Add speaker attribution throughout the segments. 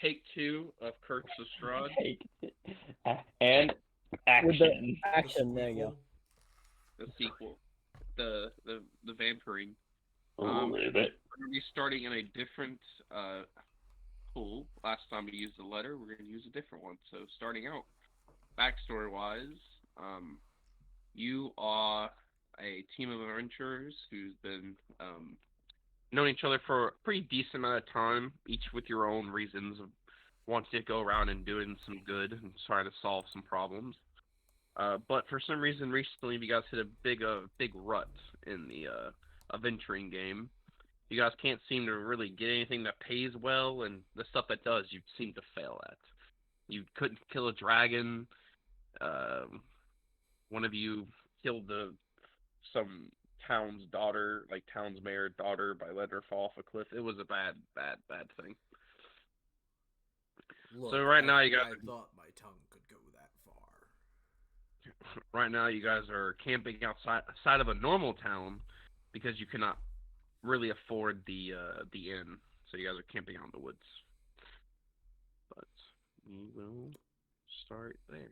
Speaker 1: take two of Kirk's of Strahd.
Speaker 2: And
Speaker 3: With the
Speaker 2: action.
Speaker 3: action, there you go.
Speaker 1: The sequel, the vampiring.
Speaker 2: Love it.
Speaker 1: We're gonna be starting in a different pool. Last time we used the letter, we're gonna use a different one. So starting out, backstory wise, you are a team of adventurers who's been known each other for a pretty decent amount of time, each with your own reasons of wanting to go around and doing some good and trying to solve some problems. But for some reason, recently you guys hit a big rut in the adventuring game. You guys can't seem to really get anything that pays well, and the stuff that does, you seem to fail at. You couldn't kill a dragon. One of you killed some town's daughter, like town's mayor daughter, by letting her fall off a cliff. It was a bad thing.
Speaker 4: Look,
Speaker 1: So right now you
Speaker 4: I
Speaker 1: guys,
Speaker 4: thought my tongue could go that far.
Speaker 1: right now you guys are camping outside of a normal town because you cannot really afford the inn. So you guys are camping out in the woods. But we will start there.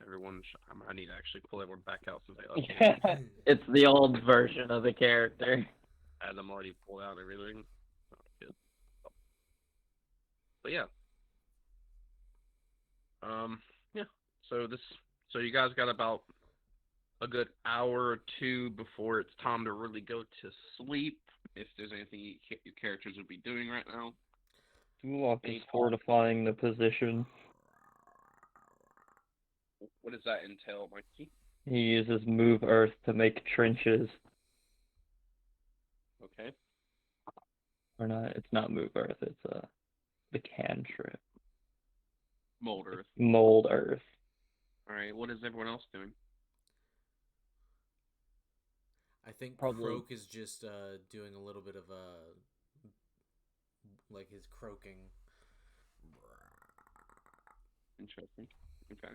Speaker 1: Everyone, I need to actually pull everyone back out since I
Speaker 2: It's the old version of the character.
Speaker 1: had them already pulled out and everything. Oh, good. But yeah. Yeah. So you guys got about a good hour or two before it's time to really go to sleep. If there's anything your characters would be doing right now.
Speaker 2: Tulok is fortifying the position.
Speaker 1: What does that entail, Mikey?
Speaker 2: He uses move earth to make trenches.
Speaker 1: Okay.
Speaker 2: Or not, it's not move earth, it's the cantrip.
Speaker 1: Mold Earth.
Speaker 2: Mold earth.
Speaker 1: Alright, what is everyone else doing?
Speaker 4: I think
Speaker 3: Probably.
Speaker 4: Croak is just doing a little bit of like his croaking.
Speaker 1: Interesting. Okay.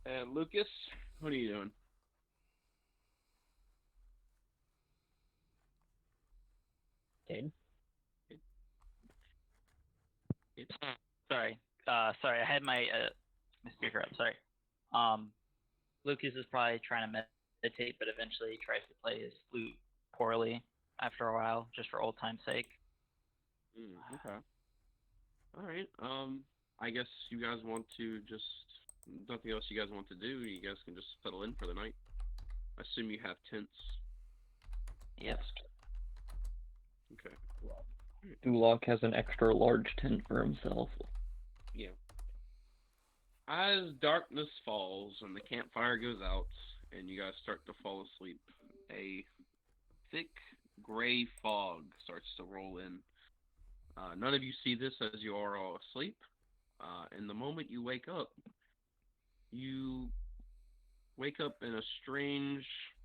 Speaker 1: And Lucas, what are you doing?
Speaker 3: Dane?
Speaker 5: Sorry. Sorry, I had my speaker up. Sorry. Lucas is probably trying to meditate, but eventually he tries to play his flute poorly after a while, just for old time's sake.
Speaker 1: Okay. All right. I guess you guys want to just nothing else you guys want to do. You guys can just settle in for the night. I assume you have tents.
Speaker 5: Yes.
Speaker 1: Okay.
Speaker 2: Tulok has an extra large tent for himself.
Speaker 1: Yeah. As darkness falls and the campfire goes out and you guys start to fall asleep, a thick gray fog starts to roll in. None of you see this as you are all asleep. And the moment you wake up in a strange.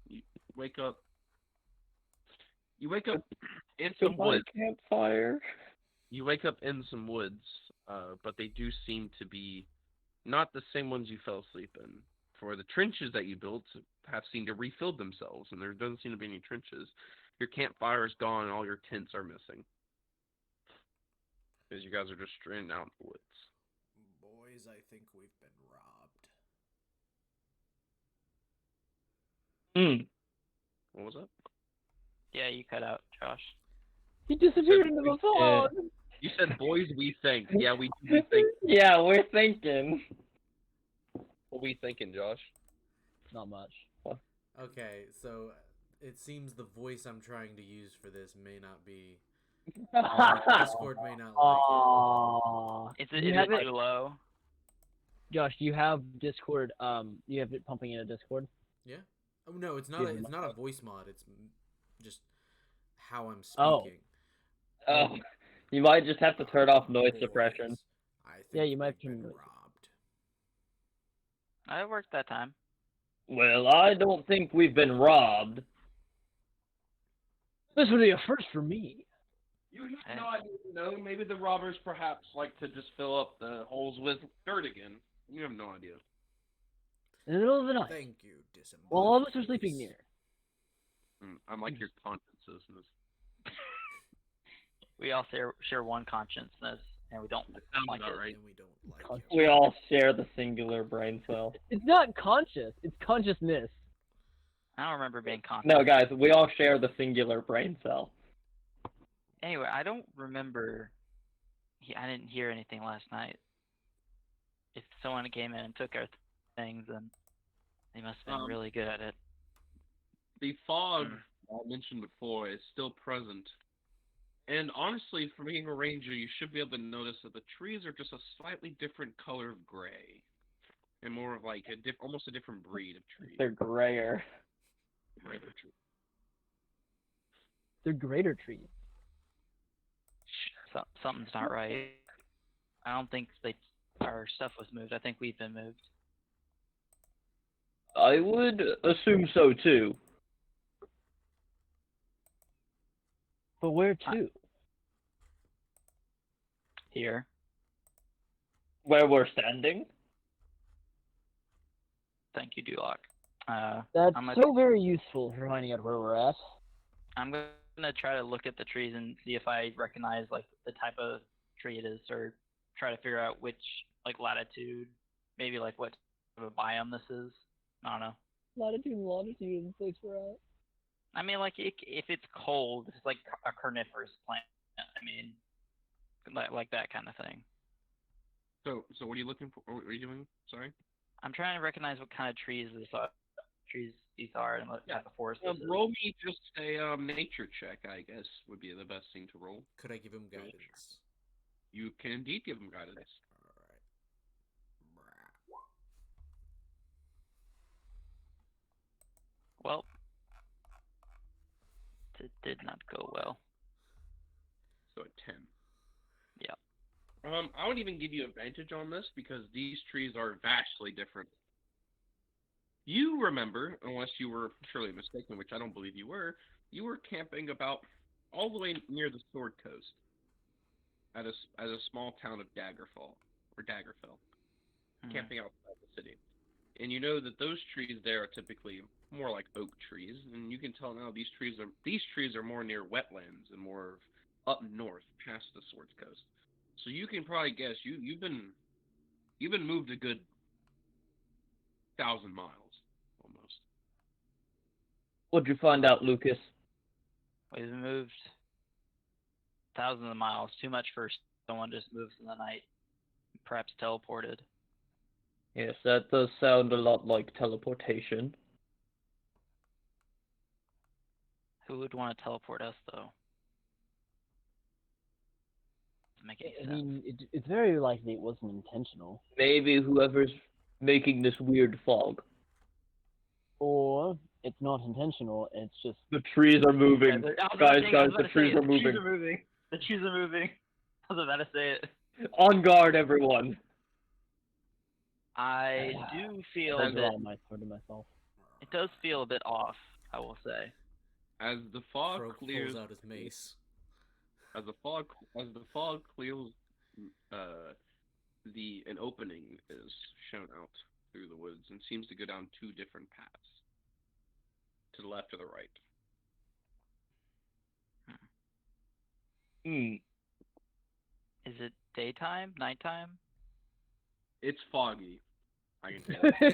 Speaker 1: You wake up in some woods.
Speaker 2: Campfire.
Speaker 1: You wake up in some woods, but they do seem to be not the same ones you fell asleep in. For the trenches that you built have seemed to refill themselves, and there doesn't seem to be any trenches. Your campfire is gone, and all your tents are missing. Because you guys are just stranded out in the woods.
Speaker 4: Boys, I think we've been robbed.
Speaker 1: What was that?
Speaker 5: Yeah, you cut out, Josh.
Speaker 3: He disappeared into the fog!
Speaker 1: You said, boys, we think. Yeah, we do think.
Speaker 2: Yeah, we're thinking.
Speaker 1: What we thinking, Josh?
Speaker 3: Not much.
Speaker 4: Okay, so it seems the voice I'm trying to use for this may not be. Discord may not like
Speaker 3: Aww.
Speaker 5: Is
Speaker 3: You
Speaker 5: it
Speaker 3: have it-
Speaker 5: too low?
Speaker 3: Josh, do you have Discord? You have it pumping into Discord?
Speaker 4: it. Yeah. Oh no, it's not.
Speaker 3: Yeah.
Speaker 4: It's not a voice mod. It's just how I'm
Speaker 3: Oh.
Speaker 4: speaking.
Speaker 2: Oh, you might just have to turn off noise suppression.
Speaker 4: Boys, I think
Speaker 3: Yeah, you might
Speaker 4: we've been
Speaker 3: turn-
Speaker 4: robbed.
Speaker 5: I worked that time.
Speaker 2: Well, I don't think we've been robbed.
Speaker 3: This would be a first for me.
Speaker 1: You have no idea. No, maybe the robbers perhaps like to just fill up the holes with dirt again. You have no idea.
Speaker 3: In the middle of the night,
Speaker 4: Thank you, disembodied
Speaker 3: while all of us are sleeping
Speaker 4: voice.
Speaker 3: near.
Speaker 1: I'm like your consciences.
Speaker 5: We all share one consciousness, and we don't
Speaker 1: Sounds
Speaker 5: like
Speaker 1: about
Speaker 5: it.
Speaker 1: right.
Speaker 4: And we don't like
Speaker 2: We all share the singular brain cell.
Speaker 3: It's not conscious. It's consciousness.
Speaker 5: I don't remember being conscious.
Speaker 2: No, guys, we all share the singular brain cell.
Speaker 5: Anyway, I don't remember. I didn't hear anything last night. If someone came in and took our things, then they must have been really good at it.
Speaker 1: The fog I mentioned before is still present. And honestly, for being a ranger, you should be able to notice that the trees are just a slightly different color of gray. And more of like almost a different breed of tree.
Speaker 2: They're grayer.
Speaker 1: Greater tree.
Speaker 3: They're greater trees.
Speaker 5: Something's not right. I don't think our stuff was moved. I think we've been moved.
Speaker 2: I would assume so too.
Speaker 3: But where to?
Speaker 5: Here.
Speaker 2: Where we're standing?
Speaker 5: Thank you, Duloc.
Speaker 3: That's
Speaker 5: I'm
Speaker 3: so very useful for finding out where we're at.
Speaker 5: I'm gonna try to look at the trees and see if I recognize like the type of tree it is, or try to figure out which like latitude, maybe like what type of biome this is. I don't know.
Speaker 3: Latitude and longitude is the place we're at.
Speaker 5: I mean, like if it's cold, it's like a carnivorous plant. I mean, like that kind of thing.
Speaker 1: So what are you looking for? What are you doing? Sorry.
Speaker 5: I'm trying to recognize what kind of trees these are and what type of forest this is.
Speaker 1: Roll me just a nature check, I guess, would be the best thing to roll.
Speaker 4: Could I give him guidance?
Speaker 1: You can indeed give him guidance.
Speaker 5: Well, it did not go well.
Speaker 1: So a 10.
Speaker 5: Yeah.
Speaker 1: I would even give you advantage on this because these trees are vastly different. You remember, unless you were surely mistaken, which I don't believe you were camping about all the way near the Sword Coast at a small town of Daggerfell, camping outside the city. And you know that those trees there are typically more like oak trees, and you can tell now these trees are more near wetlands and more up north past the Sword Coast. So you can probably guess you've been moved a good 1,000 miles almost.
Speaker 2: What'd you find out, Lucas?
Speaker 5: We've moved thousands of miles. Too much for someone just moves in the night. Perhaps teleported.
Speaker 2: Yes, that does sound a lot like teleportation.
Speaker 5: Who would want to teleport us, though? Doesn't make any
Speaker 3: I
Speaker 5: sense.
Speaker 3: mean, it's very likely it wasn't intentional.
Speaker 2: Maybe whoever's making this weird fog.
Speaker 3: Or it's not intentional, it's just...
Speaker 2: The trees are moving. Guys, the trees are moving.
Speaker 5: The trees are moving. I was about to say it.
Speaker 2: On guard, everyone.
Speaker 5: I do feel
Speaker 3: I'll
Speaker 5: that
Speaker 3: draw my sword to myself.
Speaker 5: it does feel a bit off, I will say.
Speaker 1: As the fog
Speaker 4: Croak
Speaker 1: clears,
Speaker 4: pulls out his mace.
Speaker 1: as the fog clears, an opening is shown out through the woods and seems to go down two different paths, to the left or the right.
Speaker 5: Is it daytime? Nighttime?
Speaker 1: It's foggy. I can tell you.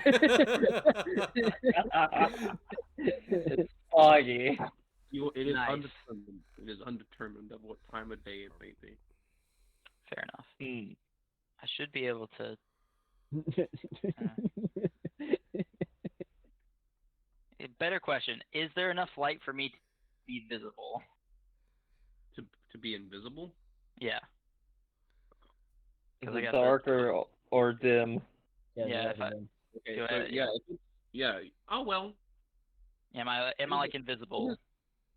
Speaker 2: It's foggy.
Speaker 1: It is
Speaker 5: Nice.
Speaker 1: undetermined. It is undetermined of what time of day it may be.
Speaker 5: Fair enough. I should be able to. A better question: is there enough light for me to be visible?
Speaker 1: To be invisible?
Speaker 5: Yeah.
Speaker 2: Is
Speaker 5: 'Cause I
Speaker 2: it
Speaker 5: got
Speaker 2: dark or dim?
Speaker 3: Yeah,
Speaker 5: Yeah,
Speaker 3: yeah,
Speaker 5: if I-
Speaker 1: Okay,
Speaker 5: Do
Speaker 1: so
Speaker 5: I-
Speaker 1: yeah. Oh well.
Speaker 5: Am I like invisible?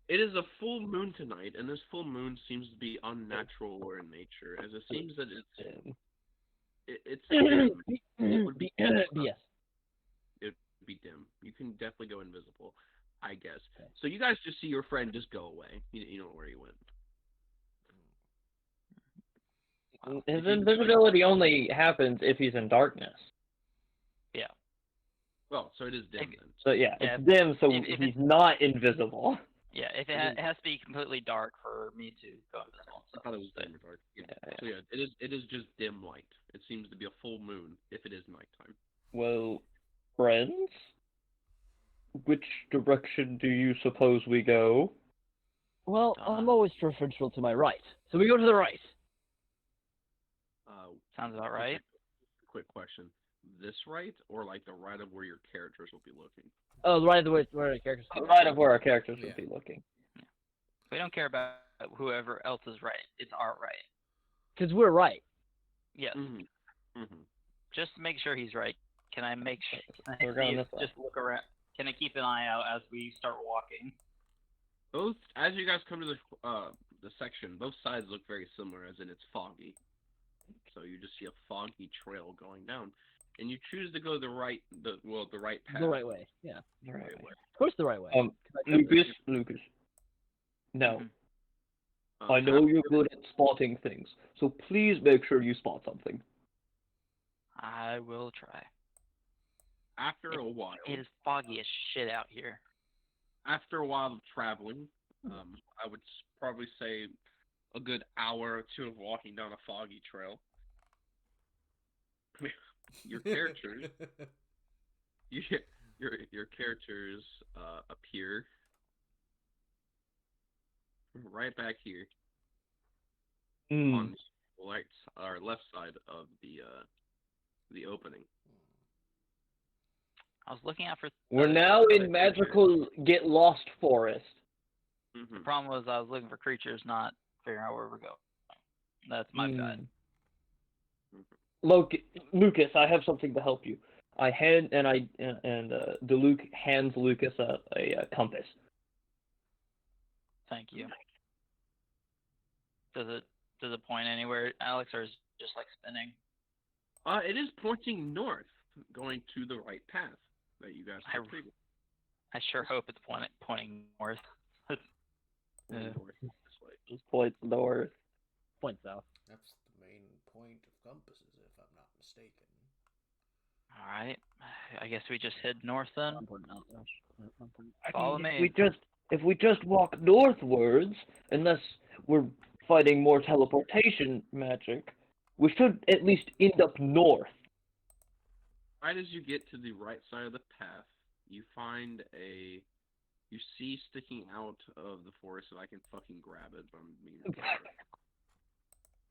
Speaker 1: It is a full moon tonight, and this full moon seems to be unnatural or in nature, as it seems that it's dim. It would be
Speaker 3: yes.
Speaker 1: It would be dim. You can definitely go invisible, I guess. So you guys just see your friend just go away. You don't know where he went.
Speaker 2: His invisibility only happens if he's in darkness.
Speaker 5: Yeah.
Speaker 1: Well, so it is dim then.
Speaker 2: So yeah,
Speaker 5: Yeah,
Speaker 2: it's dim, so
Speaker 5: if
Speaker 2: he's not invisible.
Speaker 5: Yeah, if it has to be completely dark for me to go invisible.
Speaker 1: I thought it was dim or dark. Yeah. So yeah, it is just dim light. It seems to be a full moon if it is nighttime.
Speaker 2: Well, friends, which direction do you suppose we go?
Speaker 3: Well, I'm always preferential to my right, so we go to the right.
Speaker 5: Sounds about right.
Speaker 1: Quick question: this right or like the right of where your characters will be looking?
Speaker 3: Oh, the right of the way where the characters.
Speaker 2: Right of where our characters would
Speaker 4: Yeah.
Speaker 2: be looking.
Speaker 5: We don't care about whoever else is right. It's our right.
Speaker 3: Because we're right.
Speaker 5: Yes.
Speaker 1: Mm-hmm. Mm-hmm.
Speaker 5: Just make sure he's right. Can I make sure?
Speaker 2: We're going this way.
Speaker 5: Just look around. Can I keep an eye out as we start walking?
Speaker 1: Both, as you guys come to the section, both sides look very similar, as in it's foggy. So you just see a foggy trail going down, and you choose to go the right path.
Speaker 3: The right way. Yeah.
Speaker 2: The right way.
Speaker 3: Of course, the right way.
Speaker 2: Lucas. No.
Speaker 5: Mm-hmm.
Speaker 2: I know you're good at spotting things, so please make sure you spot something.
Speaker 5: I will try.
Speaker 1: After a while,
Speaker 5: It is foggy as shit out here.
Speaker 1: after a while of traveling, I would probably say a good hour or two of walking down a foggy trail. Your characters, your characters appear right back here on the left side of the opening.
Speaker 5: I was looking out for.
Speaker 2: We're now in magical get lost forest.
Speaker 1: Mm-hmm.
Speaker 5: The problem was I was looking for creatures, not figuring out where we're going. That's my bad.
Speaker 2: Lucas, I have something to help you. Luke hands Lucas a compass.
Speaker 5: Thank you. Does it point anywhere, Alex, or is it just like spinning?
Speaker 1: It is pointing north, going to the right path that you guys took previously.
Speaker 5: I sure hope it's pointing north.
Speaker 1: North this way.
Speaker 2: Just points north.
Speaker 3: Point south.
Speaker 4: That's the main point of compasses, if I'm not mistaken.
Speaker 5: All right. I guess we just head north then.
Speaker 2: I
Speaker 5: Follow
Speaker 2: mean,
Speaker 5: me.
Speaker 2: If we just walk northwards, unless we're fighting more teleportation magic, we should at least end up north.
Speaker 1: Right as you get to the right side of the path, you see sticking out of the forest, and I can fucking grab it. But I'm being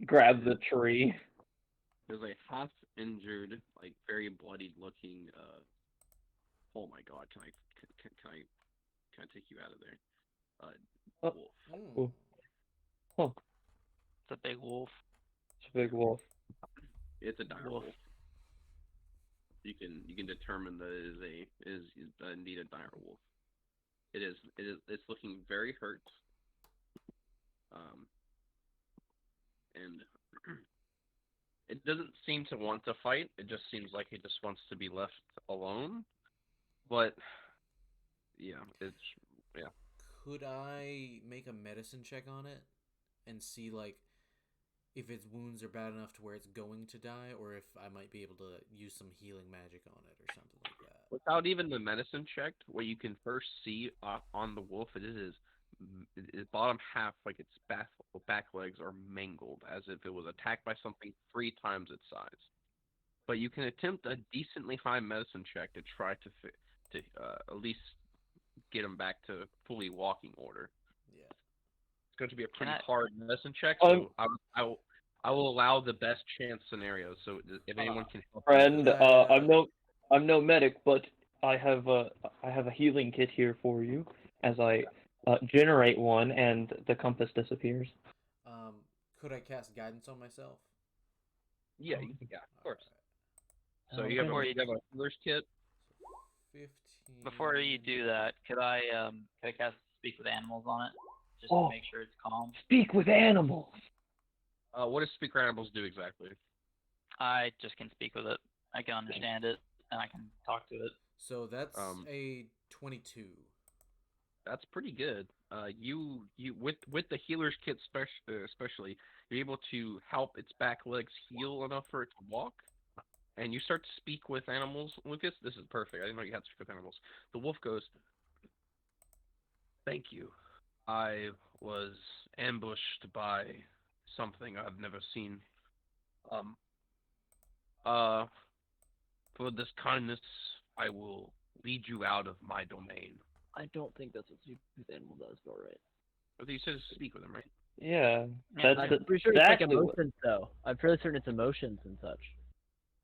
Speaker 2: Grab the tree.
Speaker 1: There's a half-injured, like very bloodied-looking. Oh my god! Can I take you out of there? Wolf.
Speaker 2: Huh.
Speaker 5: It's a big wolf.
Speaker 2: It's a big wolf.
Speaker 1: It's a dire
Speaker 5: Wolf.
Speaker 1: wolf. You can determine that it is indeed a dire wolf. It's looking very hurt. And it doesn't seem to want to fight. It just seems like it just wants to be left alone. But yeah.
Speaker 4: Could I make a medicine check on it and see like if its wounds are bad enough to where it's going to die, or if I might be able to use some healing magic on it or something like that?
Speaker 1: Without even the medicine check, what you can first see on the wolf, its bottom half, like its back legs, are mangled as if it was attacked by something 3 times its size. But you can attempt a decently high medicine check to try to at least get him back to fully walking order.
Speaker 4: Yeah.
Speaker 1: It's going to be a pretty hard medicine check, so I will allow the best chance scenario. So if anyone can help,
Speaker 2: friend, I'm no medic, but I have a healing kit here for you. As I generate one, and the compass disappears.
Speaker 4: Could I cast guidance on myself?
Speaker 1: yeah, of course.
Speaker 4: Alright.
Speaker 1: So you have a healer's kit.
Speaker 4: 15.
Speaker 5: Before you do that, could I cast Speak with Animals on it, just
Speaker 2: Oh.
Speaker 5: to make sure it's calm?
Speaker 2: Speak with animals.
Speaker 1: What does speak animals do exactly?
Speaker 5: I just can speak with it. I can understand it, and I can talk to it.
Speaker 4: So that's a 22.
Speaker 1: That's pretty good. You with the healer's kit especially, you're able to help its back legs heal enough for it to walk. and you start to speak with animals. Lucas, this is perfect. I didn't know you had to speak with animals. The wolf goes, "Thank you. I was ambushed by something I've never seen. Um, uh, for this kindness, I will lead you out of my domain."
Speaker 3: I don't think that's what Stupid Animal does, but right.
Speaker 1: But you said speak with him, right?
Speaker 2: Yeah,
Speaker 5: Yeah,
Speaker 2: that's
Speaker 3: I'm pretty sure it's like
Speaker 2: exactly what.
Speaker 3: emotions, though. I'm fairly certain it's emotions and such.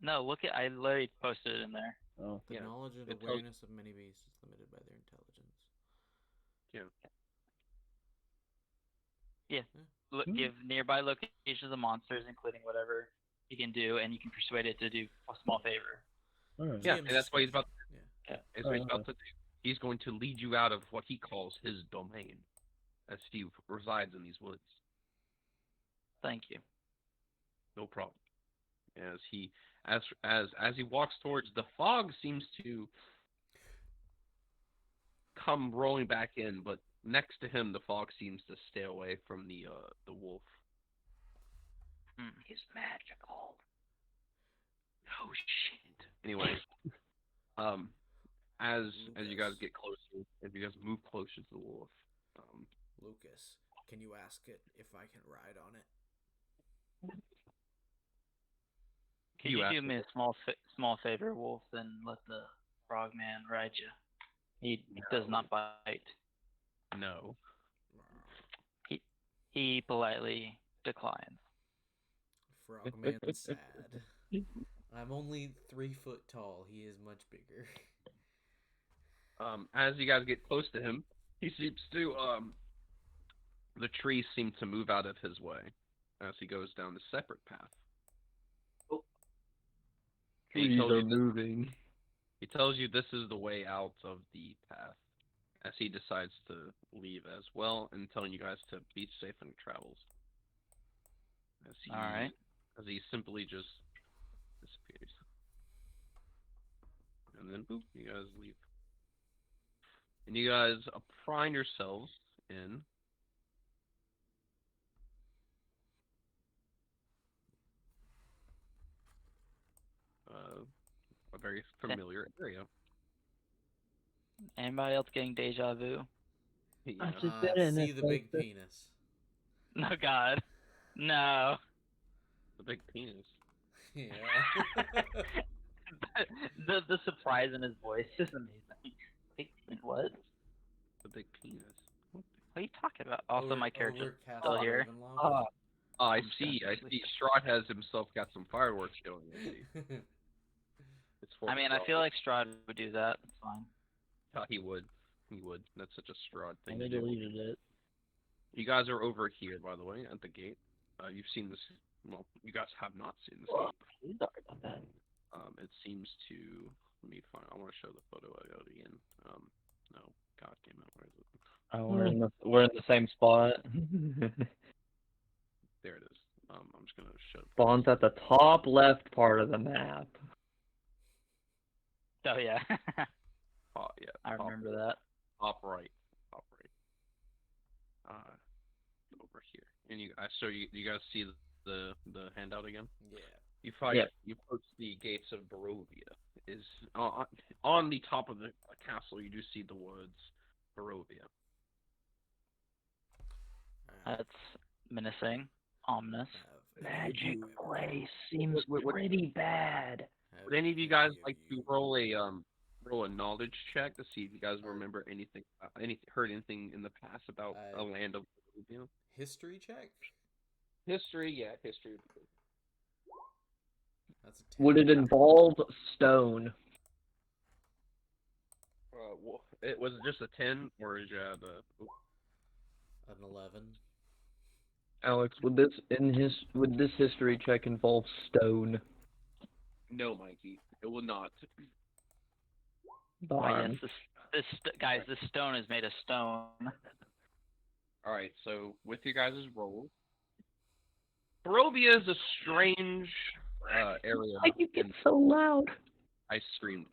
Speaker 5: No, look at I literally posted it in there.
Speaker 3: Oh.
Speaker 4: The
Speaker 1: Yeah,
Speaker 4: knowledge and
Speaker 1: it tells-
Speaker 4: awareness of many beasts is limited by their intelligence.
Speaker 5: Yeah.
Speaker 4: Yeah.
Speaker 5: Give nearby locations of monsters, including whatever you can do, and you can persuade it to do a small favor.
Speaker 3: Alright.
Speaker 1: Yeah,
Speaker 4: GM's
Speaker 1: and that's what he's about.
Speaker 4: discretion.
Speaker 2: Yeah.
Speaker 1: That's what he's
Speaker 3: Uh-huh.
Speaker 1: about to do. He's going to lead you out of what he calls his domain, as he resides in these woods.
Speaker 5: Thank you.
Speaker 1: No problem. As he walks towards, the fog seems to come rolling back in, but next to him, the fog seems to stay away from the wolf.
Speaker 5: He's magical.
Speaker 1: Oh shit. Anyway, as you guys
Speaker 4: Lucas.
Speaker 1: get closer, if you guys move closer to the wolf,
Speaker 4: Lucas, can you ask it if I can ride on it?
Speaker 5: Could
Speaker 1: You
Speaker 5: you
Speaker 1: ask
Speaker 5: do me a small favor, Wolf, and let the frogman ride you? He does not bite.
Speaker 1: no.
Speaker 5: He politely declines.
Speaker 4: Frogman's sad. I'm only 3 foot tall. He is much bigger.
Speaker 1: As you guys get close to him, he seems to the trees seem to move out of his way as he goes down a separate path. And he
Speaker 2: Trees
Speaker 1: tells
Speaker 2: are
Speaker 1: you this,
Speaker 2: moving.
Speaker 1: he tells you this is the way out of the path, as he decides to leave as well, and telling you guys to be safe in travels.
Speaker 5: All right.
Speaker 1: As he simply just disappears, and then boop, you guys leave, and you guys prime yourselves in a very familiar area.
Speaker 5: Anybody else getting deja vu?
Speaker 1: Yeah.
Speaker 3: I just been in
Speaker 4: See
Speaker 3: this
Speaker 4: the big
Speaker 3: place.
Speaker 4: penis.
Speaker 5: No, God. No.
Speaker 1: The big penis.
Speaker 4: Yeah.
Speaker 5: the surprise in his voice is amazing. Wait, what?
Speaker 1: The big penis.
Speaker 5: What are you talking about? Also, my character's
Speaker 4: over
Speaker 5: still
Speaker 4: Castle
Speaker 5: here.
Speaker 4: Ravenloft.
Speaker 3: Ah,
Speaker 1: Oh, I
Speaker 5: I'm just
Speaker 1: see.
Speaker 5: gonna
Speaker 1: I see. Strahd has himself got some fireworks going. I see. It's for
Speaker 5: I mean, I
Speaker 1: Strahd.
Speaker 5: feel like Strahd would do that. It's fine.
Speaker 1: He would. He would. That's such a Strahd
Speaker 3: I
Speaker 1: thing to
Speaker 3: only
Speaker 1: do.
Speaker 3: deleted it.
Speaker 1: You guys are over here, by the way, at the gate. You've seen this. Well, you guys have not seen this.
Speaker 3: Sorry about that.
Speaker 1: It seems to. Let me find. I want to show the photo I got again. No. God damn it. Where is it?
Speaker 2: Oh, we're in the same spot.
Speaker 1: There it is. I'm just gonna show.
Speaker 2: Spawn's at the top left part of the map.
Speaker 5: Oh yeah,
Speaker 1: Oh, yeah.
Speaker 5: I
Speaker 1: top
Speaker 5: remember that.
Speaker 1: Top right. Top right. Over here. And you guys see the handout again?
Speaker 4: Yeah.
Speaker 1: You find
Speaker 2: Yeah.
Speaker 1: you approach the gates of Barovia. Is on the top of the castle. You do see the words Barovia.
Speaker 5: That's menacing, ominous.
Speaker 3: Magic place seems pretty bad.
Speaker 1: Would any of you guys like to roll a knowledge check to see if you guys remember anything, heard anything in the past about a land of Barovia?
Speaker 4: History check?
Speaker 1: History, yeah, history. Would be good.
Speaker 4: That's a 10.
Speaker 2: Would it involve stone?
Speaker 1: It was it just a 10, or is you had
Speaker 4: An 11.
Speaker 2: Alex, would this history check involve stone?
Speaker 1: No, Mikey, it will not.
Speaker 5: Why, yes, guys, this stone is made of stone.
Speaker 1: All right, so with you guys' rolls, Barovia is a strange area.
Speaker 2: Why you get so loud?
Speaker 1: I screamed.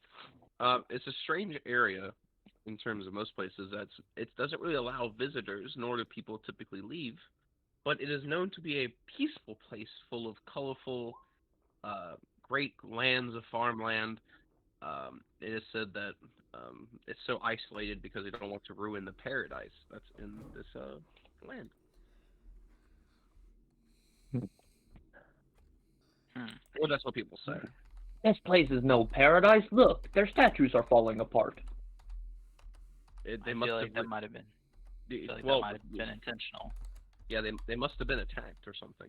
Speaker 1: It's a strange area in terms of most places. It doesn't really allow visitors, nor do people typically leave. But it is known to be a peaceful place full of colorful great lands of farmland. It is said that it's so isolated because they don't want to ruin the paradise that's in this land. Or that's what people say.
Speaker 2: This place is no paradise. Look, their statues are falling apart.
Speaker 1: They
Speaker 5: I
Speaker 1: must
Speaker 5: feel
Speaker 1: have
Speaker 5: like that might have been. I feel like
Speaker 1: well,
Speaker 5: that might have been intentional.
Speaker 1: yeah, they must have been attacked or something.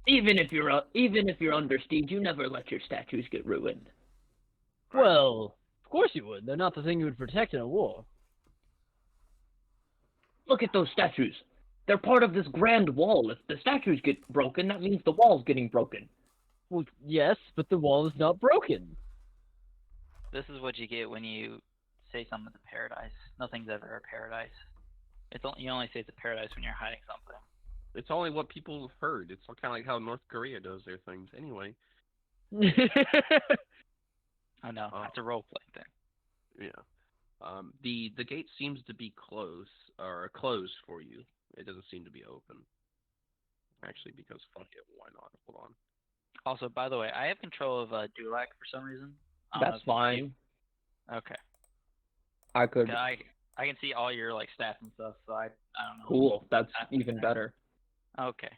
Speaker 2: Even if you're under siege, you never let your statues get ruined.
Speaker 1: Right.
Speaker 3: Well, of course you would. They're not the thing you would protect in a war.
Speaker 2: Look at those statues. They're part of this grand wall. If the statues get broken, that means the wall's getting broken.
Speaker 3: Well, yes, but the wall is not broken.
Speaker 5: This is what you get when you say something's a paradise. Nothing's ever a paradise. You only say it's a paradise when you're hiding something.
Speaker 1: It's only what people have heard. It's kind of like how North Korea does their things. Anyway,
Speaker 5: I know. It's a role play thing.
Speaker 1: yeah. The gate seems to be closed for you. It doesn't seem to be open. Actually, because fuck it, why not? Hold on.
Speaker 5: Also, by the way, I have control of Dulac for some reason. I don't know
Speaker 2: That's
Speaker 5: if you
Speaker 2: fine.
Speaker 5: see- Okay.
Speaker 2: I could.
Speaker 5: Yeah, I can see all your like stats and stuff, so I don't know.
Speaker 2: Cool. That's even better.
Speaker 5: Okay.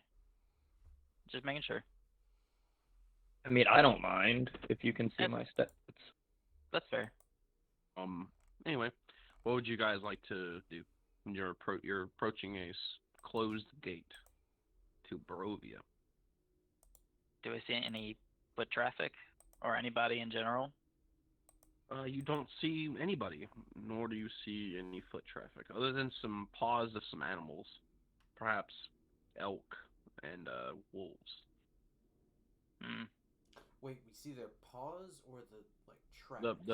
Speaker 5: Just making sure.
Speaker 2: I mean, I don't mind if you can see
Speaker 5: Yep.
Speaker 2: my stats.
Speaker 5: That's fair.
Speaker 1: Anyway, what would you guys like to do? You're approaching a closed gate to Barovia.
Speaker 5: Do I see any foot traffic or anybody in general?
Speaker 1: You don't see anybody, nor do you see any foot traffic, other than some paws of some animals, perhaps elk and wolves.
Speaker 5: Hmm.
Speaker 4: Wait, we see their paws or the like tracks?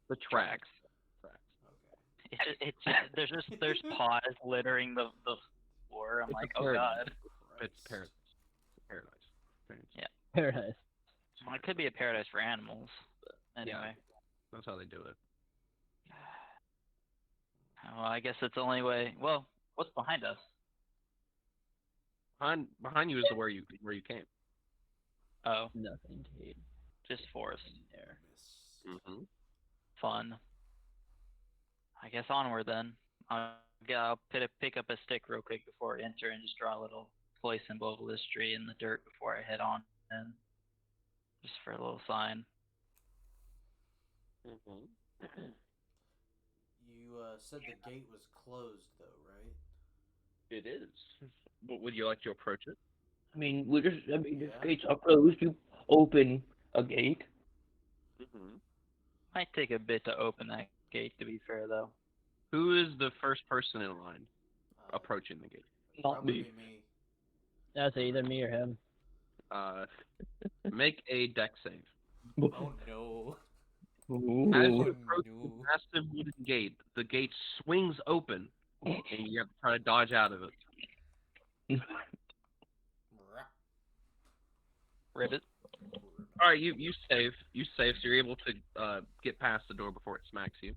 Speaker 1: The tracks.
Speaker 5: It's just, there's paws littering the floor. I'm
Speaker 1: It's
Speaker 5: like,
Speaker 1: a
Speaker 5: oh
Speaker 1: paradise.
Speaker 5: god.
Speaker 1: It's paradise. Paradise.
Speaker 5: Yeah.
Speaker 3: Paradise.
Speaker 5: Well, it could be a paradise for animals. But anyway.
Speaker 1: That's how they do it.
Speaker 5: Well, I guess it's the only way. Well, what's behind us?
Speaker 1: Behind you is where you came.
Speaker 5: Oh,
Speaker 3: Nothing, Kate.
Speaker 5: just forest.
Speaker 3: There.
Speaker 1: Mm-hmm.
Speaker 5: Fun. I guess onward then. I'll pick up a stick real quick before I enter and just draw a little koi symbol of Lystri in the dirt before I head on in. Just for a little sign.
Speaker 1: Mm-hmm.
Speaker 4: You said the gate was closed, though, right?
Speaker 1: It is. But would you like to approach it?
Speaker 2: I mean, if
Speaker 4: Yeah.
Speaker 2: gates are closed, you open a gate.
Speaker 1: Mm-hmm.
Speaker 5: Might take a bit to open that gate, to be fair, though.
Speaker 1: Who is the first person in line approaching the gate?
Speaker 2: Not
Speaker 4: Probably
Speaker 2: me.
Speaker 4: me.
Speaker 3: That's either me or him.
Speaker 1: Make a deck save.
Speaker 4: Oh no.
Speaker 1: As
Speaker 2: Ooh.
Speaker 1: you approach
Speaker 4: no.
Speaker 1: the massive wooden gate, the gate swings open, and you have to try to dodge out of it.
Speaker 5: Ribbit.
Speaker 1: All right, you save, so you're able to get past the door before it smacks you.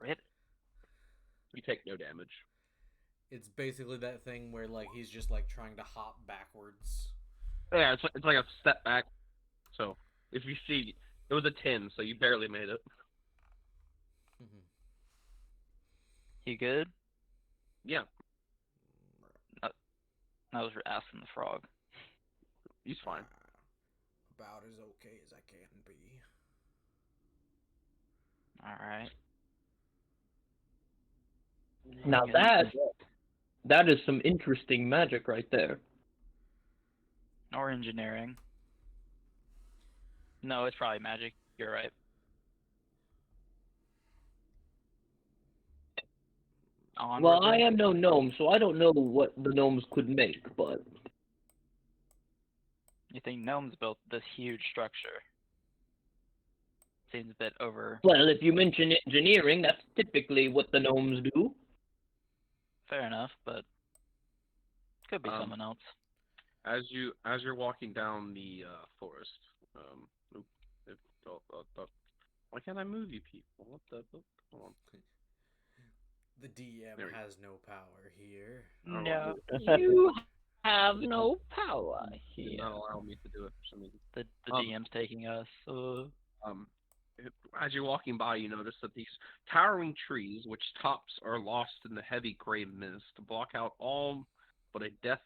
Speaker 5: Ribbit.
Speaker 1: You take no damage.
Speaker 4: It's basically that thing where like he's just like trying to hop backwards.
Speaker 1: Yeah, it's like a step back. So if you see, it was a 10, so you barely made it.
Speaker 5: You good?
Speaker 1: Yeah,
Speaker 5: I was asking the frog.
Speaker 1: he's fine.
Speaker 4: About as okay as I can be.
Speaker 5: Alright.
Speaker 2: Now that is some interesting magic right there.
Speaker 5: Or engineering. No, it's probably magic. You're right. Onward,
Speaker 2: Well, I
Speaker 5: then.
Speaker 2: am no gnome, so I don't know what the gnomes could make, but
Speaker 5: You think gnomes built this huge structure? Seems a bit over.
Speaker 2: well, if you mention engineering, that's typically what the gnomes do.
Speaker 5: Fair enough, but could be someone else.
Speaker 1: As you're walking down the forest, why can't I move you people? What the? Hold on.
Speaker 4: The DM
Speaker 1: There we go.
Speaker 4: has no power here.
Speaker 5: No.
Speaker 2: You
Speaker 3: have
Speaker 1: Did
Speaker 3: no power
Speaker 1: did
Speaker 3: here.
Speaker 1: not allow me to do it for some reason.
Speaker 5: The
Speaker 1: Um,
Speaker 5: DM's taking us.
Speaker 1: Um, as you're walking by, you notice that these towering trees, which tops are lost in the heavy gray mist, block out all but a death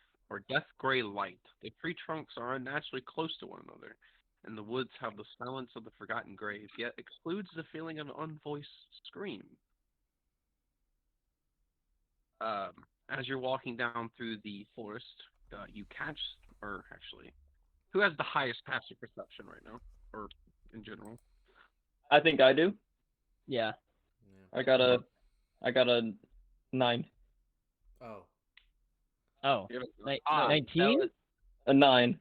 Speaker 1: gray light. The tree trunks are unnaturally close to one another, and the woods have the silence of the forgotten grave, yet excludes the feeling of an unvoiced scream. As you're walking down through the forest, you catch, or actually, who has the highest passive perception right now, or in general?
Speaker 2: I think I do.
Speaker 3: Yeah.
Speaker 4: Yeah.
Speaker 2: I got a 9.
Speaker 4: Oh.
Speaker 3: Oh.
Speaker 1: You haven't-
Speaker 5: Ah,
Speaker 3: 19?
Speaker 2: A 9.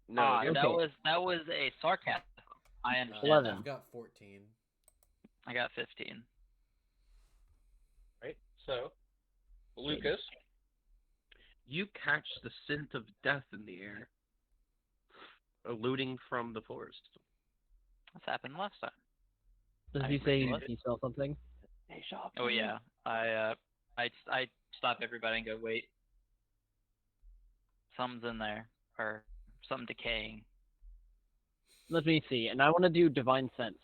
Speaker 1: No, you haven't-
Speaker 3: Okay.
Speaker 5: that was a sarcasm. I understand.
Speaker 3: 11.
Speaker 4: I've got 14.
Speaker 5: I got 15.
Speaker 1: Right? So, Lucas, you catch the scent of death in the air, eluding from the forest.
Speaker 5: This happened last time.
Speaker 3: Does
Speaker 5: I
Speaker 3: he say
Speaker 5: what?
Speaker 3: he saw something?
Speaker 5: Oh yeah. I stop everybody and go, wait. Something's in there, or something decaying.
Speaker 3: Let me see. And I want to do divine sense.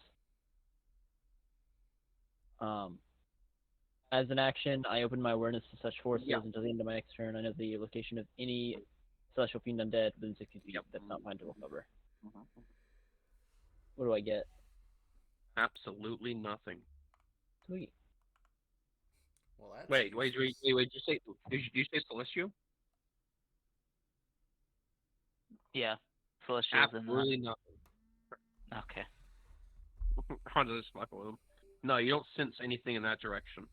Speaker 3: As an action, I open my awareness to such forces
Speaker 1: Yeah.
Speaker 3: until the end of my next turn. I know the location of any celestial fiend undead within 60 feet.
Speaker 1: Yep.
Speaker 3: That's not mine to look over.
Speaker 1: Mhm.
Speaker 3: What do I get?
Speaker 1: Absolutely nothing.
Speaker 3: Sweet.
Speaker 4: Well, that's
Speaker 1: Wait.
Speaker 4: useless.
Speaker 1: Did you say Celestial?
Speaker 5: Yeah. Celestials in
Speaker 1: Absolutely nothing.
Speaker 5: that. Okay.
Speaker 1: How does this fuck with him? No, you don't sense anything in that direction.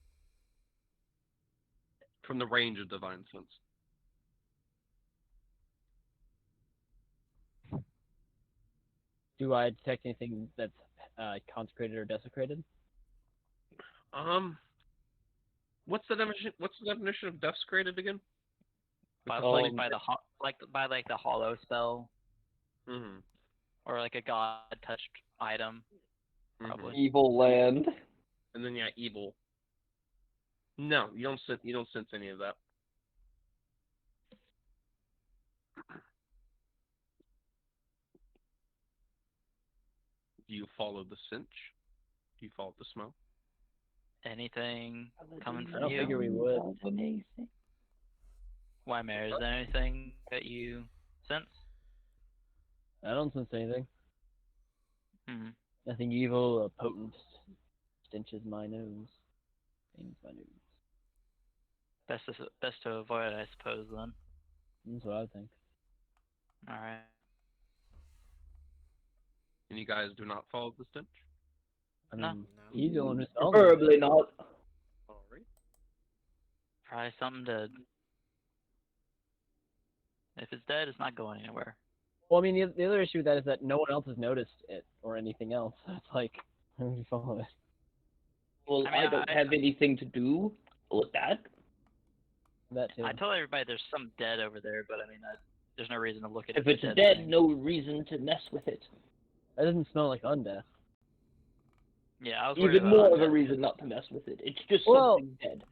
Speaker 1: From the range of divine sense.
Speaker 3: Do I detect anything that's consecrated or desecrated?
Speaker 1: What's the definition? What's the definition of desecrated again?
Speaker 5: By
Speaker 2: Oh,
Speaker 5: like by the by like the hollow spell
Speaker 1: Mm-hmm.
Speaker 5: or like a god touched item. Probably.
Speaker 2: Evil land.
Speaker 1: And then yeah, evil. No, you don't sense any of that. Do you follow the stench? Do you follow the smell?
Speaker 5: Anything coming
Speaker 3: I
Speaker 5: from
Speaker 3: don't
Speaker 5: you?
Speaker 3: figure we would.
Speaker 5: Why, Mary? Is there anything that you sense?
Speaker 3: I don't sense anything.
Speaker 5: Hmm.
Speaker 3: Nothing evil or potent. Stenches my nose. Stains my nose.
Speaker 5: Best to avoid, I suppose. Then.
Speaker 3: That's what I think.
Speaker 5: All right.
Speaker 1: And you guys do not follow the stench?
Speaker 3: I
Speaker 5: No.
Speaker 3: mean,
Speaker 4: No.
Speaker 3: he's the one who smells it.
Speaker 2: Preferably not.
Speaker 1: Alright.
Speaker 5: Probably something dead. If it's dead, it's not going anywhere.
Speaker 3: Well, I mean, the other issue with that is that no one else has noticed it or anything else. It's like, how do you follow it?
Speaker 2: Well,
Speaker 5: I mean,
Speaker 2: I don't have anything to do with that.
Speaker 3: That too.
Speaker 5: I told everybody there's some dead over there, but I mean, there's no reason to look at
Speaker 2: If
Speaker 5: the
Speaker 2: it's
Speaker 5: dead
Speaker 2: dead,
Speaker 5: thing.
Speaker 2: no reason to mess with it.
Speaker 3: That doesn't smell like undeath.
Speaker 5: Yeah, I was worried
Speaker 2: Even
Speaker 5: about
Speaker 2: more of a
Speaker 5: undead.
Speaker 2: reason not to mess with it. It's just
Speaker 3: Well-
Speaker 2: something dead.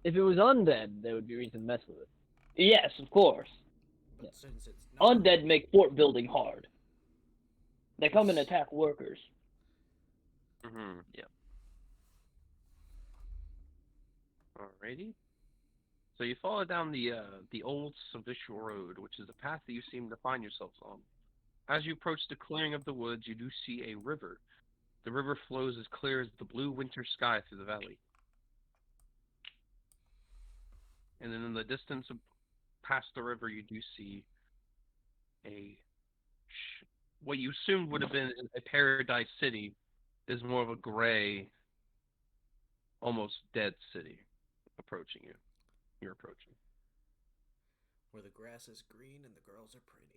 Speaker 3: If it was undead, there would be reason to mess with it.
Speaker 2: Yes, of course.
Speaker 4: But since it's not,
Speaker 2: Undead make fort building hard. They come and attack workers.
Speaker 1: Mm-hmm.
Speaker 5: Yep.
Speaker 1: Alrighty. So you follow down the old Savishal Road, which is a path that you seem to find yourselves on. As you approach the clearing of the woods, you do see a river. The river flows as clear as the blue winter sky through the valley. And then in the distance past the river, you do see what you assumed would have been a paradise city is more of a gray, almost dead city approaching you. You're approaching.
Speaker 4: where the grass is green and the girls are pretty.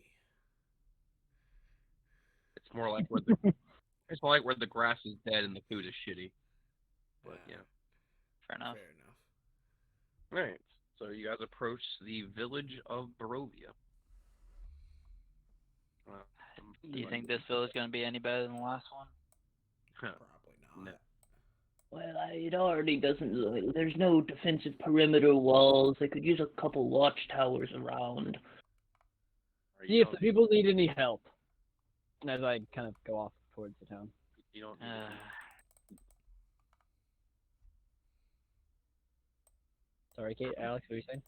Speaker 1: It's more like where the grass is dead and the food is shitty. But yeah.
Speaker 5: Fair enough.
Speaker 4: Fair enough.
Speaker 1: Alright. So you guys approach the village of Barovia.
Speaker 5: Do you think this village is going to be any better than the last one?
Speaker 4: Probably not.
Speaker 1: No.
Speaker 2: Well, it already doesn't. There's no defensive perimeter walls. I could use a couple watchtowers around.
Speaker 3: See if the people need any help. And as I kind of go off towards the town.
Speaker 1: You don't need
Speaker 5: Uh,
Speaker 3: Sorry, Kate, Alex, what were you saying?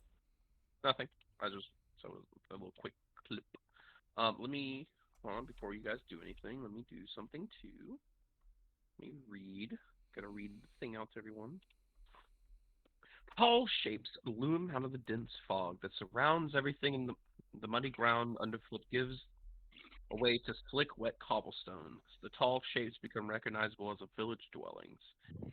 Speaker 1: nothing. I just so a little quick clip. Let me hold on before you guys do anything. Let me do something too. Let me read. Gotta read the thing out to everyone. Tall shapes loom out of the dense fog that surrounds everything in the muddy ground underfoot gives away to slick, wet cobblestone. The tall shapes become recognizable as village dwellings.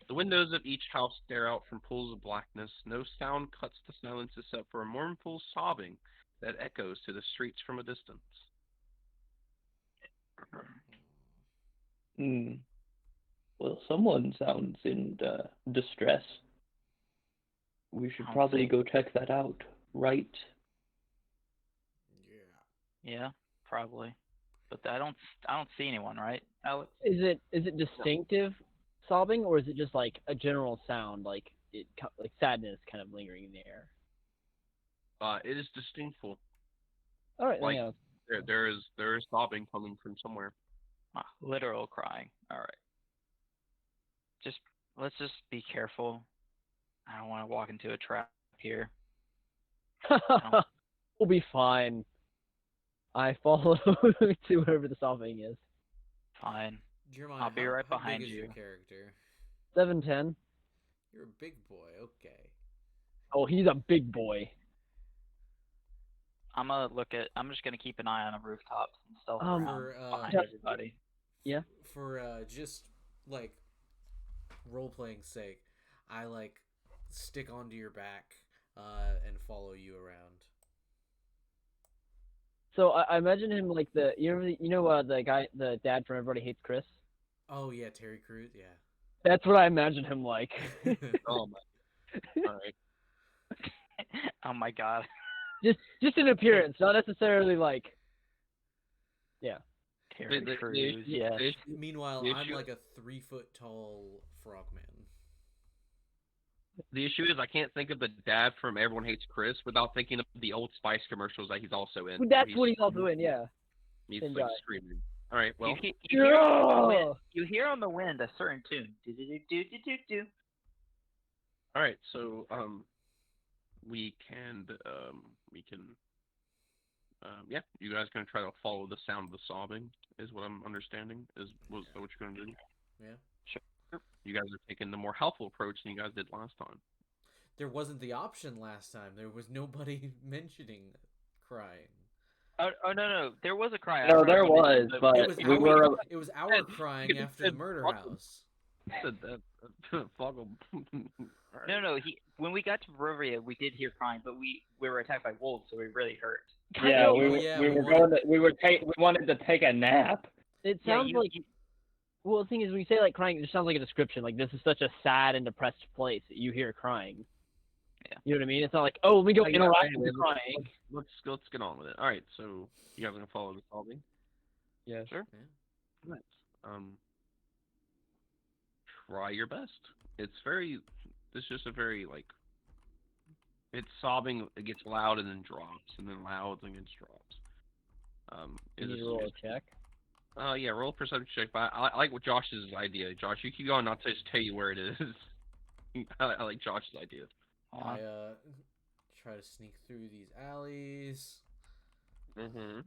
Speaker 1: The windows of each house stare out from pools of blackness. No sound cuts the silence except for a mournful sobbing that echoes to the streets from a distance.
Speaker 2: Hmm. Well, someone sounds in distress. We should probably go check that out, right?
Speaker 4: Yeah.
Speaker 5: yeah, probably. But I don't see anyone, right, Alex?
Speaker 3: Is it distinctive sobbing, or is it just like a general sound, like like sadness kind of lingering in the air?
Speaker 1: It is distinctful.
Speaker 3: All right,
Speaker 1: Like,
Speaker 3: yeah.
Speaker 1: there is sobbing coming from somewhere.
Speaker 5: Literal crying. All right. Let's just be careful. I don't want to walk into a trap here.
Speaker 3: We'll be fine. I follow to wherever the sobbing is.
Speaker 5: Fine.
Speaker 4: Jeremiah,
Speaker 5: I'll be right
Speaker 4: how
Speaker 5: behind
Speaker 4: big is your
Speaker 5: you.
Speaker 4: character?
Speaker 3: 7'10".
Speaker 4: You're a big boy. Okay.
Speaker 3: Oh, he's a big boy.
Speaker 5: I'm just gonna keep an eye on the rooftops and stealth
Speaker 3: Um,
Speaker 5: around behind
Speaker 3: just-
Speaker 5: everybody.
Speaker 3: Yeah.
Speaker 4: For just like role playing sake, I like stick onto your back and follow you around.
Speaker 3: So I imagine him like the guy, the dad from Everybody Hates Chris.
Speaker 4: Oh yeah, Terry Crews. Yeah.
Speaker 3: That's what I imagine him like.
Speaker 1: Oh my! All right.
Speaker 5: Oh my god.
Speaker 3: just in appearance, not necessarily like. Yeah.
Speaker 5: Terry
Speaker 1: The
Speaker 5: Crews,
Speaker 1: issue-
Speaker 5: yes.
Speaker 1: the issue-
Speaker 4: Meanwhile,
Speaker 1: the
Speaker 4: I'm
Speaker 1: issue-
Speaker 4: like a 3-foot tall frogman.
Speaker 1: The issue is I can't think of the dad from Everyone Hates Chris without thinking of the Old Spice commercials that he's also in.
Speaker 3: That's what he's also in, yeah.
Speaker 1: He's
Speaker 3: Same
Speaker 1: like
Speaker 3: guy.
Speaker 1: screaming. All right, well,
Speaker 5: You hear on the wind a certain tune. Do-do-do-do-do-do.
Speaker 1: all right. So we can yeah. You guys gonna try to follow the sound of the sobbing? Is what I'm understanding. Was that what you're gonna do?
Speaker 4: Yeah.
Speaker 1: You guys are taking the more helpful approach than you guys did last time.
Speaker 4: There wasn't the option last time. There was nobody mentioning crying.
Speaker 5: Oh no, there was a cry.
Speaker 2: No, there was, but
Speaker 4: It was
Speaker 2: we were.
Speaker 4: It was our crying after the murder house.
Speaker 1: Said that. Foggle. All right.
Speaker 5: No. When we got to Barovia, we did hear crying, but we were attacked by wolves, so we really hurt.
Speaker 2: Yeah,
Speaker 4: Oh,
Speaker 2: we
Speaker 4: yeah,
Speaker 2: we
Speaker 4: we
Speaker 2: were
Speaker 4: wanted-
Speaker 2: going to, we wanted to take a nap.
Speaker 3: It
Speaker 5: Yeah,
Speaker 3: sounds like. Well, the thing is, when you say like crying, it just sounds like a description. Like this is such a sad and depressed place that you hear crying.
Speaker 5: Yeah.
Speaker 3: You know what I mean? It's not like, oh, let me go
Speaker 1: Yeah,
Speaker 3: interact
Speaker 1: anyway,
Speaker 3: with the crying.
Speaker 1: Let's get on with it. All right, so you guys gonna follow the solving?
Speaker 3: Yeah.
Speaker 5: Sure.
Speaker 1: Nice. Try your best. It's just a very like. It's sobbing. It gets loud and then drops, and then loud and then drops.
Speaker 3: You need to roll a check.
Speaker 1: Yeah, roll a perception check. But I like what Josh's idea. Josh, you keep going. I'll just tell you where it is. I like Josh's idea.
Speaker 4: I try to sneak through these alleys.
Speaker 1: Mm-hmm.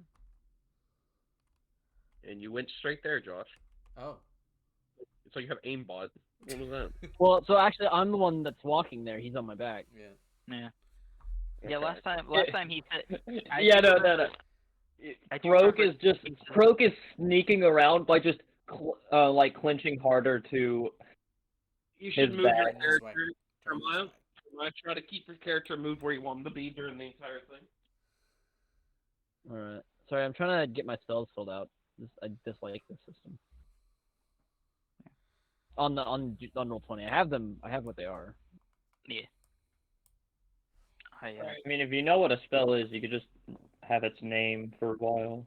Speaker 1: And you went straight there, Josh.
Speaker 4: Oh.
Speaker 1: It's like you have aimbot. What was that?
Speaker 3: Well, so actually, I'm the one that's walking there. He's on my back.
Speaker 4: Yeah.
Speaker 5: Yeah. Last time he said.
Speaker 2: Yeah, no. Croak is sneaking around by just like clenching harder to.
Speaker 1: You should
Speaker 2: His
Speaker 1: move your
Speaker 2: bag.
Speaker 4: This
Speaker 1: character.
Speaker 4: way. Turn this
Speaker 1: Jeremiah.
Speaker 4: way.
Speaker 1: I try to keep your character moved where you want him to be during the entire thing.
Speaker 3: All right. Sorry, I'm trying to get my spells filled out. I dislike this system. On Roll20, I have them. I have what they are.
Speaker 5: Yeah.
Speaker 2: I mean, if you know what a spell is, you could just have its name for a while.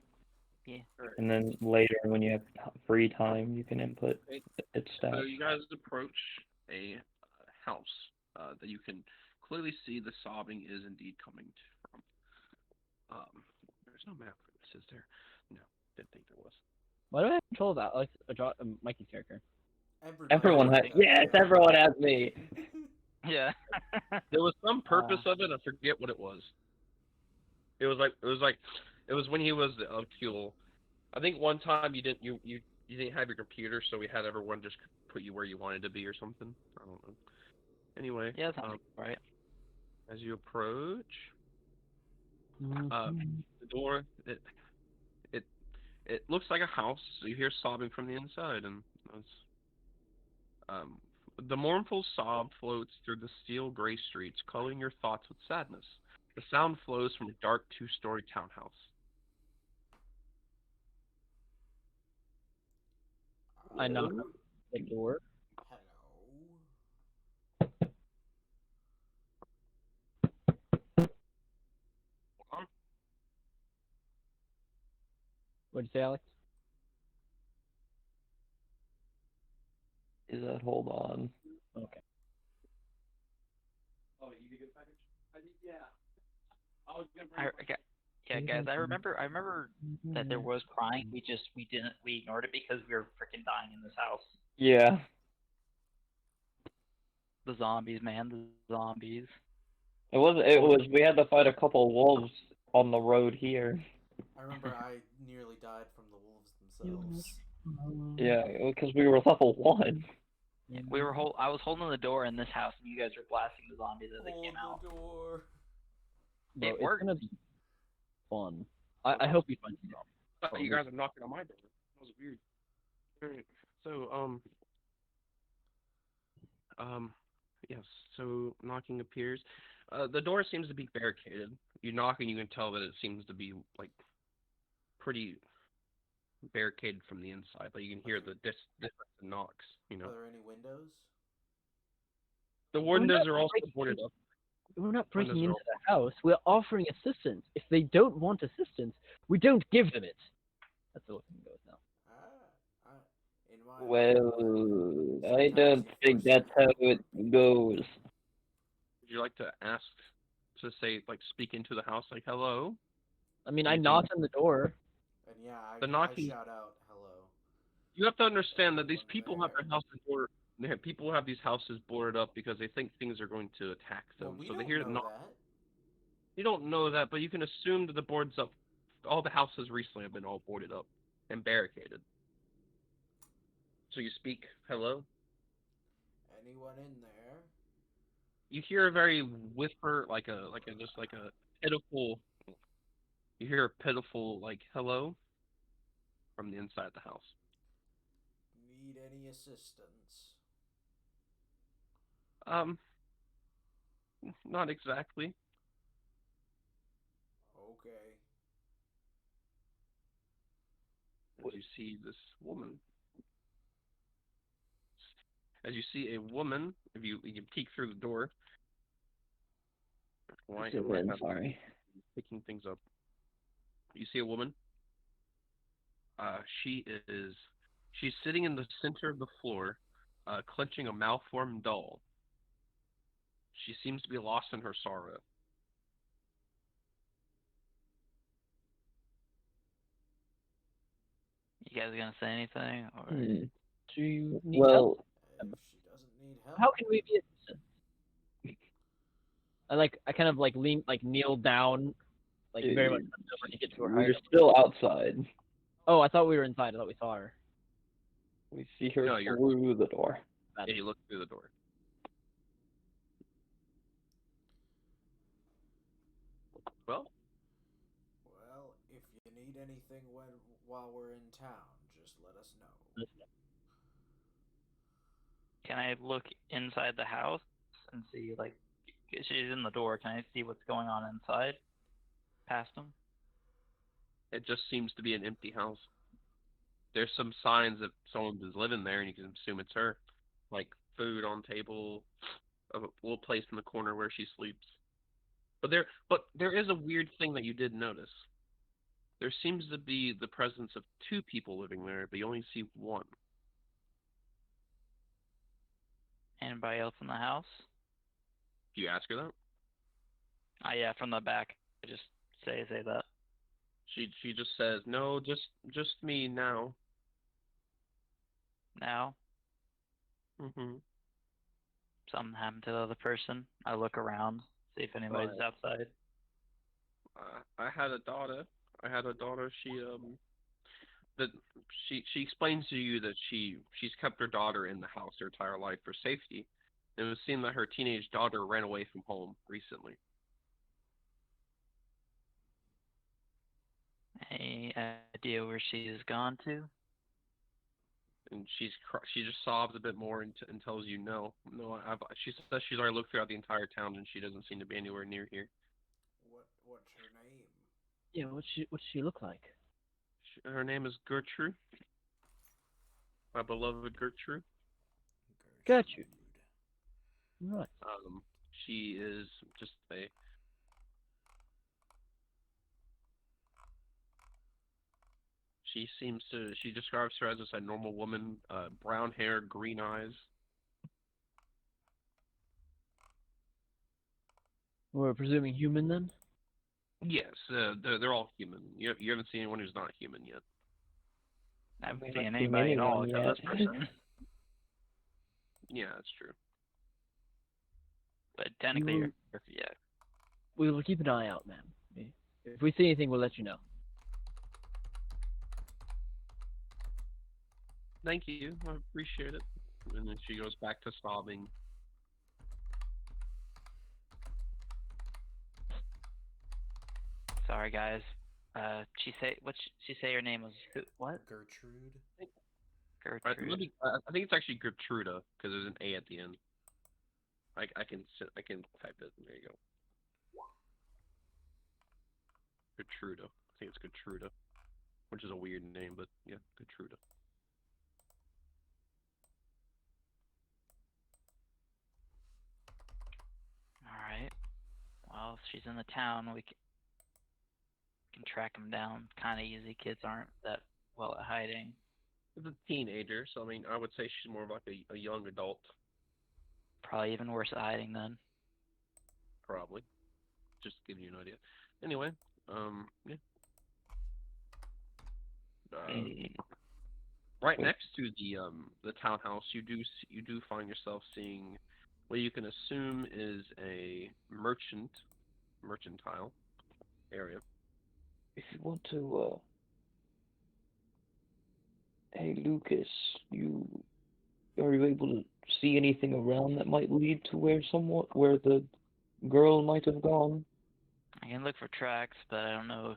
Speaker 5: Yeah.
Speaker 2: And then later, when you have free time, you can input its
Speaker 1: So
Speaker 2: stats.
Speaker 1: you guys approach, a house that you can clearly see the sobbing is indeed coming from. There's no map for this, is there? No, didn't think there was.
Speaker 3: Why do I have control of that? Like Mikey's character.
Speaker 2: Everyone has. Yes, everyone has me.
Speaker 5: Yeah.
Speaker 1: There was some purpose of it. I forget what it was. It was when he was Fuel. I think one time you didn't have your computer, so we had everyone just put you where you wanted to be or something. I don't know. Anyway,
Speaker 5: Yeah, that sounds right.
Speaker 1: as you approach,
Speaker 3: Mm-hmm.
Speaker 1: the door it looks like a house. So you hear sobbing from the inside, and it's, um, the mournful sob floats through the steel gray streets, coloring your thoughts with sadness. The sound flows from a dark two-story townhouse.
Speaker 3: I knock on the door. What'd you say, Alex?
Speaker 2: Is that hold on?
Speaker 3: Okay.
Speaker 1: Oh, you get a good package? Yeah.
Speaker 5: Yeah, guys. I remember that there was crying. We ignored it because we were freaking dying in this house.
Speaker 2: Yeah.
Speaker 5: The zombies, man, the zombies.
Speaker 2: It was. We had to fight a couple of wolves on the road here.
Speaker 4: I remember I nearly died from the wolves themselves.
Speaker 2: Yeah, because we were level 1.
Speaker 5: Yeah, I was holding the door in this house, and you guys were blasting the zombies as they came out.
Speaker 4: Hold the door.
Speaker 3: Bro,
Speaker 5: It worked.
Speaker 3: It's gonna be fun. I hope we find some zombies.
Speaker 1: You guys are knocking on my door. That was weird. Alright, so, yes, so knocking appears. The door seems to be barricaded. You knock and you can tell that it seems to be, like, pretty barricaded from the inside. Like, you can hear the difference in knocks, you know.
Speaker 4: Are there any windows?
Speaker 1: The windows are also boarded up.
Speaker 3: We're not breaking
Speaker 1: Windows are
Speaker 3: into the house. We're offering assistance. If they don't want assistance, we don't give them it. That's the way it goes now.
Speaker 4: In my
Speaker 2: Well, I
Speaker 4: sometimes
Speaker 2: don't
Speaker 4: you
Speaker 2: think
Speaker 4: force
Speaker 2: that's how it goes.
Speaker 1: Would you like to ask to say, like, speak into the house, like, hello?
Speaker 3: I mean, I knocked on the door.
Speaker 4: And yeah,
Speaker 1: The
Speaker 4: I
Speaker 1: knocking-
Speaker 4: shout out hello.
Speaker 1: You have to understand that these
Speaker 4: Anyone
Speaker 1: people have their
Speaker 4: there?
Speaker 1: houses boarded. People have these houses boarded up because they think things are going to attack them.
Speaker 4: Well, we
Speaker 1: so
Speaker 4: don't
Speaker 1: they hear
Speaker 4: know
Speaker 1: knock.
Speaker 4: that.
Speaker 1: You don't know that, but you can assume that the boards up. All the houses recently have been all boarded up and barricaded. So you speak hello.
Speaker 4: Anyone in there?
Speaker 1: You hear a very whisper, like a pitiful. You hear a pitiful like hello from the inside of the house.
Speaker 4: Need any assistance?
Speaker 1: Not exactly.
Speaker 4: Okay.
Speaker 1: As you see this woman. As you see a woman, if you peek through the door. Why am I
Speaker 2: Sorry.
Speaker 1: picking things up? You see a woman. She's sitting in the center of the floor, clenching a malformed doll. She seems to be lost in her sorrow.
Speaker 5: You guys gonna say anything? Or...
Speaker 3: Do you need
Speaker 2: Well,
Speaker 3: help?
Speaker 4: If she doesn't need help.
Speaker 3: How can we be assistance? I kind of like kneel down, like very much over to get to her
Speaker 2: we're
Speaker 3: height.
Speaker 2: still outside.
Speaker 3: Oh, I thought we were inside. I thought we saw her.
Speaker 2: We see her
Speaker 1: No, you're-
Speaker 2: through the door.
Speaker 1: Yeah, you look through the door. Well,
Speaker 4: If you need anything while we're in town, just let us know.
Speaker 5: Can I look inside the house and see, like, she's in the door? Can I see what's going on inside? Past them?
Speaker 1: it just seems to be an empty house. There's some signs that someone is living there, and you can assume it's her. Like food on table, a little place in the corner where she sleeps. But there is a weird thing that you did notice. There seems to be the presence of two people living there, but you only see one.
Speaker 5: Anybody else in the house?
Speaker 1: Do you ask her that?
Speaker 5: Yeah, from the back. I just say that.
Speaker 1: She just says, no, just me now.
Speaker 5: Now,
Speaker 1: Mm-hmm.
Speaker 5: something happened to the other person. I look around, see if anybody's
Speaker 1: Right.
Speaker 5: outside.
Speaker 1: I had a daughter. She that she explains to you that she's kept her daughter in the house her entire life for safety. And it would seem that her teenage daughter ran away from home recently.
Speaker 5: Any idea where she's gone to?
Speaker 1: And she just sobs a bit more and tells you no. She says she's already looked throughout the entire town and she doesn't seem to be anywhere near here.
Speaker 4: What's her name?
Speaker 3: Yeah, what's she look like?
Speaker 1: Her name is Gertrude. My beloved Gertrude.
Speaker 3: Gertrude. Right.
Speaker 1: She is just a she describes her as just a normal woman, brown hair, green eyes.
Speaker 3: We're presuming human then?
Speaker 1: Yes, they're all human. You haven't seen anyone who's not human yet.
Speaker 5: I haven't
Speaker 2: haven't
Speaker 5: seen
Speaker 2: seen
Speaker 5: anybody at all
Speaker 2: anyone
Speaker 5: except
Speaker 2: yet.
Speaker 5: this person.
Speaker 1: Yeah, that's true.
Speaker 5: But technically,
Speaker 3: You-
Speaker 5: yeah.
Speaker 3: We will keep an eye out, ma'am. If we see anything, we'll let you know.
Speaker 1: Thank you. I appreciate it. And then she goes back to sobbing.
Speaker 5: Sorry, guys. She say her name was who? What?
Speaker 4: Gertrude.
Speaker 5: Gertrude.
Speaker 1: I think it's actually Gertruda because there's an A at the end. I can type it. There you go. Gertruda. I think it's Gertruda, which is a weird name, but yeah, Gertruda.
Speaker 5: All right. Well, if she's in the town, we can track them down kind of easy. Kids aren't that well at hiding.
Speaker 1: It's a teenager, so I mean, I would say she's more of like a young adult,
Speaker 5: Probably even worse at hiding then.
Speaker 1: probably. Just to give you an idea. Anyway, yeah. Right next to the townhouse, you do find yourself seeing what you can assume is a mercantile area.
Speaker 2: If you want to, hey Lucas, are you able to see anything around that might lead to where the girl might have gone?
Speaker 5: I can look for tracks, but I don't know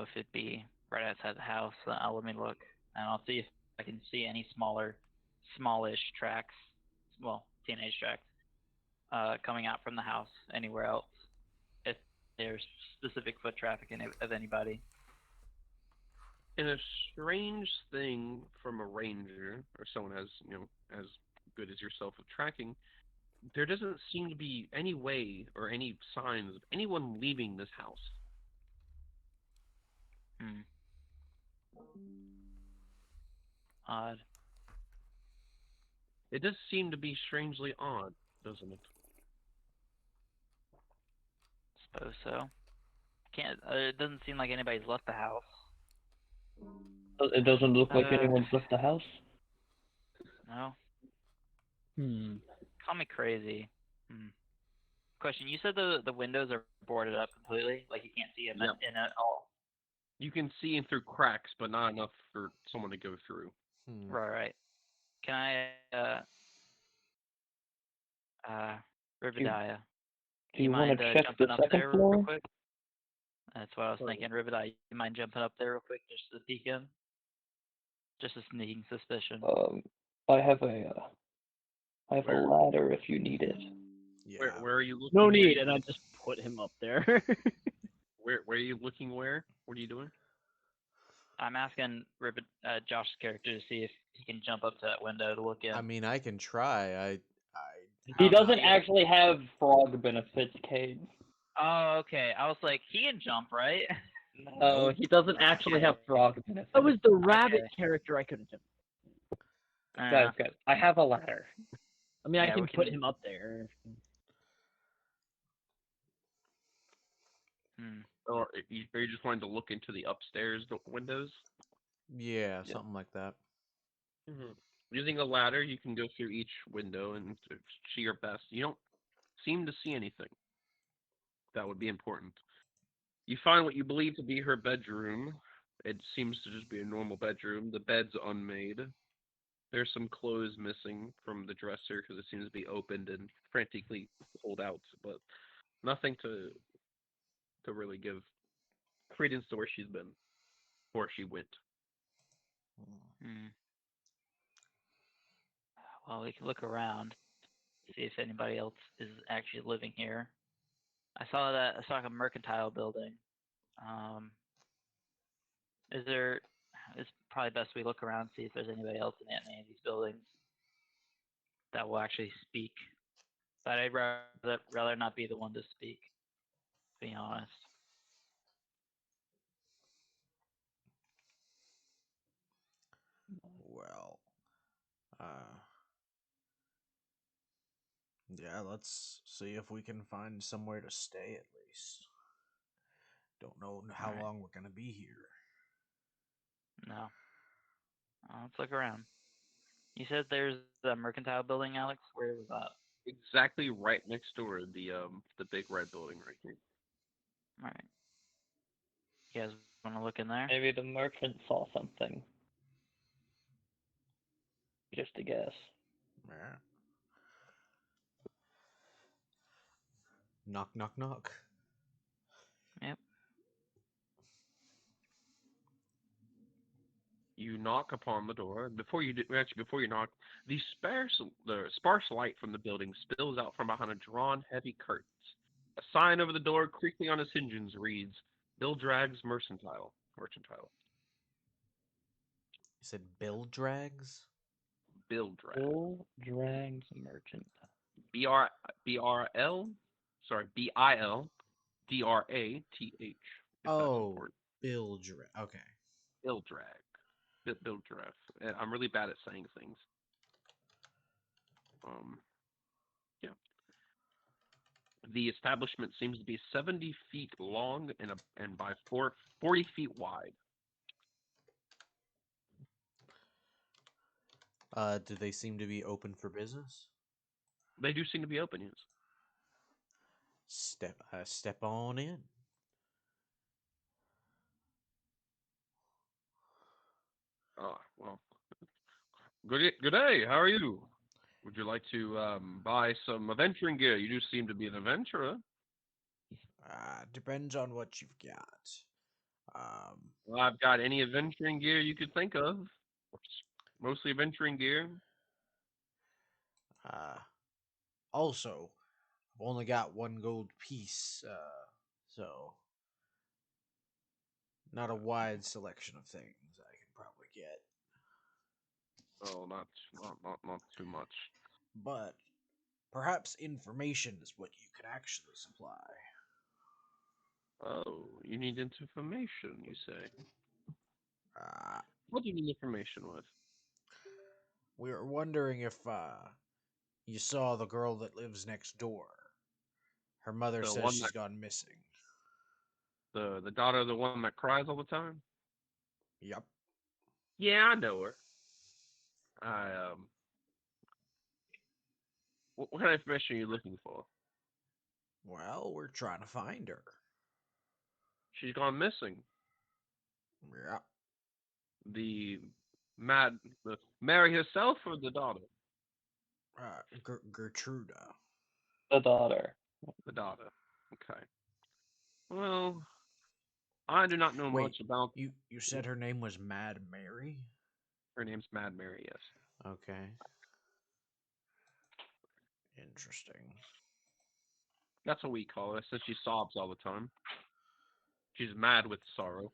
Speaker 5: if it'd be right outside the house. Let me look, and I'll see if I can see any smallish tracks. Well, teenage tracks. Coming out from the house anywhere else. If there's specific foot traffic of anybody.
Speaker 1: And a strange thing from a ranger or someone as good as yourself with tracking, there doesn't seem to be any way or any signs of anyone leaving this house.
Speaker 5: Odd.
Speaker 1: It does seem to be strangely odd, doesn't it?
Speaker 5: Suppose so. Can't. It doesn't seem like anybody's left the house.
Speaker 2: It doesn't look like anyone's left the house.
Speaker 5: No.
Speaker 3: Call
Speaker 5: me crazy. Question: you said the windows are boarded up completely, like you can't see them in at all.
Speaker 1: You can see in through cracks, but not enough for someone to go through.
Speaker 5: Right. Can I, Rivediah?
Speaker 2: Do you want to check the second floor?
Speaker 5: Real quick? That's what I was thinking. Rivediah, you mind jumping up there real quick just to peek in? Just a sneaking suspicion.
Speaker 2: I have a ladder if you need it.
Speaker 4: Yeah.
Speaker 1: Where are you looking?
Speaker 3: No need, and I just put him up there.
Speaker 1: Where are you looking? Where? What are you doing?
Speaker 5: I'm asking Josh's character to see if he can jump up to that window to look in.
Speaker 4: I mean, I can try.
Speaker 2: He doesn't actually have frog benefits, Cade.
Speaker 5: Oh, okay. I was like, he can jump, right?
Speaker 2: Oh, he doesn't actually have frog benefits.
Speaker 3: That was the rabbit character I could have jumped.
Speaker 2: Guys, I have a ladder.
Speaker 3: I mean, I
Speaker 5: Yeah,
Speaker 3: can
Speaker 5: we
Speaker 3: put
Speaker 5: can-
Speaker 3: him up there.
Speaker 5: Hmm.
Speaker 1: Or are you just wanting to look into the upstairs windows?
Speaker 4: Yeah,
Speaker 1: Yeah.
Speaker 4: something like that.
Speaker 1: Using a ladder, you can go through each window and see your best. You don't seem to see anything that would be important. You find what you believe to be her bedroom. It seems to just be a normal bedroom. The bed's unmade. There's some clothes missing from the dresser because it seems to be opened and frantically pulled out, but nothing to really give credence to where she's been or she went.
Speaker 5: Hmm. Well, we can look around, see if anybody else is actually living here. I saw a mercantile building. Um, is there? It's probably best we look around, see if there's anybody else in any of these buildings that will actually speak. But I'd rather not be the one to speak. To be honest.
Speaker 4: Well, uh, yeah, let's see if we can find somewhere to stay at least. Don't know how
Speaker 5: Alright.
Speaker 4: long we're gonna be here.
Speaker 5: No. Let's look around. You said there's a mercantile building, Alex. Where was that?
Speaker 1: Exactly right next door, the big red building right here.
Speaker 5: All right. You guys want to look in there?
Speaker 2: Maybe the merchant saw something. Just a guess.
Speaker 4: Yeah. Knock, knock, knock.
Speaker 5: Yep.
Speaker 1: You knock upon the door. Before you knock, the sparse light from the building spills out from behind a drawn, heavy curtains. A sign over the door, creaking on its hinges, reads, "Bill Drags Mercantile." Mercantile.
Speaker 4: You said Bill Drags?
Speaker 1: Bill Drag.
Speaker 2: Bill Drags Merchant.
Speaker 1: BRL. Sorry, BILDRATH. If that's
Speaker 4: Oh,
Speaker 1: important.
Speaker 4: Bill Drag. Okay.
Speaker 1: Bill Drag. Bill Drag. I'm really bad at saying things. Yeah. The establishment seems to be 70 feet long and by 40 feet wide.
Speaker 4: Do they seem to be open for business?
Speaker 1: They do seem to be open, yes.
Speaker 4: Step on in.
Speaker 1: Well, good day. How are you? Would you like to buy some adventuring gear? You do seem to be an adventurer.
Speaker 4: Depends on what you've got.
Speaker 1: Well, I've got any adventuring gear you could think of. Mostly adventuring gear.
Speaker 4: Uh, Also, I've only got one gold piece, so not a wide selection of things I can probably get.
Speaker 1: Oh, not too much.
Speaker 4: But perhaps information is what you can actually supply.
Speaker 1: Oh, you need information, you say.
Speaker 4: Uh,
Speaker 1: What do you need information with?
Speaker 4: we were wondering if you saw the girl that lives next door. Her mother
Speaker 1: The
Speaker 4: says
Speaker 1: one
Speaker 4: she's
Speaker 1: that
Speaker 4: gone missing.
Speaker 1: the daughter of the one that cries all the time?
Speaker 4: Yup.
Speaker 1: Yeah, I know her. I what kind of information are you looking for?
Speaker 4: Well, we're trying to find her.
Speaker 1: She's gone missing.
Speaker 4: Yeah.
Speaker 1: The the Mary herself or the daughter?
Speaker 4: Gertruda.
Speaker 2: The daughter.
Speaker 1: The daughter. Okay. Well, I do not know
Speaker 4: Wait,
Speaker 1: much about
Speaker 4: you said her name was Mad Mary?
Speaker 1: her name's Mad Mary, yes.
Speaker 4: Okay. Interesting.
Speaker 1: That's what we call her, since she sobs all the time. She's mad with sorrow.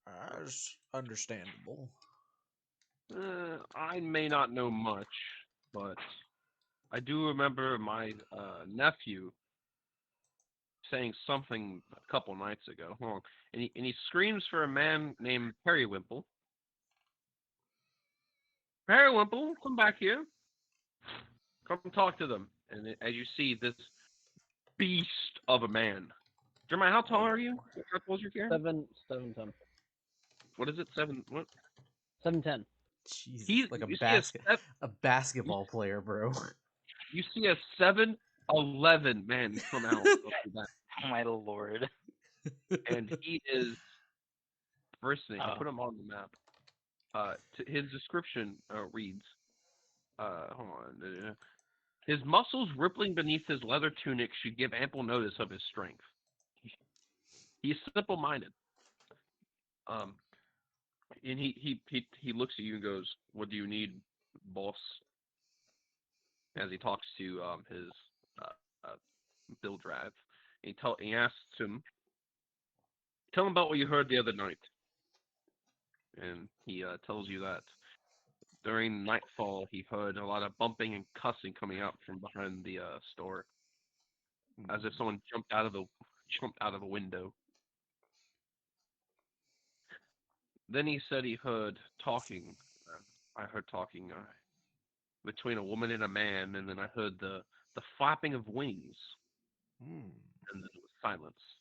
Speaker 4: That's understandable.
Speaker 1: I may not know much, but I do remember my nephew saying something a couple nights ago. Hold on. And he screams for a man named Periwimple. Periwinkle, come back here. Come talk to them. And as you see this beast of a man. Jeremiah, how tall are you? How tall is your character?
Speaker 3: 7'10".
Speaker 1: What is it? 7? What?
Speaker 3: 7'10".
Speaker 4: Jesus, like
Speaker 1: You see
Speaker 4: a basketball player, bro.
Speaker 1: you see a 7'11" man come out of the back,
Speaker 5: Oh my lord.
Speaker 1: and he is first thing. I'll
Speaker 5: Oh.
Speaker 1: put him on the map. His description reads, hold on. His muscles rippling beneath his leather tunic should give ample notice of his strength. He's simple-minded. And he looks at you and goes, "What do you need, boss?" As he talks to his uh, Bill Drive. He asks him, "Tell him about what you heard the other night." And he tells you that during nightfall he heard a lot of bumping and cussing coming out from behind the store, as if someone jumped out of a window. Then he said he heard talking. I heard talking between a woman and a man, and then I heard the flapping of wings,
Speaker 4: Hmm.
Speaker 1: and then it was silence.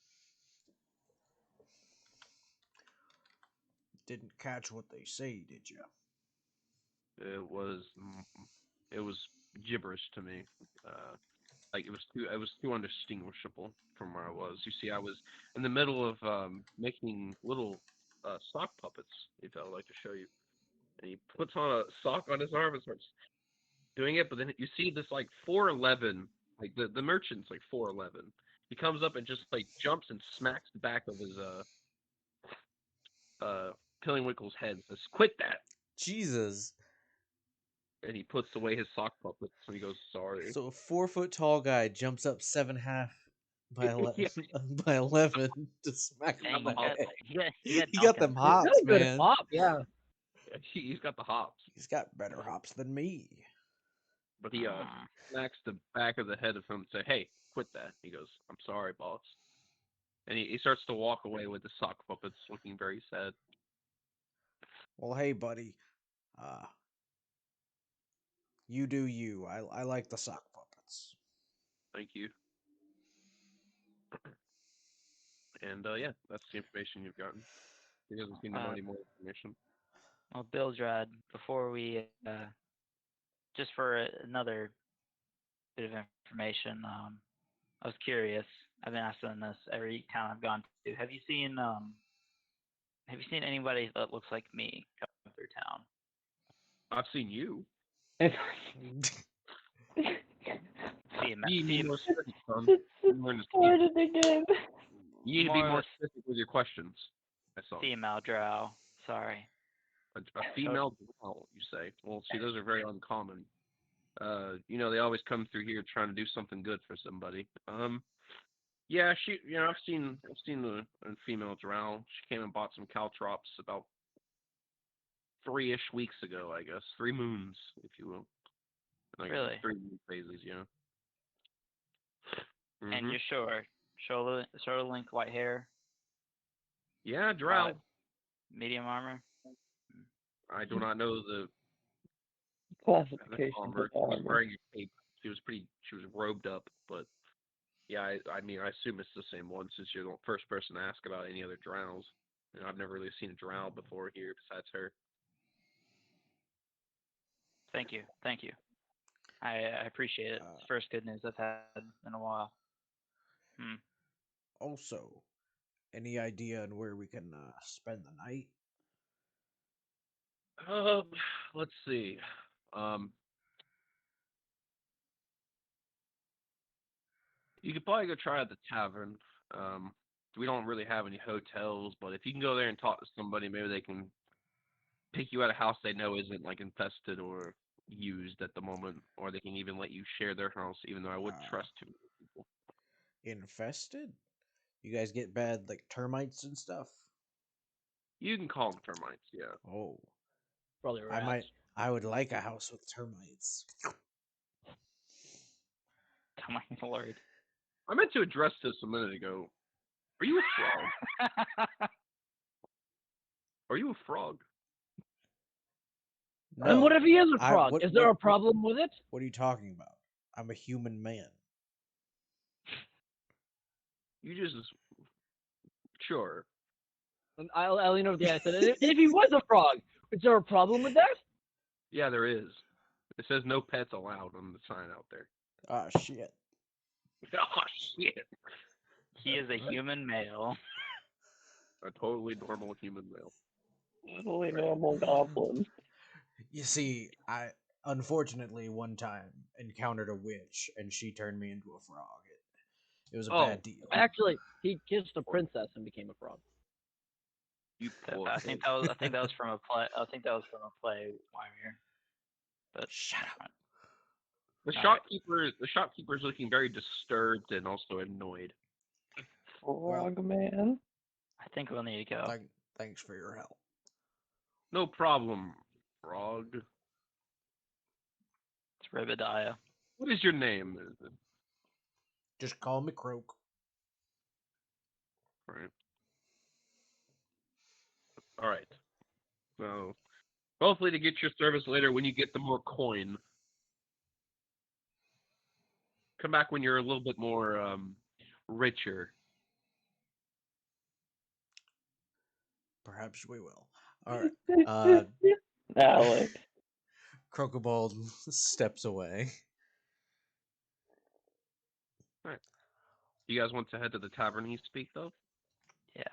Speaker 6: Didn't catch what they say, did you?
Speaker 1: It was it was gibberish to me. Like it was too undistinguishable from where I was. You see, I was in the middle of making little sock puppets. If I would like to show you, and he puts on a sock on his arm and starts doing it. But then you see this like 4'11", like the merchant's like 4'11". He comes up and just like jumps and smacks the back of his Pillingwinkle's head and says, "Quit that!"
Speaker 4: Jesus.
Speaker 1: And he puts away his sock puppets and he goes, "Sorry."
Speaker 4: So a 4 foot tall guy jumps up 7.5 by 11,
Speaker 1: Yeah,
Speaker 4: by 11 to smack him
Speaker 5: Dang,
Speaker 4: on the head.
Speaker 5: he got
Speaker 4: He got
Speaker 5: dunked
Speaker 4: them
Speaker 5: on.
Speaker 4: hops,
Speaker 3: Really good
Speaker 4: man.
Speaker 3: hop, yeah.
Speaker 1: he's got the hops,
Speaker 6: He's got better hops than me.
Speaker 1: but he smacks the back of the head of him and say, "Hey, quit that." He goes, "I'm sorry, boss." And he starts to walk away with the sock puppets, looking very sad.
Speaker 6: Well, hey, buddy. Uh, you do you. I like the sock puppets.
Speaker 1: Thank you. And yeah, that's the information you've gotten. He doesn't seem to know any more information.
Speaker 5: Well, Bill Drad, before we, just for another bit of information, I was curious. I've been asking this every town I've gone to. Have you seen anybody that looks like me coming through town?
Speaker 1: I've seen you. Be more specific, son.
Speaker 2: It
Speaker 1: More in the
Speaker 2: started again.
Speaker 1: You need to be
Speaker 5: More
Speaker 1: more
Speaker 5: of
Speaker 1: specific with your questions. I saw.
Speaker 5: female drow. Sorry.
Speaker 1: A female drow, you say? Well, see, those are very uncommon. They always come through here trying to do something good for somebody. Yeah, I've seen a female drow. She came and bought some caltrops about 3-ish weeks ago, I guess. 3 moons, if you will. Like
Speaker 5: Really?
Speaker 1: 3 moon phases, yeah.
Speaker 5: And you're sure? Shoulder length, white hair,
Speaker 1: Yeah, drow.
Speaker 5: medium armor.
Speaker 1: I do not know the
Speaker 2: Classifications
Speaker 1: armor.
Speaker 2: of
Speaker 1: She was
Speaker 2: armor.
Speaker 1: wearing a cape. She was robed up, but yeah, I mean, I assume it's the same one since you're the first person to ask about any other drows. I've never really seen a drow before here besides her.
Speaker 5: Thank you. I appreciate it. It's the first good news I've had in a while.
Speaker 6: Also, any idea on where we can spend the night?
Speaker 1: Let's see. You could probably go try at the tavern. We don't really have any hotels, but if you can go there and talk to somebody, maybe they can pick you at a house they know isn't like infested or used at the moment, or they can even let you share their house, even though I wouldn't trust too many people.
Speaker 6: Infested? You guys get bad like termites and stuff?
Speaker 1: You can call them termites, yeah.
Speaker 6: Oh,
Speaker 3: Probably rats.
Speaker 6: I would like a house with termites.
Speaker 5: Oh my lord.
Speaker 1: I meant to address this a minute ago. Are you a frog? Are you a frog?
Speaker 6: No.
Speaker 3: And what if he is a
Speaker 6: I-
Speaker 3: frog?
Speaker 6: what-
Speaker 3: Is there
Speaker 6: what-
Speaker 3: a problem with it?
Speaker 6: What are you talking about? I'm a human man.
Speaker 1: You just sure.
Speaker 3: And I'll lean over the guy and said, if he was a frog, is there a problem with that?
Speaker 1: Yeah, there is. It says no pets allowed on the sign out there.
Speaker 6: Ah, shit.
Speaker 1: Oh shit!
Speaker 5: He is a human male.
Speaker 1: A totally normal human male.
Speaker 2: Totally normal goblin.
Speaker 6: You see, I unfortunately one time encountered a witch, and she turned me into a frog. It was a
Speaker 1: Oh.
Speaker 6: bad deal.
Speaker 3: Actually, he kissed a princess and became a frog.
Speaker 1: You
Speaker 5: I
Speaker 1: poor
Speaker 5: think
Speaker 1: kid.
Speaker 5: that was from a play. I think that was from a play. Warrior. But
Speaker 6: Shut up.
Speaker 1: The
Speaker 5: Alright.
Speaker 1: shopkeeper's looking very disturbed and also annoyed.
Speaker 2: Frog man.
Speaker 5: I think we'll need to go.
Speaker 6: Thanks for your help.
Speaker 1: No problem, frog.
Speaker 5: It's Ribadiah.
Speaker 1: What is your name? Is it
Speaker 6: Just call me Croak.
Speaker 1: right? All right. So, hopefully to get your service later when you get the more coin. Come back when you're a little bit more richer.
Speaker 6: Perhaps we will. All right.
Speaker 2: Alex.
Speaker 6: Crocobald steps away.
Speaker 1: You guys want to head to the tavern you speak of?
Speaker 5: Yeah,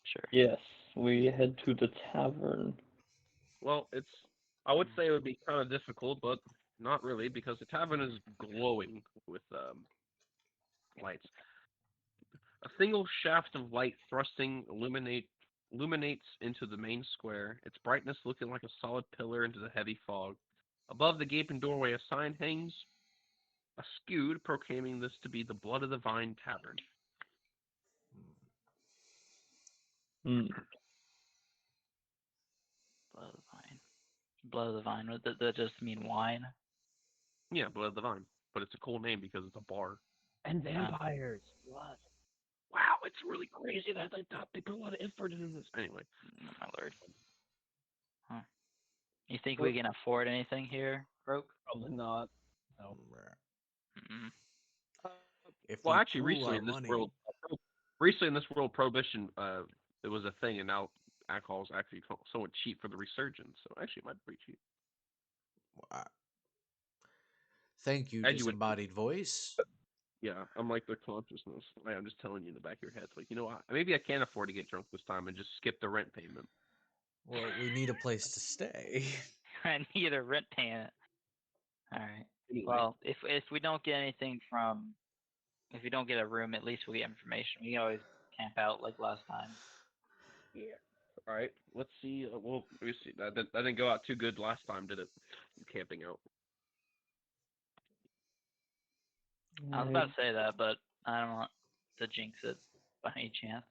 Speaker 5: sure.
Speaker 2: Yes, we head to the tavern.
Speaker 1: Well, I would say it would be kind of difficult, but not really, because the tavern is glowing with lights. A single shaft of light thrusting illuminates into the main square, its brightness looking like a solid pillar into the heavy fog. Above the gaping doorway, a sign hangs, askewed, proclaiming this to be the Blood of the Vine Tavern.
Speaker 2: Hmm.
Speaker 5: Blood of the vine. Blood of the vine. Does that just mean wine?
Speaker 1: Yeah, Blood of the Vine. But it's a cool name because it's a bar.
Speaker 3: And vampires. What?
Speaker 1: Wow, it's really crazy that they put a lot of effort into this. Anyway.
Speaker 5: Oh, my lord. Huh. You think we can afford anything here, Broke?
Speaker 3: Probably not. No.
Speaker 5: Mm-mm.
Speaker 6: If
Speaker 1: Well,
Speaker 6: we
Speaker 1: actually,
Speaker 6: pool our money,
Speaker 1: recently in this world, prohibition it was a thing, and now alcohol is actually somewhat cheap for the resurgence. So actually, it might be pretty cheap.
Speaker 6: Thank you,
Speaker 1: As you would,
Speaker 6: disembodied voice.
Speaker 1: yeah, unlike the consciousness. I'm just telling you in the back of your head. It's like, you know what? Maybe I can't afford to get drunk this time and just skip the rent payment.
Speaker 6: Well, we need a place to stay.
Speaker 5: I need a rent payment. All right.
Speaker 1: Anyway.
Speaker 5: Well, if we don't get anything from, if we don't get a room, at least we get information. We can always camp out like last time.
Speaker 1: Yeah. All right. Let's see. Well, let me see. That didn't go out too good last time, did it? Camping out.
Speaker 5: I was about to say that, but I don't want to jinx it by any chance.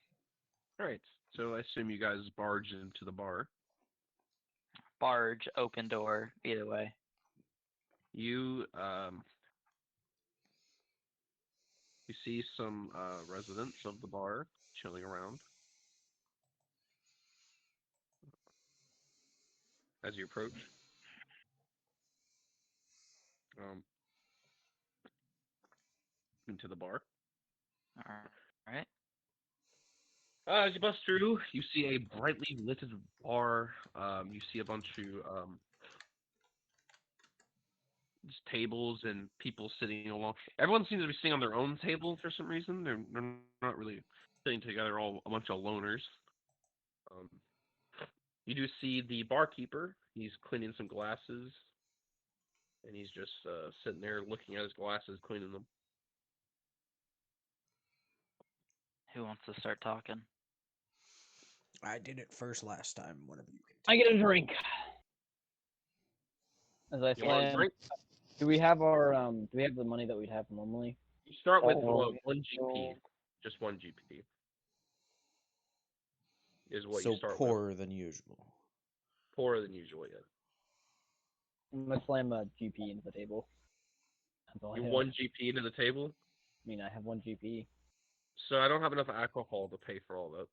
Speaker 1: All right. So I assume you guys barge into the bar.
Speaker 5: Barge, open door, either way.
Speaker 1: You you see some residents of the bar chilling around. As you approach. Into the bar.
Speaker 5: All right.
Speaker 1: As you bust through, you see a brightly lit bar. You see a bunch of just tables and people sitting along. Everyone seems to be sitting on their own table for some reason. They're not really sitting together, all a bunch of loners. You do see the barkeeper. He's cleaning some glasses, and he's just sitting there looking at his glasses, cleaning them.
Speaker 5: Who wants to start talking?
Speaker 6: I did it first last time. One of you can
Speaker 3: I
Speaker 6: take
Speaker 3: get a drink. As I
Speaker 1: You want a
Speaker 3: slam,
Speaker 1: drink?
Speaker 3: do we have our do we have the money that we'd have normally?
Speaker 1: You start with
Speaker 2: Oh,
Speaker 1: 1 GP. Just 1 GP. Is what
Speaker 6: so
Speaker 1: you start with.
Speaker 6: poorer than usual.
Speaker 1: Poorer than usual, yeah.
Speaker 3: I'm gonna slam a GP into the table. That's all I
Speaker 1: You
Speaker 3: have.
Speaker 1: 1 GP into the table?
Speaker 3: I mean, I have 1 GP.
Speaker 1: So I don't have enough alcohol to pay for all that.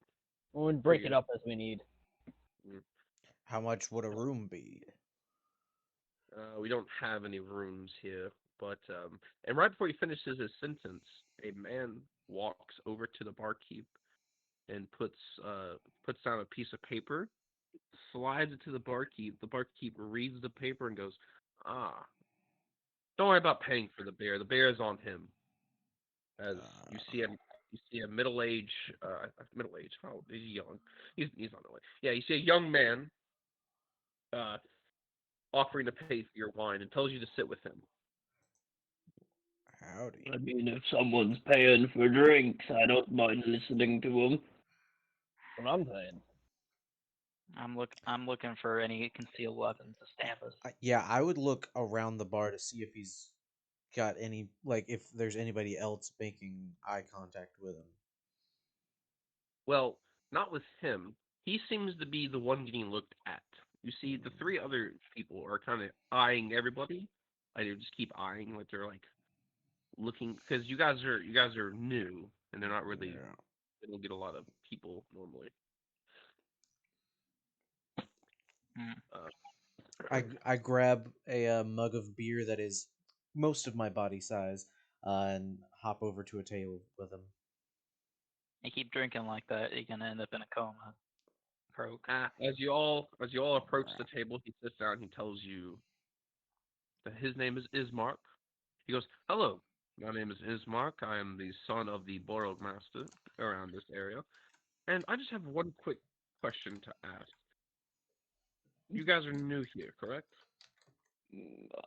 Speaker 3: We'll break
Speaker 1: you.
Speaker 3: it up as we need.
Speaker 6: How much would a room be?
Speaker 1: We don't have any rooms here, but and right before he finishes his sentence, a man walks over to the barkeep and puts down a piece of paper, slides it to the barkeep. The barkeep reads the paper and goes, "Ah, don't worry about paying for the beer. The beer is on him." As you see a middle age. How old? He's young. He's not middle age. Yeah, you see a young man uh, offering to pay for your wine and tells you to sit with him.
Speaker 6: Howdy.
Speaker 2: I mean, if someone's paying for drinks, I don't mind listening to them.
Speaker 3: What I'm saying.
Speaker 5: I'm looking for any concealed weapons to stab us.
Speaker 6: Yeah, I would look around the bar to see if he's got any, like, if there's anybody else making eye contact with him.
Speaker 1: Well, not with him. He seems to be the one getting looked at. You see, the three other people are kind of eyeing everybody. Like they just keep eyeing, like they're like looking because you guys are new and they're not really
Speaker 6: Yeah.
Speaker 1: they don't get a lot of people normally.
Speaker 5: Hmm.
Speaker 6: I grab a mug of beer that is most of my body size, and hop over to a table with him.
Speaker 5: You keep drinking like that, you're gonna end up in a coma. Croak.
Speaker 1: As you all approach the table, he sits down. He tells you that his name is Ismark. He goes, "Hello, my name is Ismark. I am the son of the Borog Master around this area, and I just have one quick question to ask. You guys are new here, correct?"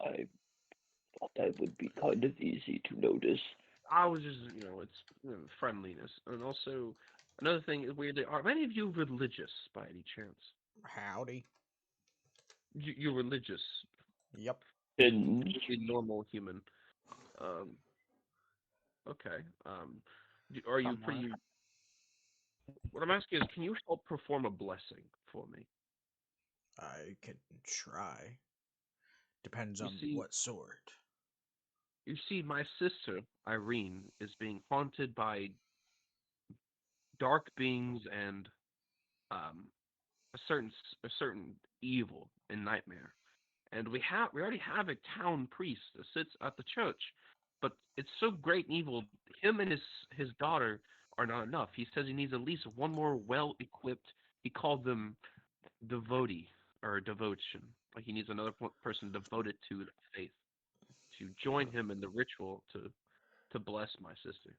Speaker 2: I thought that would be kind of easy to notice.
Speaker 1: I was just, it's friendliness, and also another thing is weirdly, are many of you religious by any chance?
Speaker 6: Howdy.
Speaker 1: You're religious,
Speaker 6: Yep.
Speaker 2: And
Speaker 1: a normal human. Um, okay. Are you
Speaker 5: Somewhat.
Speaker 1: pretty? What I'm asking is, can you help perform a blessing for me?
Speaker 6: I can try. Depends
Speaker 1: You
Speaker 6: on
Speaker 1: see,
Speaker 6: what sort.
Speaker 1: my sister Irene is being haunted by dark beings and um, a certain evil and nightmare. And we already have a town priest that sits at the church, but it's so great and evil. Him and his daughter are not enough. He says he needs at least one more well equipped. He called them devotee or devotion. Like he needs another person devoted to the faith to join him in the ritual to bless my sister.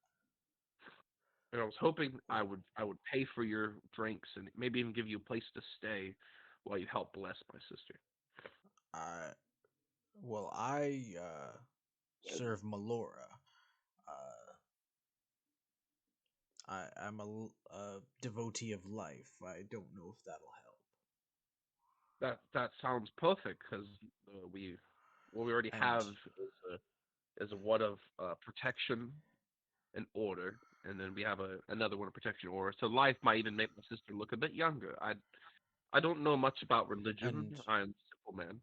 Speaker 1: And I was hoping I would pay for your drinks and maybe even give you a place to stay while you help bless my sister.
Speaker 6: I well, I serve Melora. Uh, I'm a devotee of life. I don't know if that'll help.
Speaker 1: That sounds perfect because we what we already
Speaker 6: And
Speaker 1: have is a one of protection and order, and then we have another one of protection and order. So life might even make my sister look a bit younger. I don't know much about religion.
Speaker 6: and
Speaker 1: I'm a simple man.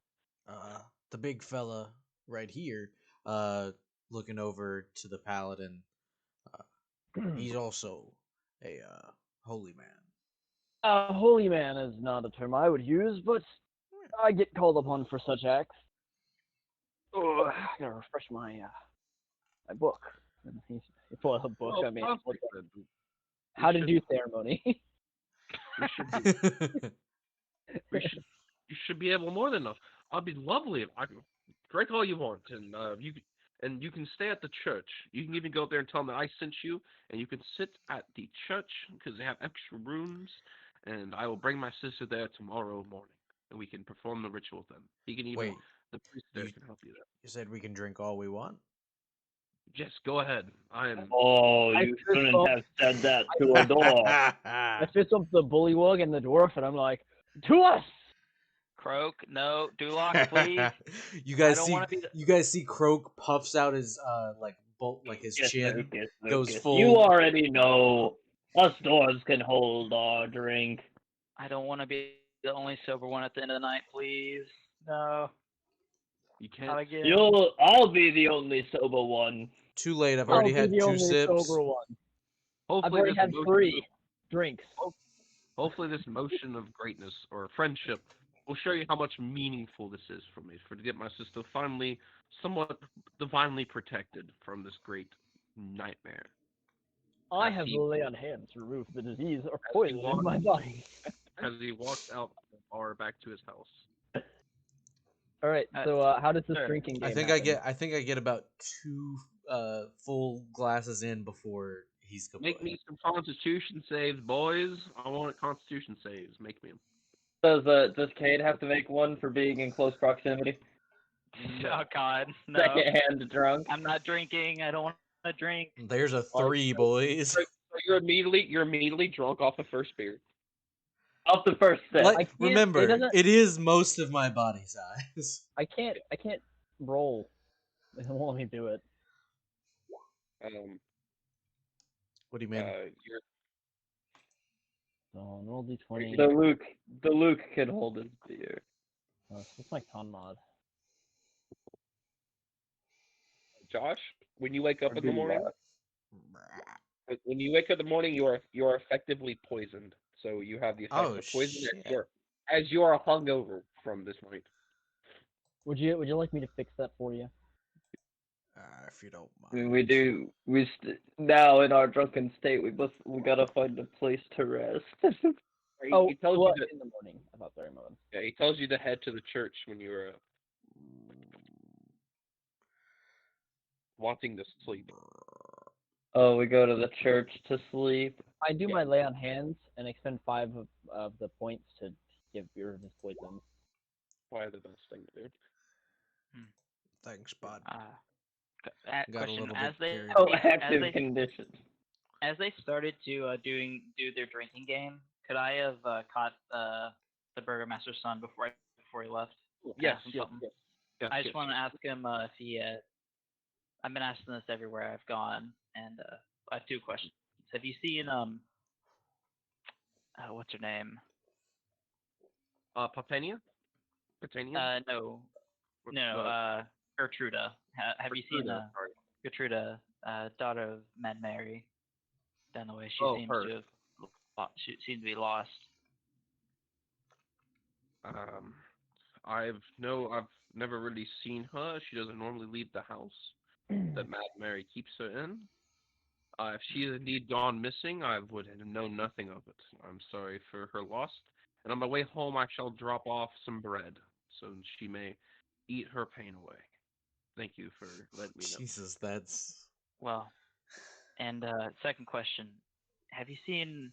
Speaker 6: the big fella right here, looking over to the paladin, uh, he's also a holy man.
Speaker 3: A holy man is not a term I would use, but I get called upon for such acts. Oh, I gotta refresh my book. And he pulled out a book.
Speaker 1: Well,
Speaker 3: I mean,
Speaker 1: perfect. Then.
Speaker 3: how to
Speaker 1: should
Speaker 3: do ceremony.
Speaker 1: we should be we should you should be able more than enough. I'd be lovely if I could drink all you want, and you can stay at the church. You can even go up there and tell them that I sent you, and you can sit at the church because they have extra rooms, and I will bring my sister there tomorrow morning, and we can perform the ritual then. He can even
Speaker 6: Wait,
Speaker 1: the priest there
Speaker 6: you
Speaker 1: can help you there.
Speaker 6: you said we can drink all we want?
Speaker 1: Yes, go ahead. I am.
Speaker 2: oh,
Speaker 3: I
Speaker 2: you
Speaker 3: fist
Speaker 2: shouldn't
Speaker 3: bump,
Speaker 2: have said that to a dog.
Speaker 3: I fist bump the bullywug and the dwarf, and I'm like, to us.
Speaker 5: Croak, no. Duloc, please.
Speaker 6: You
Speaker 5: I
Speaker 6: guys
Speaker 5: don't
Speaker 6: see
Speaker 5: want to be the.
Speaker 6: you guys see Croak puffs out his like bolt, like his
Speaker 2: Yes,
Speaker 6: chin
Speaker 2: Lucas,
Speaker 6: goes
Speaker 2: Lucas.
Speaker 6: full.
Speaker 2: You already know. Us dwarves can hold our drink.
Speaker 5: I don't want to be the only sober one at the end of the night, please. No,
Speaker 1: You
Speaker 5: not
Speaker 1: can't.
Speaker 5: again.
Speaker 2: I'll be the only sober one.
Speaker 6: Too late. I've
Speaker 3: I'll
Speaker 6: already
Speaker 3: be
Speaker 6: had
Speaker 3: the
Speaker 6: 2
Speaker 3: only
Speaker 6: sips.
Speaker 3: sober one. I've
Speaker 1: Hopefully,
Speaker 3: already
Speaker 1: this
Speaker 3: had
Speaker 1: motion.
Speaker 3: 3 drinks.
Speaker 1: Hopefully, this motion of greatness or friendship will show you how much meaningful this is for me, for to get my sister finally somewhat divinely protected from this great nightmare.
Speaker 3: I
Speaker 1: As
Speaker 3: have
Speaker 1: he,
Speaker 3: lay on hands to remove the disease or
Speaker 1: as he
Speaker 3: poison in
Speaker 1: walks,
Speaker 3: my body.
Speaker 1: as he walks out the bar back to his house.
Speaker 3: All right, so how does this
Speaker 5: Sure.
Speaker 3: drinking game
Speaker 6: I think
Speaker 3: happen?
Speaker 6: I think I get about 2 full glasses in before he's kaput.
Speaker 1: Make me some Constitution saves, boys. I want Constitution saves. Make me 'em.
Speaker 2: Does Cade have to make one for being in close proximity?
Speaker 5: Oh God, no!
Speaker 2: Secondhand drunk.
Speaker 5: I'm not drinking. I don't want to drink.
Speaker 6: There's a 3, boys.
Speaker 1: So you're immediately drunk off the first beer.
Speaker 2: Off the first sip.
Speaker 6: Like,
Speaker 3: I can't-
Speaker 6: remember,
Speaker 3: it doesn't-
Speaker 6: it is most of my body size.
Speaker 3: I can't roll. It won't let me do it.
Speaker 6: What do you mean?
Speaker 1: You're
Speaker 3: So roll d20.
Speaker 2: The Luke can hold his beer.
Speaker 3: What's my con mod?
Speaker 1: Josh. When you wake up
Speaker 2: Or
Speaker 1: in the morning, you are effectively poisoned. So you have the effect
Speaker 6: Oh,
Speaker 1: of poison
Speaker 6: shit.
Speaker 1: as you are hungover from this night.
Speaker 3: Would you like me to fix that for you?
Speaker 6: If you don't
Speaker 2: I mean,
Speaker 6: mind.
Speaker 2: we do. Now in our drunken state, we gotta find a place to rest.
Speaker 3: Oh,
Speaker 1: He tells
Speaker 3: well,
Speaker 1: you that,
Speaker 3: in the morning. I thought sorry, moment.
Speaker 1: yeah, he tells you to head to the church when you're wanting to sleep.
Speaker 2: Oh, we go to the church to sleep.
Speaker 3: I do my lay on hands and expend 5 of the points to give beer of his poison.
Speaker 1: Probably the best thing to do.
Speaker 6: Thanks, bud. Got a
Speaker 5: Question:
Speaker 6: little
Speaker 5: as
Speaker 6: bit
Speaker 5: they
Speaker 6: carried
Speaker 2: Oh,
Speaker 6: away.
Speaker 2: active conditions.
Speaker 5: as they started to do their drinking game, could I have caught the burgomaster's son before he left?
Speaker 1: Yes,
Speaker 5: Ask him
Speaker 1: yes,
Speaker 5: something?
Speaker 1: yes. Yes,
Speaker 5: I just
Speaker 1: yes,
Speaker 5: want to
Speaker 1: yes.
Speaker 5: ask him if he. I've been asking this everywhere I've gone, and I have 2 questions. Have you seen what's her name?
Speaker 1: Papania? Patania?
Speaker 5: No,
Speaker 1: What-
Speaker 5: Gertruda. Have you seen
Speaker 1: Gertruda, sorry.
Speaker 5: Gertruda, daughter of Mad Mary? Down the way, she
Speaker 1: Oh,
Speaker 5: seems
Speaker 1: her.
Speaker 5: to have she seems to be lost.
Speaker 1: I've never really seen her. She doesn't normally leave the house that Mad Mary keeps her in. If she is indeed gone missing, I would have known nothing of it. I'm sorry for her loss. And on my way home, I shall drop off some bread so she may eat her pain away. Thank you for letting me know.
Speaker 6: Jesus, that's.
Speaker 5: Well, and second question: have you seen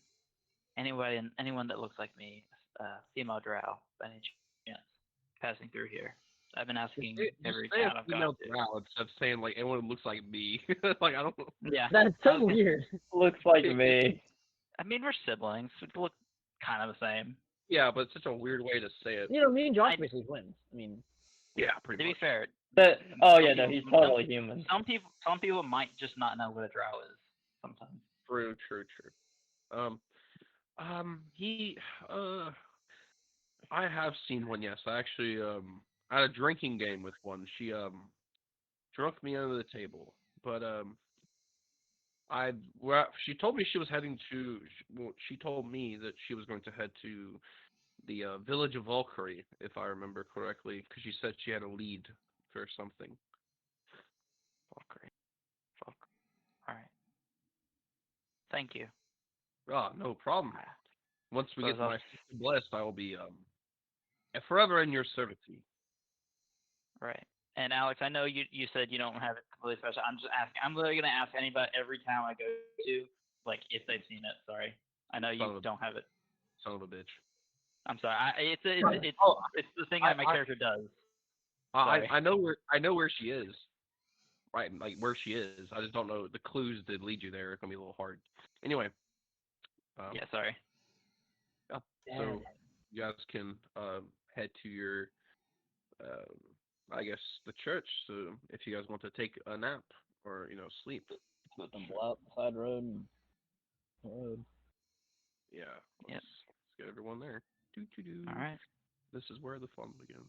Speaker 5: anyone that looks like me, female drow, by any chance, passing through here? I've been asking every
Speaker 1: Just say
Speaker 5: town
Speaker 1: a
Speaker 5: I've gone
Speaker 1: female
Speaker 5: to.
Speaker 1: drow instead of saying like anyone who looks like me. Like I don't.
Speaker 5: Yeah,
Speaker 3: That's so weird.
Speaker 2: Looks like me.
Speaker 5: I mean, we're siblings. We look kind of the same.
Speaker 1: Yeah, but it's such a weird way to say it.
Speaker 3: You know, me and Josh
Speaker 5: I-
Speaker 3: basically twins. I mean,
Speaker 1: Yeah,
Speaker 5: To
Speaker 1: pretty
Speaker 5: be
Speaker 1: much.
Speaker 5: fair,
Speaker 2: Oh
Speaker 5: some
Speaker 2: yeah, no,
Speaker 5: people-
Speaker 2: he's
Speaker 5: some-
Speaker 2: totally human.
Speaker 5: Some people might just not know what a drow is. Sometimes.
Speaker 1: True. He, I have seen one. Yes, I actually, I had a drinking game with one. She, drunk me under the table, but she told me she was heading to. She told me that she was going to head to the village of Valkyrie, if I remember correctly, because she said she had a lead for something. Valkyrie.
Speaker 5: All right. Thank you.
Speaker 1: Ah, no problem. Once we get
Speaker 5: Suppose
Speaker 1: my
Speaker 5: I'll-
Speaker 1: sister blessed, I will be forever in your servitude.
Speaker 5: Right. And Alex, I know you said you don't have it completely special. I'm just asking. I'm literally gonna ask anybody every town I go to, like if they've seen it. Sorry, I know
Speaker 1: Son
Speaker 5: you
Speaker 1: of a-
Speaker 5: don't have it.
Speaker 1: Son of a bitch.
Speaker 5: I'm sorry. It's
Speaker 1: Oh,
Speaker 5: it's the thing
Speaker 1: I-
Speaker 5: that my
Speaker 1: I-
Speaker 5: character does.
Speaker 1: I
Speaker 5: Sorry.
Speaker 1: I know where she is. Right, like where she is. I just don't know the clues that lead you there. It's gonna be a little hard. Anyway.
Speaker 5: Yeah. Sorry.
Speaker 1: So you guys can head to your, I guess the church. So if you guys want to take a nap or sleep.
Speaker 3: stumble out the side road.
Speaker 1: Yeah.
Speaker 5: Yep.
Speaker 1: Let's get everyone there. Doo-doo-doo.
Speaker 5: All right.
Speaker 1: This is where the fun begins.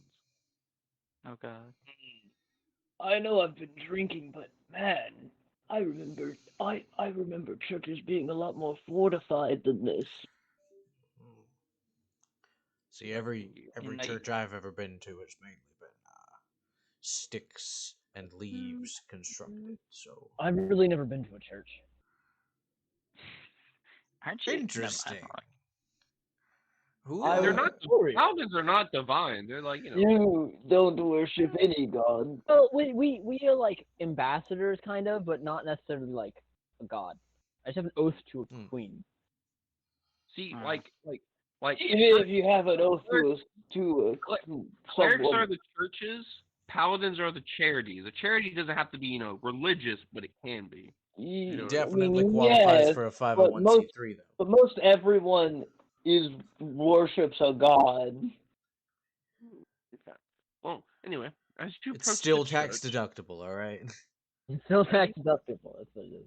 Speaker 5: Oh God.
Speaker 2: I know I've been drinking, but man, I remember churches being a lot more fortified than this.
Speaker 6: See, every
Speaker 5: know,
Speaker 6: church I've ever been to, it's mainly been sticks and leaves constructed. So
Speaker 3: I've really never been to a church.
Speaker 5: aren't you?
Speaker 6: interesting.
Speaker 5: Never mind.
Speaker 6: Who?
Speaker 3: I
Speaker 1: They're
Speaker 3: was
Speaker 1: not.
Speaker 3: curious.
Speaker 1: Paladins are not divine. They're like
Speaker 2: You don't worship any god.
Speaker 3: Well, we are like ambassadors, kind of, but not necessarily like a god. I just have an oath to a
Speaker 6: Hmm.
Speaker 3: queen.
Speaker 1: See,
Speaker 5: Hmm.
Speaker 1: like
Speaker 2: Even if you have an oath to
Speaker 1: clerics
Speaker 2: someone,
Speaker 1: are the churches. Paladins are the charity. The charity doesn't have to be, religious, but it can be. You know,
Speaker 6: Definitely
Speaker 2: I mean,
Speaker 6: qualifies
Speaker 2: yes,
Speaker 6: for a
Speaker 2: but most
Speaker 6: 501c3 though.
Speaker 2: but most everyone worships a god.
Speaker 1: Okay. Well, anyway, as you
Speaker 6: It's
Speaker 1: approach
Speaker 6: still
Speaker 1: the
Speaker 6: tax
Speaker 1: church,
Speaker 6: deductible, all right.
Speaker 3: It's still tax deductible. That's what it is.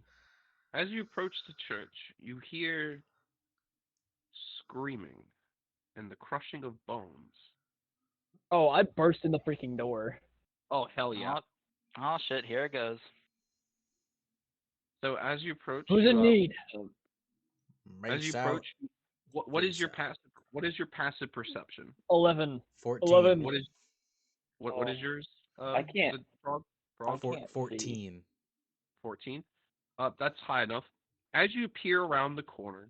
Speaker 1: as you approach the church, you hear screaming and the crushing of bones.
Speaker 3: Oh, I burst in the freaking door.
Speaker 1: Oh hell yeah!
Speaker 5: Oh shit! Here it goes.
Speaker 1: So as you approach,
Speaker 3: Who's in need?
Speaker 1: as you
Speaker 6: Mace
Speaker 1: approach,
Speaker 6: out.
Speaker 1: what is your
Speaker 6: Face
Speaker 1: passive? What is your passive perception?
Speaker 3: 11.
Speaker 6: 14.
Speaker 3: 11.
Speaker 1: What is what is yours?
Speaker 2: I can't.
Speaker 1: The frog.
Speaker 2: I can't see.
Speaker 6: 14.
Speaker 1: 14. That's high enough. As you peer around the corner,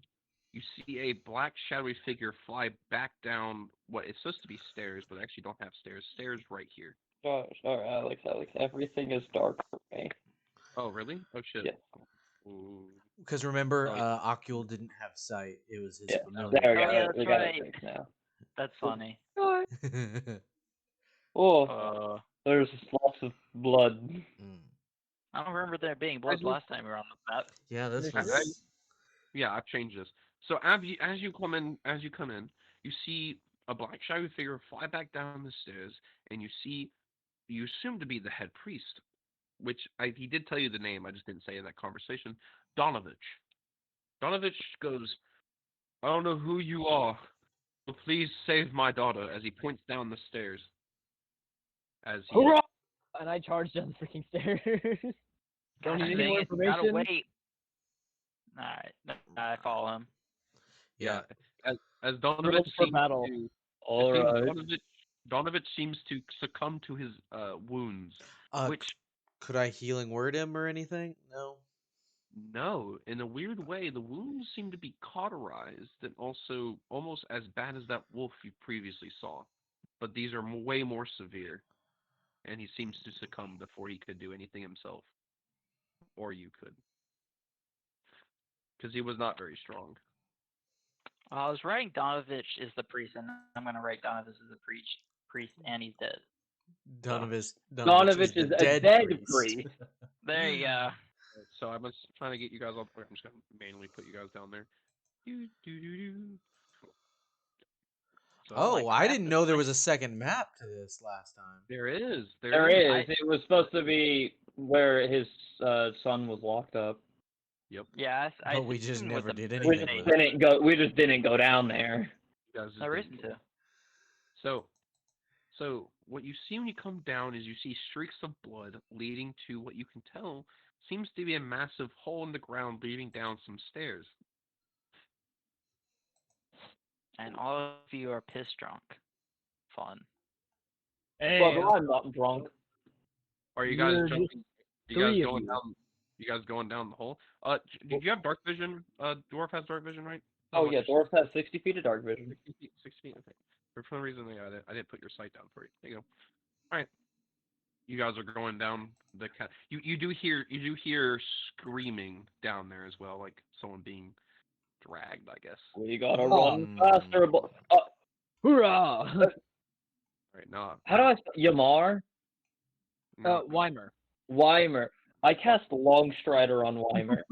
Speaker 1: you see a black shadowy figure fly back down what is supposed to be stairs, but actually don't have stairs. Stairs right here.
Speaker 2: Sorry, Alex, everything is dark for me.
Speaker 1: Oh, really? Oh, shit.
Speaker 2: Yeah.
Speaker 1: Ooh.
Speaker 6: Because remember,
Speaker 1: Like-
Speaker 6: Ocul didn't have sight. It was his
Speaker 2: Yeah,
Speaker 6: familiar.
Speaker 2: there we
Speaker 5: Oh,
Speaker 2: got
Speaker 5: yeah,
Speaker 2: it. We
Speaker 5: that's
Speaker 2: got
Speaker 5: right.
Speaker 2: it fixed now.
Speaker 5: That's funny.
Speaker 2: Oh, there's lots of blood.
Speaker 6: Mm.
Speaker 5: I don't remember there being blood last time we were on the map.
Speaker 6: Yeah, this
Speaker 3: There's
Speaker 6: was.
Speaker 1: Yeah, I've changed this. So as you come in, you see a black shadowy figure fly back down the stairs, and you assume to be the head priest, which he did tell you the name. I just didn't say in that conversation. Donovich. Donovich goes, I don't know who you are, but please save my daughter, as he points down the stairs. As he
Speaker 3: Hurrah! And I charged down the freaking stairs. Don't
Speaker 5: Gosh
Speaker 3: need any more
Speaker 5: dang it, Gotta
Speaker 3: information.
Speaker 5: wait. Alright, I follow him.
Speaker 6: Yeah.
Speaker 1: as
Speaker 3: Drills
Speaker 1: Donovich
Speaker 3: for
Speaker 1: seems
Speaker 3: battle.
Speaker 1: to
Speaker 2: All
Speaker 1: it
Speaker 2: right.
Speaker 1: seems Donovich seems to succumb to his wounds, which
Speaker 6: Could I healing word him or anything? No.
Speaker 1: no, in a weird way, the wounds seem to be cauterized and also almost as bad as that wolf you previously saw, but these are way more severe, and he seems to succumb before he could do anything himself, or you could, because he was not very strong.
Speaker 5: I was writing Donovich is the priest, and I'm gonna write Donovich as the priest, and he's dead.
Speaker 6: Donovich
Speaker 2: Donovich is
Speaker 6: the
Speaker 2: a dead priest.
Speaker 5: There you go.
Speaker 1: So I was trying to get you guys all. I'm just gonna manually put you guys down there. Do, do, do, do. So,
Speaker 6: Oh,
Speaker 5: like,
Speaker 6: I
Speaker 5: half
Speaker 6: didn't
Speaker 5: the
Speaker 6: know there
Speaker 5: place-
Speaker 6: was a second map to this last time.
Speaker 1: there is.
Speaker 2: There is.
Speaker 5: I-
Speaker 2: It was supposed to be where his son was locked up.
Speaker 1: Yep.
Speaker 5: Yeah, I
Speaker 6: But we just
Speaker 5: assumed
Speaker 6: never
Speaker 5: with the-
Speaker 6: did
Speaker 2: We
Speaker 6: anything
Speaker 2: just
Speaker 6: with it.
Speaker 2: didn't go. We just didn't go down there.
Speaker 1: You guys just
Speaker 5: No
Speaker 1: didn't
Speaker 5: reason
Speaker 1: know.
Speaker 5: to.
Speaker 1: So what you see when you come down is you see streaks of blood leading to what you can tell seems to be a massive hole in the ground leading down some stairs.
Speaker 5: And all of you are piss drunk. Fun.
Speaker 3: Hey,
Speaker 2: Well, I'm not drunk.
Speaker 1: Are you guys
Speaker 3: You're
Speaker 1: jumping? You
Speaker 3: three
Speaker 1: guys
Speaker 3: of
Speaker 1: going
Speaker 3: you.
Speaker 1: down? You guys going down the hole? Did you have dark vision? Dwarf has dark vision, right?
Speaker 2: Oh
Speaker 1: what
Speaker 2: yeah,
Speaker 1: you're-
Speaker 2: dwarves have 60 feet of dark vision.
Speaker 1: 60 feet. 60 feet. Okay. For some reason, I didn't put your sight down for you. There you go. All right. You guys are going down the cat. You do hear screaming down there as well, like someone being dragged, I guess.
Speaker 2: We gotta
Speaker 6: Oh.
Speaker 2: run faster.
Speaker 3: Hoorah!
Speaker 1: Right now.
Speaker 2: How do I Yamar?
Speaker 1: No.
Speaker 3: Weimer.
Speaker 2: Weimer. I cast Longstrider on Weimer.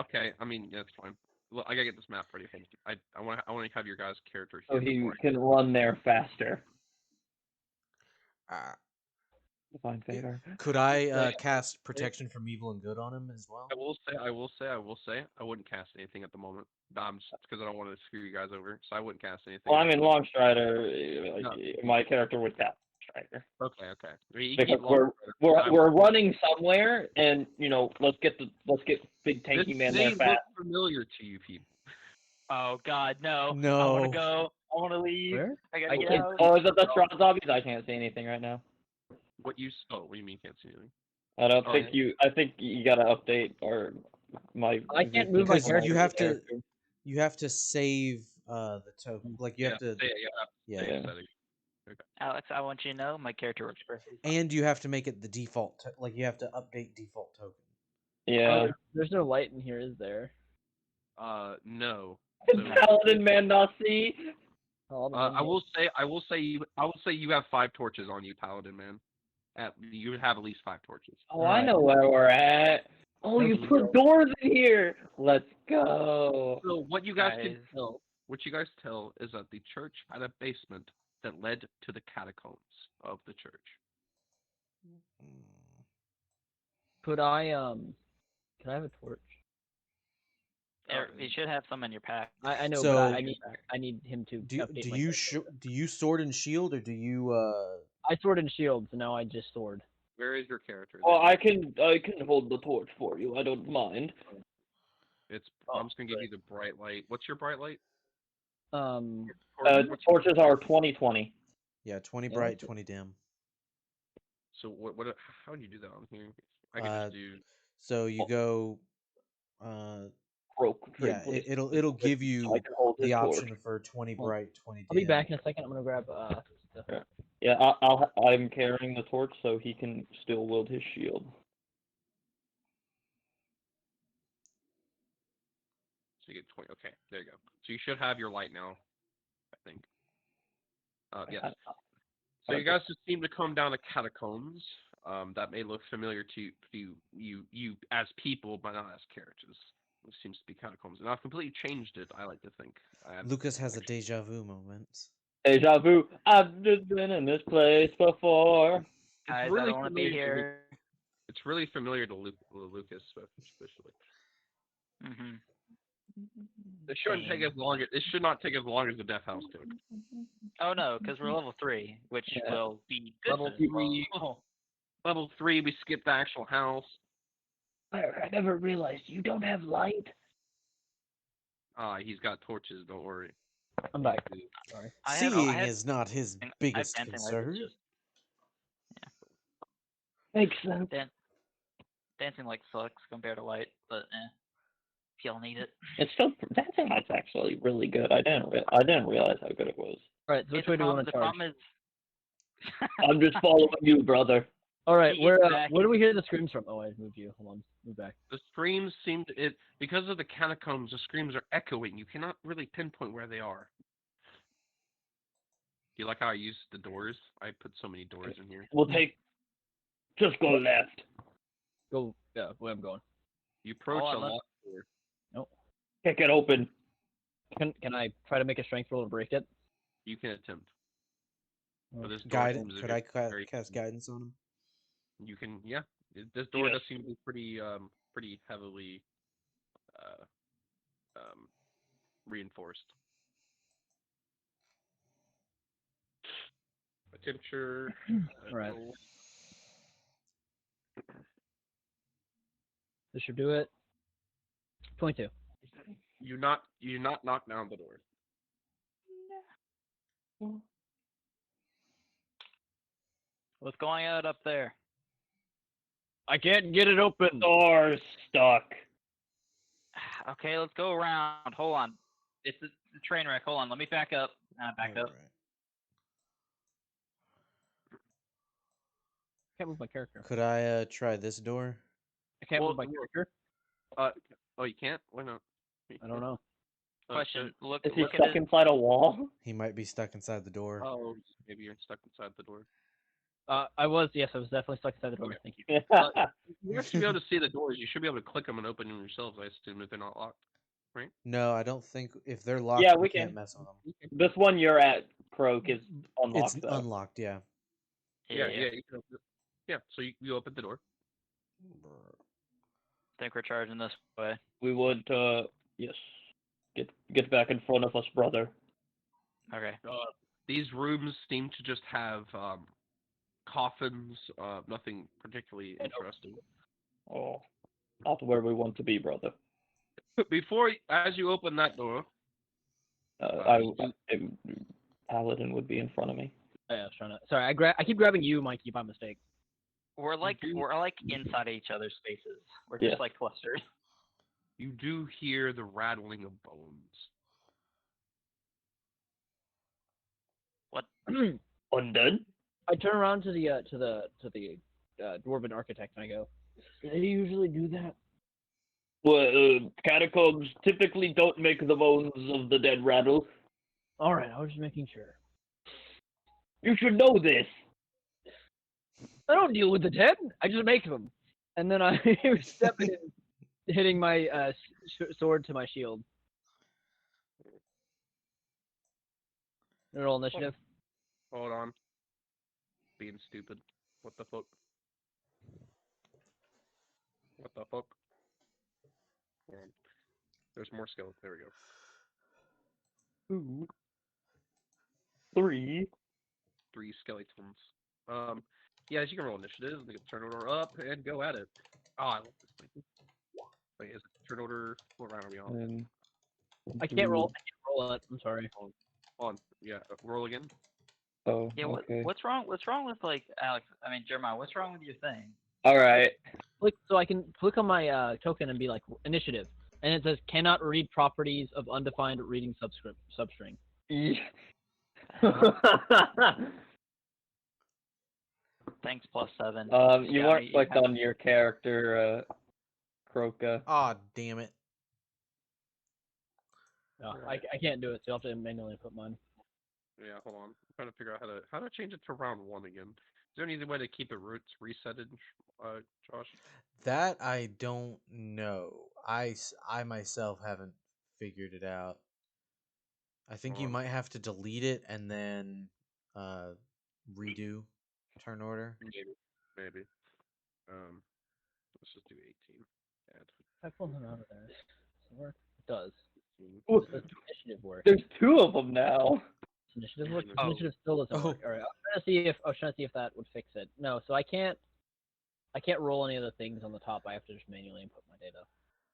Speaker 1: Okay. I mean, yeah, it's fine. Look, I gotta get this map ready. I want to have your guys' character
Speaker 2: So
Speaker 1: here.
Speaker 2: he
Speaker 1: before I-
Speaker 2: can run there faster.
Speaker 6: Uh,
Speaker 2: Divine favor.
Speaker 6: could I cast protection from evil and good on him as well?
Speaker 1: I will say, I wouldn't cast anything at the moment. Just because I don't want to screw you guys over, so I wouldn't cast anything.
Speaker 2: Well, I mean, Longstrider. My character would cast Strider.
Speaker 1: Okay. I mean, you
Speaker 2: Because
Speaker 1: can keep
Speaker 2: we're running somewhere, and let's get big tanky
Speaker 1: this
Speaker 2: man
Speaker 1: may
Speaker 2: there fast.
Speaker 1: look familiar to you people.
Speaker 5: Oh God, no! I want
Speaker 6: No.
Speaker 5: to go. I want to leave.
Speaker 3: Where?
Speaker 5: I gotta
Speaker 3: I
Speaker 5: get
Speaker 3: can't-
Speaker 5: out.
Speaker 2: Oh, is it the Strahd zombies? I can't see anything right now.
Speaker 1: What do you mean can't see anything?
Speaker 2: I don't
Speaker 1: Oh,
Speaker 2: think you. I think you gotta update or my.
Speaker 3: I can't move my
Speaker 6: Because
Speaker 3: character.
Speaker 6: you have to
Speaker 2: character.
Speaker 6: you have to save the token. Like you have to
Speaker 1: yeah.
Speaker 2: Yeah.
Speaker 1: Setting.
Speaker 5: Alex, I want you to know my character works perfectly fine.
Speaker 6: and you have to make it the default like you have to update default token.
Speaker 2: Yeah.
Speaker 3: There's no light in here, is there?
Speaker 1: No.
Speaker 2: Can Paladin man not see?
Speaker 3: Oh,
Speaker 1: I will say you have 5 torches on you, Paladin man. You have at least 5 torches.
Speaker 2: Oh, I know where we're at. Oh, you put doors in here. Let's go.
Speaker 1: So what you guys can
Speaker 5: Guys.
Speaker 1: tell, is that the church had a basement that led to the catacombs of the church.
Speaker 3: Could I Can I have a torch?
Speaker 5: You should have some in your pack.
Speaker 3: I know,
Speaker 6: So-
Speaker 3: but I need him to
Speaker 6: Do
Speaker 3: update
Speaker 6: do
Speaker 3: my
Speaker 6: you
Speaker 3: character.
Speaker 6: do you sword and shield or do you
Speaker 3: I sword and shield, so now I just sword.
Speaker 1: Where is your character?
Speaker 2: Oh, I can hold the torch for you. I don't mind.
Speaker 1: I'm just gonna give you the bright light. What's your bright light?
Speaker 2: Torches are 20/20.
Speaker 6: yeah 20
Speaker 3: Yeah,
Speaker 6: bright
Speaker 3: that's it.
Speaker 6: 20 dim.
Speaker 1: So what? How would you do that on here? I can just do.
Speaker 6: So you go
Speaker 2: Broke.
Speaker 6: yeah it'll give you
Speaker 2: I can hold
Speaker 6: the
Speaker 2: his torch.
Speaker 6: option for 20
Speaker 3: Well,
Speaker 6: bright 20 dim.
Speaker 3: I'll be back in a second. I'm gonna grab stuff.
Speaker 2: Yeah, I'm carrying the torch so he can still wield his shield.
Speaker 1: So you get 20. Okay, there you go. So you should have your light now. I think. Yes. So you guys just seem to come down the catacombs. That may look familiar to you as people, but not as characters. It seems to be catacombs, and I've completely changed it. I like to think.
Speaker 6: Lucas has a deja vu moment.
Speaker 2: Deja vu. I've just been in this place before.
Speaker 5: Guys,
Speaker 1: really
Speaker 5: I don't want to be
Speaker 1: familiar to
Speaker 5: here.
Speaker 1: It's really familiar to Lucas, especially.
Speaker 5: Mm-hmm.
Speaker 1: It shouldn't take as long. It should not take as long as the Death House took.
Speaker 5: Oh no, because we're level 3, which
Speaker 2: Yeah.
Speaker 5: will be good.
Speaker 1: Level 3. Level 3. We skipped the actual house.
Speaker 2: I never realized you don't have light.
Speaker 1: He's got torches. Don't worry.
Speaker 3: I'm back. Sorry.
Speaker 6: Seeing is not his
Speaker 5: I have
Speaker 6: biggest
Speaker 5: dancing lights,
Speaker 6: concern.
Speaker 5: it's just
Speaker 2: Makes sense.
Speaker 5: dancing like sucks compared to light, but if y'all need it.
Speaker 2: It's still dancing light's actually really good. I didn't realize how good it was.
Speaker 3: All right. So which way do you want to
Speaker 5: The
Speaker 3: charge?
Speaker 5: problem is.
Speaker 2: I'm just following you, brother.
Speaker 3: All right. Where
Speaker 5: Exactly.
Speaker 3: do we hear the screams from? Oh, I moved you. Hold on. Move back.
Speaker 1: The screams seem to because of the catacombs. The screams are echoing. You cannot really pinpoint where they are. Do you like how I used the doors? I put so many doors in here.
Speaker 2: Just go left.
Speaker 3: Go. Yeah. Where I'm going.
Speaker 1: You approach
Speaker 5: Oh, I
Speaker 1: a
Speaker 5: love-
Speaker 1: locked door.
Speaker 2: Kick it open.
Speaker 3: Can I try to make a strength roll to break it?
Speaker 1: You can attempt. But this door
Speaker 6: Guidance.
Speaker 1: seems
Speaker 6: Could
Speaker 1: to
Speaker 6: I
Speaker 1: be very
Speaker 6: cast guidance on him?
Speaker 1: You can, yeah. This door
Speaker 2: Yes.
Speaker 1: does seem to be pretty heavily reinforced. A temperature.
Speaker 3: Right. This should do it. 22.
Speaker 1: You not knock down the door.
Speaker 5: What's going on up there?
Speaker 3: I can't get it open.
Speaker 2: Door's stuck.
Speaker 5: Okay, let's go around. Hold on. It's a train wreck. Hold on. Let me back up. Back up.
Speaker 6: Alright.
Speaker 3: Can't move my character.
Speaker 6: Could I try this door?
Speaker 3: I can't
Speaker 1: Well,
Speaker 3: move my character.
Speaker 1: Oh, you can't? Why not?
Speaker 3: I don't know.
Speaker 5: Question. Look
Speaker 2: Is he
Speaker 5: at
Speaker 2: stuck
Speaker 5: it.
Speaker 2: inside a wall?
Speaker 6: He might be stuck inside the door.
Speaker 1: Oh, maybe you're stuck inside the door.
Speaker 3: I was definitely stuck inside the door.
Speaker 1: Okay.
Speaker 3: Thank you.
Speaker 1: You should be able to see the doors. You should be able to click them and open them yourselves. I assume if they're not locked.
Speaker 6: No, I don't think if they're locked,
Speaker 2: Yeah,
Speaker 6: we
Speaker 2: we
Speaker 6: can't
Speaker 2: can.
Speaker 6: mess with them.
Speaker 2: This one you're at, Croak, is unlocked.
Speaker 6: It's
Speaker 2: though.
Speaker 6: unlocked, yeah.
Speaker 1: Yeah. You can open it. Yeah. So you open the door.
Speaker 5: Think we're charging this way.
Speaker 2: We would, yes. Get back in front of us, brother.
Speaker 5: Okay.
Speaker 1: These rooms seem to just have coffins. Nothing particularly interesting.
Speaker 2: Oh, not where we want to be, brother.
Speaker 1: As you open that door,
Speaker 2: Paladin would be in front of me.
Speaker 3: Oh, yeah, I was trying to. Sorry, I keep grabbing you, Mikey, by mistake.
Speaker 5: We're like inside each other's spaces. We're
Speaker 2: Yes.
Speaker 5: just like clustered.
Speaker 1: You do hear the rattling of bones.
Speaker 5: What?
Speaker 2: Undead?
Speaker 3: I turn around to the dwarven architect and I go, "Do they usually do that?"
Speaker 2: Well, catacombs typically don't make the bones of the dead rattle.
Speaker 3: All right, I was just making sure.
Speaker 2: You should know this.
Speaker 3: I don't deal with the dead. I just make them. And then I step in, hitting my sword to my shield. Roll initiative.
Speaker 1: Hold on. Being stupid. What the fuck? What the fuck? Hold on. There's more skeletons. There we go.
Speaker 2: 2, 3.
Speaker 1: 3 skeletons. Yeah, as you can roll initiative, they can turn order up and go at it. Oh, I love this thing. Wait, is it turn order? What round are we on?
Speaker 2: And
Speaker 3: I can't roll. I can't roll it. I'm sorry.
Speaker 1: On. Yeah, roll again.
Speaker 2: Oh,
Speaker 5: Yeah.
Speaker 2: okay.
Speaker 5: What's wrong? What's wrong with like Alex? I mean Jeremiah. What's wrong with your thing?
Speaker 2: All right.
Speaker 3: Click so I can click on my token and be like initiative, and it says cannot read properties of undefined reading substring.
Speaker 5: Thanks, +7.
Speaker 2: You
Speaker 5: Yeah,
Speaker 2: weren't clicked on your character, Croca.
Speaker 6: Aw, damn it.
Speaker 3: No, I can't do it, so I'll have to manually put mine.
Speaker 1: Yeah, hold on. I'm trying to figure out how to change it to round 1 again. Is there any easy way to keep it roots resetted, Josh?
Speaker 6: That I don't know. I myself haven't figured it out. I think you might have to delete it and then redo turn order.
Speaker 1: Maybe. Let's just do 18. Add.
Speaker 3: I pulled them out of there. Does it work? It does.
Speaker 1: 18.
Speaker 2: Ooh,
Speaker 3: Does initiative work?
Speaker 2: there's 2 of them now.
Speaker 3: Initiative work?
Speaker 1: Oh.
Speaker 3: Initiative still doesn't work. All right, I was trying to see if that would fix it. No, so I can't roll any of the things on the top. I have to just manually input my data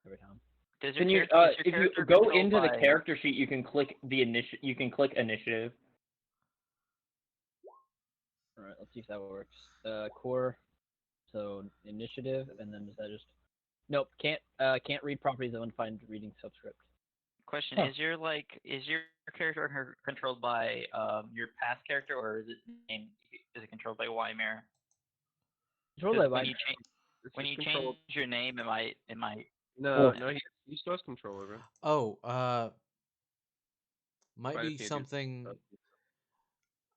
Speaker 3: every time.
Speaker 5: Does your
Speaker 2: Can you,
Speaker 5: character,
Speaker 2: if you go into the character sheet, you can click you can click initiative.
Speaker 3: All right, let's see if that works. Core, so initiative, and then does that just? Nope, can't read properties of undefined reading subscript.
Speaker 5: Question:
Speaker 3: Huh.
Speaker 5: Is your character controlled by your past character, or is it controlled by Ymir?
Speaker 3: Controlled by
Speaker 5: When
Speaker 3: my.
Speaker 5: you change your name, it might
Speaker 1: No, he still has control over it.
Speaker 6: Oh, might
Speaker 1: Might
Speaker 6: be
Speaker 1: just need to do
Speaker 6: something.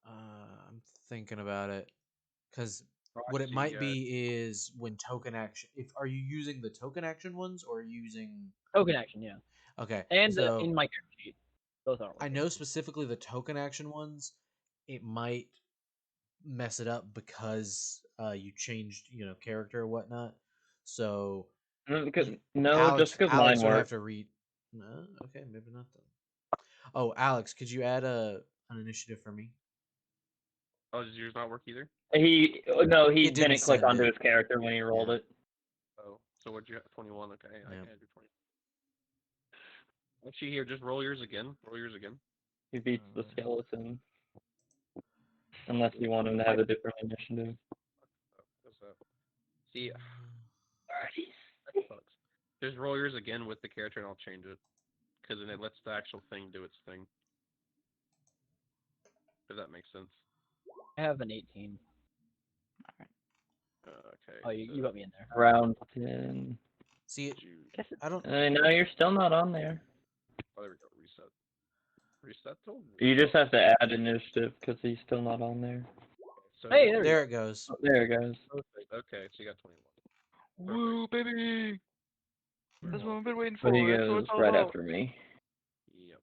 Speaker 6: I'm thinking about it, because what it might be is when token action. If are you using the token action ones or using
Speaker 3: Token action, yeah.
Speaker 6: Okay,
Speaker 3: And
Speaker 6: so
Speaker 3: in my character sheet, both aren't.
Speaker 6: I know specifically the token action ones. It might mess it up because you changed character or whatnot. So
Speaker 2: Because
Speaker 6: Alex,
Speaker 2: just because
Speaker 6: Alex
Speaker 2: mine
Speaker 6: would have
Speaker 2: works.
Speaker 6: to read. No, okay, maybe not then. Oh, Alex, could you add an initiative for me?
Speaker 1: Oh, does yours not work either?
Speaker 2: He
Speaker 6: It
Speaker 2: didn't
Speaker 6: didn't
Speaker 2: click
Speaker 6: send
Speaker 2: onto
Speaker 6: it.
Speaker 2: his character when he rolled it.
Speaker 1: Oh, so what'd you have? 21. Okay, I
Speaker 6: Yeah.
Speaker 1: can do 20. Actually, here, just roll yours again. Roll yours again.
Speaker 2: He beats the skeleton. Unless you want him to have a different initiative.
Speaker 1: See, that sucks. Just roll yours again with the character, and I'll change it. Because then it lets the actual thing do its thing. If that makes sense.
Speaker 3: I have an 18.
Speaker 1: Okay.
Speaker 3: Oh, you got me in there.
Speaker 2: Round 10.
Speaker 6: See, I don't.
Speaker 2: No, you're still not on there.
Speaker 1: Oh, there we go. Reset. Reset to
Speaker 2: You just have to add initiative because he's still not on there.
Speaker 1: So,
Speaker 3: Hey,
Speaker 6: There it goes.
Speaker 2: Oh, there it goes.
Speaker 1: perfect. Okay, so you got 21.
Speaker 5: Woo, baby! That's what I've been waiting for.
Speaker 2: But he
Speaker 5: That's what
Speaker 2: goes
Speaker 5: it's all
Speaker 2: right
Speaker 5: about.
Speaker 2: after me.
Speaker 1: Yep.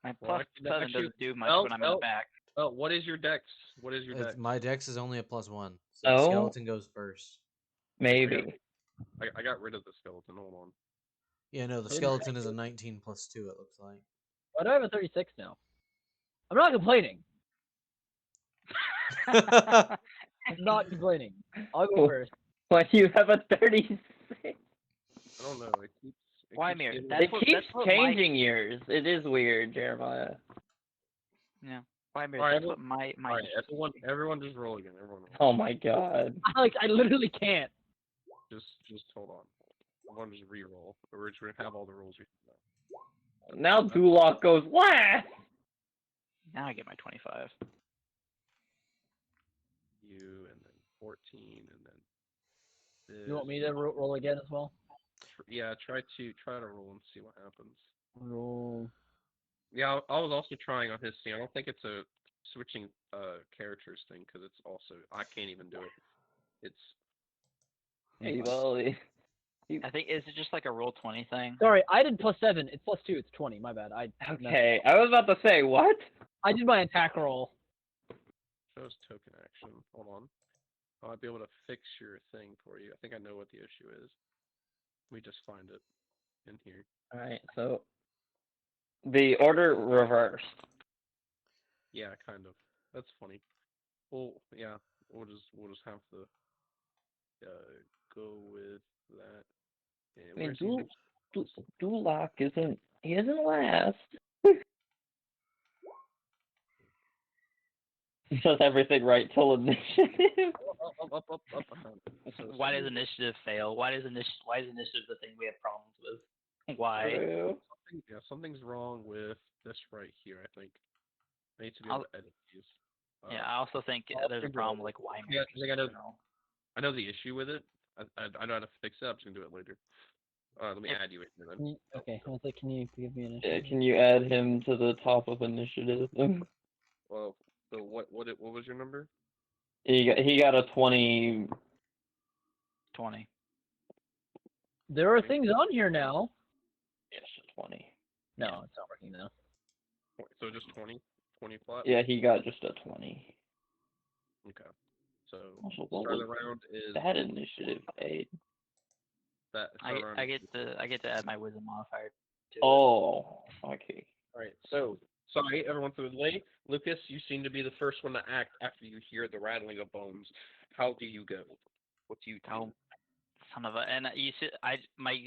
Speaker 5: My
Speaker 1: Well,
Speaker 5: +7 doesn't do much when I'm in
Speaker 1: no.
Speaker 5: the back.
Speaker 1: Oh, what is your dex? What is your dex?
Speaker 6: My dex is only a +1, so
Speaker 2: Oh.
Speaker 6: the skeleton goes first.
Speaker 2: Maybe.
Speaker 1: I got rid of the skeleton. Hold on.
Speaker 6: Yeah, no, the skeleton is a 19 + 2. It looks like.
Speaker 3: Why do I have a 36 now? I'm not complaining.
Speaker 6: I
Speaker 3: I'm not complaining. I'll go first.
Speaker 2: Why do you have a 36?
Speaker 1: I don't know.
Speaker 5: Why mirror?
Speaker 1: giving-
Speaker 5: That's
Speaker 2: It
Speaker 5: what-
Speaker 2: keeps
Speaker 5: that's what
Speaker 2: changing yours. It is weird, Jeremiah.
Speaker 5: Yeah. Why mirror?
Speaker 1: Alright,
Speaker 5: That's what my
Speaker 1: Alright, everyone just roll again. Everyone roll.
Speaker 2: Oh my god.
Speaker 3: Alex, I literally can't.
Speaker 1: Just hold on. Everyone just re-roll. We're just gonna have all the rolls we have.
Speaker 2: Now Dulok goes last!
Speaker 5: Now I get my 25.
Speaker 1: You and then 14 and then this.
Speaker 3: You want me to roll again as well?
Speaker 1: Yeah, try to roll and see what happens.
Speaker 3: Roll.
Speaker 1: Yeah, I was also trying on his scene. I don't think it's a switching characters thing because it's also I can't even do it. It's
Speaker 2: Hey, well,
Speaker 5: I think is it just like a roll 20 thing?
Speaker 3: Sorry, I did +7. It's +2. It's 20. My bad.
Speaker 2: okay, I was about to say, what?
Speaker 3: I did my attack roll.
Speaker 1: shows token action. Hold on. I might be able to fix your thing for you. I think I know what the issue is. Let me just find it in here.
Speaker 2: Alright, so the order reversed.
Speaker 1: Yeah, kind of. That's funny. Well, yeah, we'll just have to go with that. And
Speaker 2: I mean,
Speaker 1: where's his-
Speaker 2: Dulok isn't last. He does everything right till initiative.
Speaker 1: Up. I found it. So
Speaker 5: Why does initiative fail? Why is initiative the thing we have problems with? Why?
Speaker 2: True.
Speaker 1: something's wrong with this right here. I think I need to be able to edit these.
Speaker 5: Yeah, I also think there's a problem with, like why
Speaker 1: Yeah,
Speaker 5: mirrors
Speaker 1: I think I know.
Speaker 5: in general.
Speaker 1: I know the issue with it. I know how to fix it. I'm just gonna do it later. Let me add you in here then.
Speaker 3: Okay, I was like, can you give me an
Speaker 2: Yeah,
Speaker 3: initiative?
Speaker 2: can you add him to the top of initiative?
Speaker 1: Well, so what was your number?
Speaker 2: he got a 20.
Speaker 5: 20.
Speaker 3: There are things on here now.
Speaker 2: Yes, a 20.
Speaker 3: No, it's not working now.
Speaker 1: So just 20 flat.
Speaker 2: Yeah, he got just a 20.
Speaker 1: Okay. So
Speaker 2: Also, what
Speaker 1: start
Speaker 2: was
Speaker 1: of the round is
Speaker 2: that initiative aid?
Speaker 1: that. Start of the round
Speaker 5: I
Speaker 1: is-
Speaker 5: get to add my wisdom modifier to it.
Speaker 2: Oh, okay.
Speaker 1: All right. So sorry, everyone, for the delay. Lucas, you seem to be the first one to act after you hear the rattling of bones. How do you go? What do you do?
Speaker 5: Oh, son of a! And you see,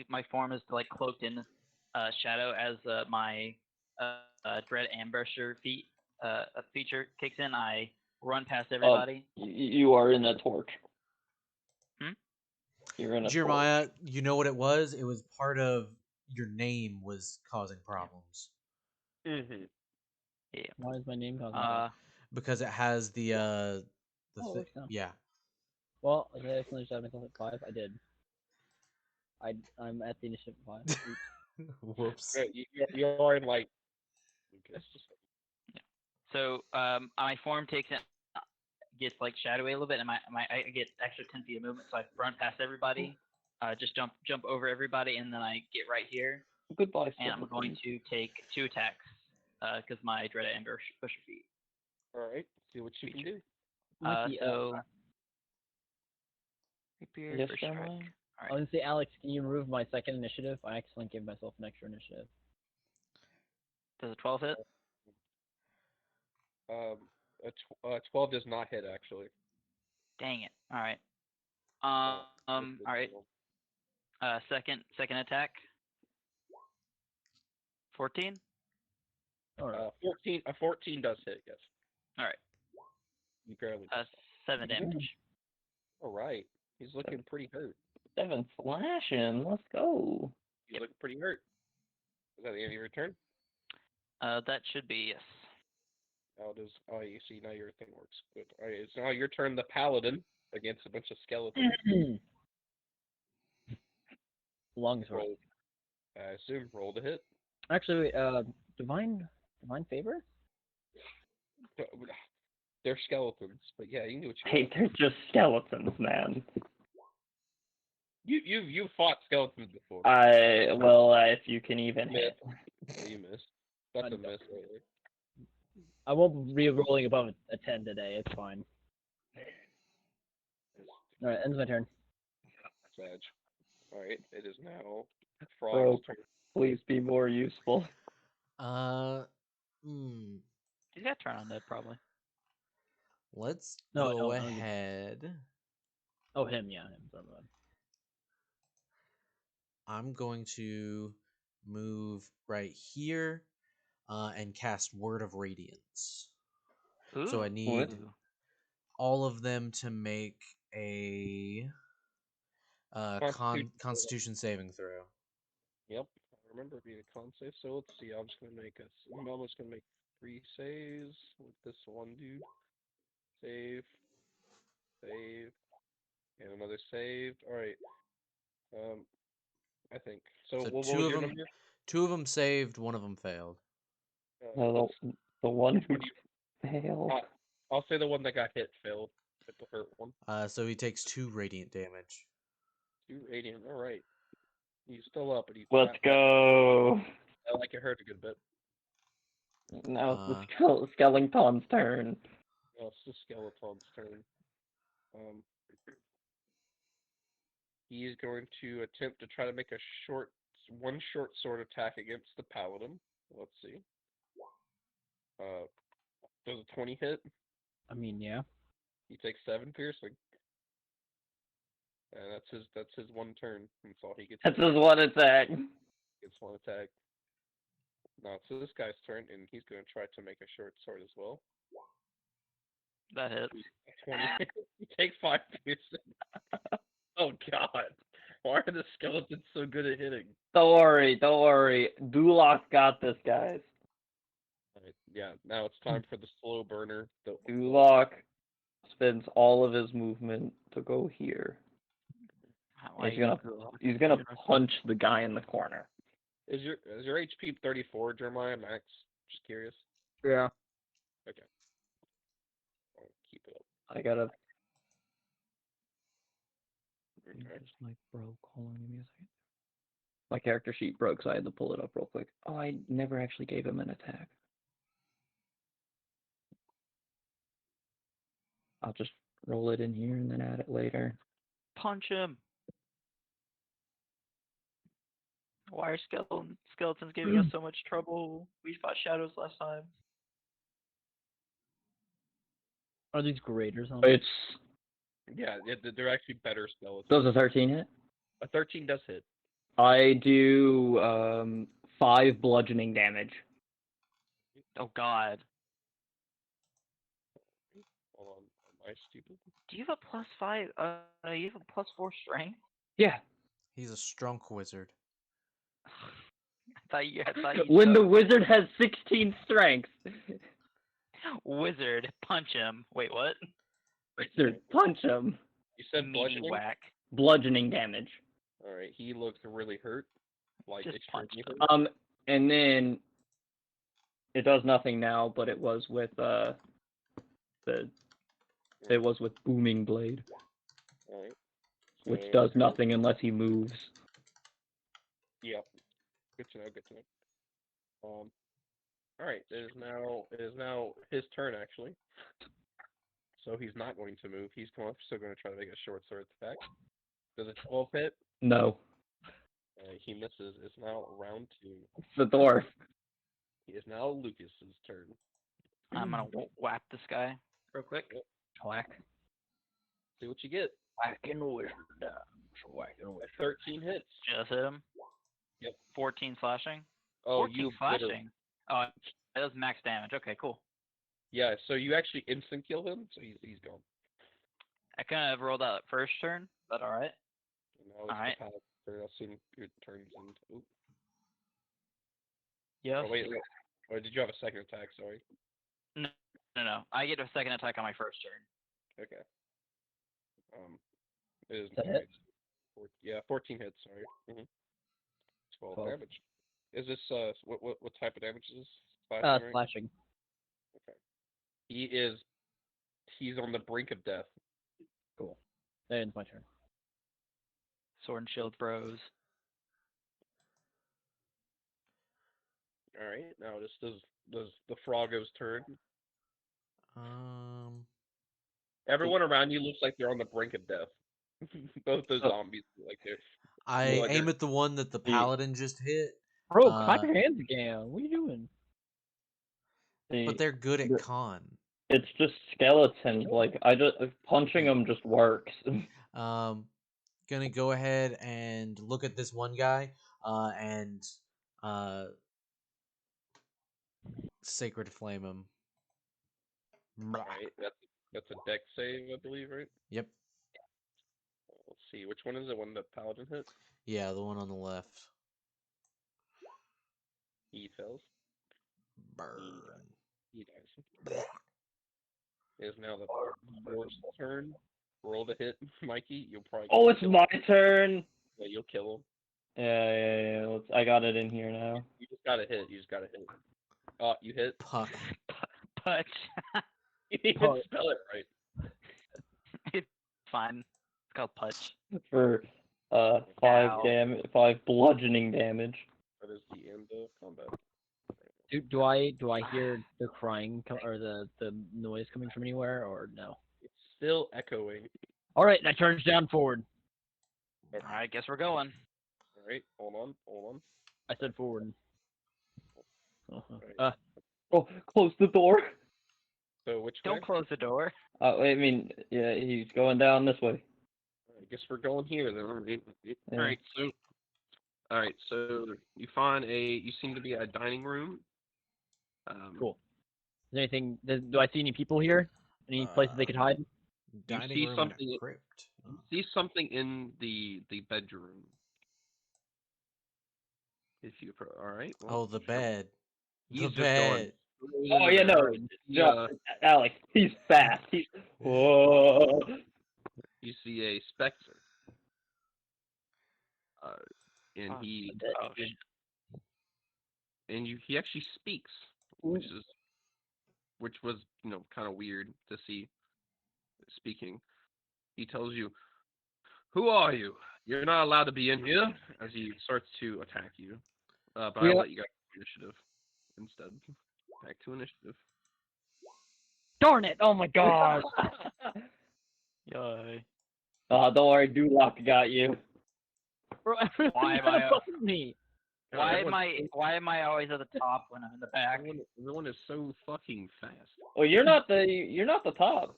Speaker 5: my form is like cloaked in shadow as my dread ambusher feature kicks in. I run past everybody.
Speaker 2: You are in a torch.
Speaker 5: Hmm?
Speaker 2: You're in a
Speaker 6: Jeremiah, you know what it was? It was part of your name was causing problems
Speaker 1: Mm-hmm.
Speaker 5: Yeah.
Speaker 3: Why is my name causing that?
Speaker 6: because it has the
Speaker 3: Oh, it works now.
Speaker 6: yeah.
Speaker 3: Well, did I accidentally set myself at 5? I did. I'm at the initiative 5. Oops.
Speaker 6: Whoops.
Speaker 1: You are in like. Lucas.
Speaker 5: So my form gets like shadowy a little bit, and I get extra 10 feet of movement, so I run past everybody, just jump over everybody, and then I get right here,
Speaker 2: Goodbye,
Speaker 5: and I'm going
Speaker 2: simpleton.
Speaker 5: to take 2 attacks, because my dread ambusher feat.
Speaker 1: All right. See what you can do.
Speaker 3: Lucky,
Speaker 5: So rapier
Speaker 2: Yes,
Speaker 5: for strike.
Speaker 2: Jeremiah?
Speaker 3: I was gonna say, Alex, can you remove my second initiative? I accidentally gave myself an extra initiative.
Speaker 5: Does a 12 hit?
Speaker 1: A 12 does not hit actually.
Speaker 5: Dang it! All right.
Speaker 1: Uh,
Speaker 5: All right. Second attack. 14.
Speaker 3: Alright.
Speaker 1: 14. A 14 does hit. Yes.
Speaker 5: All right.
Speaker 1: You barely.
Speaker 5: 7 damage.
Speaker 1: All right. He's looking pretty hurt.
Speaker 2: 7 slashing. Let's go.
Speaker 1: He's looking pretty hurt. Is that the end of your turn?
Speaker 5: That should be yes.
Speaker 1: Oh, it is. Oh, you see, now your thing works. Good. All right, it's now your turn, the paladin, against a bunch of skeletons.
Speaker 3: Longsword.
Speaker 1: Roll. I assume roll to hit.
Speaker 3: Actually, wait, divine favor?
Speaker 1: They're skeletons, but yeah, you can do what you
Speaker 2: Hey,
Speaker 1: want.
Speaker 2: they're just skeletons, man.
Speaker 1: You fought skeletons before.
Speaker 2: If you can even
Speaker 1: Yeah.
Speaker 2: hit.
Speaker 1: Yeah, you missed. That's a miss right there.
Speaker 3: I won't be rolling above a 10 today. It's fine. Alright, ends my turn.
Speaker 1: Sag. All right, it is now
Speaker 2: Bro,
Speaker 1: Frog's turn.
Speaker 2: please be more useful.
Speaker 6: Hmm.
Speaker 5: He's got turn on that probably.
Speaker 6: Let's
Speaker 3: No,
Speaker 6: go
Speaker 3: no, I don't get-
Speaker 6: ahead.
Speaker 3: Oh, him, yeah, him. Sorry about that.
Speaker 6: I'm going to move right here and cast Word of Radiance.
Speaker 5: Ooh.
Speaker 6: So I need all of them to make a Constitution saving throw.
Speaker 1: Yep, I remember being a con save. So let's see. I'm just gonna make I'm almost gonna make 3 saves with this one dude. Save, save, and another saved. All right. I think so.
Speaker 6: So
Speaker 1: What
Speaker 6: two
Speaker 1: was
Speaker 6: of
Speaker 1: your
Speaker 6: them,
Speaker 1: number?
Speaker 6: two of them saved, one of them failed.
Speaker 2: No, the one
Speaker 1: which
Speaker 2: who
Speaker 1: one do you?
Speaker 2: failed.
Speaker 1: I'll say the one that got hit failed. Hit the hurt one.
Speaker 6: So he takes 2 radiant damage.
Speaker 1: 2 radiant. All right. He's still up, but he's
Speaker 2: Let's
Speaker 1: not.
Speaker 2: go.
Speaker 1: I like it hurt a good bit.
Speaker 2: Now it's the skeleton's turn.
Speaker 1: Now it's the skeleton's turn. He is going to attempt to try to make one short sword attack against the paladin. Let's see. Does a 20 hit?
Speaker 3: I mean, yeah.
Speaker 1: He takes 7 piercing. And that's his one turn. That's all he gets.
Speaker 2: That's his one attack.
Speaker 1: Gets one attack. Now it's this guy's turn, and he's going to try to make a short sword as well.
Speaker 5: That hits.
Speaker 1: 20. He takes 5 piercing. Oh God! Why are the skeletons so good at hitting?
Speaker 2: Don't worry. Duloc got this, guys.
Speaker 1: Right, yeah, now it's time for the slow burner.
Speaker 2: Duloc spends all of his movement to go here. He's gonna punch the guy in the corner.
Speaker 1: Is your HP 34, Jeremiah Max? Just curious.
Speaker 3: Yeah.
Speaker 1: Okay. I'll keep it up.
Speaker 2: I gotta.
Speaker 1: Okay.
Speaker 2: Just like broke. Hold on, give me a second. My character sheet broke, so I had to pull it up real quick. Oh, I never actually gave him an attack. I'll just roll it in here and then add it later.
Speaker 5: Punch him. Why are skeletons giving us so much trouble? We fought shadows last time.
Speaker 3: Are these graders on?
Speaker 2: It's
Speaker 1: Yeah, they're actually better skeletons.
Speaker 2: does a 13 hit?
Speaker 1: A 13 does hit.
Speaker 2: I do 5 bludgeoning damage.
Speaker 5: Oh God.
Speaker 1: Hold on, am I stupid?
Speaker 5: Do you have a +5? No, you have a +4 strength.
Speaker 2: Yeah.
Speaker 6: He's a strong wizard.
Speaker 5: I thought you.
Speaker 2: When the wizard has 16 strength.
Speaker 5: Wizard, punch him. Wait, what?
Speaker 2: Wizard, punch him.
Speaker 1: You said
Speaker 5: Meaty
Speaker 1: bludgeoning?
Speaker 5: whack.
Speaker 2: Bludgeoning damage.
Speaker 1: All right, he looks really hurt. Like
Speaker 5: Just punch
Speaker 1: extremely
Speaker 5: him.
Speaker 1: hurt.
Speaker 2: And then it does nothing now, but it was with it was with booming blade,
Speaker 1: All right.
Speaker 2: which
Speaker 1: So-
Speaker 2: does nothing unless he moves.
Speaker 1: Yeah. Good to know. Good to know. All right. It is now his turn actually. So he's not going to move. He's still going to try to make a short sword attack. Does a 12 hit?
Speaker 2: No,
Speaker 1: He misses. It's now round 2.
Speaker 2: it's the dwarf.
Speaker 1: It is now Lucas's turn.
Speaker 5: I'm gonna whap this guy real quick.
Speaker 3: Whack.
Speaker 1: See what you get.
Speaker 3: Whacking wizard. Whacking wizard.
Speaker 1: 13 hits.
Speaker 5: Just hit him.
Speaker 1: Yep.
Speaker 5: 14 slashing.
Speaker 1: Oh,
Speaker 5: 14
Speaker 1: you
Speaker 5: slashing. Oh, that does max damage. Okay, cool.
Speaker 1: Yeah. So you actually instant kill him. So he's gone.
Speaker 5: I kind of rolled out first turn. Is that all right?
Speaker 1: And now it's
Speaker 5: All right.
Speaker 1: the paladin's turn. I'll see who turns into.
Speaker 5: Yes.
Speaker 1: Oh wait. Or did you have a second attack? Sorry.
Speaker 5: No. I get a second attack on my first turn.
Speaker 1: Okay. It is.
Speaker 3: That hit?
Speaker 1: 14 hits. Sorry. 12
Speaker 3: 12.
Speaker 1: damage. Is this what type of damage is this? Slashing, right?
Speaker 3: Slashing.
Speaker 1: Okay. He's on the brink of death.
Speaker 3: Cool. That ends my turn.
Speaker 5: Sword and shield bros.
Speaker 1: All right. Now this does the Froggo's turn. Everyone around you looks like they're on the brink of death. Both the zombies like they're.
Speaker 6: I
Speaker 1: Well,
Speaker 6: aim at the one that the paladin just hit,
Speaker 3: Bro, clap your hands again. What are you doing?
Speaker 6: but they're good at con.
Speaker 2: It's just skeletons. Like punching them just works.
Speaker 6: gonna go ahead and look at this one guy, and sacred flame him.
Speaker 1: Alright, that's a deck save, I believe, right?
Speaker 6: Yep.
Speaker 1: Let's see, which one is it? One that Paladin hit?
Speaker 6: Yeah, the one on the left.
Speaker 1: He fails.
Speaker 6: Burn.
Speaker 1: He dies. It is now the dwarf's turn. Roll the hit, Mikey. You'll probably.
Speaker 2: Oh, it's
Speaker 1: kill
Speaker 2: my
Speaker 1: him.
Speaker 2: turn.
Speaker 1: Yeah, you'll kill him.
Speaker 2: Yeah. I got it in here now.
Speaker 1: You just gotta hit. You just gotta hit. Oh, you hit.
Speaker 6: Puck.
Speaker 5: Punch.
Speaker 1: You didn't
Speaker 3: Oh.
Speaker 1: spell it right.
Speaker 5: It's fine. It's called punch.
Speaker 2: For 5 bludgeoning damage.
Speaker 1: That is the end of combat.
Speaker 3: Do I hear the crying or the noise coming from anywhere or no?
Speaker 1: It's still echoing.
Speaker 3: All right, I charge down forward.
Speaker 5: Alright, guess we're going.
Speaker 1: All right, hold on.
Speaker 3: I said forward.
Speaker 1: Right.
Speaker 2: Oh, close the door.
Speaker 1: So which way?
Speaker 5: Don't close the door.
Speaker 2: I mean, yeah, he's going down this way.
Speaker 1: I guess we're going here then.
Speaker 2: Yeah.
Speaker 1: All right. So you find you seem to be at a dining room.
Speaker 3: Cool. Is there anything? Do I see any people here? Any places they could hide?
Speaker 6: Dining
Speaker 1: see
Speaker 6: room
Speaker 1: something-
Speaker 6: in a crypt.
Speaker 1: You see something in the bedroom. If you all right. Well,
Speaker 6: Oh, the bed.
Speaker 1: He's
Speaker 6: The
Speaker 1: just
Speaker 6: bed.
Speaker 1: going.
Speaker 2: Oh yeah, no, Alex, he's fast. He's whoa.
Speaker 1: You see a specter. And
Speaker 5: Oh,
Speaker 1: he
Speaker 5: oh, shit.
Speaker 1: and he actually speaks, which was kind of weird to see speaking. He tells you, "Who are you? You're not allowed to be in here." As he starts to attack you, but I'll let you guys do initiative instead. Back to initiative.
Speaker 3: Darn it! Oh my god!
Speaker 5: Yay.
Speaker 2: Don't worry, Duloc got you.
Speaker 5: Why am I-
Speaker 3: me?
Speaker 5: Why am I always at the top when I'm in the back?
Speaker 1: Everyone is so fucking fast.
Speaker 2: Well, you're not the top.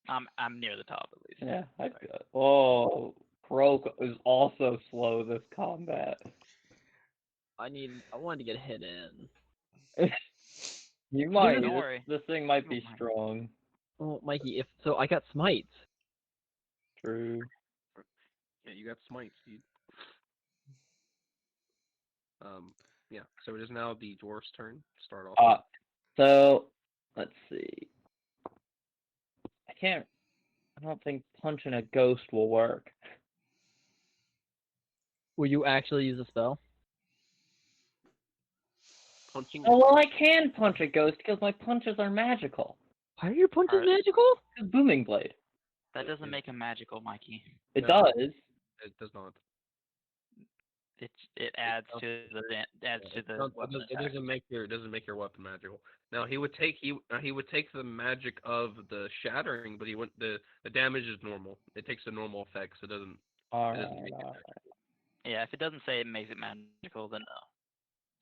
Speaker 5: I'm near the top at least.
Speaker 2: Yeah. Oh, Croak is also slow this combat.
Speaker 3: I wanted to get hit in.
Speaker 2: You might.
Speaker 5: Don't worry.
Speaker 2: This thing might be
Speaker 5: Don't mind.
Speaker 2: strong.
Speaker 3: Oh, Mikey, I got smites.
Speaker 2: True.
Speaker 1: Yeah, you got smites, dude. Yeah. So it is now the dwarf's turn to start off.
Speaker 2: So let's see. I don't think punching a ghost will work.
Speaker 3: Will you actually use a spell?
Speaker 1: Punching.
Speaker 2: Oh well, I can punch a ghost because my punches are magical.
Speaker 3: Are your punches
Speaker 5: Alright.
Speaker 3: magical?
Speaker 2: It's Booming Blade.
Speaker 5: That doesn't make him magical, Mikey.
Speaker 2: It
Speaker 1: No.
Speaker 2: does.
Speaker 1: It does not.
Speaker 5: It adds to the weapon
Speaker 1: It
Speaker 5: attack.
Speaker 1: doesn't make your weapon magical. Now he would take the magic of the shattering, but the damage is normal. It takes the normal effects. It doesn't.
Speaker 2: All
Speaker 1: It
Speaker 2: right.
Speaker 1: doesn't make it
Speaker 2: All right.
Speaker 1: magical.
Speaker 5: Yeah, if it doesn't say it makes it magical, then no.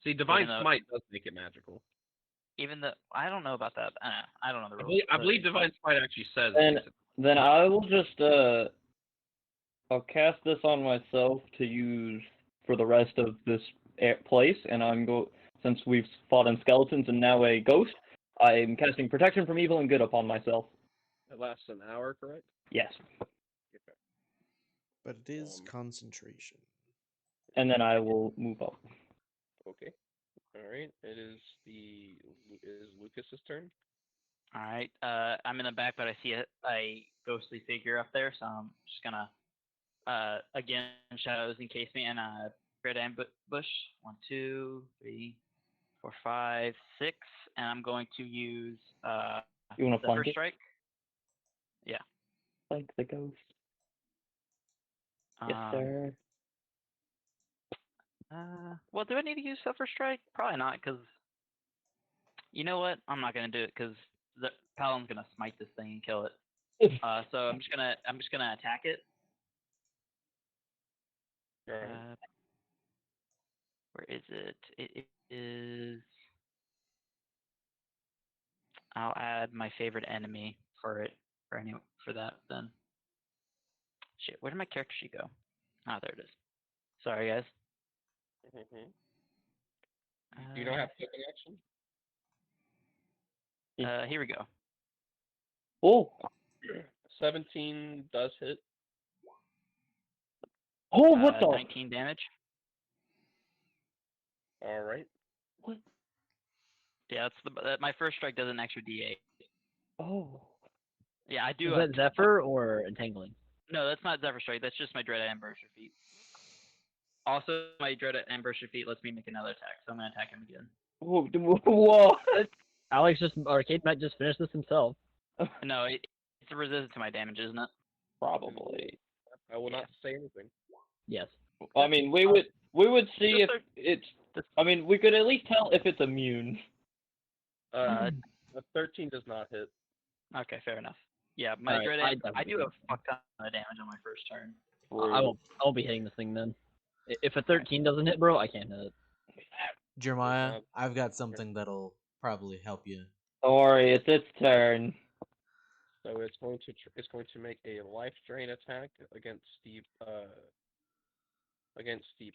Speaker 1: See, divine
Speaker 5: Even though-
Speaker 1: smite does make it magical.
Speaker 5: Even the I don't know about that. I don't know the
Speaker 1: I
Speaker 5: rules.
Speaker 1: believe, I
Speaker 5: but-
Speaker 1: believe divine smite actually says. it
Speaker 2: Then-
Speaker 1: makes it-
Speaker 2: Then I will just I'll cast this on myself to use for the rest of this place, and since we've fought in skeletons and now a ghost, I'm casting protection from evil and good upon myself.
Speaker 1: It lasts an hour, correct?
Speaker 2: Yes.
Speaker 6: But it is
Speaker 1: Um,
Speaker 6: concentration.
Speaker 2: And then I will move up.
Speaker 1: Okay. All right. It is Lucas's turn.
Speaker 5: All right. I'm in the back, but I see a ghostly figure up there, so I'm just gonna again shadows encase me and grid ambush. 1, 2, 3, 4, 5, 6, and I'm going to use
Speaker 2: You want to
Speaker 5: Zephyr
Speaker 2: flank it?
Speaker 5: Strike.
Speaker 2: Flank the ghost. Yes,
Speaker 5: Um,
Speaker 2: sir.
Speaker 5: Well, do I need to use Zephyr Strike? Probably not, because you know what? I'm not gonna do it because the Paladin's gonna smite this thing and kill it. So I'm just gonna attack it.
Speaker 1: All right.
Speaker 5: Where is it? It is. I'll add my favorite enemy for that then. Shit, where did my character sheet go? Ah, there it is. Sorry, guys.
Speaker 1: Mm-hmm. Do you not have token action?
Speaker 5: Here we go.
Speaker 2: Oh,
Speaker 1: 17 does hit.
Speaker 2: oh, what the?
Speaker 5: 19 damage.
Speaker 1: All right.
Speaker 2: What?
Speaker 5: Yeah, my first strike does an extra D8.
Speaker 2: Oh.
Speaker 5: Yeah, I do.
Speaker 3: Is that Zephyr or Entangling?
Speaker 5: No, that's not Zephyr Strike. That's just my Dread Ambusher feat. Also, my Dread Ambusher feat lets me make another attack, so I'm gonna attack him again.
Speaker 2: Whoa, what?
Speaker 3: Alex Arcade might just finish this himself.
Speaker 5: No, it's resistant to my damage, isn't it?
Speaker 2: Probably.
Speaker 1: I will not say anything.
Speaker 3: Yes.
Speaker 2: I mean, we would see if it's. I mean, we could at least tell if it's immune.
Speaker 1: The 13 does not hit.
Speaker 5: Okay, fair enough. Yeah, my Dread I do a fuck ton of damage on my first turn.
Speaker 3: I won't be hitting this thing then. If a 13 doesn't hit, bro, I can't hit it.
Speaker 6: Jeremiah, I've got something that'll probably help you.
Speaker 2: Don't worry, it's its turn.
Speaker 1: So it's going to make a life drain attack against the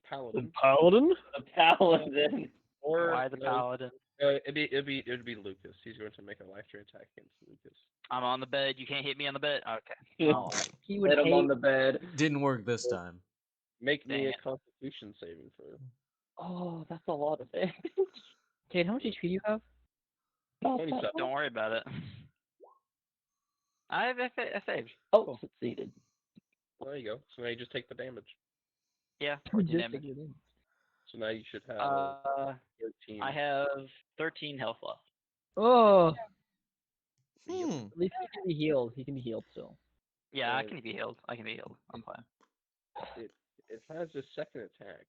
Speaker 1: paladin.
Speaker 3: The Paladin?
Speaker 2: The paladin.
Speaker 1: Or
Speaker 5: Why the paladin?
Speaker 1: it'd be Lucas. He's going to make a life drain attack against Lucas.
Speaker 5: I'm on the bed. You can't hit me on the bed. Okay.
Speaker 3: Oh, he would
Speaker 2: Hit him
Speaker 3: hate...
Speaker 2: on the bed.
Speaker 6: Didn't work this time.
Speaker 1: Make me
Speaker 5: Dang
Speaker 1: a
Speaker 5: it.
Speaker 1: Constitution saving throw.
Speaker 2: Oh, that's a lot of damage.
Speaker 3: Kate, how much HP do you have?
Speaker 1: 27.
Speaker 5: Don't worry about it. I saved.
Speaker 2: Oh, succeeded.
Speaker 1: There you go. So now you just take the damage.
Speaker 5: Yeah, 14 damage.
Speaker 1: So now you should have 13.
Speaker 5: I have 13 health left.
Speaker 3: Oh,
Speaker 6: Hmm.
Speaker 3: at least he can be healed. He can be healed still.
Speaker 5: Yeah, I can be healed. I'm fine.
Speaker 1: It has a second attack.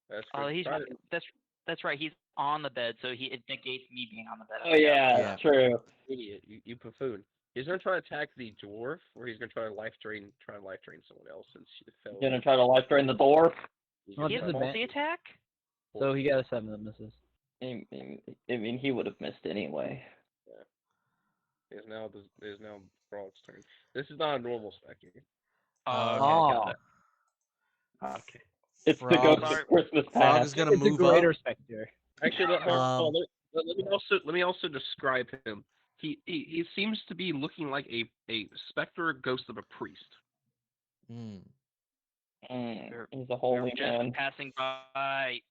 Speaker 1: That's
Speaker 5: Oh,
Speaker 1: good.
Speaker 5: he's that's right. He's on the bed, so it negates me being on the bed.
Speaker 2: Oh yeah,
Speaker 6: Yeah.
Speaker 2: that's true.
Speaker 1: Idiot, you buffoon. He's gonna try to attack the dwarf, or he's gonna try to life drain someone else since she fell.
Speaker 2: Gonna try to life drain the dwarf.
Speaker 5: He has a multi-attack?
Speaker 3: So he got a 7 that misses.
Speaker 2: I mean, he would have missed anyway.
Speaker 1: It is now Frog's turn. This is not a normal spectre.
Speaker 5: Oh, okay. Got it. Okay.
Speaker 2: It's
Speaker 6: Frog-
Speaker 2: the ghost
Speaker 5: Sorry.
Speaker 2: of Christmas
Speaker 6: Frog
Speaker 2: past.
Speaker 6: is gonna
Speaker 3: It's a
Speaker 6: move
Speaker 3: greater
Speaker 6: up.
Speaker 3: specter.
Speaker 1: Actually,
Speaker 6: Um,
Speaker 1: let me also describe him. He seems to be looking like a specter ghost of a priest.
Speaker 6: Hmm.
Speaker 2: He's a holy
Speaker 5: Just
Speaker 2: man.
Speaker 5: passing by.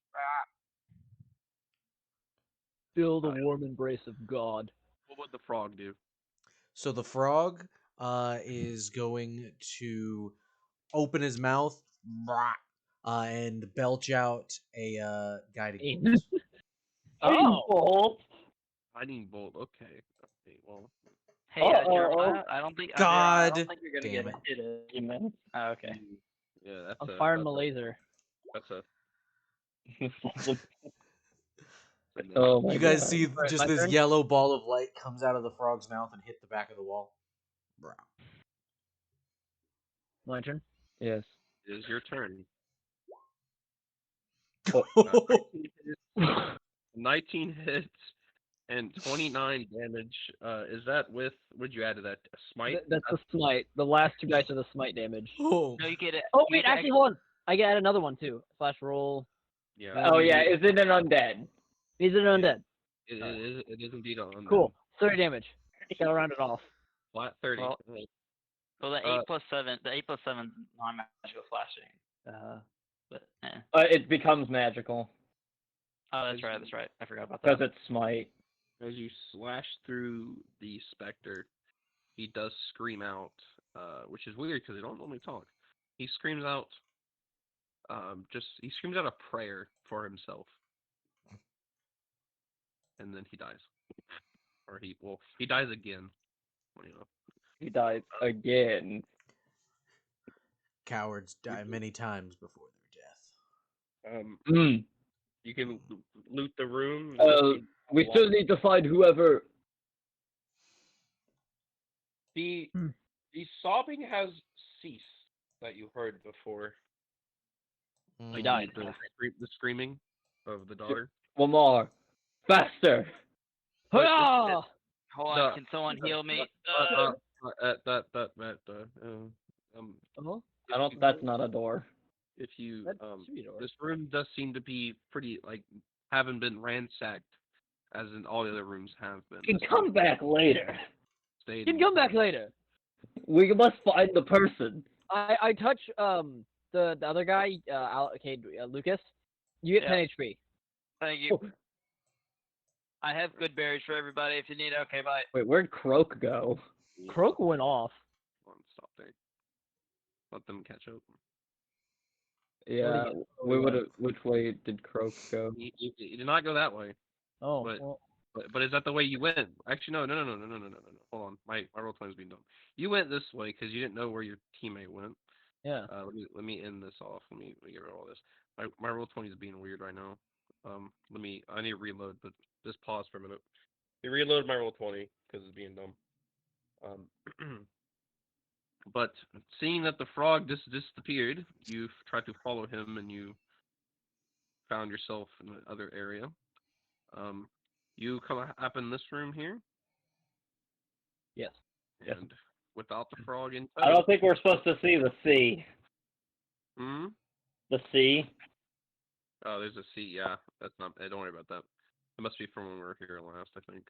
Speaker 3: Feel the warm embrace of God.
Speaker 1: What would the frog do?
Speaker 6: So the frog is going to open his mouth and belch out a guiding bolt.
Speaker 3: Oh,
Speaker 2: Bolt.
Speaker 1: Lightning bolt. Okay. Well.
Speaker 5: Hey,
Speaker 2: Uh-oh.
Speaker 5: Jeremiah, I don't think. I
Speaker 6: God
Speaker 5: don't think you're gonna
Speaker 6: damn
Speaker 5: get
Speaker 6: it.
Speaker 5: hit.
Speaker 2: Demon.
Speaker 5: Oh, okay.
Speaker 1: Yeah, that's
Speaker 3: I'm
Speaker 1: a.
Speaker 3: firing
Speaker 1: that's
Speaker 3: my
Speaker 1: a-
Speaker 3: laser.
Speaker 1: That's a.
Speaker 2: Oh my
Speaker 6: You guys
Speaker 2: God.
Speaker 6: see
Speaker 3: Alright,
Speaker 6: just
Speaker 3: my
Speaker 6: this
Speaker 3: turn?
Speaker 6: yellow ball of light comes out of the frog's mouth and hit the back of the wall. Bruh.
Speaker 3: My turn.
Speaker 2: Yes.
Speaker 1: It is your turn.
Speaker 6: Oh.
Speaker 1: 19 hits and 29 damage. Is that with? Would you add to that? A smite?
Speaker 3: That's the smite. The last 2 dice are the smite damage.
Speaker 6: Oh.
Speaker 5: No, you get it.
Speaker 3: Oh
Speaker 5: you
Speaker 3: wait,
Speaker 5: get
Speaker 3: actually, hold on. I can add another one too. Slash roll.
Speaker 1: Yeah.
Speaker 2: Oh yeah, is it an undead?
Speaker 3: Is it undead?
Speaker 1: It is indeed on.
Speaker 3: Cool. 30 damage. Gotta round it off.
Speaker 1: Flat 30.
Speaker 5: Well, Well, the 8
Speaker 1: Uh,
Speaker 5: plus 7, the 8 plus 7 non-magical slashing. But
Speaker 2: It becomes magical
Speaker 5: oh, that's right. I forgot about
Speaker 2: because
Speaker 5: that.
Speaker 2: it's smite.
Speaker 1: As you slash through the specter, he does scream out, which is weird because they don't normally talk. He screams out, he screams out a prayer for himself, and then he dies, or he dies again. You know.
Speaker 2: He dies again.
Speaker 6: Cowards die many times before their death.
Speaker 1: You can loot the room.
Speaker 2: We still need to find whoever.
Speaker 1: The sobbing has ceased that you heard before.
Speaker 3: He died.
Speaker 1: The screaming of the daughter.
Speaker 2: One more. Faster.
Speaker 1: But
Speaker 3: Hurrah!
Speaker 5: Hold on, can someone heal me?
Speaker 3: Uh-huh.
Speaker 2: I don't. That's not a door.
Speaker 1: If you
Speaker 3: That should be a door.
Speaker 1: this room does seem to be pretty like haven't been ransacked as in all the other rooms have been.
Speaker 2: You
Speaker 1: This
Speaker 2: can come
Speaker 1: room
Speaker 2: back later.
Speaker 1: stayed
Speaker 3: You can come back later.
Speaker 2: We must find the person.
Speaker 3: I touch the other guy, Lucas. You get
Speaker 5: Yeah.
Speaker 3: 10 HP.
Speaker 5: Thank you. I have good berries for everybody if you need. Okay, bye.
Speaker 2: Wait, where'd Croak go?
Speaker 3: Croak went off.
Speaker 1: Come on, stop there. Let them catch up.
Speaker 2: Yeah, we would have. Which way did Croak go?
Speaker 1: You did not go that way.
Speaker 3: Oh,
Speaker 1: But-
Speaker 3: well,
Speaker 1: But is that the way you went? Actually, no. Hold on, my roll 20 is being done. You went this way because you didn't know where your teammate went.
Speaker 3: yeah.
Speaker 1: Let me end this off. Let me get rid of all this. My roll 20 is being weird right now. I need to reload, but just pause for a minute. You reload my roll 20 because it's being dumb. But seeing that the frog disappeared, you tried to follow him and you found yourself in the other area. You come up in this room here,
Speaker 3: Yes.
Speaker 1: and without the frog in
Speaker 2: I
Speaker 1: tow.
Speaker 2: don't think we're supposed to see the sea.
Speaker 1: Hmm?
Speaker 2: The sea.
Speaker 1: Oh, there's a sea. Yeah, that's not. Don't worry about that. It must be from when we were here last, I think.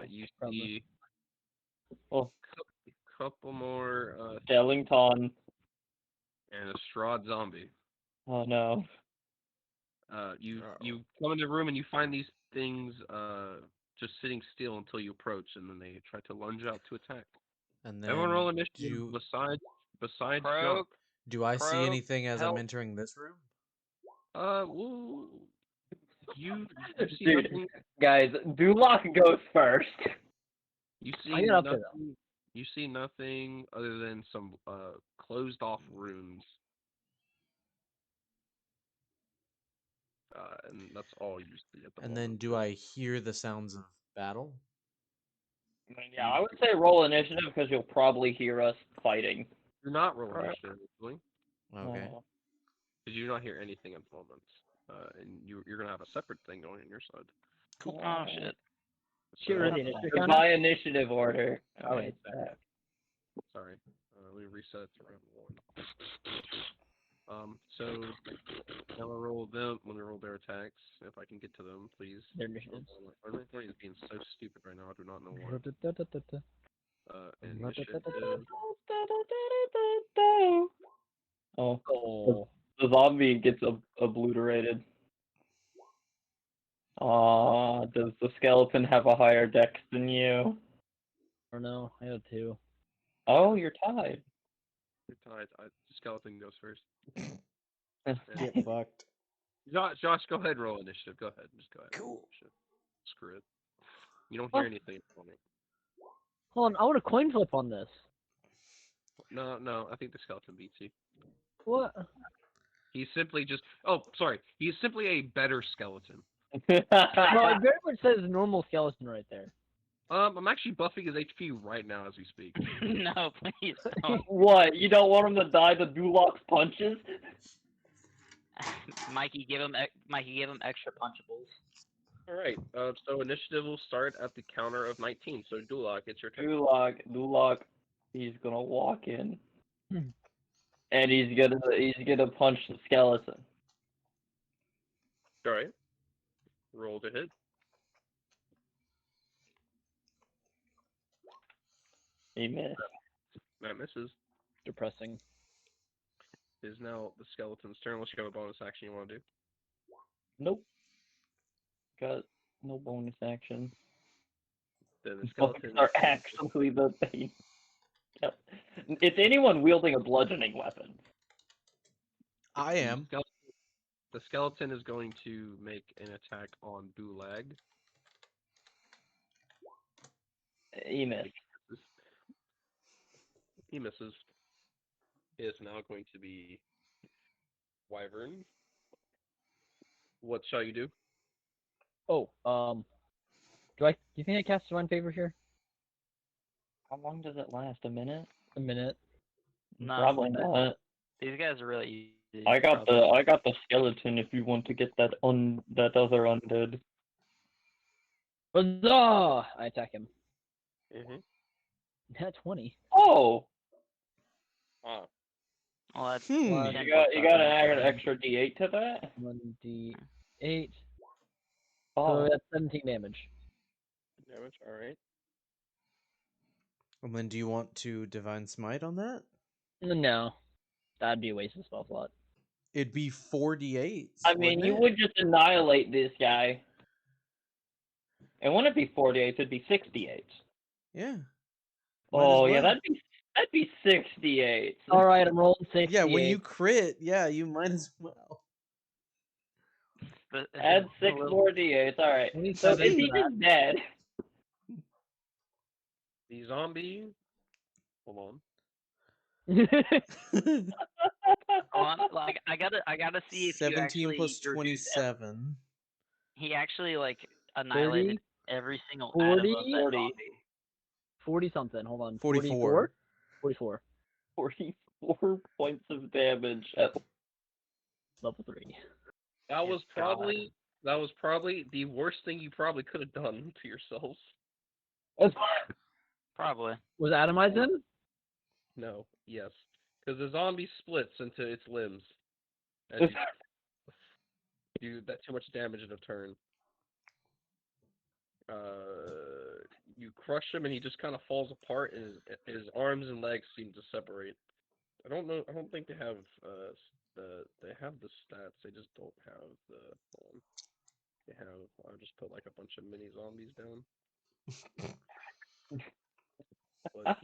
Speaker 1: You
Speaker 3: probably.
Speaker 1: see
Speaker 2: Oh,
Speaker 1: a couple more
Speaker 2: Skellington.
Speaker 1: and a Strahd zombie.
Speaker 2: Oh no.
Speaker 1: You come in the room and you find these things just sitting still until you approach, and then they try to lunge out to attack.
Speaker 6: And
Speaker 1: Everyone roll
Speaker 6: then
Speaker 1: initiative besides John.
Speaker 5: Croak.
Speaker 6: do I see
Speaker 5: Croak,
Speaker 6: anything as I'm
Speaker 5: help.
Speaker 6: entering this room?
Speaker 1: Well, you see
Speaker 2: Dude.
Speaker 1: nothing.
Speaker 2: Guys, Duloc goes first.
Speaker 1: You
Speaker 3: I
Speaker 1: see
Speaker 3: get up there,
Speaker 1: nothing. You see nothing other than some closed off rooms. And that's all you see at the
Speaker 6: And
Speaker 1: moment.
Speaker 6: then do I hear the sounds of battle?
Speaker 2: Yeah, I would say roll initiative because you'll probably hear us fighting.
Speaker 1: Do not roll initiative, actually,
Speaker 6: Okay.
Speaker 2: Oh.
Speaker 1: because you do not hear anything at the moment. And you're gonna have a separate thing going on your side.
Speaker 5: Oh shit.
Speaker 3: Shit,
Speaker 1: So,
Speaker 3: really initiative counter?
Speaker 2: By initiative order.
Speaker 3: Oh, wait.
Speaker 1: sorry. Let me reset it to round 1. So now I roll them. Let me roll their attacks. If I can get to them, please.
Speaker 3: Their initiatives.
Speaker 1: My roll point is being so stupid right now. I do not know why. Initiative.
Speaker 2: Oh,
Speaker 3: Oh.
Speaker 2: the zombie gets obliterated. Does the skeleton have a higher dex than you?
Speaker 3: Or no, I have 2.
Speaker 2: Oh, you're tied.
Speaker 1: You're tied. Skeleton goes first.
Speaker 6: Get fucked.
Speaker 1: Josh, go ahead and roll initiative. Go ahead. Just go ahead.
Speaker 6: Cool.
Speaker 1: Shit. Screw it. You don't hear
Speaker 3: What?
Speaker 1: anything from me.
Speaker 3: Hold on, I want a coin flip on this.
Speaker 1: No. I think the skeleton beats you.
Speaker 3: What?
Speaker 1: He's simply just. Oh, sorry. He's simply a better skeleton.
Speaker 3: No, it very much says normal skeleton right there.
Speaker 1: I'm actually buffing his HP right now as we speak.
Speaker 5: No, please don't.
Speaker 2: What? You don't want him to die to Duloc's punches?
Speaker 5: Mikey, give him extra punchables.
Speaker 1: All right. So initiative will start at the counter of 19. So Duloc, it's your turn.
Speaker 2: Duloc, he's gonna walk in,
Speaker 3: Hmm.
Speaker 2: and he's gonna punch the skeleton.
Speaker 1: All right. Roll to hit.
Speaker 2: He missed.
Speaker 1: That misses.
Speaker 3: Depressing.
Speaker 1: It is now the skeleton's turn. Unless you have a bonus action you want to do.
Speaker 2: Nope. Got no bonus action.
Speaker 1: Then the
Speaker 2: Bullets
Speaker 1: skeleton.
Speaker 2: are actually the thing. Yep. It's anyone wielding a bludgeoning weapon.
Speaker 6: I am.
Speaker 1: The skeleton is going to make an attack on Dulag.
Speaker 2: He missed.
Speaker 1: He misses. It is now going to be Wyvern. What shall you do?
Speaker 3: Oh, do you think I cast Divine Favor here?
Speaker 2: How long does it last? A minute?
Speaker 3: A minute.
Speaker 5: No,
Speaker 2: Probably not.
Speaker 5: These guys are really easy.
Speaker 2: I got the skeleton if you want to get that other undead.
Speaker 3: Huzzah! I attack him.
Speaker 1: Mm-hmm.
Speaker 3: Nat 20.
Speaker 2: Oh,
Speaker 1: Ah,
Speaker 5: Well, that's
Speaker 3: Plus
Speaker 5: 10
Speaker 2: you
Speaker 5: plus
Speaker 2: got to
Speaker 5: something.
Speaker 2: add an extra D8 to that.
Speaker 3: 1d8.
Speaker 2: Oh,
Speaker 3: So that's 17 damage.
Speaker 1: damage. All right.
Speaker 6: And then do you want to Divine Smite on that?
Speaker 3: No. That'd be a waste of spell slot.
Speaker 6: It'd be 4d8s.
Speaker 2: I mean, you would just annihilate this guy. It wouldn't be 48; it'd be 68.
Speaker 6: Yeah.
Speaker 2: Oh
Speaker 6: as
Speaker 2: yeah,
Speaker 6: well.
Speaker 2: that'd be 68.
Speaker 3: Alright, I'm rolling 68.
Speaker 6: Yeah, when you crit, yeah, you might as well.
Speaker 2: Add 6 more D8s. All right. So
Speaker 3: 27
Speaker 2: is
Speaker 3: for
Speaker 2: he
Speaker 3: that.
Speaker 2: just dead?
Speaker 1: The zombie. Hold on.
Speaker 5: Like I gotta see if you
Speaker 6: 17
Speaker 5: actually
Speaker 6: plus
Speaker 5: reduce
Speaker 6: 27.
Speaker 5: he actually like annihilated
Speaker 3: 30,
Speaker 5: every single
Speaker 3: 40,
Speaker 5: atom of that
Speaker 2: 40.
Speaker 5: zombie.
Speaker 3: 40 something. Hold on.
Speaker 6: 44.
Speaker 3: 44.
Speaker 2: 44 points of damage at
Speaker 3: Level 3.
Speaker 1: That
Speaker 5: Dear
Speaker 1: was probably the worst thing you probably could have done to yourselves.
Speaker 5: Probably.
Speaker 3: Was Atomized in?
Speaker 1: No. Yes. Because the zombie splits into its limbs. And you do that too much damage in a turn. You crush him and he just kind of falls apart, and his arms and legs seem to separate. I don't know. I don't think they have they have the stats. They just don't have the. They have. I'll just put like a bunch of mini zombies down. But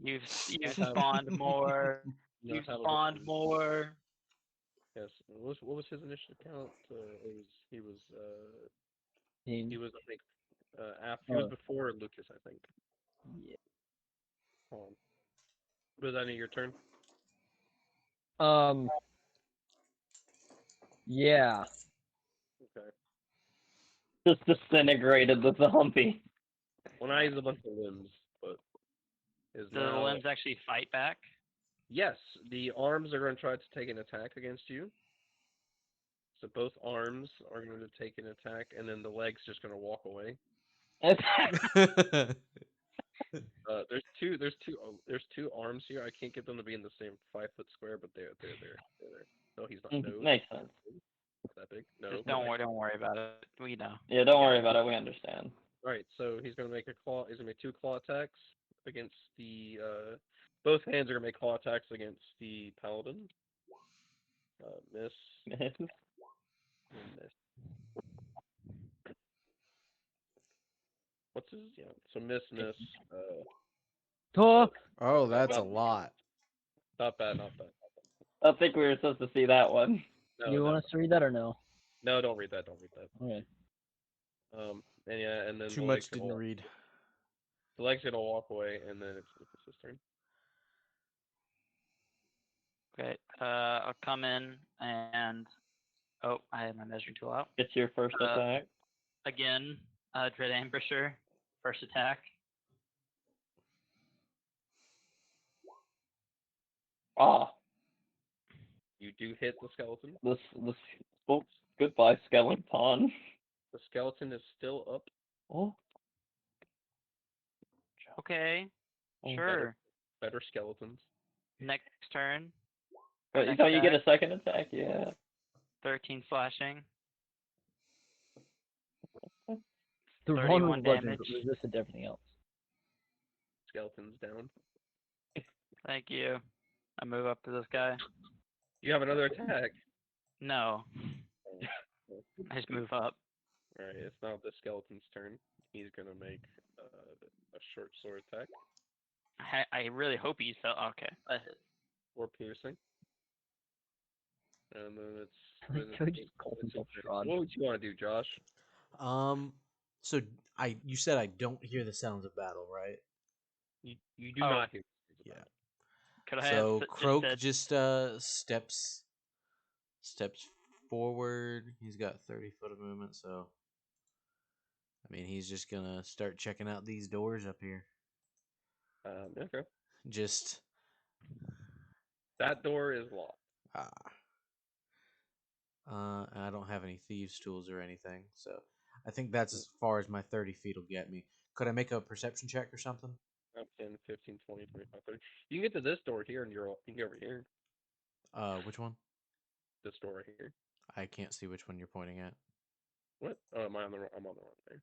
Speaker 5: You've spawned more.
Speaker 1: he
Speaker 5: You've
Speaker 1: does have a
Speaker 5: spawned
Speaker 1: bunch of-
Speaker 5: more.
Speaker 1: Yes. What was his initial count? He was I think he was before Lucas, I think.
Speaker 3: Yeah.
Speaker 1: Hold on. Was that your turn?
Speaker 3: Yeah.
Speaker 1: Okay.
Speaker 2: just disintegrated the zombie.
Speaker 1: Well, now he's a bunch of limbs, but is
Speaker 5: Do the
Speaker 1: now.
Speaker 5: limbs actually fight back?
Speaker 1: Yes, the arms are going to try to take an attack against you. So both arms are going to take an attack, and then the leg's just going to walk away. There's two arms here. I can't get them to be in the same 5-foot square, but they're there. No, he's not. No,
Speaker 2: Makes sense.
Speaker 1: that big. No.
Speaker 5: Just don't worry about it. We know.
Speaker 2: Yeah, don't worry about it. We understand.
Speaker 1: All right, so he's going to make a claw. He's going to make 2 claw attacks against the. Both hands are going to make claw attacks against the paladin. Miss. And miss. What's his? Yeah. So miss.
Speaker 6: Oh, that's a lot.
Speaker 1: Not bad.
Speaker 2: I think we were supposed to see that one.
Speaker 1: No,
Speaker 3: You want us to read that or no?
Speaker 1: No, don't read that.
Speaker 3: Okay.
Speaker 1: And yeah, and then
Speaker 6: Too much didn't read.
Speaker 1: The leg's gonna walk away, and then it's Lucas's turn.
Speaker 5: Okay. I'll come in and I have my measuring tool out.
Speaker 2: It's your first attack.
Speaker 5: Again, Dread Ambusher, first attack.
Speaker 2: Ah,
Speaker 1: You do hit the skeleton.
Speaker 2: this. Oh, goodbye, skeleton.
Speaker 1: The skeleton is still up.
Speaker 2: Oh.
Speaker 5: Okay.
Speaker 2: Oh,
Speaker 5: Sure.
Speaker 1: Better skeletons.
Speaker 5: Next turn.
Speaker 2: But
Speaker 5: Next
Speaker 2: don't you get a
Speaker 5: attack.
Speaker 2: second attack? Yeah.
Speaker 5: 13 slashing.
Speaker 3: The
Speaker 5: 31
Speaker 3: vulnerable weapons
Speaker 5: damage.
Speaker 3: resistant to everything else.
Speaker 1: Skeleton's down.
Speaker 5: Thank you. I move up to this guy.
Speaker 1: You have another attack.
Speaker 5: No. I just move up.
Speaker 1: All right, it's now the skeleton's turn. He's gonna make a short sword attack.
Speaker 5: I really hope he's so okay. That hits.
Speaker 1: Or piercing. And then
Speaker 3: Joey just called himself Strahd.
Speaker 1: What would you want to do, Josh?
Speaker 6: So you said I don't hear the sounds of battle, right?
Speaker 1: You do not hear.
Speaker 6: Yeah.
Speaker 5: Could I
Speaker 6: So
Speaker 5: have
Speaker 6: Croak
Speaker 5: just
Speaker 6: steps forward. He's got 30 foot of movement, so I mean he's just gonna start checking out these doors up here.
Speaker 1: Okay.
Speaker 6: Just
Speaker 1: That door is locked.
Speaker 6: I don't have any thieves' tools or anything, so I think that's as far as my 30 feet will get me. Could I make a perception check or something?
Speaker 1: 10, 15, 20, 25, 30. You can get to this door here, and you can get over here.
Speaker 6: Which one?
Speaker 1: This door right here.
Speaker 6: I can't see which one you're pointing at.
Speaker 1: What? Oh, I'm on the wrong thing.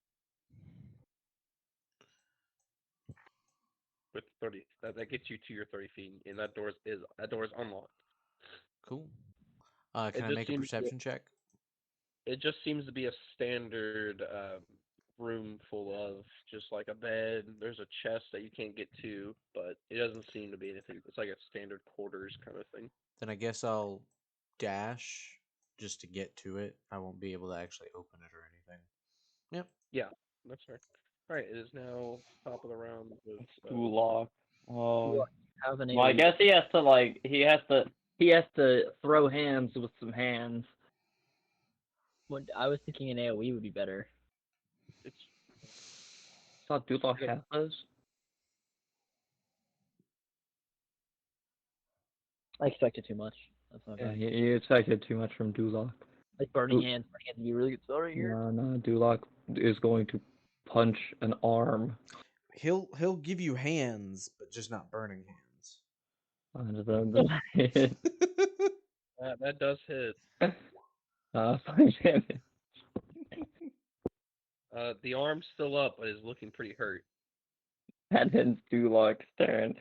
Speaker 1: With 30, that gets you to your 30 feet, and that door is unlocked.
Speaker 6: Cool. Can I make a perception check?
Speaker 1: It just seems to be a standard room full of just like a bed. There's a chest that you can't get to, but it doesn't seem to be anything. It's like a standard quarters kind of thing.
Speaker 6: Then I guess I'll dash just to get to it. I won't be able to actually open it or anything. Yep.
Speaker 1: Yeah, that's right. All right, it is now top of the round with
Speaker 2: Dulok. Oh,
Speaker 3: Have an
Speaker 2: well, I
Speaker 3: AoE.
Speaker 2: guess he has to throw hands with some hands.
Speaker 3: What I was thinking an AoE would be better.
Speaker 1: it's
Speaker 2: I thought Dulok has those.
Speaker 3: I expected too much. That's not
Speaker 2: Yeah,
Speaker 3: bad.
Speaker 2: you expected too much from Dulok.
Speaker 3: Like burning hands. Burning hands would be a really good story here.
Speaker 2: No, Dulok is going to punch an arm.
Speaker 6: He'll give you hands, but just not burning hands.
Speaker 2: And then
Speaker 1: that does hit.
Speaker 2: 5 damage.
Speaker 1: The arm's still up, but is looking pretty hurt.
Speaker 2: And then Dulok's turn.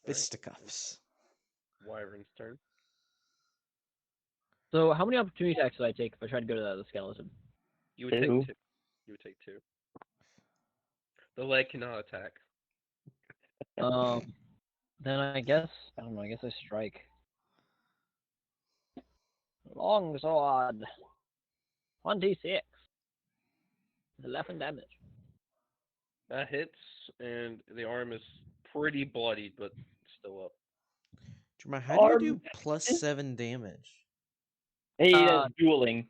Speaker 6: Fisticuffs.
Speaker 1: Wyvern's turn.
Speaker 3: So how many opportunity attacks would I take if I tried to go to the skeleton?
Speaker 1: You would take 2. You would take 2. The leg cannot attack.
Speaker 3: Then I guess I don't know. I guess I strike. Long sword. 1d6. 11 damage.
Speaker 1: That hits, and the arm is pretty bloodied, but still up.
Speaker 6: Jeremiah, how do you do +7 damage?
Speaker 2: He does dueling.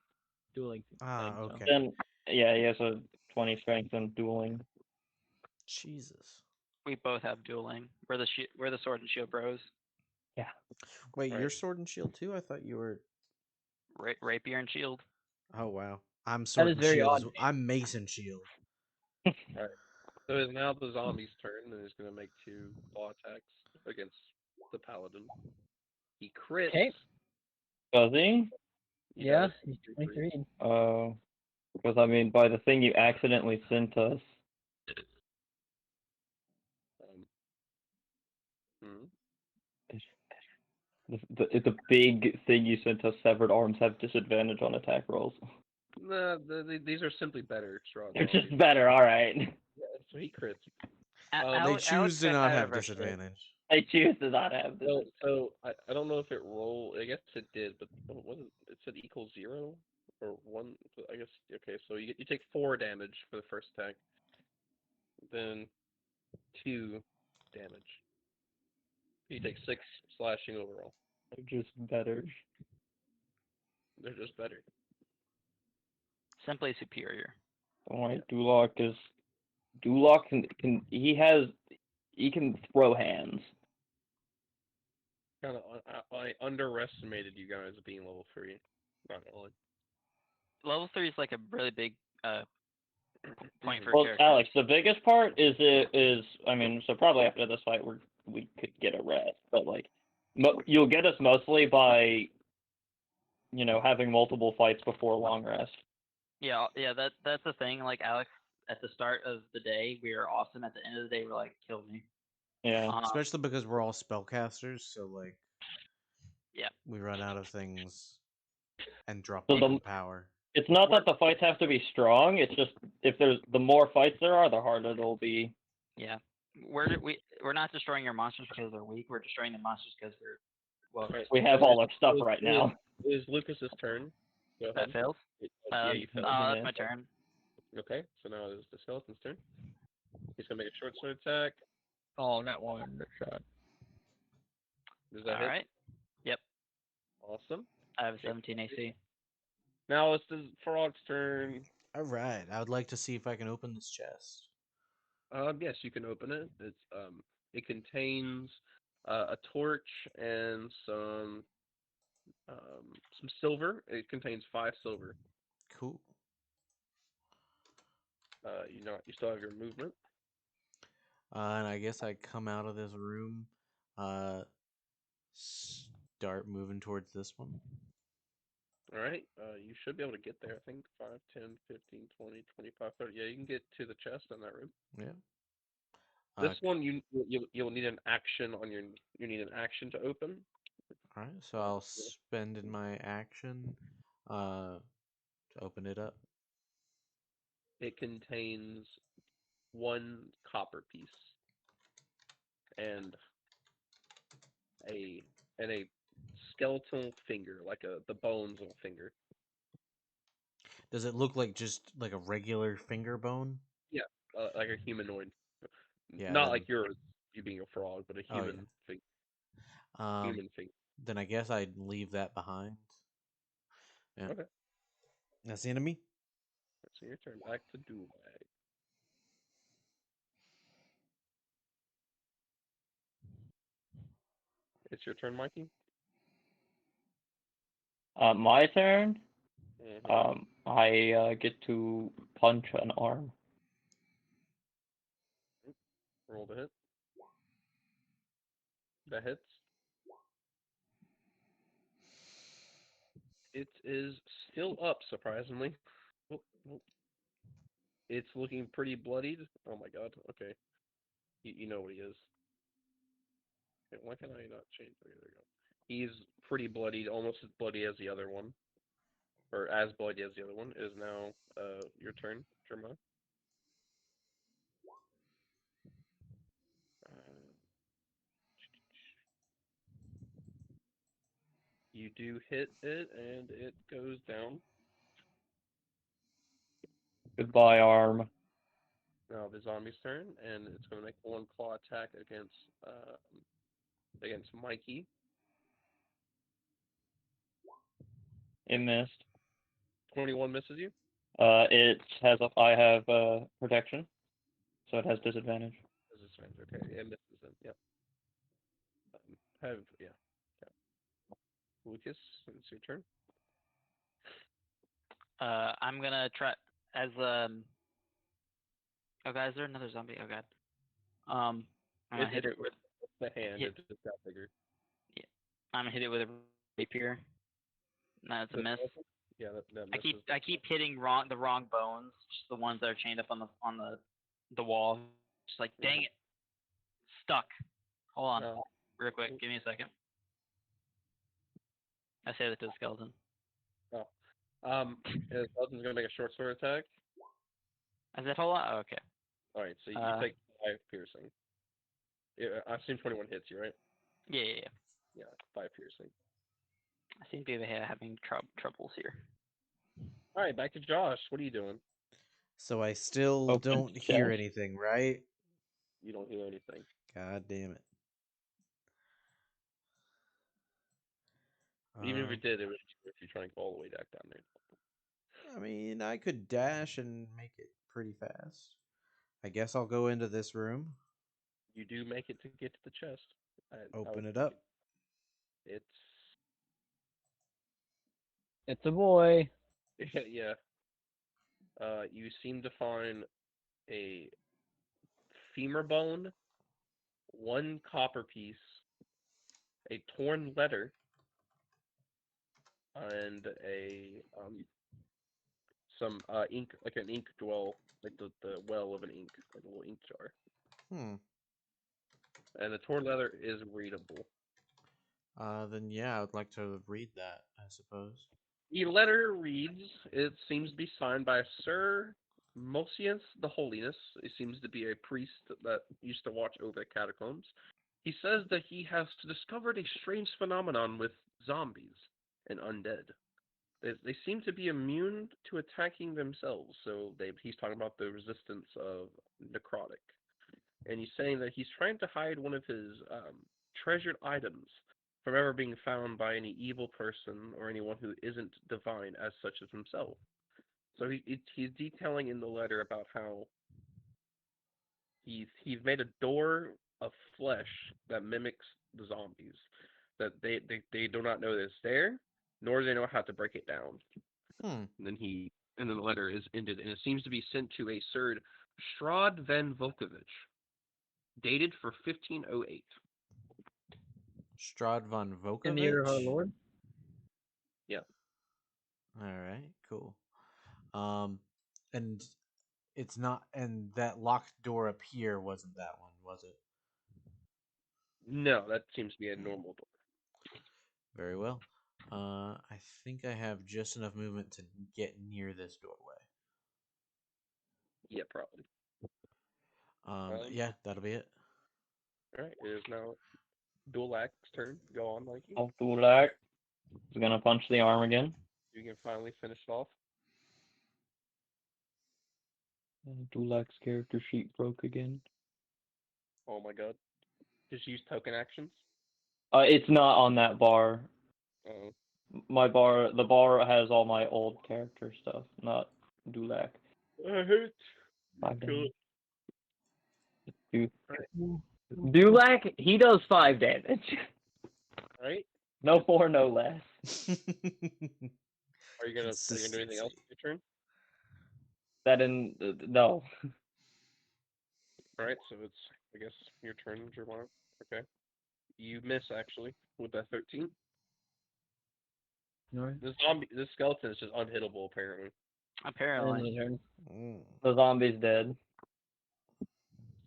Speaker 3: Dueling.
Speaker 6: Ah,
Speaker 3: thing, so.
Speaker 6: okay.
Speaker 2: Then yeah, he has a 20 strength and dueling.
Speaker 6: Jesus.
Speaker 5: We both have dueling. We're the sword and shield bros.
Speaker 2: Yeah.
Speaker 6: Wait,
Speaker 1: Right.
Speaker 6: you're sword and shield too? I thought you were.
Speaker 5: Rapier and shield.
Speaker 6: Oh wow, I'm sword
Speaker 3: is
Speaker 6: and
Speaker 3: very
Speaker 6: shield.
Speaker 3: odd.
Speaker 6: I'm mason shield.
Speaker 1: Alright. So it's now the zombie's turn, and he's going to make 2 claw attacks against the paladin. He crits.
Speaker 3: Okay.
Speaker 2: Does he?
Speaker 1: He
Speaker 3: Yeah,
Speaker 1: does.
Speaker 3: he's 23.
Speaker 2: Because I mean, by the thing you accidentally sent us. The big thing you sent us, severed arms have disadvantage on attack rolls.
Speaker 1: Nah, these are simply better. Strahd.
Speaker 2: They're just better, alright.
Speaker 1: Yeah, so he crits.
Speaker 6: They choose to not have disadvantage.
Speaker 2: I choose to not have this.
Speaker 1: So I don't know if it rolled. I guess it did, but what is it said equals 0 or 1. I guess okay. So you take 4 damage for the first attack, then 2 damage. You take 6 slashing overall.
Speaker 2: They're just better.
Speaker 1: They're just better.
Speaker 5: Simply superior.
Speaker 2: Alright, Dulok he can throw hands.
Speaker 1: Kind of, I underestimated you guys being level 3. Not gonna lie.
Speaker 5: Level 3 is like a really big point for
Speaker 2: Well,
Speaker 5: characters.
Speaker 2: Alex, the biggest part is I mean, so probably after this fight we could get a rest, but like you'll get us mostly by having multiple fights before long rest.
Speaker 5: Yeah, that's the thing. Like Alex, at the start of the day, we were awesome. At the end of the day, we're like, kill me.
Speaker 2: Yeah.
Speaker 6: Especially because we're all spellcasters, so like,
Speaker 5: yeah,
Speaker 6: we run out of things and drop
Speaker 2: So
Speaker 6: them power.
Speaker 2: It's not that the fights have to be strong. It's just the more fights there are, the harder they'll be.
Speaker 5: Yeah, we're not destroying your monsters because they're weak. We're destroying the monsters because
Speaker 2: We have all our stuff right now.
Speaker 1: It is Lucas's turn. Go ahead.
Speaker 5: That fails.
Speaker 1: Yeah, you failed.
Speaker 5: That's my turn.
Speaker 1: Okay, so now it is the skeleton's turn. He's gonna make a short sword attack.
Speaker 3: Oh, not one shot.
Speaker 1: Does that hit?
Speaker 5: All right. Yep.
Speaker 1: Awesome.
Speaker 5: I have a 17 AC.
Speaker 1: Now it's the Frog's turn.
Speaker 6: All right, I would like to see if I can open this chest.
Speaker 1: Yes, you can open it. It contains a torch and some silver. It contains 5 silver.
Speaker 6: Cool.
Speaker 1: You still have your movement.
Speaker 6: And I guess I come out of this room, uh, start moving towards this one.
Speaker 1: All right. You should be able to get there. I think 5, 10, 15, 20, 25, 30. Yeah, you can get to the chest in that room.
Speaker 6: Yeah.
Speaker 1: This one you'll need an action on your you need an action to open.
Speaker 6: All right. So I'll
Speaker 1: Yeah.
Speaker 6: spend in my action, uh, to open it up.
Speaker 1: It contains one copper piece and a a skeletal finger, like the bones of a finger.
Speaker 6: Does it look like just like a regular finger bone?
Speaker 1: Yeah, like a humanoid,
Speaker 6: Yeah.
Speaker 1: not
Speaker 6: Then.
Speaker 1: like yours, you being a frog, but a
Speaker 6: Oh yeah. Um.
Speaker 1: human finger.
Speaker 6: Then I guess I'd leave that behind. Yeah.
Speaker 1: Okay,
Speaker 6: That's the enemy.
Speaker 1: so your turn. Back to Dulag. It's your turn, Mikey.
Speaker 2: My turn.
Speaker 1: Mm-hmm.
Speaker 2: I get to punch an arm.
Speaker 1: Roll the hit. That hits. It is still up, surprisingly. Oh, oh. It's looking pretty bloodied. Oh my god. Okay. You know what he is. Okay, why can I not change? Okay, there we go. He's pretty bloodied, almost as bloody as the other one. Or as bloody as the other one. It is now your turn, Jerma. Uh, you do hit it, and it goes down.
Speaker 2: Goodbye, arm.
Speaker 1: Now the zombie's turn, and it's going to make one claw attack against Mikey.
Speaker 2: It missed.
Speaker 1: 21 misses you.
Speaker 2: It has I have protection, so it has disadvantage.
Speaker 1: This is fine. Okay, it misses then. Yep. Yeah. Lucas, it's your turn.
Speaker 5: I'm gonna try as Oh god, is there another zombie? Oh god. I'm gonna hit it with
Speaker 1: It's the hand.
Speaker 5: hit.
Speaker 1: It just got bigger.
Speaker 5: Yeah, I'm gonna hit it with a rapier. That's a miss.
Speaker 1: Yeah, that
Speaker 5: I
Speaker 1: misses.
Speaker 5: keep hitting the wrong bones, just the ones that are chained up on the wall. Just like dang it, stuck. Hold on,
Speaker 1: Oh.
Speaker 5: real quick. Give me a second. I said it to the skeleton.
Speaker 1: Oh. The skeleton's gonna make a short sword attack.
Speaker 5: I said hold on. Oh, okay.
Speaker 1: All right, so you take 5 piercing. Yeah, I assume 21 hits you, right?
Speaker 5: Yeah.
Speaker 1: Yeah, 5 piercing.
Speaker 5: I seem to be having troubles here.
Speaker 1: All right, back to Josh. What are you doing?
Speaker 6: So I still
Speaker 2: Open
Speaker 6: don't hear
Speaker 2: chest.
Speaker 6: anything, right?
Speaker 1: You don't hear anything.
Speaker 6: God damn it.
Speaker 1: Even if it did, it would be if you're trying to go all the way back down there.
Speaker 6: I mean, I could dash and make it pretty fast. I guess I'll go into this room,
Speaker 1: You do make it to get to the chest. I
Speaker 6: open
Speaker 1: would
Speaker 6: it up.
Speaker 1: It's
Speaker 3: It's a boy.
Speaker 1: yeah. You seem to find a femur bone, one copper piece, a torn letter, and a some ink, like an ink well, like the well of an ink, like a little ink jar.
Speaker 6: Hmm.
Speaker 1: And the torn letter is readable.
Speaker 6: Then yeah, I would like to read that, I suppose.
Speaker 1: The letter reads, it seems to be signed by Sir Mosius the Holiness. He seems to be a priest that used to watch over the catacombs. He says that he has discovered a strange phenomenon with zombies and undead. They seem to be immune to attacking themselves, so he's talking about the resistance of necrotic. And he's saying that he's trying to hide one of his treasured items from ever being found by any evil person or anyone who isn't divine as such as himself. So he's detailing in the letter about how he's made a door of flesh that mimics the zombies. That they do not know that it's there, nor do they know how to break it down.
Speaker 6: Hmm.
Speaker 1: And then he and then the letter is ended, and it seems to be sent to a Sir Strahd van Volkovich, dated for 1508.
Speaker 6: Strahd von
Speaker 3: In the year of our
Speaker 6: Volkovich.
Speaker 3: Lord.
Speaker 1: Yeah.
Speaker 6: All right, cool. And it's not, and that locked door up here wasn't that one, was it?
Speaker 1: No, that seems to be a normal door.
Speaker 6: Very well. I think I have just enough movement to get near this doorway.
Speaker 1: Yeah, probably.
Speaker 6: Yeah, that'll be it.
Speaker 1: All right, it is now Dulac's turn. Go on, Mikey.
Speaker 2: I'll do that. He's gonna punch the arm again.
Speaker 1: You can finally finish it off.
Speaker 2: Dulac's character sheet broke again.
Speaker 1: Oh my god. Just use token actions.
Speaker 2: It's not on that bar.
Speaker 1: Oh.
Speaker 2: The bar has all my old character stuff, not Dulac.
Speaker 1: I hate.
Speaker 2: Five
Speaker 1: Kill
Speaker 2: damage.
Speaker 1: it.
Speaker 2: Dulac, he does 5 damage.
Speaker 1: Right?
Speaker 2: No more, no less.
Speaker 1: Are you gonna do anything else with your turn?
Speaker 2: No.
Speaker 1: Alright, so it's, I guess, your turn, Jeremiah. Okay. You miss, actually, with that 13.
Speaker 3: Alright.
Speaker 1: This skeleton is just unhittable, apparently.
Speaker 5: Apparently.
Speaker 2: The zombie's dead.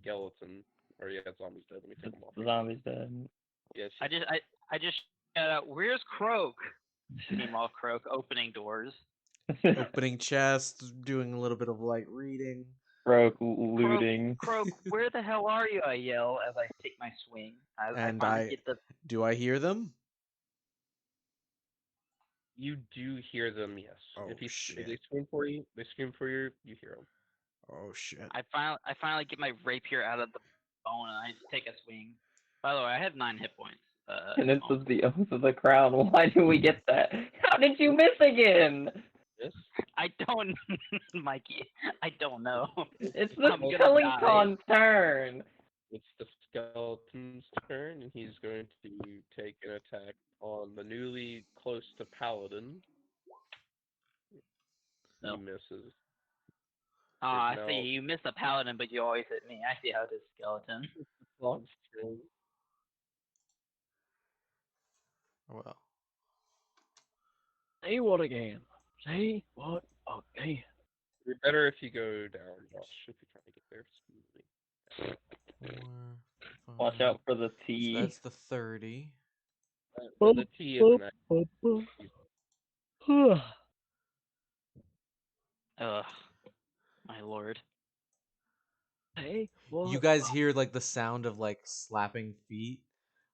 Speaker 1: Skeleton. Or, yeah, zombie's dead. Let me take him off.
Speaker 2: The zombie's dead.
Speaker 1: Yes.
Speaker 5: I just shout out, "Where's Croak?" Meanwhile, Croak opening doors.
Speaker 6: Opening chest, doing a little bit of light reading.
Speaker 2: Broke looting.
Speaker 5: Croak, where the hell are you? I yell as I take my swing.
Speaker 6: And
Speaker 5: finally get the.
Speaker 6: Do I hear them?
Speaker 1: You do hear them, yes.
Speaker 6: Oh,
Speaker 1: if they
Speaker 6: shit.
Speaker 1: scream for you, you hear them.
Speaker 6: Oh shit.
Speaker 5: I finally get my rapier out of the bone and I just take a swing. By the way, I have 9 hit points.
Speaker 2: And this is the oath of the crown. Why do we get that? How did you miss again?
Speaker 1: Yes?
Speaker 5: I don't, Mikey. I don't know.
Speaker 2: It's the
Speaker 5: I'm gonna
Speaker 2: Skeleton's turn.
Speaker 1: It's the skeleton's turn, and he's going to take an attack on the newly close to Paladin.
Speaker 5: No.
Speaker 1: He misses.
Speaker 5: I
Speaker 1: No.
Speaker 5: see. You miss a paladin, but you always hit me. I see how it is, skeleton.
Speaker 1: Long's turn.
Speaker 6: Well.
Speaker 3: Say what again? Say what again?
Speaker 1: It'd be better if you go down, Josh, if you're trying to get there smoothly.
Speaker 6: 4, 5.
Speaker 2: Watch out for the
Speaker 6: So
Speaker 2: T.
Speaker 6: that's the 30.
Speaker 1: The T isn't that.
Speaker 5: Ugh. My lord.
Speaker 3: Hey, what?
Speaker 6: You guys hear like the sound of like slapping feet?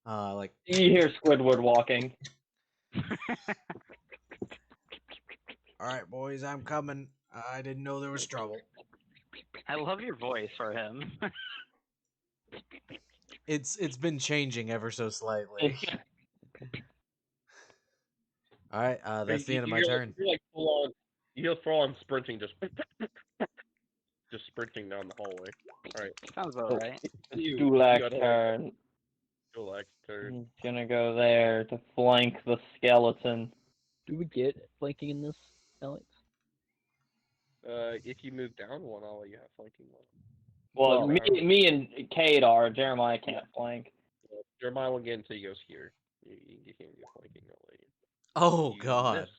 Speaker 6: Like
Speaker 2: You hear Squidward walking.
Speaker 6: all right, boys, I'm coming. I didn't know there was trouble.
Speaker 5: I love your voice for him.
Speaker 6: It's been changing ever so slightly. All right, that's the end of my turn.
Speaker 1: You're like full on. You're full on sprinting, just sprinting down the hallway. All right.
Speaker 5: Sounds about right.
Speaker 2: Dulac's turn.
Speaker 1: Dulac's turn.
Speaker 2: He's gonna go there to flank the skeleton.
Speaker 3: Do we get flanking in this, Alex?
Speaker 1: If you move down one, I'll let you have flanking one.
Speaker 2: Well, me and Cade are. Jeremiah can't flank.
Speaker 1: Jeremiah won't get until he goes here. You can't get flanking. I'll let you.
Speaker 6: Oh God!
Speaker 1: Missed.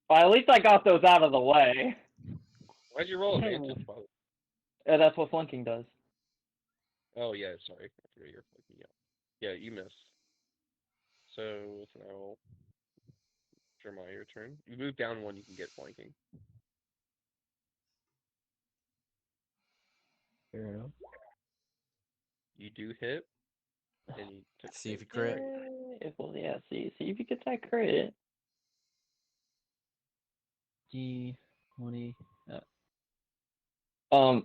Speaker 2: Well, at least I got those out of the way.
Speaker 1: Why'd you roll advantage?
Speaker 2: That's what flanking does.
Speaker 1: Oh yeah, sorry. I forgot you're flanking. Yeah, you missed. So it's now Jeremiah, your turn. You move down one, you can get flanking.
Speaker 3: Fair enough.
Speaker 1: You do hit, and you took.
Speaker 6: See if you crit.
Speaker 2: Yeah, see if you get that crit.
Speaker 3: D20.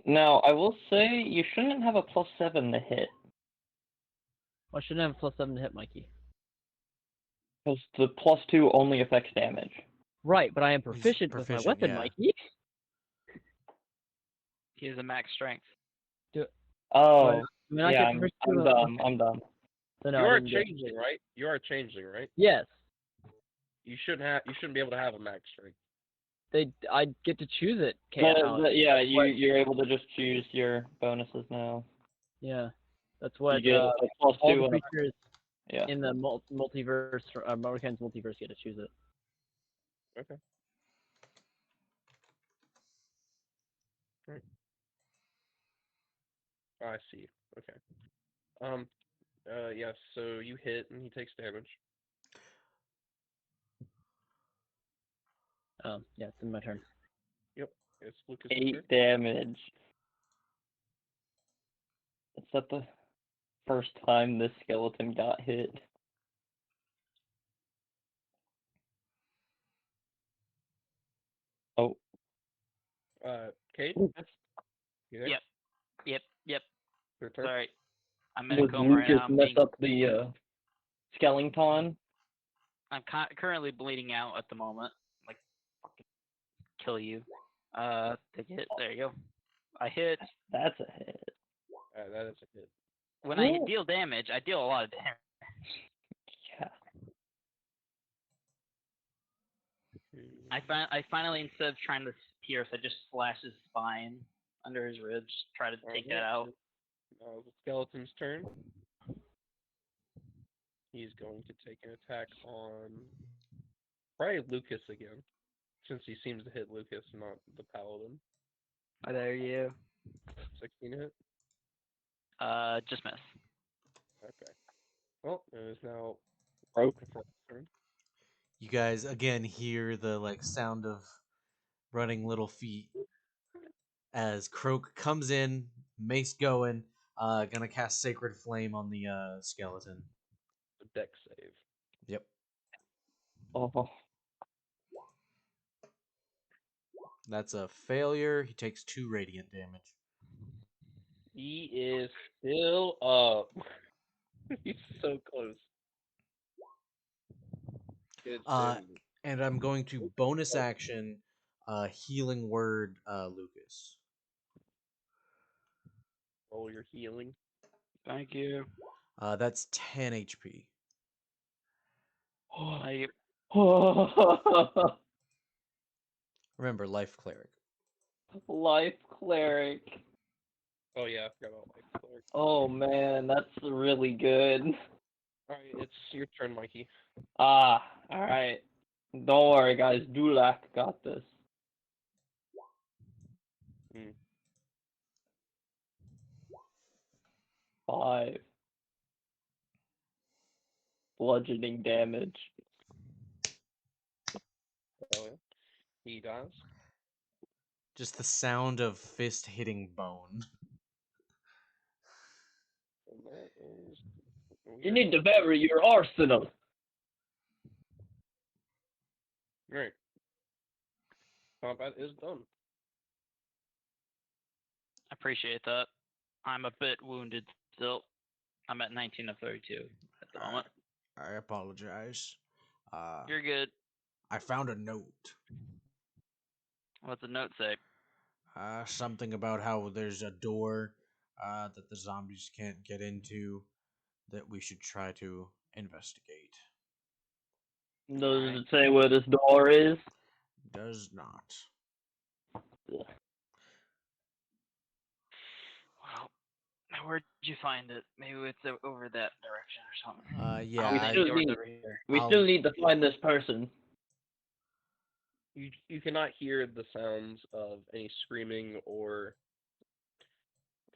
Speaker 2: Now I will say you shouldn't have a +7 to hit.
Speaker 3: I shouldn't have a +7 to hit, Mikey.
Speaker 2: Because the +2 only affects damage.
Speaker 3: Right, but I am proficient with my weapon,
Speaker 6: yeah.
Speaker 3: Mikey.
Speaker 5: He has a max strength.
Speaker 2: Oh,
Speaker 3: Yeah,
Speaker 2: I'm dumb. I'm dumb.
Speaker 3: So
Speaker 1: You
Speaker 3: no, I
Speaker 1: are
Speaker 3: didn't get-
Speaker 1: changing, right? You are changing, right?
Speaker 3: Yes.
Speaker 1: You shouldn't be able to have a max strength.
Speaker 3: I get to choose it.
Speaker 2: Yeah, you're able to just choose your bonuses now.
Speaker 3: Yeah, that's
Speaker 2: You
Speaker 3: what
Speaker 2: get a plus
Speaker 3: all
Speaker 2: 2
Speaker 3: the
Speaker 2: and
Speaker 3: creatures
Speaker 2: yeah.
Speaker 3: in the multiverse, Mordenkainen's multiverse, get to choose it.
Speaker 1: Okay. Right. Oh, I see. Okay. Yeah. So you hit, and he takes damage.
Speaker 3: Yeah, it's in my turn.
Speaker 1: Yep. It's Lucas'
Speaker 2: 8
Speaker 1: turn.
Speaker 2: damage. Is that the first time this skeleton got hit? Oh.
Speaker 1: Kate,
Speaker 2: Lucas,
Speaker 1: you there?
Speaker 5: Yep.
Speaker 1: Your turn.
Speaker 5: Sorry, I'm in a
Speaker 2: does
Speaker 5: coma right
Speaker 2: Lucas
Speaker 5: now.
Speaker 2: mess up the skeleton?
Speaker 5: I'm currently bleeding out at the moment. Like, fucking kill you. Take it. There you go. I hit.
Speaker 2: That's a hit.
Speaker 1: That is a hit.
Speaker 5: When I deal damage, I deal a lot of damage.
Speaker 2: Yeah.
Speaker 5: I finally, instead of trying to pierce, I just slash his spine under his ribs, try to take that out.
Speaker 1: Now the skeleton's turn. He's going to take an attack on probably Lucas again, since he seems to hit Lucas, not the paladin.
Speaker 5: Oh, there you.
Speaker 1: 16 hit.
Speaker 5: Just miss.
Speaker 1: Okay. Well, it is now
Speaker 2: Broke.
Speaker 1: turn.
Speaker 6: You guys again hear the sound of running little feet as Croak comes in, mace going, gonna cast Sacred Flame on the skeleton.
Speaker 1: The deck save.
Speaker 6: Yep.
Speaker 2: Oh.
Speaker 6: That's a failure. He takes 2 radiant damage.
Speaker 1: He is still up. He's so close. It's
Speaker 6: And I'm going to bonus action healing word Lucas.
Speaker 1: roll your healing.
Speaker 5: Thank you.
Speaker 6: That's 10 HP. Remember, life cleric.
Speaker 2: Life cleric.
Speaker 1: Oh yeah, I forgot about life cleric.
Speaker 2: Oh man, that's really good.
Speaker 1: Alright, it's your turn, Mikey.
Speaker 2: Alright. Don't worry, guys. Dulak got this.
Speaker 1: Hmm.
Speaker 2: 5 bludgeoning damage.
Speaker 1: Oh yeah. He dies.
Speaker 6: Just the sound of fist hitting bone.
Speaker 1: And that is
Speaker 2: You need to vary your arsenal.
Speaker 1: Alright. Combat is done.
Speaker 5: I appreciate that. I'm a bit wounded still. I'm at 19 of 32 at the moment.
Speaker 6: I apologize.
Speaker 5: You're good.
Speaker 6: I found a note.
Speaker 5: What's the note say?
Speaker 6: Something about how there's a door that the zombies can't get into that we should try to investigate.
Speaker 2: Does it say where this door is?
Speaker 6: Does not.
Speaker 5: Well, where'd you find it? Maybe it's over that direction or something.
Speaker 6: Yeah.
Speaker 5: I don't think the door's over here.
Speaker 2: We still need to find this person.
Speaker 1: You cannot hear the sounds of any screaming or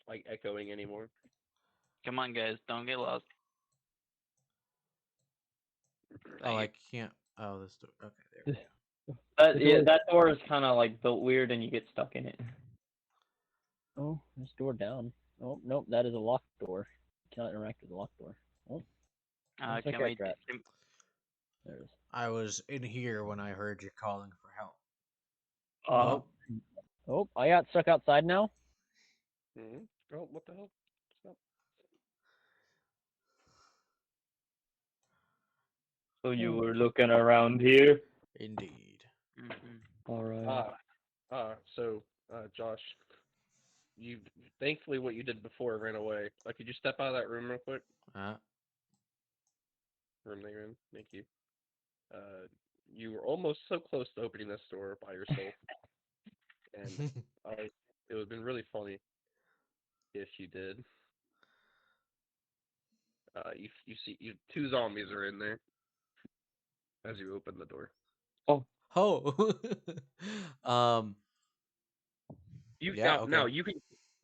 Speaker 1: like echoing anymore.
Speaker 5: Come on, guys, don't get lost.
Speaker 6: Oh, I can't. Oh, this door. Okay, there.
Speaker 2: That door is kind of like built weird, and you get stuck in it.
Speaker 3: Oh, this door down. Oh, nope, that is a locked door. You cannot interact with the locked door. Oh,
Speaker 5: Can we?
Speaker 3: there it is.
Speaker 6: I was in here when I heard you calling for help.
Speaker 3: Oh, I got stuck outside now?
Speaker 1: Mm-hmm. Oh, what the hell? Stop.
Speaker 2: So you were looking around here?
Speaker 6: Indeed.
Speaker 5: Mm-hmm.
Speaker 2: Alright.
Speaker 1: So, Josh, thankfully what you did before ran away. Could you step out of that room real quick?
Speaker 6: Uh,
Speaker 1: Room that you're in. Thank you. you were almost so close to opening this door by yourself, and it would have been really funny if you did. You see, two zombies are in there as you open the door.
Speaker 2: Oh,
Speaker 6: Oh.
Speaker 1: You
Speaker 6: Yeah,
Speaker 1: now
Speaker 6: okay.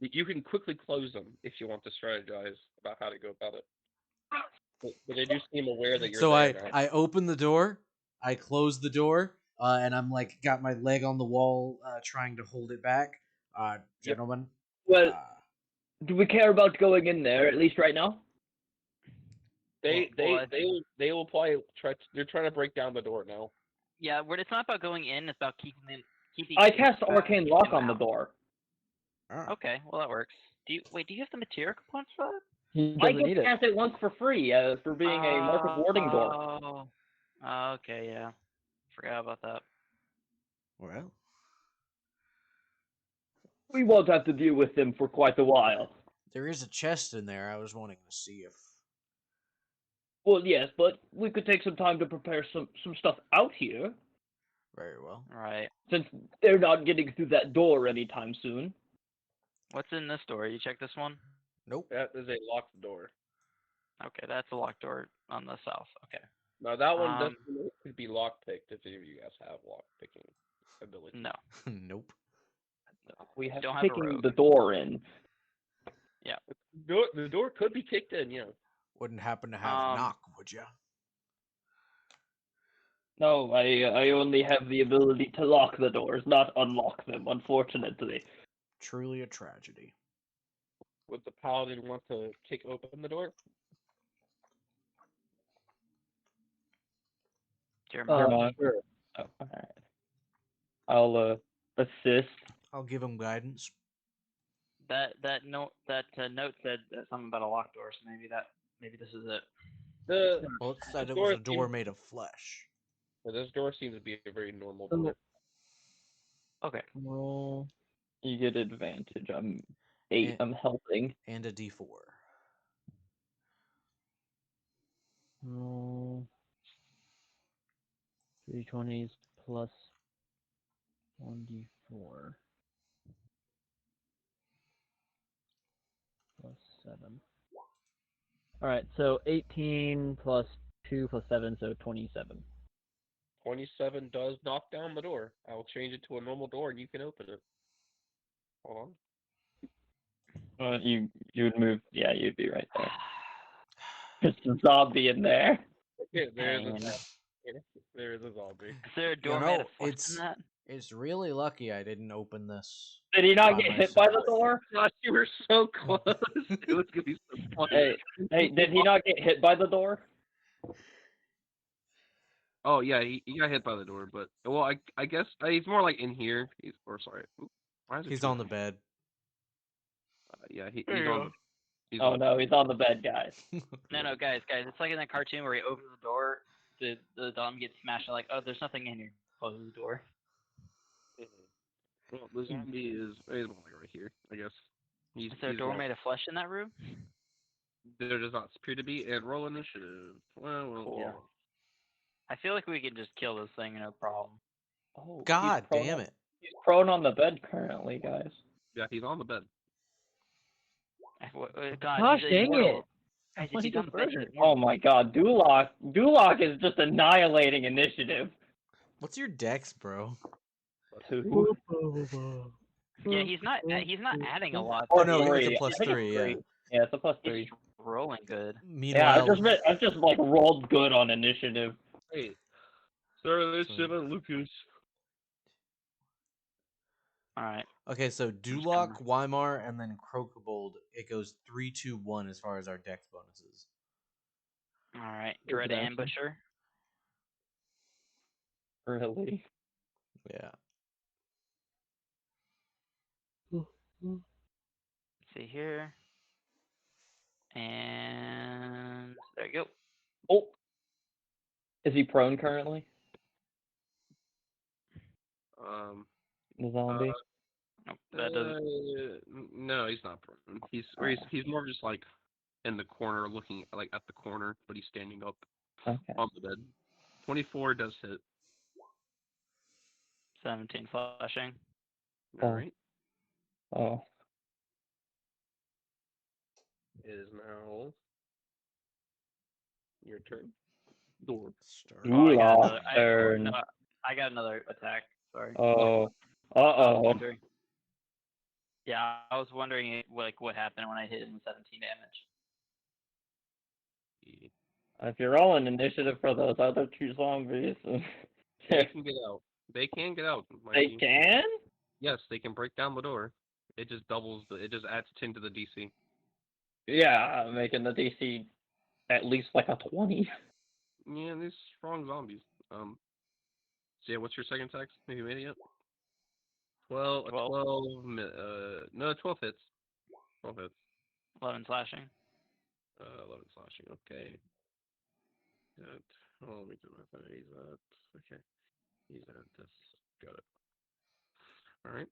Speaker 1: you can quickly close them if you want to strategize about how to go about it. But they do seem aware that you're
Speaker 6: So
Speaker 1: there now.
Speaker 6: I open the door, I close the door, and I'm like got my leg on the wall, trying to hold it back.
Speaker 1: Yep.
Speaker 6: Gentlemen,
Speaker 2: well,
Speaker 6: uh,
Speaker 2: do we care about going in there at least right now?
Speaker 1: They
Speaker 5: Well,
Speaker 1: they will probably try. They're trying to break down the door now.
Speaker 5: yeah, it's not about going in. It's about keeping.
Speaker 2: I cast
Speaker 5: keeping
Speaker 2: Arcane Lock
Speaker 5: them
Speaker 2: on the
Speaker 5: out.
Speaker 2: door.
Speaker 5: Okay, well that works. Do you have the material components for that?
Speaker 3: He
Speaker 2: I
Speaker 3: doesn't
Speaker 2: just
Speaker 3: need it.
Speaker 2: cast it once for free for being a Mark of Warding door.
Speaker 5: Okay, yeah. Forgot about that.
Speaker 6: well,
Speaker 2: We won't have to deal with them for quite a while.
Speaker 6: there is a chest in there. I was wanting to see if.
Speaker 2: Well, yes, but we could take some time to prepare some stuff out here,
Speaker 6: Very well.
Speaker 5: Right.
Speaker 2: since they're not getting through that door anytime soon.
Speaker 5: What's in this door? You check this one?
Speaker 6: Nope.
Speaker 1: That is a locked door.
Speaker 5: Okay, that's a locked door on the south. Okay.
Speaker 1: Now that one
Speaker 5: Um,
Speaker 1: could be lock picked if any of you guys have lock picking ability.
Speaker 5: No.
Speaker 6: Nope.
Speaker 2: We have
Speaker 5: Don't have a
Speaker 2: kicking
Speaker 5: rogue.
Speaker 2: the door in.
Speaker 1: The door could be kicked in. Yeah.
Speaker 6: Wouldn't happen to have a knock, would ya?
Speaker 2: No, I only have the ability to lock the doors, not unlock them, unfortunately.
Speaker 6: Truly a tragedy.
Speaker 1: Would the paladin want to kick open the door?
Speaker 5: Jeremiah.
Speaker 2: Sure. Oh, alright. I'll assist.
Speaker 6: I'll give him guidance.
Speaker 5: That note note said something about a locked door, so maybe this is it.
Speaker 6: Well, it said
Speaker 1: the
Speaker 6: it was a
Speaker 1: door
Speaker 6: door
Speaker 1: seems-
Speaker 6: made of flesh.
Speaker 1: This door seems to be a very normal door.
Speaker 5: Okay.
Speaker 2: Roll. You get advantage. I'm 8.
Speaker 6: And-
Speaker 2: I'm helping.
Speaker 6: And a D4.
Speaker 3: Roll 3 20s plus 1d4 plus 7. Alright, so 18 plus 2 plus 7, so 27.
Speaker 1: 27 does knock down the door. I will change it to a normal door and you can open it. Hold on.
Speaker 2: You'd move. Yeah, you'd be right there. There's a zombie in there.
Speaker 1: Yeah, there is
Speaker 5: Dang.
Speaker 1: there is a zombie.
Speaker 5: Is there a door
Speaker 6: You
Speaker 5: made
Speaker 6: know,
Speaker 5: of flesh
Speaker 6: it's
Speaker 5: in that?
Speaker 6: it's really lucky I didn't open this.
Speaker 2: Did he not
Speaker 6: By
Speaker 2: get hit by the
Speaker 6: myself.
Speaker 2: door?
Speaker 1: Gosh, you were so close. It was gonna be so funny.
Speaker 2: Hey, did he not get hit by the door?
Speaker 1: Oh yeah, he got hit by the door, but well, I guess he's more like in here. Sorry, why is it
Speaker 6: He's
Speaker 1: two
Speaker 6: on the
Speaker 1: of
Speaker 6: bed.
Speaker 1: them? Yeah, he's on the. He's
Speaker 2: Oh
Speaker 1: on.
Speaker 2: no, he's on the bed, guys.
Speaker 5: No, guys, it's like in that cartoon where he opens the door, the zombie gets smashed. And like, oh, there's nothing in here. Closes the door.
Speaker 1: Well, the zombie is right here, I guess.
Speaker 5: Is there a door made of flesh in that room?
Speaker 1: There does not appear to be, and roll initiative. Well,
Speaker 5: Cool.
Speaker 1: yeah.
Speaker 5: I feel like we can just kill this thing, no problem.
Speaker 2: Oh,
Speaker 6: God
Speaker 2: he's prone
Speaker 6: damn
Speaker 2: on-
Speaker 6: it.
Speaker 2: He's prone on the bed currently, guys.
Speaker 1: Yeah, he's on the bed.
Speaker 5: God,
Speaker 3: Gosh,
Speaker 5: he's
Speaker 3: dang
Speaker 5: immortal.
Speaker 3: it.
Speaker 5: Guys, if
Speaker 3: What
Speaker 5: he's
Speaker 3: is
Speaker 5: on the bed,
Speaker 3: this
Speaker 5: he's
Speaker 3: version?
Speaker 2: Oh
Speaker 5: immortal.
Speaker 2: my god, Duloc is just annihilating initiative.
Speaker 6: What's your dex, bro?
Speaker 2: 2.
Speaker 5: Yeah, he's not adding a lot.
Speaker 6: Oh
Speaker 2: Plus
Speaker 6: no,
Speaker 2: three.
Speaker 6: it's a plus
Speaker 2: I think it's
Speaker 6: 3, yeah.
Speaker 2: Yeah, it's a plus
Speaker 5: He's
Speaker 2: 3.
Speaker 5: rolling good.
Speaker 2: Yeah,
Speaker 6: Meanwhile,
Speaker 2: I've just like rolled good on initiative.
Speaker 1: Hey, Sir,
Speaker 6: So-
Speaker 1: Lucas.
Speaker 5: All right.
Speaker 6: okay, so Duloc, Weimar, and then Crocobold, it goes 3, 2, 1 as far as our dex bonuses.
Speaker 5: All right. Dread
Speaker 2: Exactly.
Speaker 5: Ambusher.
Speaker 2: Really?
Speaker 6: Yeah.
Speaker 5: Let's see here. And there you go.
Speaker 2: Oh. Is he prone currently? The zombie?
Speaker 5: Nope, that doesn't.
Speaker 1: No, he's not prone. He's more just like in the corner, looking like at the corner, but he's standing up
Speaker 2: Okay.
Speaker 1: on the bed. 24 does hit.
Speaker 5: 17 flashing.
Speaker 1: All right.
Speaker 2: Oh.
Speaker 1: It is now your turn. Door.
Speaker 6: Start.
Speaker 5: Oh, I got
Speaker 2: Gulak
Speaker 5: another.
Speaker 2: turn.
Speaker 5: No, I got another attack. Sorry.
Speaker 2: Oh.
Speaker 5: I was
Speaker 2: Uh-oh.
Speaker 5: wondering. Yeah, I was wondering what happened when I hit him 17 damage.
Speaker 2: If you're rolling initiative for those other two zombies,
Speaker 1: They can get out. They can get out.
Speaker 2: they
Speaker 1: Mikey.
Speaker 2: can?
Speaker 1: Yes, they can break down the door. It just doubles the. It just adds 10 to the DC.
Speaker 2: Yeah, making the DC at least like a 20.
Speaker 1: Yeah, these strong zombies. So yeah, what's your second attack? Have you made it yet? 12. 12 hits. 12 hits.
Speaker 5: 11 slashing.
Speaker 1: 11 slashing. Okay. That. Oh, let me do my thing. He's at. Okay. He's at this. Got it. All right.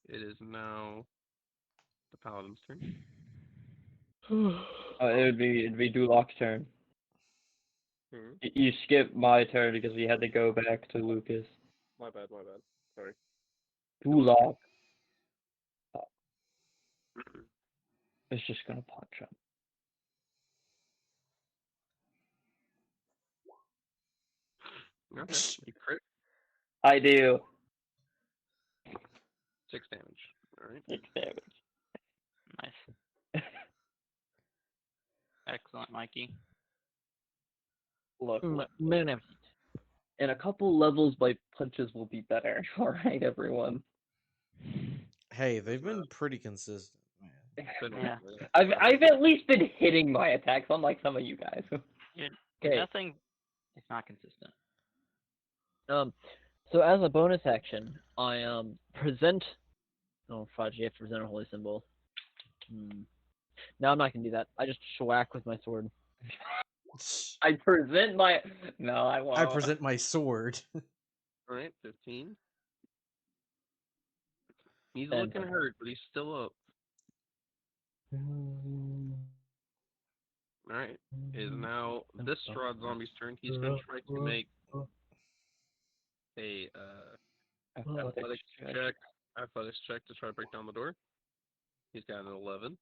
Speaker 1: It is now the paladin's turn.
Speaker 2: It'd be Dulok's turn.
Speaker 1: Hmm.
Speaker 2: You skipped my turn because we had to go back to Lucas.
Speaker 1: My bad. Sorry.
Speaker 2: Dulok is just gonna punch him.
Speaker 1: Okay. You crit.
Speaker 2: I do.
Speaker 1: 6 damage. All right.
Speaker 2: 6 damage.
Speaker 5: Nice. Excellent, Mikey.
Speaker 2: Look,
Speaker 3: Magnificent.
Speaker 2: in a couple levels, my punches will be better. All right, everyone.
Speaker 6: Hey, they've been pretty consistent. Man.
Speaker 5: Yeah.
Speaker 2: I've at least been hitting my attacks, unlike some of you guys. Okay.
Speaker 5: Nothing is not consistent.
Speaker 3: So as a bonus action, I present. Oh, fudge! You have to present a holy symbol. No, I'm not gonna do that. I just schwack with my sword.
Speaker 2: I present my. No, I won't.
Speaker 6: I present my sword.
Speaker 1: All right. 15. He's
Speaker 3: And-
Speaker 1: looking hurt, but he's still up. All right. It is now this Strahd zombie's turn. He's gonna try to make a athletics check. Athletics check to try to break down the door. He's got an 11.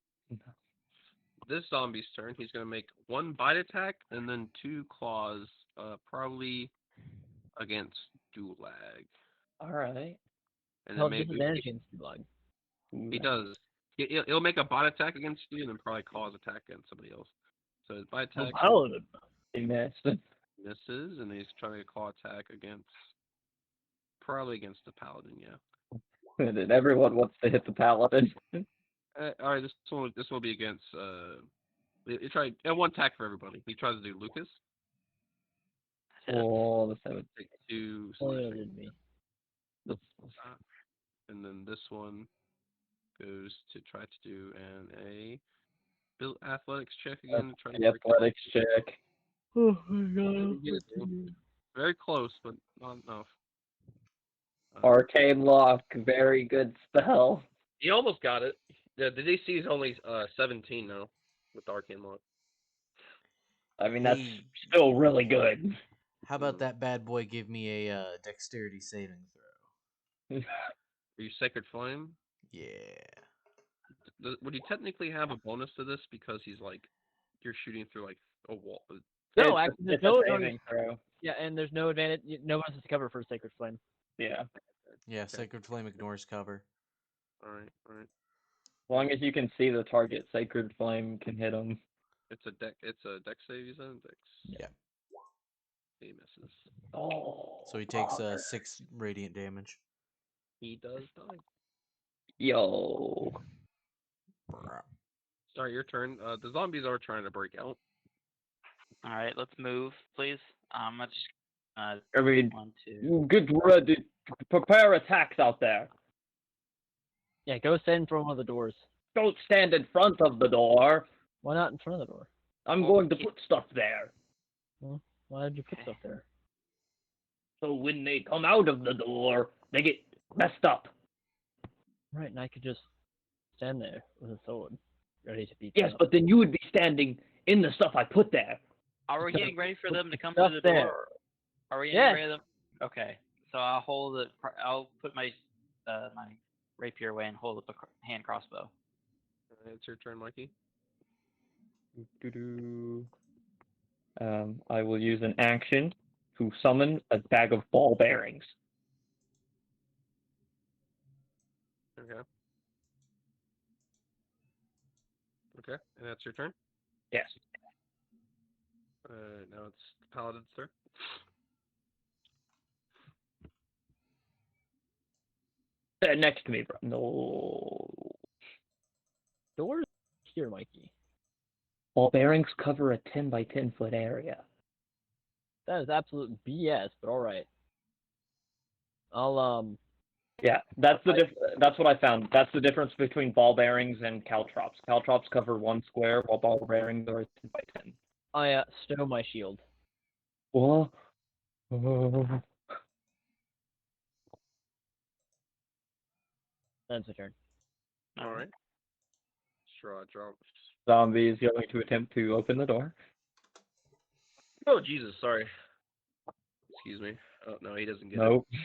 Speaker 1: This zombie's turn. He's gonna make 1 bite attack and then 2 claws, probably against Dulag.
Speaker 2: All right.
Speaker 1: And
Speaker 3: Hell,
Speaker 1: then maybe
Speaker 3: disadvantage against Dulag.
Speaker 1: he does. He'll make a bite attack against you and then probably claws attack against somebody else. So his bite attack
Speaker 3: Paladin.
Speaker 2: He missed.
Speaker 1: misses, and he's trying to claw attack against probably against the paladin. Yeah.
Speaker 2: And everyone wants to hit the paladin.
Speaker 1: All right. This will be against. You try 1 attack for everybody. He tries to do Lucas.
Speaker 2: Oh, the 7.
Speaker 1: Take 2
Speaker 3: Oh,
Speaker 1: slashing.
Speaker 3: did me.
Speaker 1: And then this one goes to try to do a build athletics check again. To try to
Speaker 2: The athletics check.
Speaker 3: Oh my
Speaker 1: Didn't get it, dude. Very close, but not enough.
Speaker 2: Arcane lock, very good spell.
Speaker 1: He almost got it. The DC is only 17 now with Arcane Lock.
Speaker 2: I mean, that's
Speaker 6: Hey.
Speaker 2: still really good.
Speaker 6: How about that bad boy give me a dexterity saving throw?
Speaker 1: Are you Sacred Flame?
Speaker 6: Yeah.
Speaker 1: Would you technically have a bonus to this because he's like you're shooting through like a wall?
Speaker 3: No,
Speaker 2: It's-
Speaker 3: actually, there's
Speaker 2: it's
Speaker 3: no
Speaker 2: a
Speaker 3: advantage.
Speaker 2: saving throw.
Speaker 3: Yeah, and there's no advantage. No one has to cover for Sacred Flame.
Speaker 2: Yeah.
Speaker 6: Yeah, Sacred Flame ignores cover.
Speaker 1: All right.
Speaker 2: As long as you can see the target, Sacred Flame can hit him.
Speaker 1: It's a deck save. You said dex.
Speaker 6: Yeah.
Speaker 1: He misses.
Speaker 2: Oh.
Speaker 6: So he takes
Speaker 2: bother.
Speaker 6: 6 radiant damage.
Speaker 1: He does die.
Speaker 2: Yo.
Speaker 1: Sorry, your turn. The zombies are trying to break out.
Speaker 5: All right, let's move, please. Let's just
Speaker 2: I mean,
Speaker 5: 1, 2.
Speaker 2: get ready. Prepare attacks out there.
Speaker 3: Yeah, go stand in front of one of the doors.
Speaker 2: Don't stand in front of the door.
Speaker 3: Why not in front of the door?
Speaker 2: I'm going to put stuff there.
Speaker 3: Why did you put
Speaker 5: Okay.
Speaker 3: stuff there?
Speaker 2: So when they come out of the door, they get messed up.
Speaker 3: Right, and I could just stand there with a sword, ready to beat
Speaker 2: Yes,
Speaker 3: them up.
Speaker 2: but then you would be standing in the stuff I put there.
Speaker 5: Are we getting ready for them to come
Speaker 3: Stuff
Speaker 5: through the
Speaker 3: there.
Speaker 5: door? Are we getting
Speaker 3: Yes.
Speaker 5: ready to them? Okay. So I'll hold it. I'll put my my rapier away and hold up a hand crossbow.
Speaker 1: It's your turn, Mikey.
Speaker 2: Doo-doo. I will use an action to summon a bag of ball bearings.
Speaker 1: Okay. Okay, and that's your turn.
Speaker 2: Yes.
Speaker 1: Now it's the paladin's turn.
Speaker 2: Next to me, bro. No.
Speaker 3: Doors here, Mikey.
Speaker 2: Ball bearings cover a 10 by 10 foot area.
Speaker 3: That is absolute BS, but all right. I'll
Speaker 2: Yeah, that's that's what I found. That's the difference between ball bearings and caltrops. Caltrops cover 1 square, while ball bearings are 10 by 10.
Speaker 3: I stow my shield.
Speaker 2: What?
Speaker 3: That's a turn.
Speaker 1: All right. Strahd drops.
Speaker 2: Zombie is going to attempt to open the door.
Speaker 1: Oh Jesus, sorry. Excuse me. Oh no, he doesn't get
Speaker 2: Nope.
Speaker 1: it.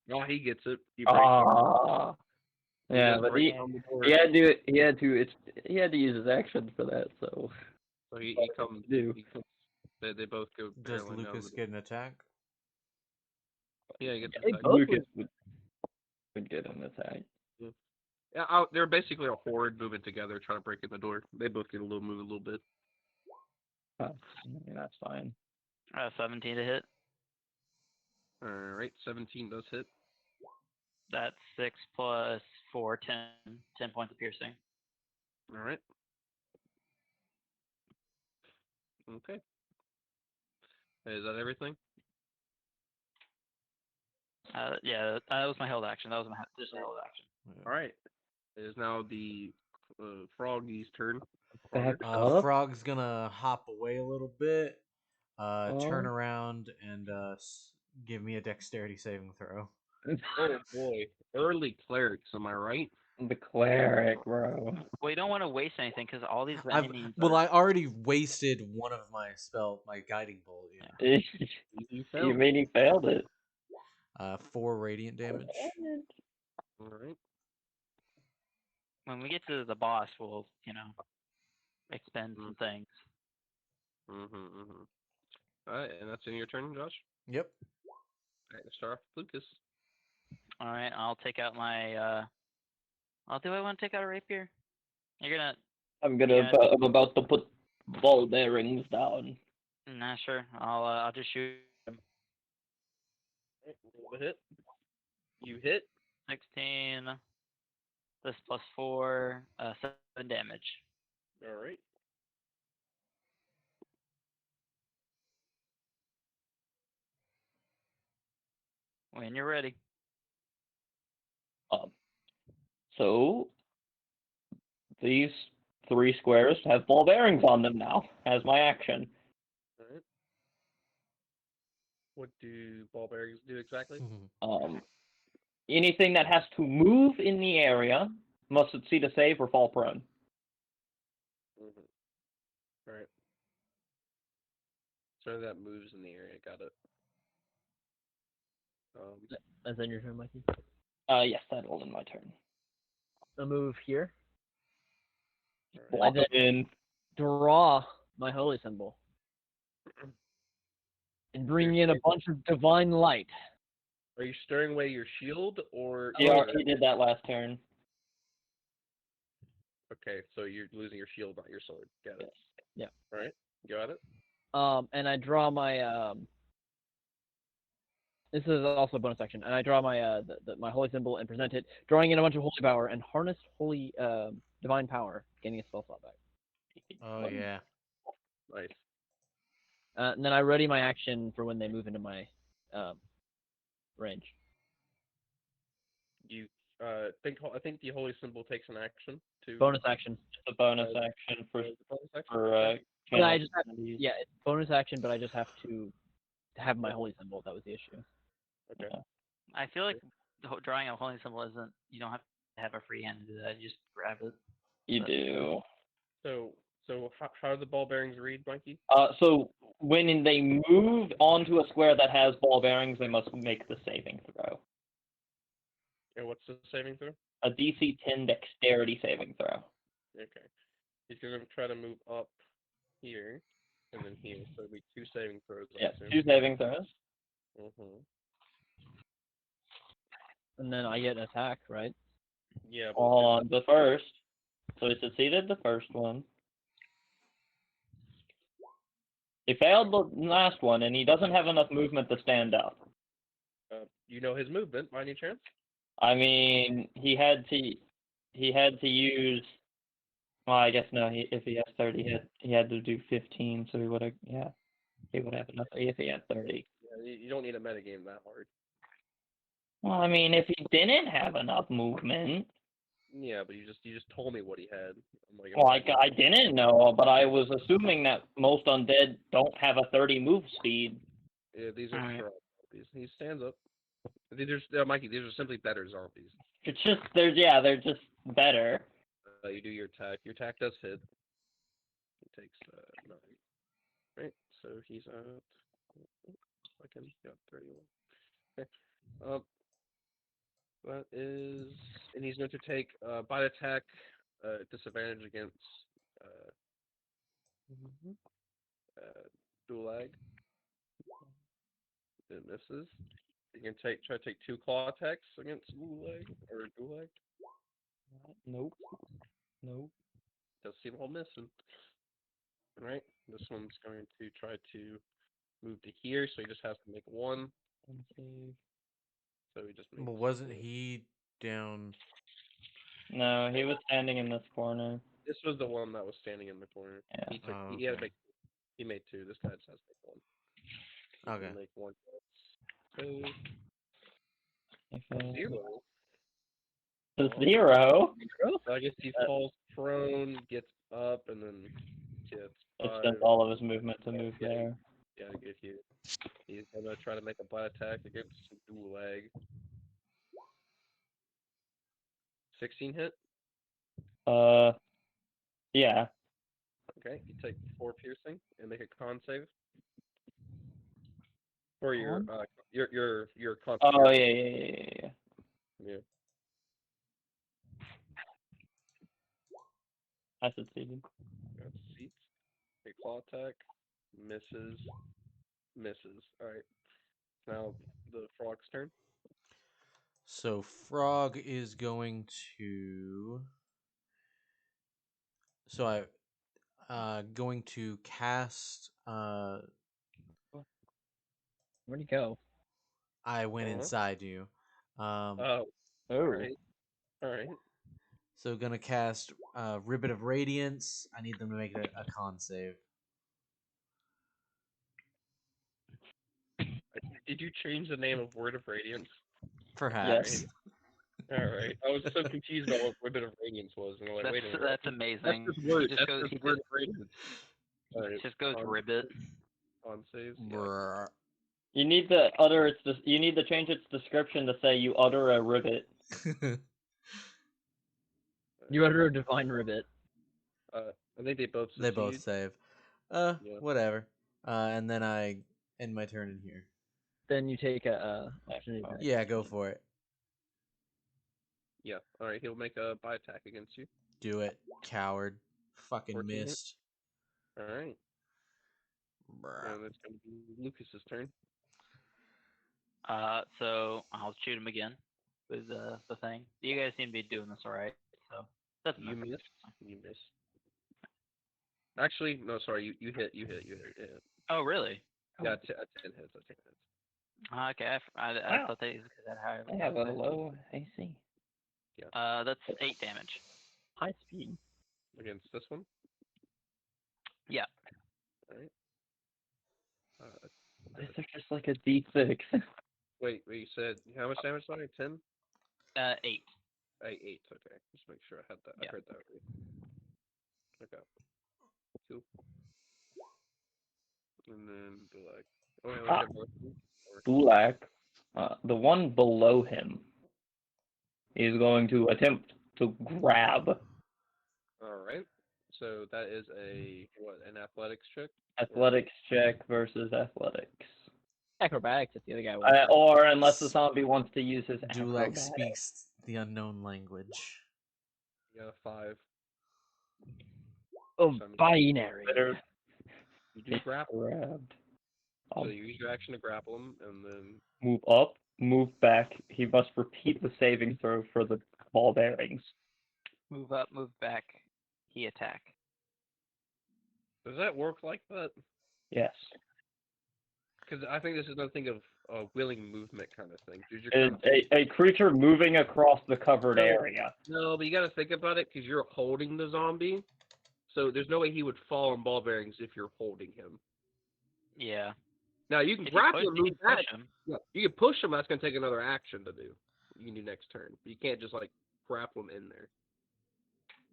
Speaker 1: No, he gets it. He breaks it.
Speaker 2: Yeah,
Speaker 1: doesn't
Speaker 2: but
Speaker 1: break
Speaker 2: he
Speaker 1: down the door.
Speaker 2: he had to he had to use his action for that. So
Speaker 1: So he comes.
Speaker 2: do.
Speaker 1: He comes. They both go.
Speaker 6: Does
Speaker 1: barreling down
Speaker 6: Lucas
Speaker 1: the
Speaker 6: get an attack?
Speaker 1: Yeah, he gets
Speaker 3: They
Speaker 1: attacked.
Speaker 3: both
Speaker 2: Lucas would get an attack.
Speaker 1: Yeah, they're basically a horde moving together, trying to break in the door. They both get a little move a little bit.
Speaker 2: I mean, that's fine.
Speaker 5: 17 to hit.
Speaker 1: All right, 17 does hit.
Speaker 5: That's 6 plus 4, 10. 10 points of piercing.
Speaker 1: All right. Okay. Is that everything?
Speaker 5: Yeah, that was my held action. That was my just a held action.
Speaker 1: All right. It is now the froggy's turn.
Speaker 2: Back
Speaker 6: Uh,
Speaker 2: up.
Speaker 6: Frog's gonna hop away a little bit, turn
Speaker 2: Oh.
Speaker 6: around, and give me a dexterity saving throw.
Speaker 1: Oh boy, early clerics, am I right?
Speaker 2: The cleric, bro.
Speaker 5: Well, you don't want to waste anything because all these
Speaker 6: I
Speaker 5: enemies. Are...
Speaker 6: I already wasted one of my my guiding bolt. Yeah.
Speaker 1: You
Speaker 2: You mean he failed it?
Speaker 6: 4 radiant damage.
Speaker 1: All right.
Speaker 5: When we get to the boss, we'll expend some things.
Speaker 1: All right, and that's in your turn, Josh.
Speaker 6: Yep.
Speaker 1: All right, let's start off with Lucas.
Speaker 5: All right, I'll take out my. Do I want to take out a rapier? You're gonna.
Speaker 2: I'm about to put ball bearings down.
Speaker 5: Nah, sure. I'll just shoot him.
Speaker 1: Roll the hit. You hit.
Speaker 5: 16. This plus 4, 7 damage.
Speaker 1: All right.
Speaker 5: When you're ready.
Speaker 2: So these 3 squares have ball bearings on them now, as my action.
Speaker 1: All right. What do ball bearings do exactly?
Speaker 2: Anything that has to move in the area must succeed a save or fall prone.
Speaker 1: All right. So that moves in the area. Got it.
Speaker 3: That's in your turn, Mikey.
Speaker 2: Yes, that'll end my turn.
Speaker 3: I'll move here.
Speaker 2: Block
Speaker 3: then
Speaker 2: in.
Speaker 3: Draw my holy symbol. And bring in a bunch of divine light.
Speaker 1: Are you stirring away your shield or?
Speaker 2: Yeah, he did that last turn.
Speaker 1: Okay, so you're losing your shield, not your sword. Got it.
Speaker 3: Yeah.
Speaker 1: All right. Got it.
Speaker 3: And I draw my This is also a bonus action, and I draw my my holy symbol and present it, drawing in a bunch of holy power and harness holy divine power, gaining a spell slot back.
Speaker 6: Oh yeah.
Speaker 1: Nice.
Speaker 3: And then I ready my action for when they move into my range.
Speaker 1: You I think the holy symbol takes an action to
Speaker 3: Bonus action.
Speaker 2: It's a bonus action for
Speaker 1: okay.
Speaker 3: But I just have, it's bonus action, but I just have to have my holy symbol. That was the issue.
Speaker 1: Okay.
Speaker 5: I feel like drawing a holy symbol isn't. You don't have to have a free hand to do that. You just grab it.
Speaker 2: You do.
Speaker 1: So how do the ball bearings read, Mikey?
Speaker 2: So when they move onto a square that has ball bearings, they must make the saving throw.
Speaker 1: And what's the saving throw?
Speaker 2: A DC 10 dexterity saving throw.
Speaker 1: Okay. He's gonna try to move up here and then here, so it'll be 2 saving throws.
Speaker 2: Yeah, 2 saving throws.
Speaker 1: Mm-hmm.
Speaker 3: And then I get an attack, right?
Speaker 1: Yeah. But
Speaker 2: On the first. So he succeeded the first one. He failed the last one, and he doesn't have enough movement to stand up.
Speaker 1: you know his movement by any chance?
Speaker 2: I mean, he had to use. Well, I guess no. If he has 30, he had to do 15. So he would have. Yeah, he would have enough if he had 30.
Speaker 1: Yeah, you don't need a metagame that hard.
Speaker 2: Well, I mean, if he didn't have enough movement.
Speaker 1: Yeah, but you just told me what he had. I'm like,
Speaker 2: Well, I didn't know, but I was assuming that most undead don't have a 30 move speed.
Speaker 1: Yeah, these are
Speaker 5: Alright.
Speaker 1: strong zombies. He stands up. These Mikey, these are simply better zombies.
Speaker 2: It's just they're just better.
Speaker 1: You do your attack. Your attack does hit. He takes 9. Right, so he's at. I can got 31. Okay. That is, and he's going to take bite attack, disadvantage against dual lag. It misses. You can try to take 2 claw attacks against dual lag or dual lag.
Speaker 2: Nope.
Speaker 1: Does seem all missing. Right. This one's going to try to move to here, so he just has to make 1. So he just makes.
Speaker 6: But wasn't he down?
Speaker 2: No, he was standing in this corner.
Speaker 1: This was the one that was standing in the corner.
Speaker 2: Yeah.
Speaker 1: He took.
Speaker 6: Oh,
Speaker 1: He had to
Speaker 6: okay.
Speaker 1: make. He made 2. This guy just has to make 1. He
Speaker 6: Okay.
Speaker 1: can make 1. So
Speaker 2: Okay.
Speaker 1: 0.
Speaker 2: The 0.
Speaker 1: So I guess he falls prone, gets up, and then gets
Speaker 2: It
Speaker 1: 5.
Speaker 2: spent all of his movement to move there.
Speaker 1: Yeah, to get here. He's gonna try to make a bite attack against dual lag. 16 hit.
Speaker 2: Yeah.
Speaker 1: Okay, you take 4 piercing and make a con save. For your con.
Speaker 2: Oh yeah.
Speaker 1: Yeah.
Speaker 2: I succeeded.
Speaker 1: Got seats. A claw attack. Misses. All right. Now the frog's turn.
Speaker 6: So Frog is going to. So I going to cast.
Speaker 3: Where'd he go?
Speaker 6: I went
Speaker 1: Uh-huh.
Speaker 6: inside you.
Speaker 1: Oh.
Speaker 2: Oh.
Speaker 1: All right.
Speaker 6: So gonna cast Ribbit of Radiance. I need them to make a con save.
Speaker 1: Did you change the name of Word of Radiance?
Speaker 6: Perhaps.
Speaker 1: All right. I was so confused about what Ribbit of Radiance was, and I'm like, wait a minute.
Speaker 5: That's amazing.
Speaker 1: That's just word.
Speaker 5: He just
Speaker 1: That's
Speaker 5: goes.
Speaker 1: just
Speaker 5: He
Speaker 1: Word
Speaker 5: just,
Speaker 1: of Radiance. All right.
Speaker 5: just goes ribbit.
Speaker 1: On saves. Yeah.
Speaker 6: Brr.
Speaker 2: You need to utter its. You need to change its description to say you utter a ribbit.
Speaker 3: You utter a divine ribbit.
Speaker 1: I think they both
Speaker 6: They
Speaker 1: succeed.
Speaker 6: both save.
Speaker 1: Yeah.
Speaker 6: Whatever. And then I end my turn in here.
Speaker 3: Then you take a opportunity attack.
Speaker 6: Yeah, go for it.
Speaker 1: Yeah. All right. He'll make a bite attack against you.
Speaker 6: Do it, coward. Fucking
Speaker 1: 14 hit.
Speaker 6: missed.
Speaker 1: All right.
Speaker 6: Brr.
Speaker 1: And it's gonna be Lucas's turn.
Speaker 5: So I'll shoot him again with the thing. You guys seem to be doing this all right, so doesn't
Speaker 1: You
Speaker 5: matter.
Speaker 1: miss. You miss. Actually, no. Sorry. You hit. You hit. Yeah.
Speaker 5: Oh really?
Speaker 1: Yeah. 10 hits. 10 hits.
Speaker 5: Okay, I
Speaker 2: Wow.
Speaker 5: thought they that high.
Speaker 2: I have a low AC.
Speaker 5: That's 8 damage.
Speaker 3: High speed.
Speaker 1: Against this one.
Speaker 5: Yeah.
Speaker 1: All right.
Speaker 2: These are just like a D6.
Speaker 1: Wait. You said how much damage? Sorry, 10.
Speaker 5: 8.
Speaker 1: 8. Okay. Just make sure I had that.
Speaker 5: Yeah.
Speaker 1: I heard that right. Okay. Cool. And then be like, oh wait,
Speaker 2: Ah.
Speaker 1: get both of them? Or-
Speaker 2: Dulak, the one below him, is going to attempt to grab.
Speaker 1: All right. So that is an athletics check?
Speaker 2: Athletics check versus athletics.
Speaker 3: Acrobatics if the other guy wants.
Speaker 2: Or unless the zombie wants to use his
Speaker 6: Dulac
Speaker 2: acrobatics.
Speaker 6: speaks the unknown language.
Speaker 1: You got a 5.
Speaker 3: Oh,
Speaker 1: So
Speaker 3: binary.
Speaker 2: Better
Speaker 1: you do grapple.
Speaker 2: grabbed.
Speaker 1: So you use your action to grapple him, and then
Speaker 2: Move up, move back. He must repeat the saving throw for the ball bearings.
Speaker 5: Move up, move back. He attack.
Speaker 1: does that work like that?
Speaker 2: Yes.
Speaker 1: Because I think this is another thing of willing movement kind of thing. Dude, you're
Speaker 2: A creature moving across the covered
Speaker 1: No.
Speaker 2: area.
Speaker 1: No, but you got to think about it because you're holding the zombie. So there's no way he would fall on ball bearings if you're holding him.
Speaker 5: Yeah.
Speaker 1: Now you can
Speaker 5: If you
Speaker 1: grapple
Speaker 5: push,
Speaker 1: and
Speaker 5: you
Speaker 1: move
Speaker 5: can
Speaker 1: back.
Speaker 5: push him.
Speaker 1: Yeah, you can push him. That's gonna take another action to do. You can do next turn. But you can't just like grapple him in there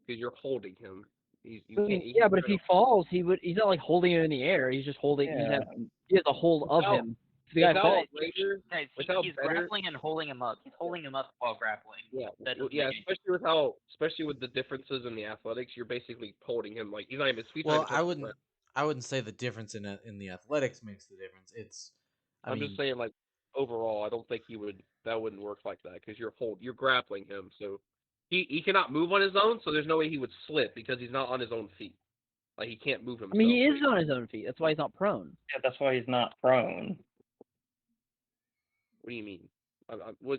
Speaker 1: because you're holding him. You can't.
Speaker 3: Yeah, but if he falls, he's not like holding him in the air. He's just holding.
Speaker 2: Yeah.
Speaker 3: He has a hold of
Speaker 1: Without-
Speaker 3: him. If the guy
Speaker 1: without
Speaker 3: falls.
Speaker 1: greater-
Speaker 5: Guys,
Speaker 1: without
Speaker 5: he's
Speaker 1: better-
Speaker 5: grappling and holding him up. He's holding him up while grappling.
Speaker 1: Yeah,
Speaker 5: That doesn't
Speaker 1: yeah.
Speaker 5: make any
Speaker 1: Especially with the differences in the athletics, you're basically holding him like he's not even. He's not
Speaker 6: Well,
Speaker 1: even touching the ground.
Speaker 6: I wouldn't say the difference in the athletics makes the difference.
Speaker 1: I'm just saying, like overall, I don't think that wouldn't work like that because you're grappling him, so he cannot move on his own. So there's no way he would slip because he's not on his own feet. Like he can't move himself.
Speaker 3: I mean, he is on his own feet. That's why he's not prone.
Speaker 2: Yeah, that's why he's not prone.
Speaker 1: What do you mean?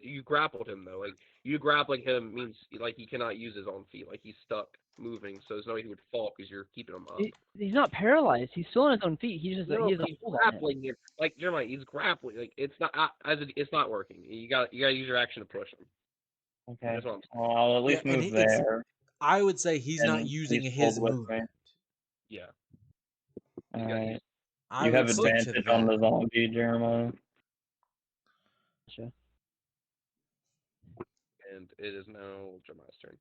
Speaker 1: You grappled him though. Like you grappling him means like he cannot use his own feet. Like he's stuck moving, so there's no way he would fall because you're keeping him up.
Speaker 3: He's not paralyzed. He's still on his own feet. He has a
Speaker 1: he's
Speaker 3: hold on him.
Speaker 1: grappling him. Like Jeremiah, he's grappling. Like it's not it's not working. You got to use your action to push him.
Speaker 2: Okay.
Speaker 1: That's what I'm saying.
Speaker 2: Well, I'll at least
Speaker 6: Yeah, and
Speaker 2: move
Speaker 6: it's-
Speaker 2: there.
Speaker 6: I would say he's not
Speaker 2: And
Speaker 6: using
Speaker 2: he's
Speaker 6: his
Speaker 2: pulled with
Speaker 6: movement.
Speaker 2: me.
Speaker 1: Yeah.
Speaker 2: Alright.
Speaker 6: I
Speaker 2: You
Speaker 6: would
Speaker 2: have
Speaker 6: stick to
Speaker 2: advantage on the zombie, Jeremiah.
Speaker 3: Gotcha.
Speaker 1: And it is now Jeremiah's turn.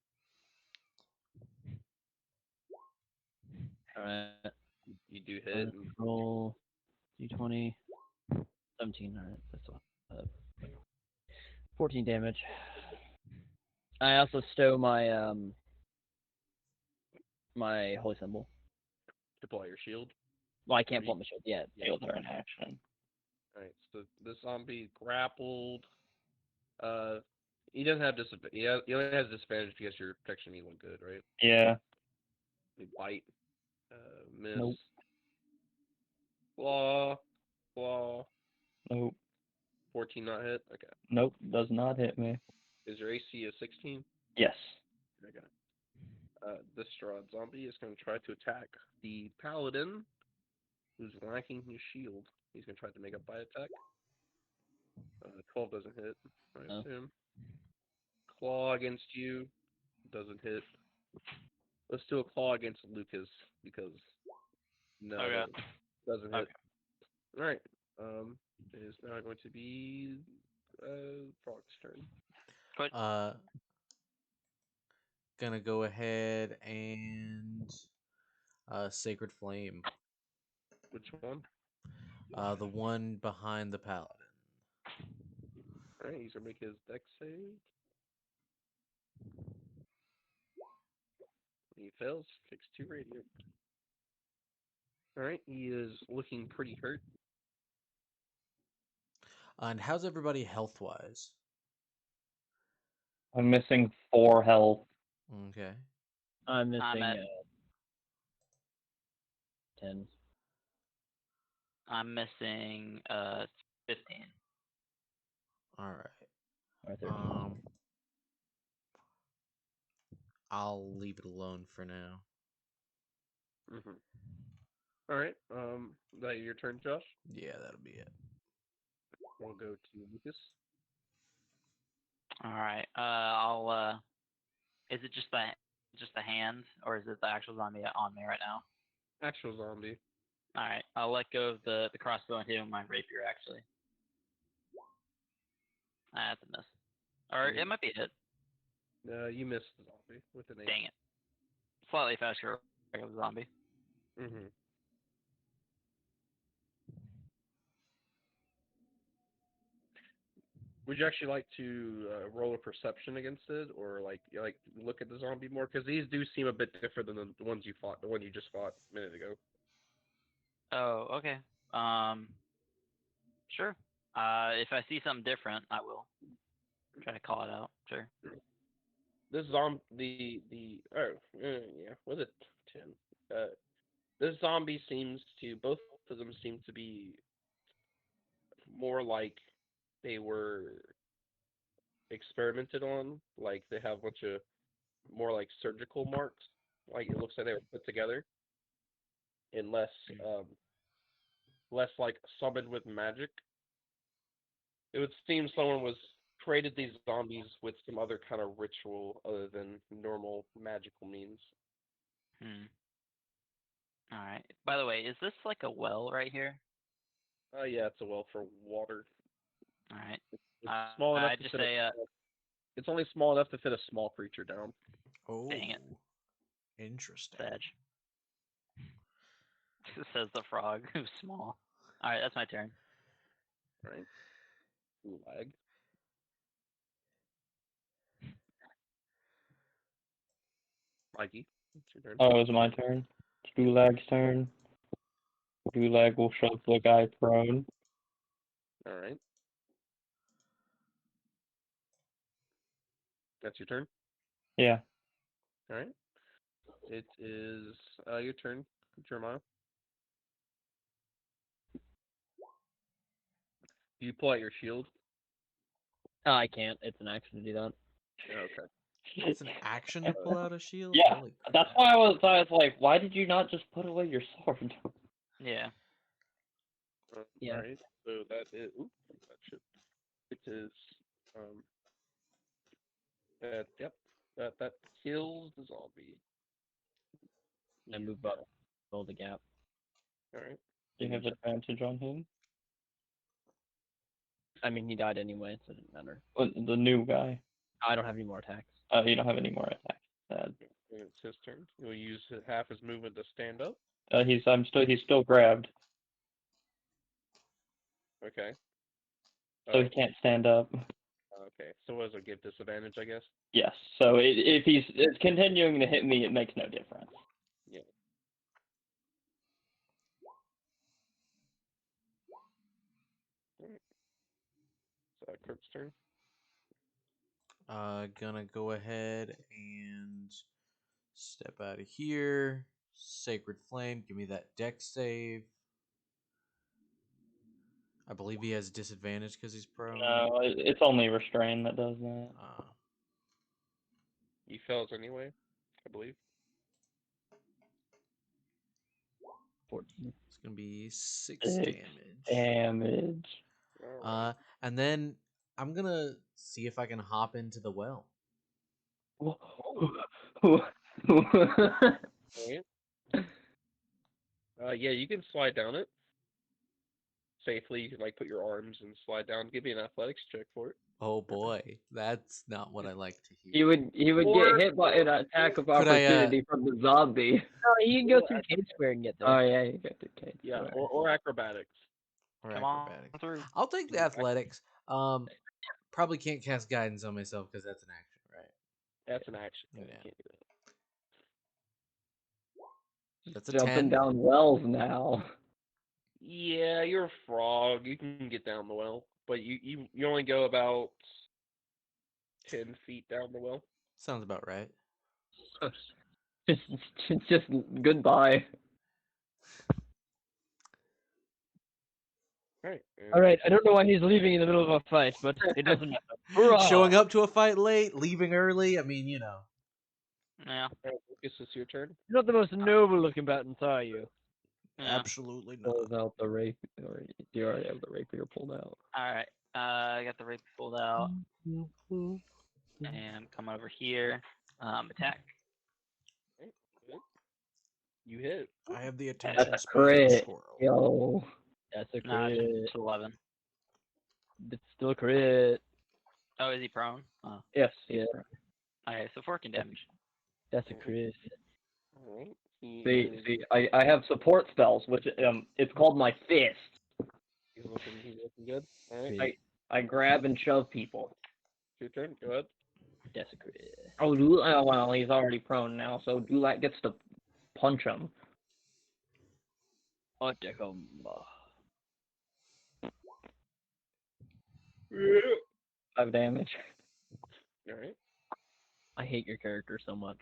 Speaker 3: Alright.
Speaker 1: You do hit. And
Speaker 3: Roll d20. 17. Alright. That's 14 damage. I also stow my my holy symbol.
Speaker 1: deploy your shield.
Speaker 3: Well, I can't pull my shield yet.
Speaker 2: Shields are in action.
Speaker 1: Alright, so this zombie grappled. He doesn't have disadvantage. He only has disadvantage because your protection means good, right?
Speaker 2: Yeah.
Speaker 1: You bite. Miss.
Speaker 3: Nope.
Speaker 1: Claw. Claw.
Speaker 2: Nope.
Speaker 1: 14 not hit. Okay.
Speaker 2: Nope. Does not hit me.
Speaker 1: Is your AC a 16?
Speaker 2: Yes.
Speaker 1: Okay. This Strahd zombie is going to try to attack the paladin, who's lacking his shield. He's going to try to make a bite attack. 12 doesn't hit, I assume. Claw against you. Doesn't hit. Let's do a claw against Lucas, because no,
Speaker 5: Okay.
Speaker 1: doesn't hit.
Speaker 5: Okay.
Speaker 1: Alright. It is now going to be Frog's turn.
Speaker 6: Gonna go ahead and Sacred Flame.
Speaker 1: Which one?
Speaker 6: The one behind the paladin.
Speaker 1: Alright, he's going to make his dex save. He fails, takes 2 radiant. Alright, he is looking pretty hurt.
Speaker 6: And how's everybody health wise?
Speaker 2: I'm missing 4 health.
Speaker 6: Okay.
Speaker 3: I'm missing
Speaker 5: I'm at
Speaker 3: 10.
Speaker 5: I'm missing 15.
Speaker 6: All right.
Speaker 3: Or 13.
Speaker 6: I'll leave it alone for now.
Speaker 1: Alright, that your turn, Josh?
Speaker 6: Yeah, that'll be it.
Speaker 1: We'll go to Lucas.
Speaker 5: All right. I'll. Is it just the hand, or is it the actual zombie on me right now?
Speaker 1: Actual zombie.
Speaker 5: All right. I'll let go of the crossbow and hit him with my rapier. Actually. That's a miss. Or it might be a hit.
Speaker 1: You missed the zombie with an 8.
Speaker 5: Dang it. Slightly faster like a zombie.
Speaker 7: Would you actually like to roll a perception against it, or like look at the zombie more? Because these do seem a bit different than the ones you fought, the one you just fought a minute ago.
Speaker 5: Oh, okay. Sure. If I see something different, I will try to call it out. Sure.
Speaker 7: This yeah, was it 10? This zombie both of them seem to be more like they were experimented on. Like they have a bunch of more like surgical marks. Like it looks like they were put together, and um, less like summoned with magic. It would seem someone was created these zombies with some other kind of ritual other than normal magical means.
Speaker 5: Hmm. All right. By the way, is this like a well right here?
Speaker 7: Yeah, it's a well for water.
Speaker 5: All right.
Speaker 7: It's small enough
Speaker 5: I
Speaker 7: to
Speaker 5: just
Speaker 7: fit
Speaker 5: say,
Speaker 7: It's only small enough to fit a small creature down.
Speaker 6: Oh,
Speaker 5: dang it,
Speaker 6: interesting.
Speaker 5: Sag. Says the frog, who's small. All right, that's my turn.
Speaker 7: Right. Lag. Mikey, it's your turn.
Speaker 2: Oh, it was my turn. It's Gulag's turn. Gulag will shove the guy prone.
Speaker 7: All right. That's your turn.
Speaker 2: Yeah.
Speaker 7: All right. It is your turn, Jeremiah. Do you pull out your shield?
Speaker 3: I can't. It's an action to do that.
Speaker 7: Okay.
Speaker 6: It's an action to pull out a shield?
Speaker 2: Yeah,
Speaker 6: Holy
Speaker 2: that's
Speaker 6: crap.
Speaker 2: why I was like, why did you not just put away your sword?
Speaker 5: Yeah.
Speaker 3: Yeah.
Speaker 7: All right. So that is. Oops, that should. It is. Um. Yep. That kills the zombie.
Speaker 3: I move up, fill the gap.
Speaker 7: All right.
Speaker 2: Do you have advantage on him?
Speaker 3: I mean, he died anyway, so it didn't matter.
Speaker 2: The new guy.
Speaker 3: I don't have any more attacks.
Speaker 2: You don't have any more attacks.
Speaker 7: And it's his turn. He'll use half his movement to stand up.
Speaker 2: He's still grabbed,
Speaker 7: Okay.
Speaker 2: so he can't stand up.
Speaker 7: Okay. So what does it give disadvantage? I guess.
Speaker 2: Yes. So if it's continuing to hit me, it makes no difference.
Speaker 7: Yeah. Alright. So Kirk's turn.
Speaker 6: Gonna go ahead and step out of here. Sacred Flame, give me that dex save. I believe he has disadvantage because he's prone.
Speaker 2: No, it's only restrain that does that.
Speaker 7: He fails anyway, I believe.
Speaker 3: 14.
Speaker 6: It's gonna be 6
Speaker 2: 6
Speaker 6: damage.
Speaker 2: damage.
Speaker 7: Alright.
Speaker 6: And then I'm gonna see if I can hop into the well.
Speaker 7: Yeah, you can slide down it safely. You can like put your arms and slide down. Give me an athletics check for it.
Speaker 6: Oh boy, that's not what I like to
Speaker 2: He
Speaker 6: hear.
Speaker 2: would get hit by an attack of
Speaker 6: Could I,
Speaker 2: opportunity from the zombie.
Speaker 3: No, you can go through Cade Square and get there.
Speaker 2: Oh yeah, you got the case.
Speaker 7: Yeah, or acrobatics.
Speaker 6: Or
Speaker 5: Come on
Speaker 6: acrobatics.
Speaker 5: through.
Speaker 6: I'll take the athletics. Probably can't cast guidance on myself because that's an action, right?
Speaker 7: That's an action.
Speaker 6: Yeah.
Speaker 7: You can't do that.
Speaker 6: That's a
Speaker 2: Jumping
Speaker 6: 10.
Speaker 2: down wells now.
Speaker 7: Yeah, you're a frog. You can get down the well, but you only go about 10 feet down the well.
Speaker 6: Sounds about right.
Speaker 2: just goodbye.
Speaker 3: All right, I don't know why he's leaving in the middle of a fight, but it doesn't matter. Hurrah!
Speaker 6: Showing up to a fight late, leaving early. I mean, you know.
Speaker 5: Yeah.
Speaker 7: Alright, Lucas, it's your turn.
Speaker 3: You're not the most noble-looking batons, are you?
Speaker 5: Yeah.
Speaker 6: Absolutely not.
Speaker 2: Pulls out the rape, or do you already have the rapier pulled out?
Speaker 5: All right. I got the rape pulled out, and come over here. Attack.
Speaker 7: Okay, good. You hit.
Speaker 6: I have the attention
Speaker 2: That's a
Speaker 6: span of a
Speaker 2: crit.
Speaker 6: squirrel.
Speaker 2: Yo.
Speaker 3: That's a
Speaker 5: Nah,
Speaker 3: crit.
Speaker 5: just 11.
Speaker 3: It's still a crit.
Speaker 5: Oh, is he prone? Oh.
Speaker 2: Yes.
Speaker 3: Yeah.
Speaker 5: Okay, so 14 damage.
Speaker 3: That's a crit.
Speaker 7: Alright.
Speaker 2: See, I have support spells, which it's called my fist.
Speaker 7: He's looking good. Alright.
Speaker 3: Crit.
Speaker 2: I grab and shove people.
Speaker 7: Your turn. Go ahead.
Speaker 5: Desecrated.
Speaker 2: Oh, well, he's already prone now, so Dulac gets to punch him.
Speaker 3: Attack him.
Speaker 2: 5 damage.
Speaker 7: All right.
Speaker 3: I hate your character so much.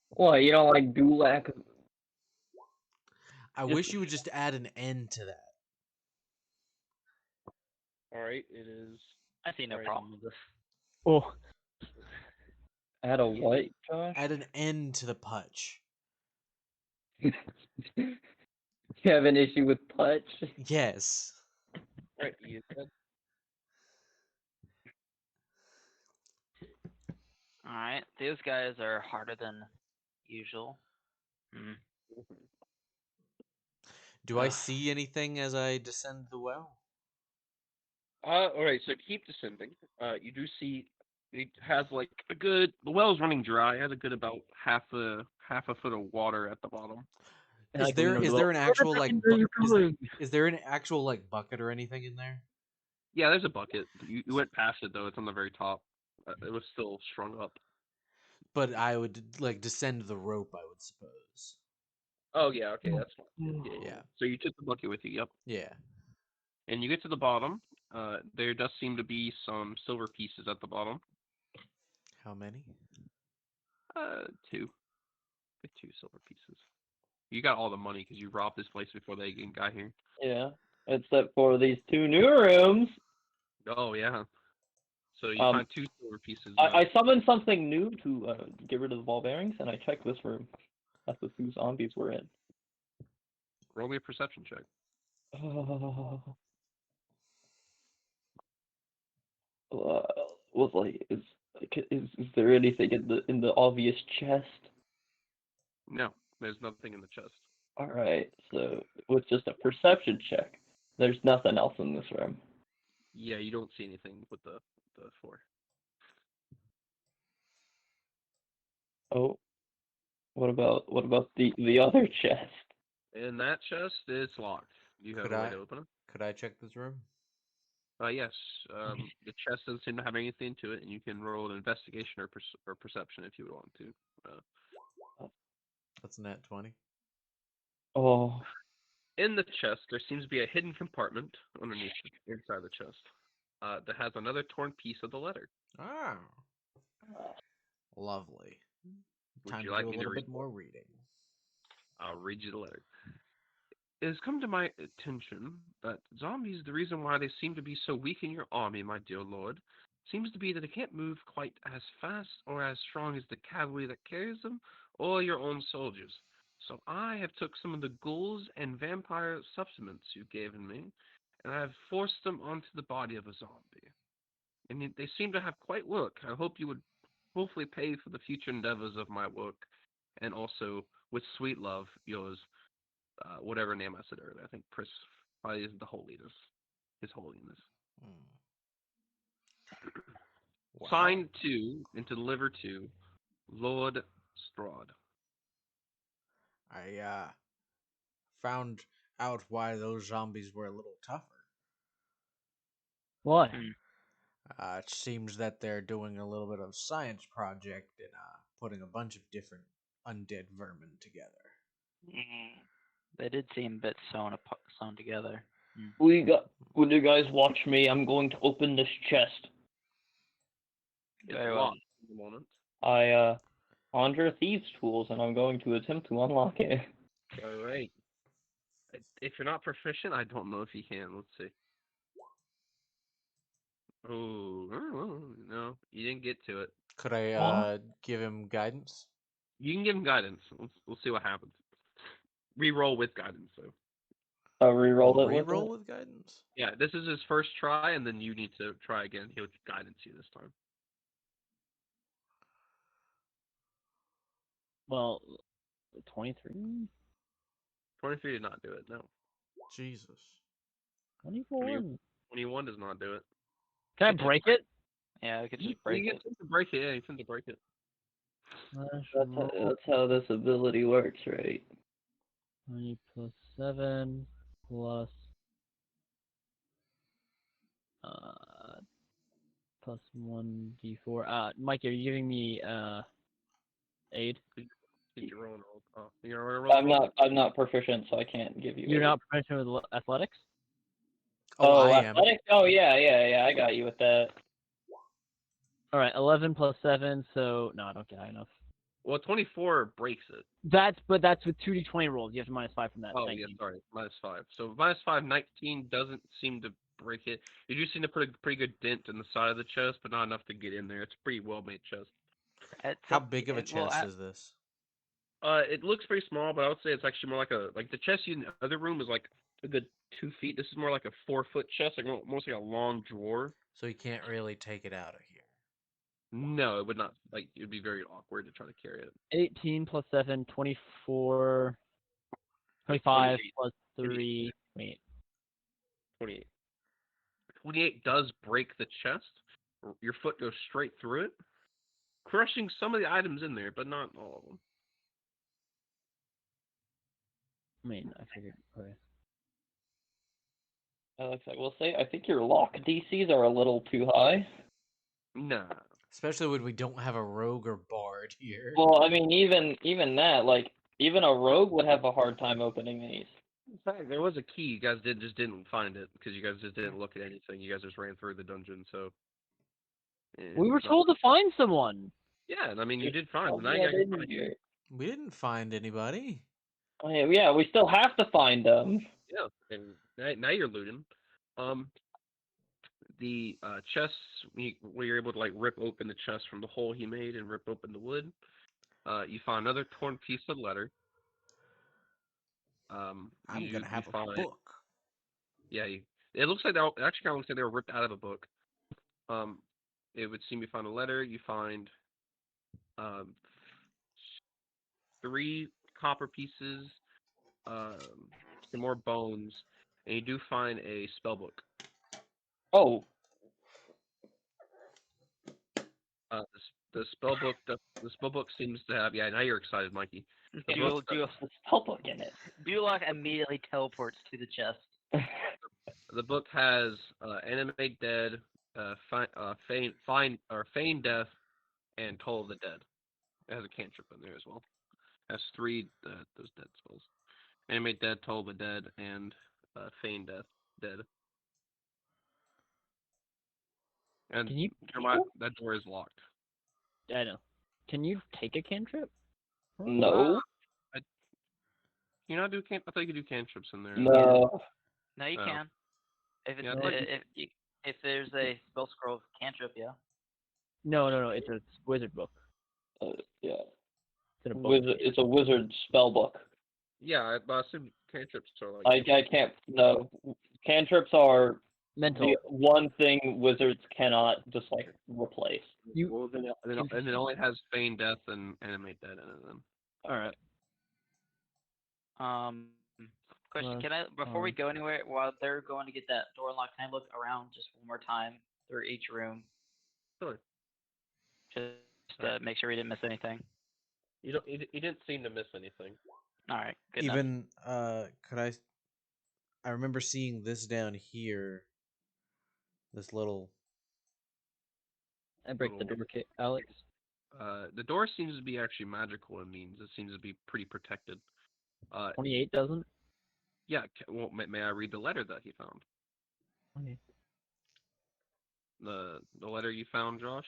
Speaker 2: What, you don't like Dulac?
Speaker 6: I wish you would just add an N to that.
Speaker 7: All right. It is.
Speaker 5: I see no
Speaker 7: Right.
Speaker 5: problem with this.
Speaker 3: Oh,
Speaker 2: Add a what, Josh?
Speaker 6: Add an N to the putch.
Speaker 2: You have an issue with Putch?
Speaker 6: Yes.
Speaker 7: All right. He is dead.
Speaker 5: All right, those guys are harder than usual.
Speaker 6: Do I see anything as I descend the well?
Speaker 7: All right. So keep descending. You do see it has like a good. The well's running dry. It has a good about half a foot of water at the bottom.
Speaker 6: Is there an actual like is there an actual like bucket or anything in there?
Speaker 7: Yeah, there's a bucket. You went past it though. It's on the very top. It was still strung up.
Speaker 6: But I would like descend the rope, I would suppose.
Speaker 7: Oh yeah. Okay, that's fine.
Speaker 6: Yeah.
Speaker 7: So you took the bucket with you. Yep.
Speaker 6: Yeah.
Speaker 7: And you get to the bottom. There does seem to be some silver pieces at the bottom.
Speaker 6: How many?
Speaker 7: 2. Get 2 silver pieces. You got all the money because you robbed this place before they even got here.
Speaker 2: Yeah, except for these 2 new rooms.
Speaker 7: Oh yeah. So you find 2 silver pieces.
Speaker 2: I summoned something new to get rid of the ball bearings, and I checked this room. That's the 2 zombies were in.
Speaker 7: Roll me a perception check.
Speaker 2: Was like, is there anything in the obvious chest?
Speaker 7: No, there's nothing in the chest.
Speaker 2: All right, so with just a perception check, there's nothing else in this room.
Speaker 7: Yeah, you don't see anything with the 4.
Speaker 2: Oh, what about the other chest?
Speaker 7: In that chest, it's locked. Do you have a way to open it?
Speaker 6: Could I check this room?
Speaker 7: Yes. The chest doesn't seem to have anything to it, and you can roll an investigation or perception if you would want to.
Speaker 6: That's a nat 20.
Speaker 2: Oh,
Speaker 7: In the chest, there seems to be a hidden compartment underneath, inside the chest, that has another torn piece of the letter.
Speaker 6: Ah. Lovely.
Speaker 7: Would
Speaker 6: Time
Speaker 7: you
Speaker 6: to
Speaker 7: like
Speaker 6: do a
Speaker 7: me to
Speaker 6: little
Speaker 7: read
Speaker 6: bit more reading.
Speaker 7: I'll read you the letter. It has come to my attention that zombies, the reason why they seem to be so weak in your army, my dear lord, seems to be that they can't move quite as fast or as strong as the cavalry that carries them, or your own soldiers. So I have took some of the ghouls and vampire supplements you've given me, and I have forced them onto the body of a zombie. And they seem to have quite work. I hope you would hopefully pay for the future endeavors of my work, and also, with sweet love, yours, whatever name I said earlier. I think Chris probably is the holiness. His holiness.
Speaker 6: Wow.
Speaker 7: Signed to and to deliver to Lord Strahd.
Speaker 6: I found out why those zombies were a little tougher.
Speaker 3: what?
Speaker 6: It seems that they're doing a little bit of science project and putting a bunch of different undead vermin together.
Speaker 5: They did seem a bit sewn together.
Speaker 2: Would you guys watch me? I'm going to open this chest.
Speaker 7: It's
Speaker 5: Very well.
Speaker 7: locked at the moment.
Speaker 2: I conjure thieves' tools, and I'm going to attempt to unlock it.
Speaker 7: All right. If you're not proficient, I don't know if you can. Let's see. Oh, no, you didn't get to it.
Speaker 6: Could I give him guidance?
Speaker 7: You can give him guidance. We'll see what happens. Reroll with guidance, though.
Speaker 2: Reroll it.
Speaker 6: Reroll with guidance?
Speaker 7: Yeah, this is his first try, and then you need to try again. He'll guidance you this time.
Speaker 3: Well, 23?
Speaker 7: 23 did not do it, no.
Speaker 6: Jesus.
Speaker 3: 24?
Speaker 7: 21 does not do it.
Speaker 3: Can I break it?
Speaker 5: Yeah, we could just break
Speaker 7: You
Speaker 5: it.
Speaker 7: get to break it, yeah, you can break it.
Speaker 2: That's how this ability works, right?
Speaker 3: 20 plus 7 plus plus 1d4. Mike, are you giving me aid?
Speaker 7: Did you roll an roll? Oh, you roll
Speaker 2: I'm not proficient, so I can't give you.
Speaker 3: You're
Speaker 2: aid.
Speaker 3: not proficient with athletics?
Speaker 6: Oh, I am.
Speaker 2: athletics? Oh yeah. I got you with that.
Speaker 3: All right, 11 plus 7, so no, I don't get high enough.
Speaker 7: Well, 24 breaks it.
Speaker 3: That's with 2d20 rolls. You have to minus 5 from that.
Speaker 7: Oh,
Speaker 3: 19.
Speaker 7: yeah, sorry. -5. So -5, 19 doesn't seem to break it. You do seem to put a pretty good dent in the side of the chest, but not enough to get in there. It's a pretty well-made chest.
Speaker 6: How big of a chest is this?
Speaker 7: It looks pretty small, but I would say it's actually more like the chest in the other room is like a good 2 feet. This is more like a 4-foot chest, like mostly a long drawer.
Speaker 6: So you can't really take it out of here.
Speaker 7: No, it would not. Like, it would be very awkward to try to carry it.
Speaker 3: 18 plus 7, 24, 25
Speaker 7: 28.
Speaker 3: plus 3. Wait.
Speaker 7: 28. 28 does break the chest. Your foot goes straight through it, crushing some of the items in there, but not all of them.
Speaker 3: I mean, I figured. Okay.
Speaker 2: Alex, I will say, I think your lock DCs are a little too high.
Speaker 7: Nah.
Speaker 6: Especially when we don't have a rogue or bard here.
Speaker 2: Well, I mean, even that, like, even a rogue would have a hard time opening these.
Speaker 7: In fact, there was a key. You guys just didn't find it because you guys just didn't look at anything. You guys just ran through the dungeon. So
Speaker 3: We were told to find someone.
Speaker 7: Yeah, and I mean you did find.
Speaker 2: Oh,
Speaker 7: Now
Speaker 2: yeah,
Speaker 7: you guys
Speaker 2: didn't you?
Speaker 6: We didn't find anybody.
Speaker 2: Oh, yeah, we still have to find them.
Speaker 7: Yeah, and now you're looting. The chests where you're able to like rip open the chest from the hole he made and rip open the wood. You find another torn piece of letter.
Speaker 6: I'm gonna have a book.
Speaker 7: Yeah, it looks like it actually kind of looks like they were ripped out of a book. It would seem you find a letter. You find 3 copper pieces, some more bones, and you do find a spell book.
Speaker 2: Oh.
Speaker 7: The spell book seems to have. Yeah, now you're excited, Mikey.
Speaker 2: The spell book in it.
Speaker 5: Duloc immediately teleports to the chest.
Speaker 7: The book has Animate Dead, Feign Death, and Toll of the Dead. It has a cantrip in there as well. It has 3 those dead spells. Animate Dead, Toll of the Dead, and Feign Death, Dead. And
Speaker 3: Can you?
Speaker 7: That door is locked.
Speaker 3: I know. Can you take a cantrip?
Speaker 2: No.
Speaker 7: You not do I thought you could do cantrips in there.
Speaker 2: No.
Speaker 5: No, you can. If it's
Speaker 7: Yeah,
Speaker 5: if there's a spell scroll of cantrip, yeah.
Speaker 3: No. It's a wizard book.
Speaker 2: Yeah.
Speaker 3: It's in a book.
Speaker 2: It's a wizard spell book.
Speaker 7: Yeah, I assume cantrips are like.
Speaker 2: I can't. No. Cantrips are
Speaker 3: Mental.
Speaker 2: the one thing wizards cannot just like replace.
Speaker 7: Well, then it only has Feign Death and Animate Dead in it then.
Speaker 3: All right.
Speaker 5: Question: Can I, before we go anywhere, while they're going to get that door unlocked, can I look around just one more time through each room?
Speaker 7: Sure.
Speaker 5: Just to make sure we didn't miss anything.
Speaker 7: You didn't seem to miss anything.
Speaker 5: All right. Good
Speaker 6: Even could I remember seeing this down here. This little.
Speaker 3: I break the door, Alex.
Speaker 7: The door seems to be actually magical. It means it seems to be pretty protected.
Speaker 3: 28 doesn't.
Speaker 7: Yeah. Well, may I read the letter that he found?
Speaker 3: Okay.
Speaker 7: The letter you found, Josh,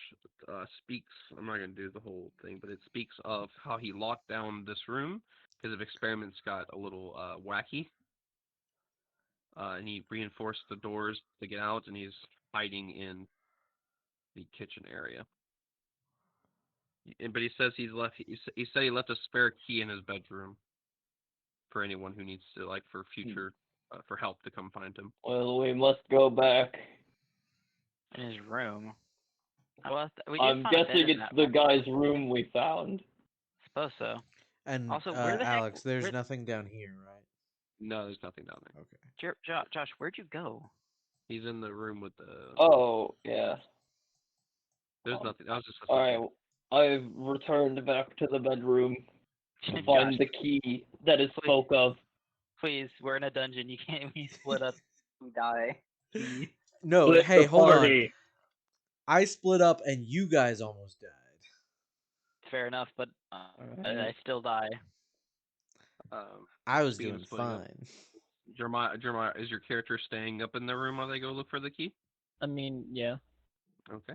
Speaker 7: speaks. I'm not gonna do the whole thing, but it speaks of how he locked down this room because of experiments got a little wacky. And he reinforced the doors to get out, and he's hiding in the kitchen area. But he says he said he left a spare key in his bedroom for anyone who needs to, like, for future for help to come find him.
Speaker 2: Well, we must go back.
Speaker 5: In his room. Well,
Speaker 2: I'm guessing it's the guy's room we found.
Speaker 5: Suppose so.
Speaker 6: And
Speaker 5: also, where the
Speaker 6: Alex,
Speaker 5: heck,
Speaker 6: there's nothing down here, right?
Speaker 7: No, there's nothing down there.
Speaker 6: Okay.
Speaker 5: Josh, where'd you go?
Speaker 7: He's in the room with the.
Speaker 2: Oh yeah.
Speaker 7: There's nothing. I was just.
Speaker 2: All right. I've returned back to the bedroom to find the key that is spoke of.
Speaker 5: Please, we're in a dungeon. You can't. We split up. We die.
Speaker 6: No, hey, hold on. I split up and you guys almost died.
Speaker 5: Fair enough, but I
Speaker 2: Alright.
Speaker 5: still die.
Speaker 6: I was
Speaker 1: Speaking of
Speaker 6: doing
Speaker 1: splitting up,
Speaker 6: fine.
Speaker 1: Jeremiah, is your character staying up in the room while they go look for the key?
Speaker 3: I mean, yeah.
Speaker 1: Okay.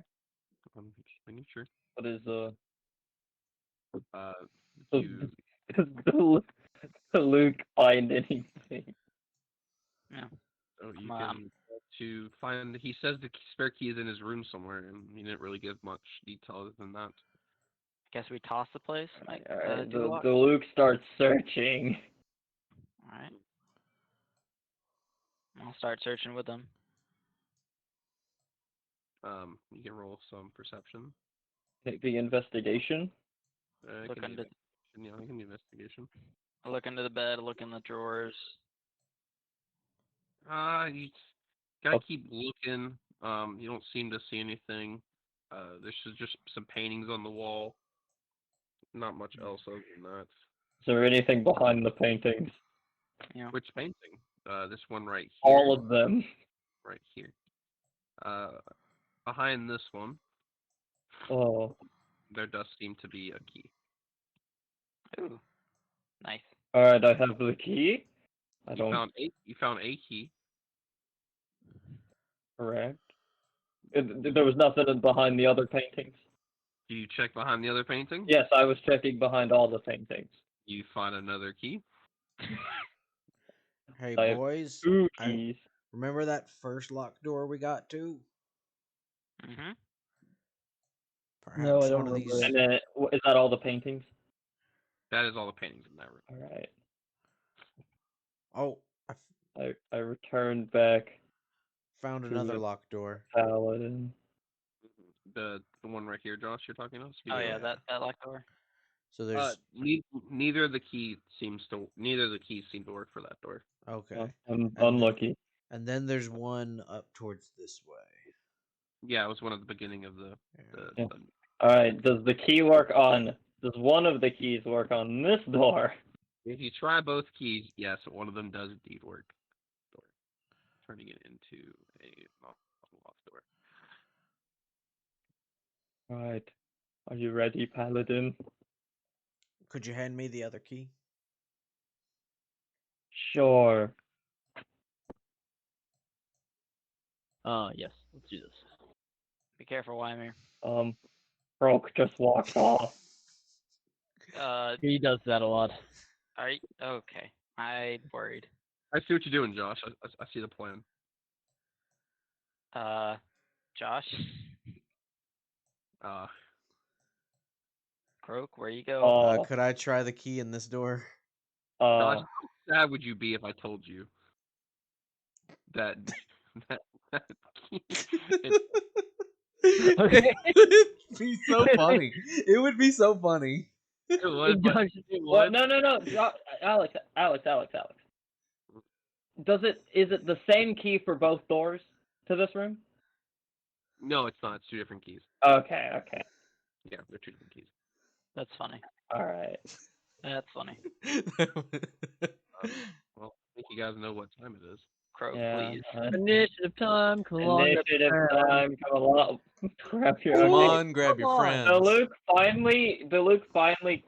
Speaker 1: I'm just making sure.
Speaker 2: What is
Speaker 1: Uh,
Speaker 2: does,
Speaker 1: you
Speaker 2: does Luke find anything?
Speaker 5: Yeah.
Speaker 1: oh, you
Speaker 5: I'm,
Speaker 1: can to find. He says the spare key is in his room somewhere, and he didn't really give much detail other than that.
Speaker 5: guess we toss the place.
Speaker 2: Alright,
Speaker 5: Do the lock.
Speaker 2: the Luke starts searching.
Speaker 5: All right. I'll start searching with them.
Speaker 1: You can roll some perception.
Speaker 2: The investigation.
Speaker 1: It
Speaker 5: Look
Speaker 1: can be
Speaker 5: under.
Speaker 1: investigation. Yeah, it can be investigation.
Speaker 5: I look under the bed. I look in the drawers.
Speaker 1: You gotta
Speaker 2: Oh.
Speaker 1: keep looking. You don't seem to see anything. There's just some paintings on the wall. Not much else other than that.
Speaker 2: Is there anything behind the paintings?
Speaker 5: Yeah.
Speaker 1: Which painting? This one right here.
Speaker 2: All of them.
Speaker 1: Right here. Behind this one,
Speaker 2: Oh.
Speaker 1: there does seem to be a key.
Speaker 5: Ooh. Nice.
Speaker 2: Alright, I have the key.
Speaker 1: You found a key.
Speaker 2: Correct. There was nothing behind the other paintings.
Speaker 1: Do you check behind the other painting?
Speaker 2: Yes, I was checking behind all the paintings.
Speaker 1: You find another key.
Speaker 6: Hey
Speaker 2: I have
Speaker 6: boys,
Speaker 2: 2
Speaker 6: I
Speaker 2: keys.
Speaker 6: remember that first locked door we got to?
Speaker 5: Mm-hmm.
Speaker 6: Perhaps
Speaker 3: No, I don't
Speaker 6: one of
Speaker 3: remember
Speaker 6: these.
Speaker 3: it.
Speaker 2: And then, is that all the paintings?
Speaker 1: That is all the paintings in that room.
Speaker 2: Alright.
Speaker 6: Oh,
Speaker 2: I returned back
Speaker 6: found
Speaker 2: to
Speaker 6: another
Speaker 2: the
Speaker 6: locked door.
Speaker 2: paladin.
Speaker 1: The one right here, Josh, you're talking about?
Speaker 5: Oh yeah,
Speaker 6: Yeah.
Speaker 5: that locked door.
Speaker 6: So there's
Speaker 1: Neither of the keys seem to work for that door.
Speaker 6: okay.
Speaker 2: Oh, I'm
Speaker 6: And
Speaker 2: unlucky.
Speaker 6: And then there's one up towards this way.
Speaker 1: Yeah, it was one at the beginning of the.
Speaker 2: Yeah. Alright, does one of the keys work on this door?
Speaker 1: If you try both keys, yes, one of them does indeed work. Door. Turning it into a loft door.
Speaker 2: Alright. Are you ready, paladin?
Speaker 6: Could you hand me the other key?
Speaker 2: Sure.
Speaker 3: Yes. Let's do this.
Speaker 5: Be careful, Wymer.
Speaker 2: Broke just walked off.
Speaker 3: He does that a lot.
Speaker 5: Are you okay? I worried.
Speaker 1: I see what you're doing, Josh. I see the plan.
Speaker 5: Josh,
Speaker 1: Uh,
Speaker 5: Croak, where you go?
Speaker 6: Could I try the key in this door?
Speaker 1: Josh, how sad would you be if I told you that that key?
Speaker 3: Okay.
Speaker 6: It would be so funny. It would be so funny.
Speaker 1: It would, but
Speaker 3: Josh,
Speaker 1: it
Speaker 2: What?
Speaker 1: would.
Speaker 2: No. Alex. Is it the same key for both doors to this room?
Speaker 1: No, it's not. It's two different keys.
Speaker 2: Okay.
Speaker 1: Yeah, they're two different keys.
Speaker 5: That's funny.
Speaker 2: Alright.
Speaker 5: That's funny.
Speaker 1: Well, I think you guys know what time it is.
Speaker 5: Croak,
Speaker 2: Yeah.
Speaker 5: please.
Speaker 3: Initiative time. Come along.
Speaker 2: Initiative time. Come along. Grab your
Speaker 6: Come
Speaker 2: okay.
Speaker 6: on, grab your
Speaker 3: Come on.
Speaker 6: friends.
Speaker 2: The Luke finally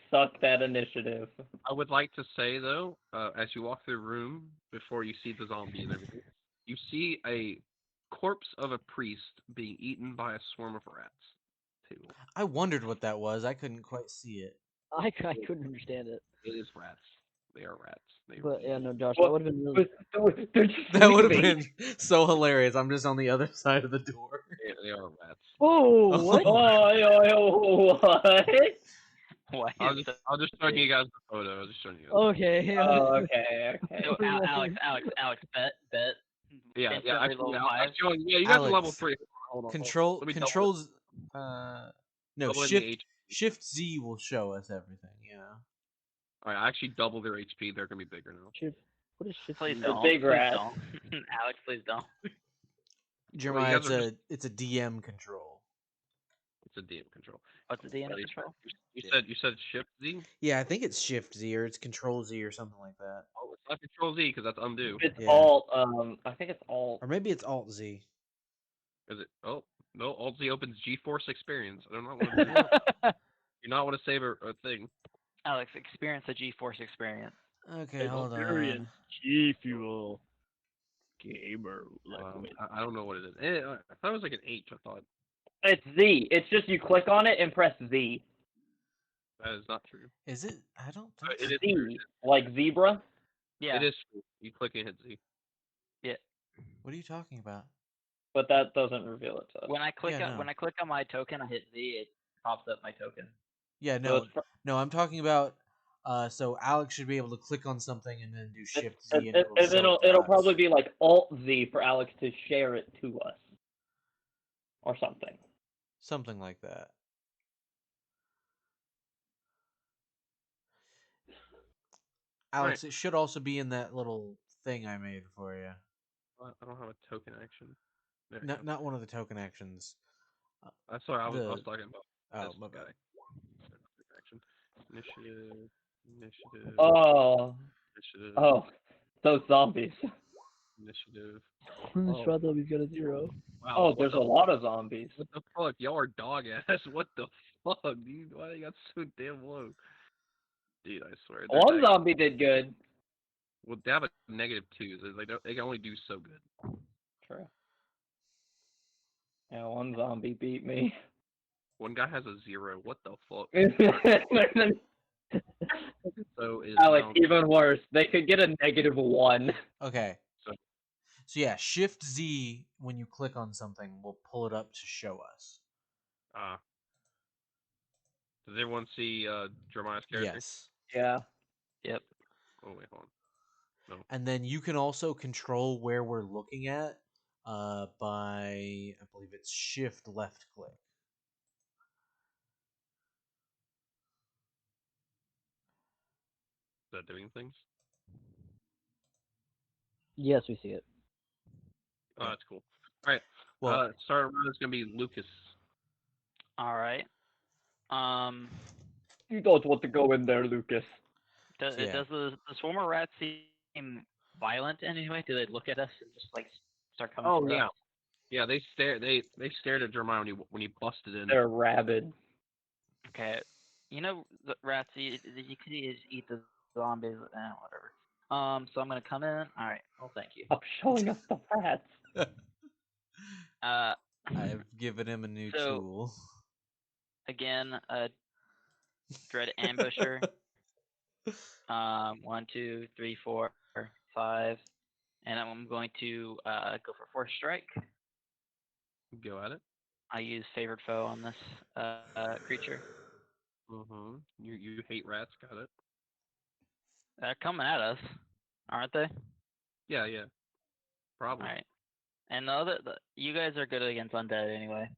Speaker 2: sucked that initiative.
Speaker 1: I would like to say though, as you walk through the room before you see the zombie and everything, you see a corpse of a priest being eaten by a swarm of rats. Too.
Speaker 6: I wondered what that was. I couldn't quite see it.
Speaker 3: I couldn't understand it.
Speaker 1: It is rats. They are rats.
Speaker 3: But yeah, no, Josh,
Speaker 2: What?
Speaker 3: that would have been really.
Speaker 2: They're just
Speaker 6: That would have
Speaker 2: sleeping.
Speaker 6: been so hilarious. I'm just on the other side of the door.
Speaker 1: They are rats.
Speaker 3: Oh, what?
Speaker 2: What?
Speaker 5: Why
Speaker 1: I'll
Speaker 5: is
Speaker 1: just show you guys the photo. I'll just show you.
Speaker 3: Okay.
Speaker 2: Okay.
Speaker 5: So, Alex, bet.
Speaker 1: Yeah.
Speaker 5: Instantly level
Speaker 1: Yeah,
Speaker 5: five.
Speaker 1: you guys are level
Speaker 6: Alex,
Speaker 1: 3. Hold on.
Speaker 6: Control
Speaker 1: Let me double
Speaker 6: controls no,
Speaker 1: double in the
Speaker 6: shift
Speaker 1: HP.
Speaker 6: shift Z will show us everything, yeah.
Speaker 1: Alright, I actually doubled their HP. They're gonna be bigger now.
Speaker 3: What is shit?
Speaker 5: Please
Speaker 2: The
Speaker 5: don't.
Speaker 2: big
Speaker 5: Please
Speaker 2: rat.
Speaker 5: don't. Alex, please don't.
Speaker 6: Jeremiah,
Speaker 1: guys are
Speaker 6: it's a DM control.
Speaker 1: It's a DM control.
Speaker 5: What's the DM
Speaker 1: At least
Speaker 5: control?
Speaker 1: You said Shift Z.
Speaker 6: Yeah, I think it's shift Z or it's control Z or something like that.
Speaker 1: Oh, it's not Control Z because that's undo.
Speaker 2: It's
Speaker 6: Yeah.
Speaker 2: alt. I think it's alt.
Speaker 6: Or maybe it's alt Z.
Speaker 1: Is it? Oh, No, Alt Z opens G-Force experience. I do not want to do that. You not want to save a thing.
Speaker 5: Alex, experience a G-Force experience.
Speaker 6: Okay, hold on.
Speaker 3: Experience G Fuel. Gamer liquid.
Speaker 1: I don't know what it is. I thought it was like an H. I thought
Speaker 2: It's Z. It's just you click on it and press Z.
Speaker 1: that is not true.
Speaker 6: Is it? I don't think
Speaker 1: It
Speaker 6: so.
Speaker 1: is true.
Speaker 2: Z, like zebra.
Speaker 5: Yeah.
Speaker 1: It is true. You click and hit Z.
Speaker 5: Yeah.
Speaker 6: What are you talking about?
Speaker 2: But that doesn't reveal it to us.
Speaker 5: When I click
Speaker 6: Yeah,
Speaker 5: on
Speaker 6: no.
Speaker 5: when I click on my token, I hit Z. It pops up my token.
Speaker 6: Yeah,
Speaker 2: So
Speaker 6: no,
Speaker 2: it's
Speaker 6: no. I'm talking about. So Alex should be able to click on something and then do Shift Z, and
Speaker 2: and
Speaker 6: it'll show it to
Speaker 2: it'll
Speaker 6: us.
Speaker 2: probably be like Alt Z for Alex to share it to us, or something.
Speaker 6: Something like that. Alex, it should also be in that little thing I made for you.
Speaker 1: I don't have a token action. There you
Speaker 6: Not
Speaker 1: go.
Speaker 6: not one of the token actions.
Speaker 1: Sorry, I was
Speaker 6: the-
Speaker 1: talking about
Speaker 6: Oh,
Speaker 1: this
Speaker 6: my bad.
Speaker 1: guy. Action. Initiative.
Speaker 2: Oh,
Speaker 1: Initiative.
Speaker 2: those zombies.
Speaker 1: Initiative.
Speaker 3: The
Speaker 1: Oh.
Speaker 3: Strahd lobby's got a 0.
Speaker 1: Wow.
Speaker 2: Oh,
Speaker 1: what
Speaker 2: there's
Speaker 1: the
Speaker 2: a lot of zombies.
Speaker 1: What the fuck? Y'all are dog ass. What the fuck, dude? Why they got so damn low? Dude, I swear. Their
Speaker 2: One
Speaker 1: deck-
Speaker 2: zombie did good.
Speaker 1: Well, they have a -2. So they can only do so good.
Speaker 2: True. Yeah, one zombie beat me.
Speaker 1: One guy has a 0. What the fuck? So is
Speaker 2: Alex,
Speaker 1: now
Speaker 2: even worse. They could get a -1.
Speaker 6: Okay.
Speaker 1: So-
Speaker 6: So yeah, Shift Z when you click on something will pull it up to show us.
Speaker 1: Does everyone see Jeremiah's character?
Speaker 6: Yes.
Speaker 2: Yeah.
Speaker 5: Yep.
Speaker 1: Oh wait, hold on.
Speaker 6: And then you can also control where we're looking at by I believe it's Shift left click.
Speaker 1: Is that doing things?
Speaker 3: Yes, we see it.
Speaker 1: Oh, that's cool. All right.
Speaker 6: Well,
Speaker 1: Starter round is gonna be Lucas.
Speaker 5: All right.
Speaker 2: You don't want to go in there, Lucas.
Speaker 5: Does
Speaker 6: Yeah.
Speaker 5: the swarmer rats seem violent anyway? Do they look at us and just like start coming?
Speaker 1: Oh
Speaker 5: for
Speaker 1: yeah.
Speaker 5: us?
Speaker 1: Yeah, they stared at Jeremiah when he busted in.
Speaker 2: They're rabid.
Speaker 5: Okay. You know, the rats. You could just eat the zombies. Whatever. So I'm gonna come in. All right. Well, thank you.
Speaker 2: Stop showing us the rats.
Speaker 6: I've given him a new
Speaker 5: So-
Speaker 6: tool.
Speaker 5: Again, dread ambusher. 1, 2, 3, 4, 5, and I'm going to go for force strike.
Speaker 1: Go at it.
Speaker 5: I use favored foe on this creature.
Speaker 1: You hate rats. Got it.
Speaker 5: They're coming at us, aren't they?
Speaker 1: Yeah. Probably.
Speaker 5: All right. And you guys are good against undead anyway.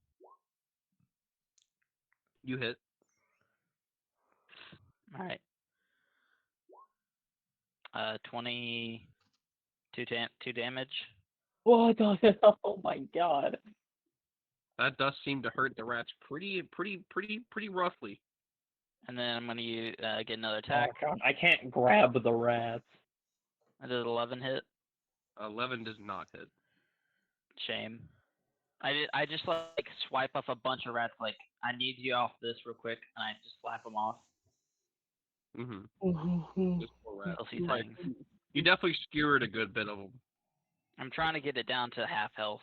Speaker 1: You hit.
Speaker 5: All right. 22 2 damage.
Speaker 2: What the hell? Oh my god.
Speaker 1: That does seem to hurt the rats pretty roughly.
Speaker 5: And then I'm gonna get another
Speaker 2: Oh
Speaker 5: attack.
Speaker 2: god, I can't grab the rats.
Speaker 5: I did 11 hit.
Speaker 1: 11 does not hit.
Speaker 5: Shame. I just like swipe off a bunch of rats. Like I need you off this real quick, and I just slap them off.
Speaker 1: Just poor rats.
Speaker 5: They'll see things.
Speaker 1: You definitely skewered a good bit of them.
Speaker 5: I'm trying to get it down to half health.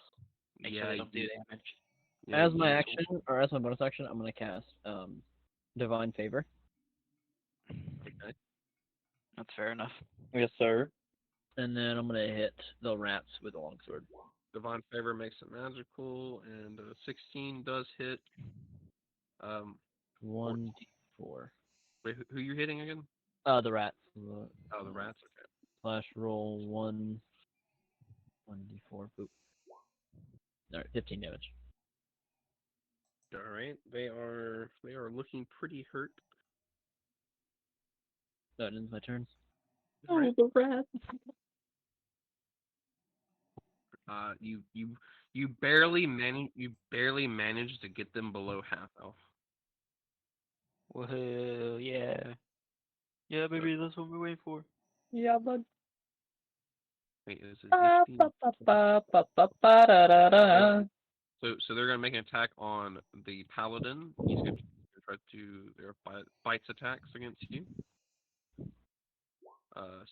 Speaker 5: Make sure
Speaker 1: Yeah,
Speaker 5: they don't do
Speaker 1: you-
Speaker 5: damage.
Speaker 1: Yeah,
Speaker 3: As my
Speaker 1: you-
Speaker 3: action, or as my bonus action, I'm gonna cast Divine Favor.
Speaker 1: Okay.
Speaker 5: That's fair enough.
Speaker 2: Yes, sir.
Speaker 3: And then I'm gonna hit the rats with a longsword.
Speaker 1: Divine Favor makes it magical, and 16 does hit.
Speaker 3: 1, 4.
Speaker 1: Wait, who you hitting again?
Speaker 3: The rats.
Speaker 1: Oh, the rats. Okay.
Speaker 3: Slash roll 1d4. Boop. Alright, 15 damage.
Speaker 1: All right. They are looking pretty hurt.
Speaker 3: That ends my turn.
Speaker 2: Oh,
Speaker 1: Right.
Speaker 2: the rats.
Speaker 1: You barely managed to get them below half health.
Speaker 5: Woohoo! Yeah. Yeah, baby, that's what we're waiting for.
Speaker 2: Yeah, but.
Speaker 1: Wait, is it
Speaker 2: Ba,
Speaker 1: 16?
Speaker 2: ba, ba, ba, ba, ba, ba, da, da, da.
Speaker 1: So they're gonna make an attack on the paladin. He's gonna try to their bites attacks against you.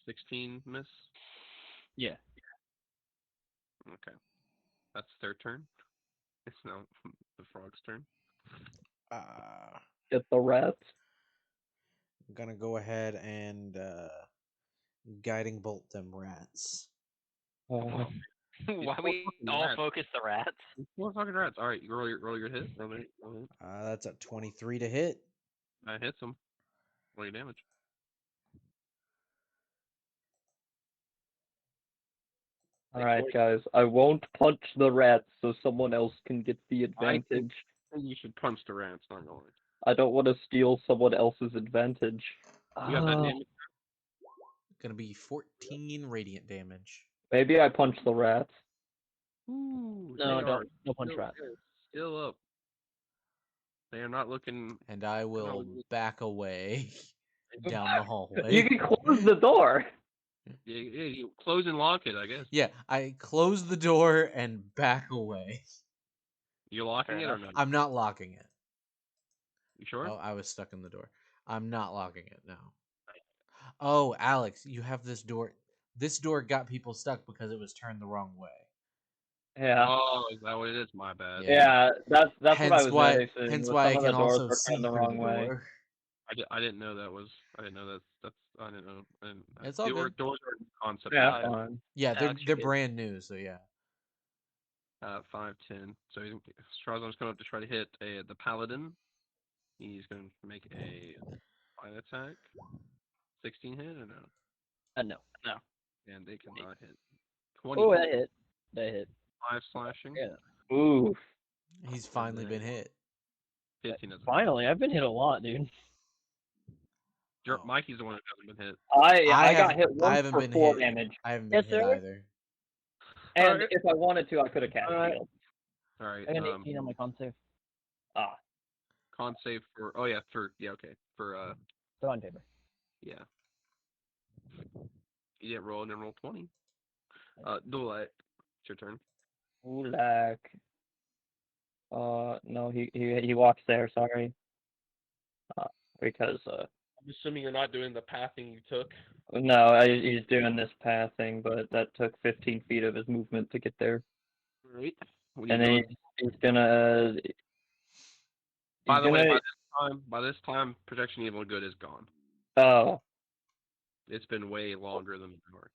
Speaker 1: 16 miss.
Speaker 3: Yeah.
Speaker 1: Okay, that's their turn. It's now the frog's turn.
Speaker 6: Uh,
Speaker 2: Get the rats.
Speaker 6: I'm gonna go ahead and guiding bolt them rats.
Speaker 2: Uh,
Speaker 5: Why
Speaker 1: four
Speaker 5: we
Speaker 1: fucking
Speaker 5: all
Speaker 1: rats.
Speaker 5: focus the rats?
Speaker 1: Four fucking rats. All right, you roll your hit. Roll it.
Speaker 6: That's a 23 to hit.
Speaker 1: That hits him. Roll your damage.
Speaker 2: all right, guys. I won't punch the rats so someone else can get the
Speaker 1: I think-
Speaker 2: advantage.
Speaker 1: You should punch the rats. Not gonna lie.
Speaker 2: I don't want to steal someone else's advantage.
Speaker 1: You got that damage.
Speaker 6: Gonna be 14 radiant damage.
Speaker 2: Maybe I punch the rats.
Speaker 1: Ooh,
Speaker 3: No,
Speaker 1: they
Speaker 3: don't.
Speaker 1: are
Speaker 3: No punch
Speaker 1: still,
Speaker 3: rat.
Speaker 1: they're still up. They are not looking.
Speaker 6: And I will
Speaker 1: looking-
Speaker 6: back away down the
Speaker 2: You
Speaker 6: hallway.
Speaker 2: can close the door.
Speaker 1: Yeah, you close and lock it. I guess.
Speaker 6: Yeah, I close the door and back away.
Speaker 1: You locking
Speaker 5: Fair
Speaker 1: it or
Speaker 5: enough.
Speaker 1: not?
Speaker 6: I'm not locking it.
Speaker 1: You sure?
Speaker 6: Oh, I was stuck in the door. I'm not locking it, no. Oh, Alex, you have this door. This door got people stuck because it was turned the wrong way.
Speaker 2: Yeah.
Speaker 1: Oh, is that what it is? My bad.
Speaker 6: Yeah.
Speaker 2: Yeah, that's what I
Speaker 6: Hence
Speaker 2: was
Speaker 6: why,
Speaker 2: noticing.
Speaker 6: hence
Speaker 2: was
Speaker 6: why I
Speaker 2: some of the
Speaker 6: can
Speaker 2: doors
Speaker 6: also
Speaker 2: were
Speaker 6: see
Speaker 2: turned the
Speaker 6: through
Speaker 2: wrong
Speaker 6: the
Speaker 2: way.
Speaker 6: door.
Speaker 1: I didn't know that was. I didn't know that's. I didn't know. And
Speaker 6: It's all good.
Speaker 1: Doors are a new concept.
Speaker 2: Yeah,
Speaker 1: now.
Speaker 2: fine.
Speaker 6: Yeah,
Speaker 5: Alex,
Speaker 6: they're
Speaker 5: you're good.
Speaker 6: brand new, so yeah.
Speaker 1: 5, 10. So Strazon's coming up to try to hit the paladin. He's going to make a fine attack. 16 hit or no?
Speaker 3: No.
Speaker 5: No.
Speaker 1: And they cannot hit. 20
Speaker 3: Oh,
Speaker 1: hit.
Speaker 3: that hit. That hit.
Speaker 1: 5 slashing.
Speaker 3: Yeah.
Speaker 2: Oof.
Speaker 6: He's finally been hit.
Speaker 1: 15 doesn't.
Speaker 3: Finally, I've been hit a lot, dude.
Speaker 6: Oh.
Speaker 1: Mikey's the one who hasn't been hit.
Speaker 2: I got
Speaker 6: haven't-
Speaker 2: hit
Speaker 6: I
Speaker 2: once
Speaker 6: haven't
Speaker 2: for
Speaker 6: been
Speaker 2: 4
Speaker 6: hit.
Speaker 2: damage.
Speaker 6: I haven't been
Speaker 3: Yes,
Speaker 6: hit
Speaker 3: sir.
Speaker 6: either.
Speaker 2: And
Speaker 1: Alright.
Speaker 2: if I wanted to, I could have cast
Speaker 3: Alright.
Speaker 2: shield.
Speaker 1: All right.
Speaker 3: I got an 18 on my con save.
Speaker 2: Ah,
Speaker 1: Con save for. Oh yeah, okay. For
Speaker 3: So on paper.
Speaker 1: yeah. You didn't roll and then roll 20. Dulak, it's your turn.
Speaker 2: Ulak. No, he walks there. Sorry. Because
Speaker 7: I'm assuming you're not doing the pathing you took.
Speaker 2: no, he's doing this pathing, but that took 15 feet of his movement to get there,
Speaker 1: Right. What are you
Speaker 2: and then
Speaker 1: doing?
Speaker 2: he's gonna.
Speaker 1: By
Speaker 2: he's
Speaker 1: the way,
Speaker 2: gonna-
Speaker 1: by this time, protection evil good is gone.
Speaker 2: Oh,
Speaker 1: It's been way longer than an hour.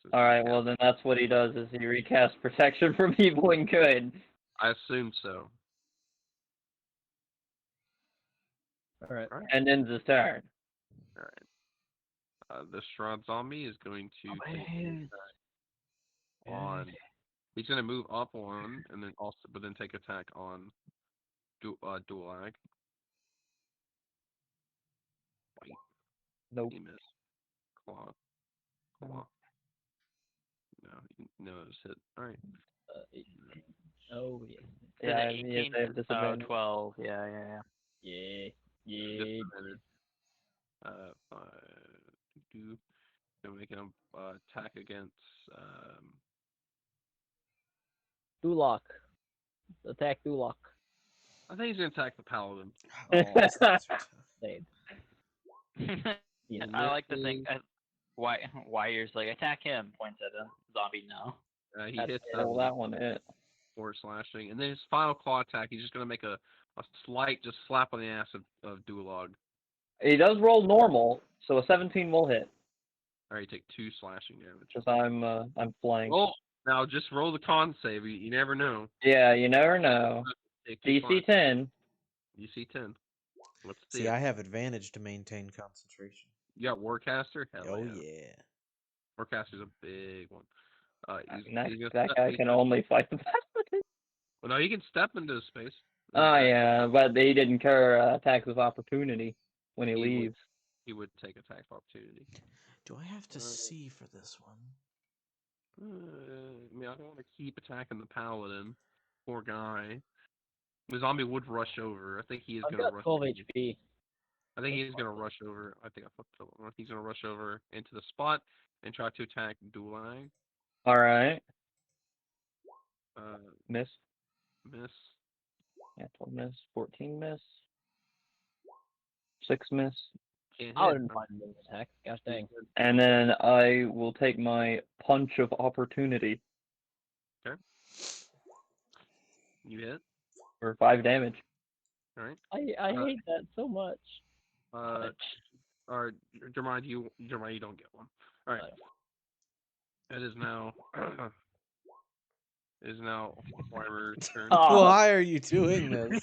Speaker 1: So
Speaker 2: all right. Well, then that's what he does: is he recasts protection from evil and good,
Speaker 1: I assume so.
Speaker 3: All right.
Speaker 1: All right.
Speaker 2: and ends his turn.
Speaker 1: All right. The Strahd zombie is going to take an attack on. He's going to move up one, and then also, but then take attack on Dulag. Bite.
Speaker 2: Nope.
Speaker 1: He missed. Claw. No, it's hit. All right.
Speaker 3: Oh, yeah.
Speaker 2: Yeah,
Speaker 5: Is it
Speaker 2: he is
Speaker 5: 18?
Speaker 2: they have disadvantage.
Speaker 5: 12. Yeah.
Speaker 3: Yeah. Yeah.
Speaker 1: Disadvantage. 5. Gonna make an attack against.
Speaker 3: Dulak. Attack Dulak.
Speaker 1: I think he's gonna attack the paladin.
Speaker 6: Oh, these things are tough.
Speaker 3: Save.
Speaker 5: I like to think Wire's like attack him, points at a zombie now.
Speaker 1: He
Speaker 3: That's
Speaker 1: hits
Speaker 2: Roll that one hit.
Speaker 1: 4 slashing, and then his final claw attack. He's just gonna make a slight just slap on the ass of Dulag.
Speaker 2: He does roll normal, so a 17 will hit
Speaker 1: All right, you take 2 slashing damage.
Speaker 2: because I'm flanked.
Speaker 1: Oh, now just roll the con save. You never know.
Speaker 2: Yeah, you never know.
Speaker 1: Take 2
Speaker 2: DC 10.
Speaker 1: DC 10. Let's see.
Speaker 6: See, I have advantage to maintain concentration.
Speaker 1: You got Warcaster? Hell
Speaker 6: Oh
Speaker 1: yeah.
Speaker 6: yeah.
Speaker 1: Warcaster's a big one.
Speaker 2: I
Speaker 1: He's,
Speaker 2: mean, that
Speaker 1: he's gonna
Speaker 2: that
Speaker 1: step-
Speaker 2: guy
Speaker 1: he's
Speaker 2: can
Speaker 1: gonna-
Speaker 2: only fight the paladin.
Speaker 1: Well, no, he can step into space.
Speaker 2: Oh yeah, but he didn't incur attacks of opportunity when he
Speaker 1: He would.
Speaker 2: leaves.
Speaker 1: He would take attack of opportunity.
Speaker 6: Do I have to see for this one?
Speaker 1: I mean, I don't want to keep attacking the paladin. Poor guy. The zombie would rush over. I think he is
Speaker 3: I've
Speaker 1: gonna
Speaker 3: got
Speaker 1: rush.
Speaker 3: 12 HP.
Speaker 1: I think he's gonna rush over. I think I fucked up. I think he's gonna rush over into the spot and try to attack Dulang.
Speaker 2: All right,
Speaker 1: Uh,
Speaker 2: miss.
Speaker 1: Miss.
Speaker 2: Yeah, 12 miss, 14 miss, 6 miss,
Speaker 1: Can't
Speaker 3: I
Speaker 1: hit.
Speaker 3: didn't find those attacks. Gosh dang.
Speaker 2: and then I will take my punch of opportunity
Speaker 1: You hit.
Speaker 2: for 5 damage.
Speaker 1: All right.
Speaker 3: I hate that so much.
Speaker 1: Or Jeremiah, Jeremiah, you don't get one. All right. It is now. Weimer's turn.
Speaker 2: Oh,
Speaker 6: Why are you doing this?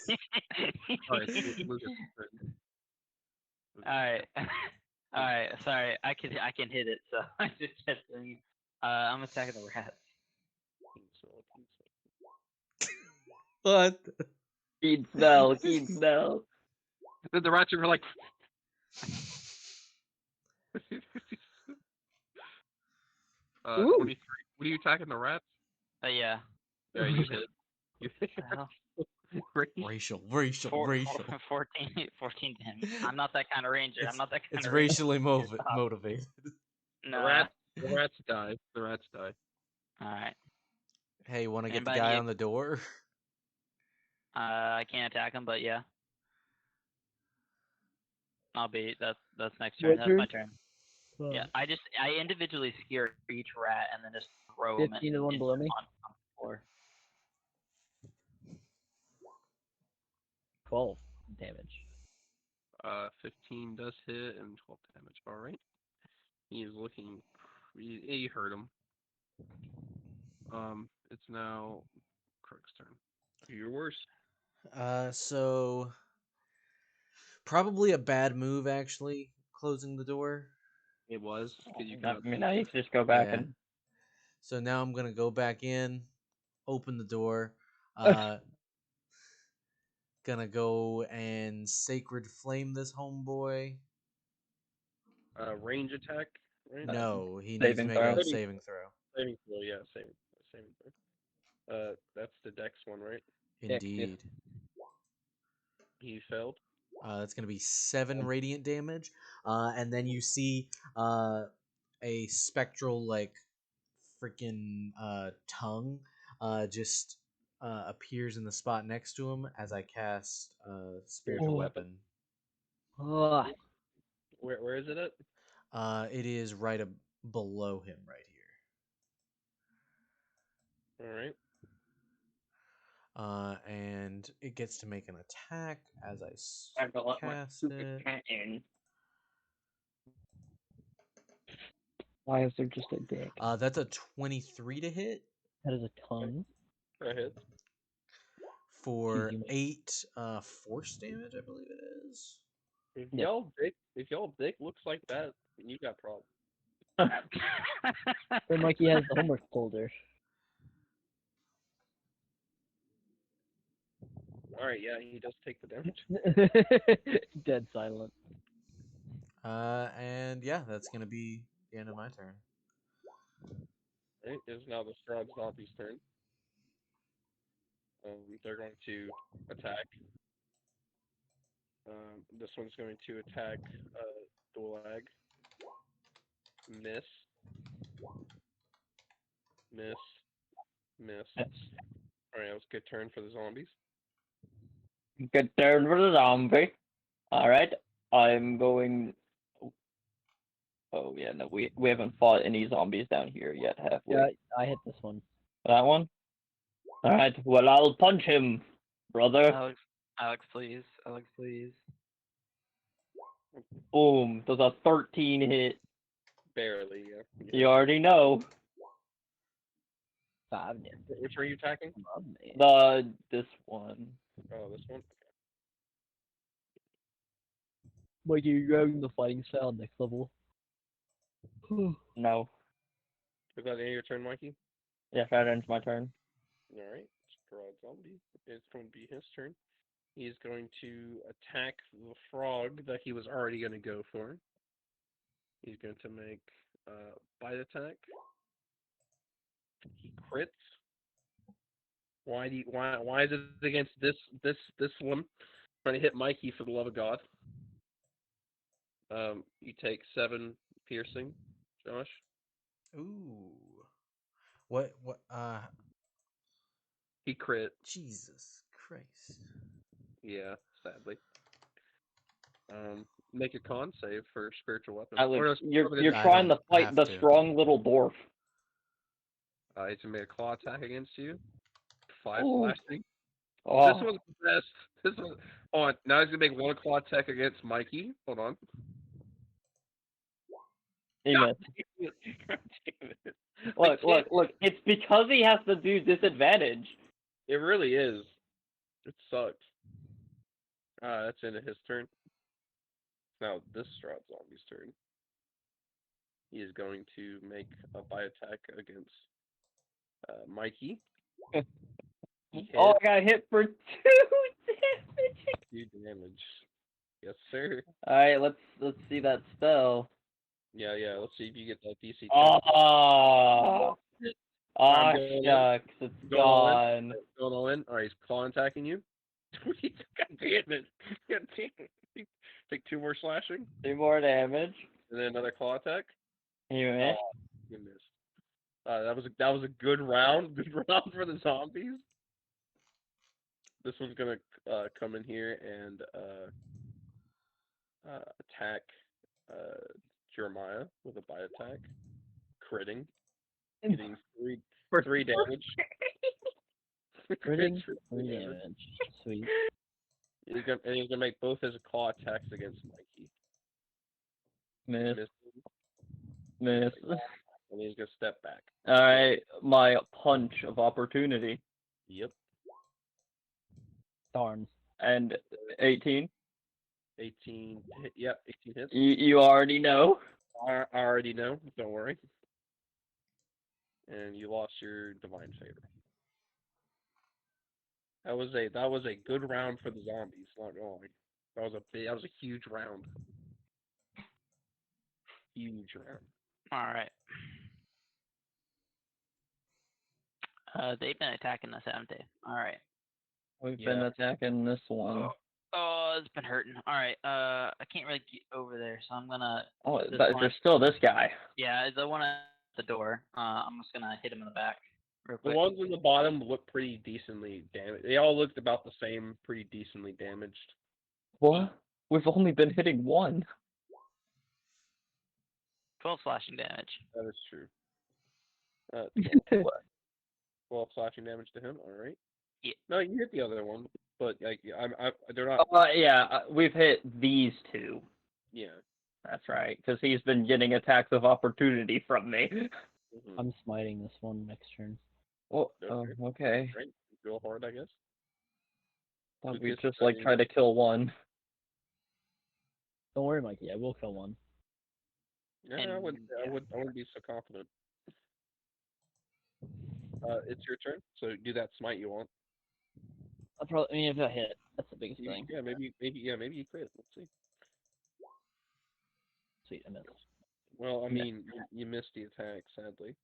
Speaker 1: All right, Lucas' turn.
Speaker 5: Alright. Alright, sorry. I can hit it, so I just testing. I'm attacking the rats.
Speaker 6: What?
Speaker 2: keen smell, keen smell.
Speaker 1: The rats are like.
Speaker 3: Ooh.
Speaker 1: 23. What are you attacking the rats?
Speaker 5: Yeah.
Speaker 1: Yeah, you hit. You hit.
Speaker 5: What the hell?
Speaker 6: Racial.
Speaker 5: 14 damage. I'm not that kind of ranger. I'm not that kind
Speaker 6: It's
Speaker 5: of ranger.
Speaker 6: racially
Speaker 5: Stop.
Speaker 6: motivated.
Speaker 5: No.
Speaker 1: The rats die. The rats die.
Speaker 5: Alright.
Speaker 6: Hey, want to get the
Speaker 5: Anybody
Speaker 6: guy
Speaker 5: need-
Speaker 6: on the door?
Speaker 5: I can't attack him, but yeah. That's next turn. That's my turn. Yeah, I individually scare each rat and then just throw them
Speaker 3: 15 to the one below me.
Speaker 5: on the floor.
Speaker 3: 12 damage.
Speaker 1: 15 does hit and 12 damage. All right. He is looking. You hurt him. It's now Krug's turn. You're worse.
Speaker 6: So probably a bad move actually, closing the door.
Speaker 1: It was. You
Speaker 2: I mean, now you can just go back
Speaker 6: Yeah.
Speaker 2: and.
Speaker 6: So now I'm gonna go back in, open the door. Gonna go and sacred flame this homeboy.
Speaker 1: range attack. Right?
Speaker 6: No, he needs to
Speaker 2: saving
Speaker 6: make
Speaker 2: throw.
Speaker 6: a saving throw.
Speaker 1: Saving throw. Yeah, saving throw. That's the Dex one, right?
Speaker 6: Indeed.
Speaker 1: He failed.
Speaker 6: That's gonna be 7 radiant damage, and then you see a spectral like freaking tongue just appears in the spot next to him as I cast spiritual
Speaker 3: Oh.
Speaker 6: weapon.
Speaker 3: Ugh.
Speaker 1: Where is it at?
Speaker 6: It is right below him right here.
Speaker 1: All right.
Speaker 6: And it gets to make an attack as I cast it.
Speaker 2: Why is there just a dick?
Speaker 6: That's a 23 to hit
Speaker 3: That is a tongue.
Speaker 1: Go ahead.
Speaker 6: for
Speaker 3: Excuse me.
Speaker 6: 8 force damage, I believe it is.
Speaker 1: If
Speaker 3: Yeah.
Speaker 1: y'all dick looks like that, you got problems.
Speaker 3: Or Mikey has the homework folder.
Speaker 1: All right. Yeah, he does take the damage.
Speaker 3: Dead silent.
Speaker 6: And yeah, that's gonna be the end of my turn.
Speaker 1: Right. It is now the Strahd zombie's turn. They're going to attack. This one's going to attack Dolag. Miss. Miss. Miss. All right, that was a good turn for the zombies.
Speaker 2: Good turn for the zombie. Alright, I'm going. Oh, yeah, no, we haven't fought any zombies down here yet, have we?
Speaker 3: Yeah, I hit this one.
Speaker 2: That one? Alright, well, I'll punch him, brother.
Speaker 5: Alex, please. Alex, please.
Speaker 2: Boom, does a 13 hit.
Speaker 1: Barely, yeah.
Speaker 2: You already know.
Speaker 3: 5 damage.
Speaker 1: Which are you attacking?
Speaker 2: This one.
Speaker 1: Oh, this one?
Speaker 3: Mikey, you're grabbing the fighting style next level.
Speaker 2: No.
Speaker 1: Is that the end of your turn, Mikey?
Speaker 2: Yeah, that ends my turn.
Speaker 1: Alright, Strahd zombie. It's going to be his turn. He's going to attack the frog that he was already going to go for. He's going to make a bite attack. He crits. Why is it against this one? Trying to hit Mikey, for the love of God. You take 7 piercing, Josh.
Speaker 6: Ooh. What
Speaker 7: He crit.
Speaker 6: Jesus Christ.
Speaker 7: Yeah, sadly. Make a con save for spiritual weapon.
Speaker 2: Alex,
Speaker 7: Or no,
Speaker 2: you're
Speaker 6: I
Speaker 2: trying to
Speaker 6: don't
Speaker 2: fight
Speaker 6: have
Speaker 2: the
Speaker 6: to.
Speaker 2: strong little dwarf.
Speaker 7: He's gonna make a claw attack against you. 5
Speaker 2: Ooh.
Speaker 7: slashing. This
Speaker 2: Oh,
Speaker 7: was the best. This was. Hold on. Now he's gonna make 1 claw attack against Mikey. Hold on.
Speaker 2: he missed.
Speaker 7: God damn it.
Speaker 2: Look. It's because he has to do disadvantage.
Speaker 7: It really is. It sucks. That's the end of his turn. Now this Strahd zombie's turn. He is going to make a bite attack against Mikey. He
Speaker 2: Oh,
Speaker 7: hit.
Speaker 2: I got hit for 2 damage.
Speaker 7: 2 damage. Yes, sir.
Speaker 2: All right, let's see that spell.
Speaker 7: Yeah. Let's see if you get that DC 10.
Speaker 2: Oh,
Speaker 7: I'm going in.
Speaker 2: shucks, it's
Speaker 7: Going all in.
Speaker 2: gone.
Speaker 7: Going all in. All right, he's claw attacking you. God damn it. God damn it. Take 2 more slashing.
Speaker 2: 2 more damage.
Speaker 7: And then another claw attack.
Speaker 2: You missed.
Speaker 7: Oh, you missed. That was a good round. Good round for the zombies. This one's gonna come in here and attack Jeremiah with a bite attack, critting, getting 3 damage.
Speaker 3: Critting,
Speaker 7: Three
Speaker 3: 3
Speaker 7: damage.
Speaker 3: damage. Sweet.
Speaker 7: He's gonna make both his claw attacks against Mikey.
Speaker 2: Miss.
Speaker 7: Miss.
Speaker 2: Miss.
Speaker 7: And he's gonna step back.
Speaker 2: All right, my punch of opportunity.
Speaker 7: Yep.
Speaker 3: Darn.
Speaker 2: And 18.
Speaker 7: 18. Yep. 18 hits.
Speaker 2: You already know.
Speaker 7: I already know. Don't worry. And you lost your divine favor. That was a good round for the zombies. Not gonna lie. That was a huge round. Huge round.
Speaker 5: All right. They've been attacking us, haven't they? All right.
Speaker 2: We've been attacking this one.
Speaker 5: Oh, it's been hurting. All right. I can't really get over there, so I'm gonna.
Speaker 2: Oh,
Speaker 5: this
Speaker 2: but
Speaker 5: one-
Speaker 2: there's still this guy.
Speaker 5: Yeah, the one at the door. I'm just gonna hit him in the back real
Speaker 7: The
Speaker 5: quick.
Speaker 7: ones in the bottom look pretty decently damaged. They all looked about the same, pretty decently damaged.
Speaker 2: What? We've only been hitting one.
Speaker 5: 12 slashing damage.
Speaker 7: That is true. 12 slashing damage to him. All right.
Speaker 5: Yeah.
Speaker 7: No, you hit the other one, but like they're not.
Speaker 2: Yeah, we've hit these 2.
Speaker 7: Yeah.
Speaker 2: That's right, because he's been getting attacks of opportunity from me.
Speaker 7: Mhm.
Speaker 3: I'm smiting this one next turn.
Speaker 2: Oh,
Speaker 7: Okay.
Speaker 2: okay.
Speaker 7: Right. Go hard, I guess.
Speaker 2: Thought we
Speaker 7: Lucas,
Speaker 2: just
Speaker 7: ready?
Speaker 2: try to kill one.
Speaker 3: Don't worry, Mikey. I will kill one.
Speaker 7: Yeah,
Speaker 5: And-
Speaker 7: I wouldn't be so confident. It's your turn. So do that smite you want.
Speaker 3: I'll probably. I mean, if I hit, that's the biggest thing.
Speaker 7: Yeah, maybe you crit. Let's see.
Speaker 3: Sweet, I missed.
Speaker 7: Well, I mean, you missed the attack, sadly.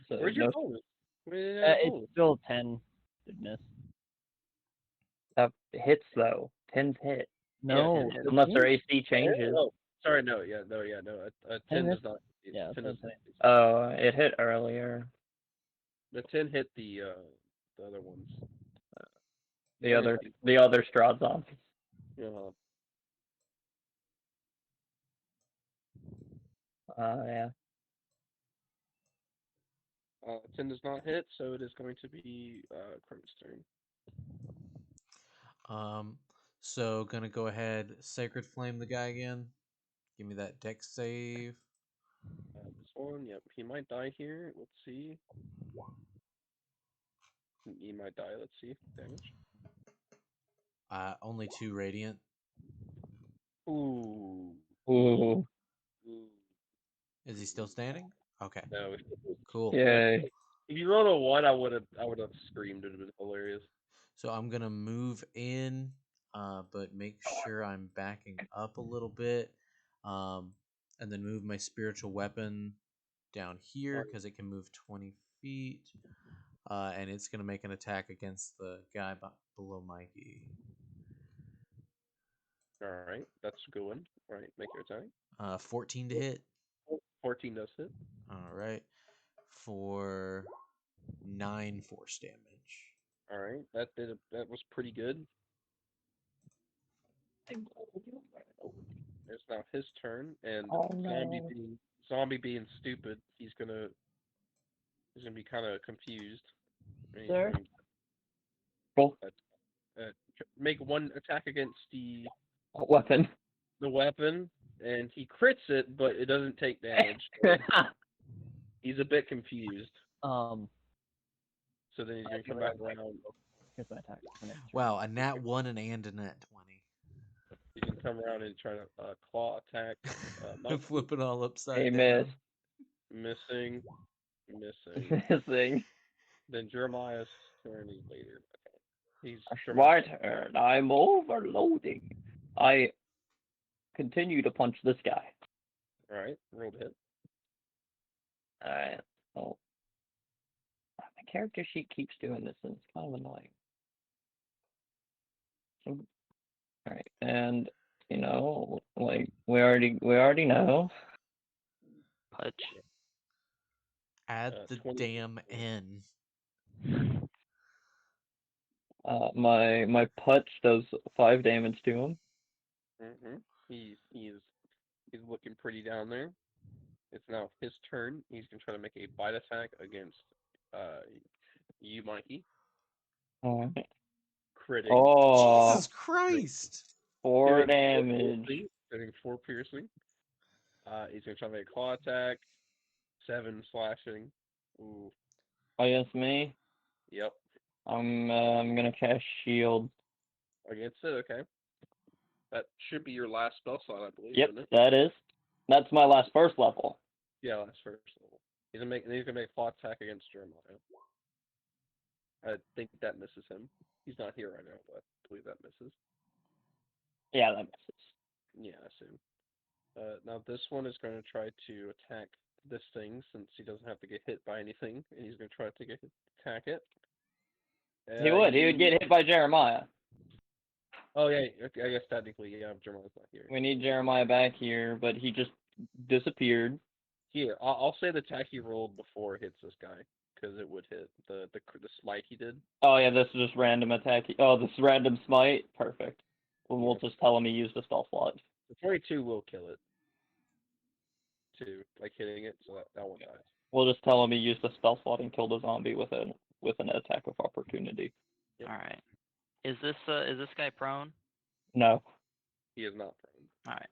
Speaker 2: So
Speaker 7: Where's your
Speaker 2: no,
Speaker 7: bonus? Where did I have
Speaker 3: It's still 10. Did miss.
Speaker 2: that hits though. 10's hit.
Speaker 3: No.
Speaker 7: Yeah,
Speaker 2: Unless their
Speaker 3: 13?
Speaker 2: AC changes.
Speaker 7: Oh, sorry, no. A 10 does not.
Speaker 3: Yeah,
Speaker 7: 10 does not.
Speaker 2: Oh, it hit earlier.
Speaker 7: The 10 hit the other ones.
Speaker 2: The other Strahd zombies.
Speaker 7: Yeah.
Speaker 2: Yeah.
Speaker 7: 10 does not hit, so it is going to be Chrome's turn.
Speaker 6: So gonna go ahead, Sacred Flame the guy again. Give me that dex save.
Speaker 7: This one, yep, he might die here. Let's see. He might die. Let's see. Damage.
Speaker 6: Only 2 radiant.
Speaker 7: Ooh.
Speaker 2: Ooh.
Speaker 6: Is he still standing? Okay.
Speaker 7: No.
Speaker 6: Cool.
Speaker 2: Yay.
Speaker 7: If you rolled a 1, I would have screamed. It would have been hilarious.
Speaker 6: So I'm gonna move in, but make sure I'm backing up a little bit, and then move my spiritual weapon down here because it can move 20 feet, and it's gonna make an attack against the guy below Mikey.
Speaker 7: All right, that's a good one. All right, make your attack.
Speaker 6: 14 to hit.
Speaker 7: 14 does hit.
Speaker 6: All right, for 9 force damage.
Speaker 7: All right, that was pretty good. It's now his turn, and
Speaker 2: Oh no.
Speaker 7: zombie being stupid, he's gonna be kind of confused. And he's
Speaker 3: Sir?
Speaker 7: going
Speaker 2: Roll
Speaker 7: to make one attack against the
Speaker 2: weapon.
Speaker 7: weapon, and he crits it, but it doesn't take damage. He's a bit confused.
Speaker 3: Um,
Speaker 7: So then he's gonna come back around.
Speaker 3: here's my attack. for next turn.
Speaker 6: Wow, a nat 1 and a nat 20.
Speaker 7: He can come around and try to claw attack.
Speaker 6: Flip it all upside
Speaker 2: Hey,
Speaker 6: down.
Speaker 7: Missing.
Speaker 2: Missing.
Speaker 7: Then Jeremiah's turn is later. He's
Speaker 2: My turn. I'm overloading. I continue to punch this guy.
Speaker 7: All right, rolled hit.
Speaker 2: Alright. So my character sheet keeps doing this, and it's kind of annoying. So, alright, and like we already know.
Speaker 5: Punch.
Speaker 6: Add the
Speaker 7: 20.
Speaker 6: damn N.
Speaker 2: My punch does 5 damage to him.
Speaker 7: Mm-hmm. He's looking pretty down there. It's now his turn. He's gonna try to make a bite attack against you, Mikey.
Speaker 2: Alright.
Speaker 7: Critting.
Speaker 2: Oh,
Speaker 6: Jesus Christ!
Speaker 2: 4
Speaker 7: Doing
Speaker 2: damage.
Speaker 7: Doing 4 piercing. He's gonna try to make a claw attack. 7 slashing. Ooh.
Speaker 2: Against me.
Speaker 7: Yep.
Speaker 2: I'm gonna cast shield.
Speaker 7: Against it. Okay. That should be your last spell slot, I believe.
Speaker 2: Yep,
Speaker 7: Isn't it?
Speaker 2: that is. That's my last first level.
Speaker 7: Yeah, last first level. He's gonna make a claw attack against Jeremiah. I think that misses him. He's not here right now, but I believe that misses.
Speaker 2: Yeah, that misses.
Speaker 7: Yeah, I assume. Now this one is going to try to attack this thing since he doesn't have to get hit by anything, and he's going to try to attack it.
Speaker 2: He would get hit by Jeremiah.
Speaker 7: Oh yeah, I guess technically, yeah, Jeremiah's not here.
Speaker 2: We need Jeremiah back here, but he just disappeared.
Speaker 7: Here, I'll say the attack he rolled before it hits this guy, because it would hit the smite he did.
Speaker 2: Oh yeah, this is just random attack. Oh, this is random smite. Perfect. We'll just tell him he used a spell slot.
Speaker 7: The 22 will kill it. Too, like hitting it, so that one dies.
Speaker 2: We'll just tell him he used a spell slot and killed a zombie with an attack of opportunity.
Speaker 7: Yep.
Speaker 5: All right. Is this guy prone?
Speaker 2: No.
Speaker 7: He is not prone.
Speaker 5: All right.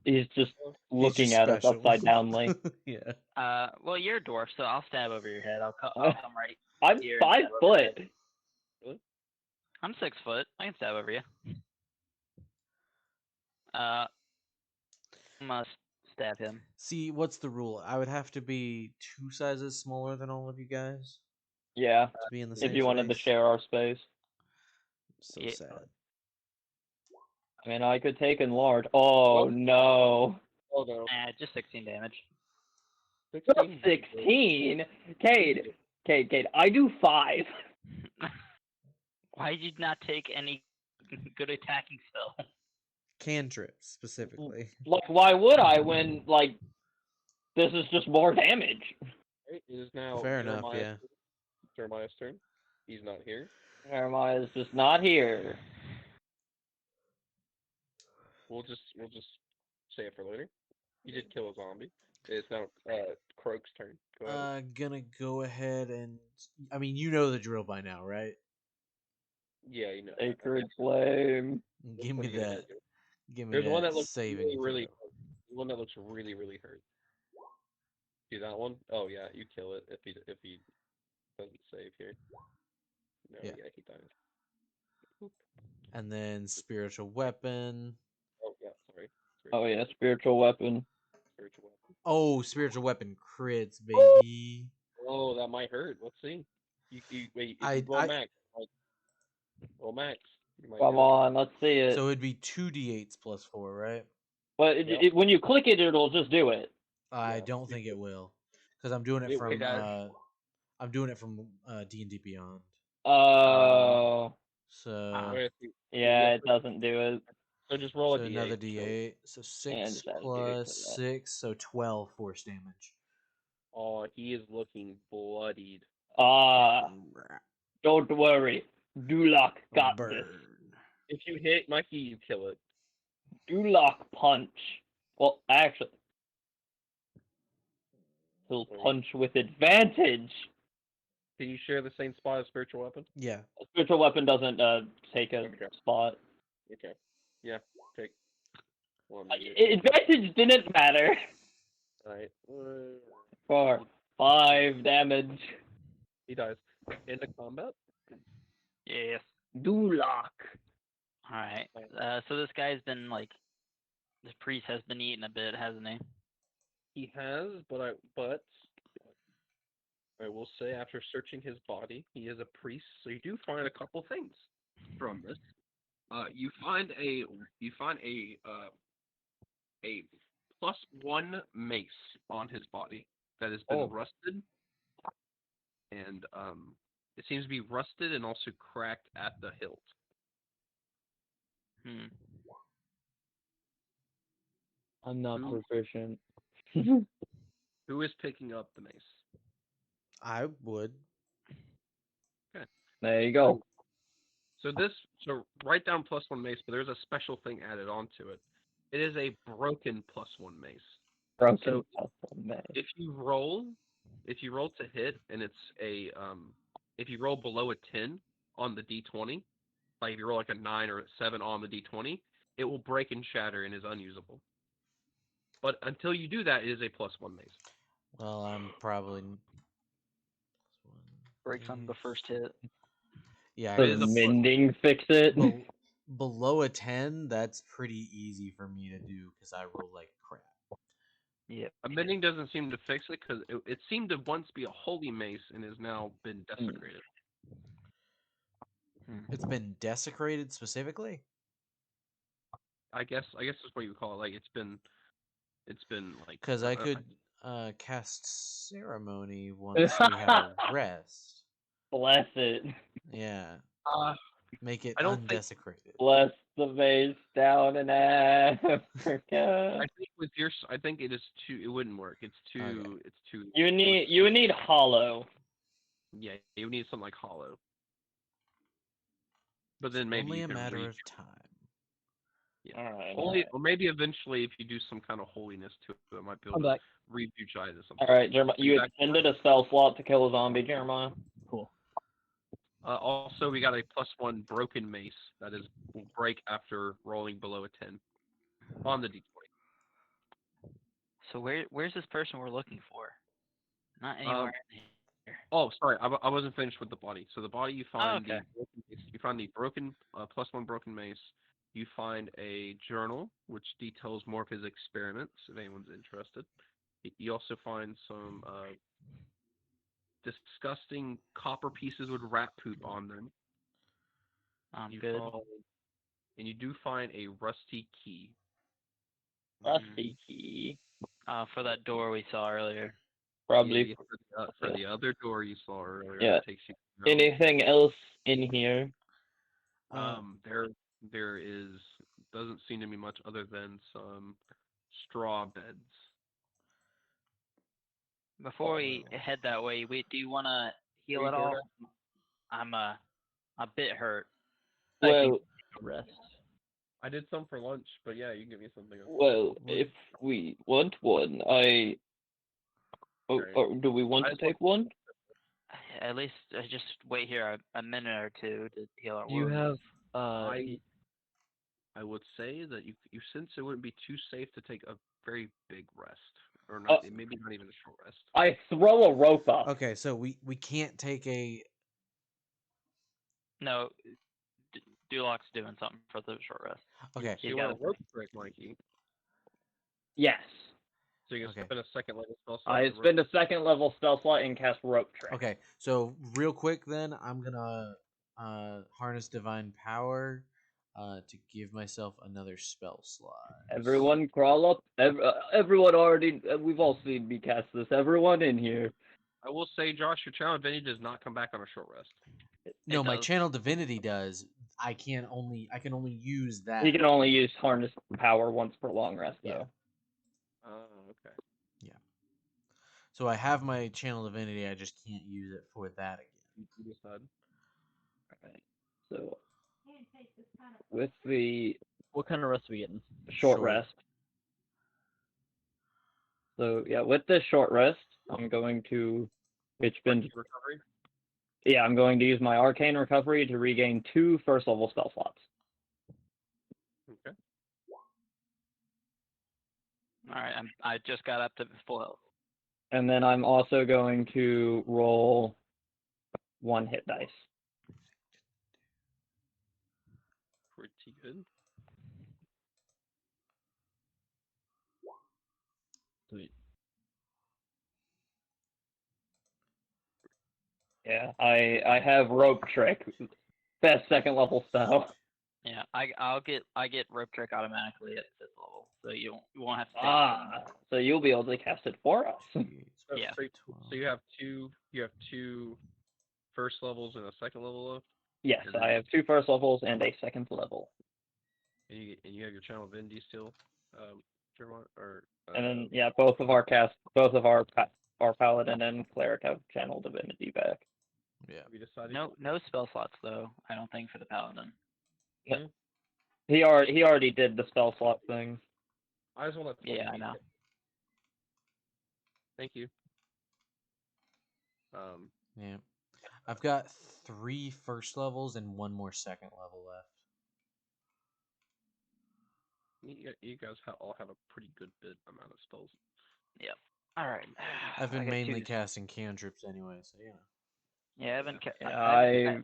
Speaker 2: He's just looking
Speaker 6: just
Speaker 2: at us
Speaker 6: special.
Speaker 2: upside downly.
Speaker 6: Yeah.
Speaker 5: Well, you're a dwarf, so I'll stab over your head. I'll come right.
Speaker 2: I'm
Speaker 5: here
Speaker 2: 5
Speaker 5: and stab over your
Speaker 2: foot.
Speaker 5: head.
Speaker 7: Really?
Speaker 5: I'm 6 foot. I can stab over you. I'm gonna stab him.
Speaker 6: See, what's the rule? I would have to be 2 sizes smaller than all of you guys
Speaker 2: Yeah.
Speaker 6: to be in the same
Speaker 2: If you wanted to
Speaker 6: space.
Speaker 2: share our space.
Speaker 6: So
Speaker 5: Yeah.
Speaker 6: sad.
Speaker 2: I mean, I could take enlarge. Oh no.
Speaker 7: Oh no.
Speaker 5: Just 16 damage.
Speaker 7: 16.
Speaker 2: 16? Cade, I do 5.
Speaker 5: Why did you not take any good attacking spell?
Speaker 6: Cantrips, specifically.
Speaker 2: Like, why would I when, like, this is just more damage?
Speaker 7: It is now
Speaker 6: Fair enough, yeah.
Speaker 7: Jeremiah's turn. He's not here.
Speaker 2: Jeremiah's just not here.
Speaker 7: We'll just say it for later. He did kill a zombie. It's now Croak's turn. Go ahead.
Speaker 6: Gonna go ahead and... I mean, you know the drill by now, right?
Speaker 7: Yeah, you know.
Speaker 2: Sacred Flame.
Speaker 6: Give me that. Give me
Speaker 7: There's
Speaker 6: that
Speaker 7: one that looks
Speaker 6: saving
Speaker 7: really
Speaker 6: throw.
Speaker 7: one that looks really hurt. See that one? Oh yeah, you kill it if he doesn't save here. No,
Speaker 6: Yeah.
Speaker 7: he dies. Oop.
Speaker 6: And then spiritual weapon.
Speaker 7: Oh yeah, sorry.
Speaker 2: Oh yeah, spiritual weapon.
Speaker 7: Spiritual weapon.
Speaker 6: Oh, spiritual weapon crits, baby.
Speaker 7: Oh, that might hurt. Let's see. You wait. If you roll max. You might
Speaker 2: Come
Speaker 7: do it.
Speaker 2: on, let's see it.
Speaker 6: So it'd be 2d8s plus 4, right?
Speaker 2: But when you click it, it'll just do it.
Speaker 6: I don't think it will, because I'm doing it
Speaker 7: It
Speaker 6: from
Speaker 5: will.
Speaker 6: I'm doing it from D&D Beyond.
Speaker 2: Oh.
Speaker 6: So
Speaker 7: Wait,
Speaker 2: Yeah, it doesn't do it.
Speaker 7: So just roll
Speaker 6: so
Speaker 7: a d8.
Speaker 6: another D8. So
Speaker 2: And
Speaker 6: 6
Speaker 2: just add a D8
Speaker 6: plus
Speaker 2: to that.
Speaker 6: 6, so 12 force damage.
Speaker 7: Oh, he is looking bloodied.
Speaker 2: Ah. Don't worry. Dulak got this.
Speaker 6: Burn.
Speaker 7: If you hit Mikey, you kill it.
Speaker 2: Dulak punch. Well, actually, he'll punch with advantage.
Speaker 7: Can you share the same spot as spiritual weapon?
Speaker 6: Yeah.
Speaker 2: A spiritual weapon doesn't take a
Speaker 7: Okay.
Speaker 2: spot.
Speaker 7: Okay. Yeah. Take one.
Speaker 2: Advantage didn't matter.
Speaker 7: Alright.
Speaker 2: For 5 damage.
Speaker 7: He dies. Into combat.
Speaker 5: Yes.
Speaker 2: Dulak.
Speaker 5: All right. So this guy's been like, this priest has been eating a bit, hasn't he?
Speaker 7: He has, but I will say after searching his body, he is a priest, so you do find a couple things from this. You find a +1 mace on his body that has been rusted, and it seems to be rusted and also cracked at the hilt.
Speaker 2: I'm not proficient.
Speaker 7: Who is picking up the mace?
Speaker 6: I would.
Speaker 7: Okay.
Speaker 2: There you go.
Speaker 7: So write down +1 mace, but there's a special thing added onto it. It is a broken +1 mace.
Speaker 2: Broken
Speaker 7: So
Speaker 2: +1 mace.
Speaker 7: if you roll to hit and it's if you roll below a 10 on the d20, like if you roll like a 9 or a 7 on the d20, it will break and shatter and is unusable. But until you do that, it is a +1 mace.
Speaker 6: Well, I'm probably
Speaker 5: Breaks on the first hit.
Speaker 6: Yeah,
Speaker 2: Does mending fix it?
Speaker 6: Below a 10, that's pretty easy for me to do because I roll like crap.
Speaker 5: Yep.
Speaker 7: A mending doesn't seem to fix it because it seemed to once be a holy mace and has now been desecrated.
Speaker 6: It's been desecrated specifically?
Speaker 7: I guess that's what you would call it. Like it's been like
Speaker 6: Because I could cast ceremony once we have a rest.
Speaker 2: Bless it.
Speaker 6: Yeah. Make it
Speaker 7: I don't
Speaker 6: undesecrated.
Speaker 2: Bless the mace down in Africa.
Speaker 7: I think with your, I think it is too. It wouldn't work. It's too.
Speaker 6: Okay.
Speaker 7: It's too.
Speaker 2: You need hollow.
Speaker 7: Yeah, you need something like hollow. But then maybe
Speaker 6: Only
Speaker 7: you
Speaker 6: a
Speaker 7: can
Speaker 6: matter of time.
Speaker 7: Yeah.
Speaker 2: Alright.
Speaker 7: Or maybe eventually, if you do some kind of holiness to it, it might be able to rebutilize it.
Speaker 2: Alright, Jeremiah, you extended a spell slot to kill a zombie, Jeremiah.
Speaker 3: Cool.
Speaker 7: Also, we got a +1 broken mace that will break after rolling below a 10 on the d20.
Speaker 5: So where's this person we're looking for? Not anywhere in here.
Speaker 7: Oh, sorry, I wasn't finished with the body. So the body, you find
Speaker 5: okay.
Speaker 7: you find the broken +1 broken mace. You find a journal which details more of his experiments, if anyone's interested. You also find some disgusting copper pieces with rat poop on them.
Speaker 5: Good.
Speaker 7: And you do find a rusty key.
Speaker 2: Rusty key.
Speaker 5: For that door we saw earlier.
Speaker 2: Probably.
Speaker 7: For the other door you saw earlier.
Speaker 2: Yeah.
Speaker 7: That takes you down.
Speaker 2: Anything else in here?
Speaker 7: There doesn't seem to be much other than some straw beds.
Speaker 5: Before we head that way, do you want to heal at all? I'm a bit hurt.
Speaker 2: Well,
Speaker 3: Rest.
Speaker 7: I did some for lunch, but yeah, you can give me something else.
Speaker 2: well, if we want one, or do we want to take one?
Speaker 5: At least just wait here a minute or two to heal our
Speaker 3: Do you
Speaker 5: wounds.
Speaker 3: have
Speaker 7: I would say that you since it wouldn't be too safe to take a very big rest, or not, maybe not even a short rest.
Speaker 2: I throw a rope up.
Speaker 6: Okay, so we can't take a.
Speaker 5: No, Duloc's doing something for the short rest.
Speaker 6: Okay.
Speaker 7: So you want a rope trick, Mikey?
Speaker 2: Yes.
Speaker 7: So you can spend a second level spell slot.
Speaker 2: I spend a second level spell slot and cast rope trick.
Speaker 6: Okay, so real quick then, I'm gonna harness divine power to give myself another spell slot.
Speaker 2: Everyone crawl up. Everyone already. We've all seen me cast this. Everyone in here.
Speaker 7: I will say, Josh, your channel divinity does not come back on a short rest.
Speaker 6: No, my channel divinity does. I can only use that.
Speaker 2: You can only use harness power once per long rest, though.
Speaker 6: Yeah.
Speaker 7: Oh, okay.
Speaker 6: Yeah. So I have my channel divinity. I just can't use it for that again.
Speaker 7: You decide.
Speaker 2: Alright. So with the
Speaker 3: What kind of rest are we getting?
Speaker 2: short
Speaker 6: Short.
Speaker 2: rest. So yeah, with this short rest, I'm going to
Speaker 7: Recovery.
Speaker 2: yeah, I'm going to use my arcane recovery to regain 2 first level spell slots.
Speaker 7: Okay.
Speaker 5: All right, I just got up to full health.
Speaker 2: And then I'm also going to roll 1 hit dice.
Speaker 7: Pretty good.
Speaker 3: Sweet.
Speaker 2: Yeah, I have rope trick. Best second level spell.
Speaker 5: Yeah, I get rope trick automatically at 5th level, so you won't have to take
Speaker 2: So you'll be able to cast it for us.
Speaker 5: Yeah.
Speaker 7: So you have two first levels and a second level left,
Speaker 2: Yes, I have 2 first levels and a second level.
Speaker 7: and you have your channel of Indy still, Jeremiah, or
Speaker 2: And then yeah, both of our paladin and cleric have channel divinity back.
Speaker 6: Yeah.
Speaker 7: have you decided?
Speaker 5: no spell slots though. I don't think for the paladin.
Speaker 2: He already did the spell slot thing.
Speaker 7: I just want to.
Speaker 5: Yeah, I know.
Speaker 7: Thank you.
Speaker 6: Yeah. I've got 3 first levels and 1 more second level left.
Speaker 7: You guys all have a pretty good bit amount of spells.
Speaker 5: Yep. All right.
Speaker 6: I've been
Speaker 5: I got
Speaker 6: mainly
Speaker 5: 2.
Speaker 6: casting cantrips anyway, so yeah.
Speaker 5: Yeah, I haven't.
Speaker 2: Yeah,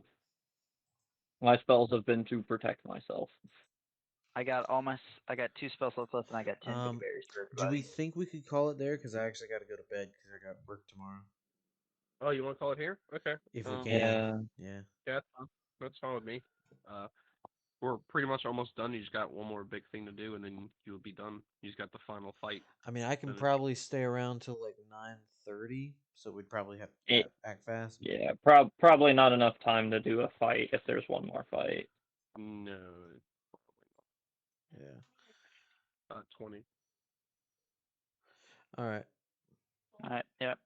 Speaker 2: my spells have been to protect myself.
Speaker 5: I got 2 spell slots left, and I got 10 big berries for
Speaker 6: Do we
Speaker 5: everybody.
Speaker 6: think we could call it there? Because I actually got to go to bed because I got work tomorrow.
Speaker 7: Oh, you want to call it here? Okay.
Speaker 6: If we
Speaker 2: Yeah.
Speaker 6: can. Yeah.
Speaker 7: Yeah, that's fine with me. We're pretty much almost done. You just got one more big thing to do, and then you'll be done. You just got the final fight.
Speaker 6: I mean, I can
Speaker 7: Finish.
Speaker 6: probably stay around till like 9:30, so we'd probably have to act fast.
Speaker 2: Yeah, probably not enough time to do a fight if there's one more fight.
Speaker 7: No.
Speaker 6: Yeah.
Speaker 7: 20.
Speaker 6: All right.
Speaker 5: All right. Yep.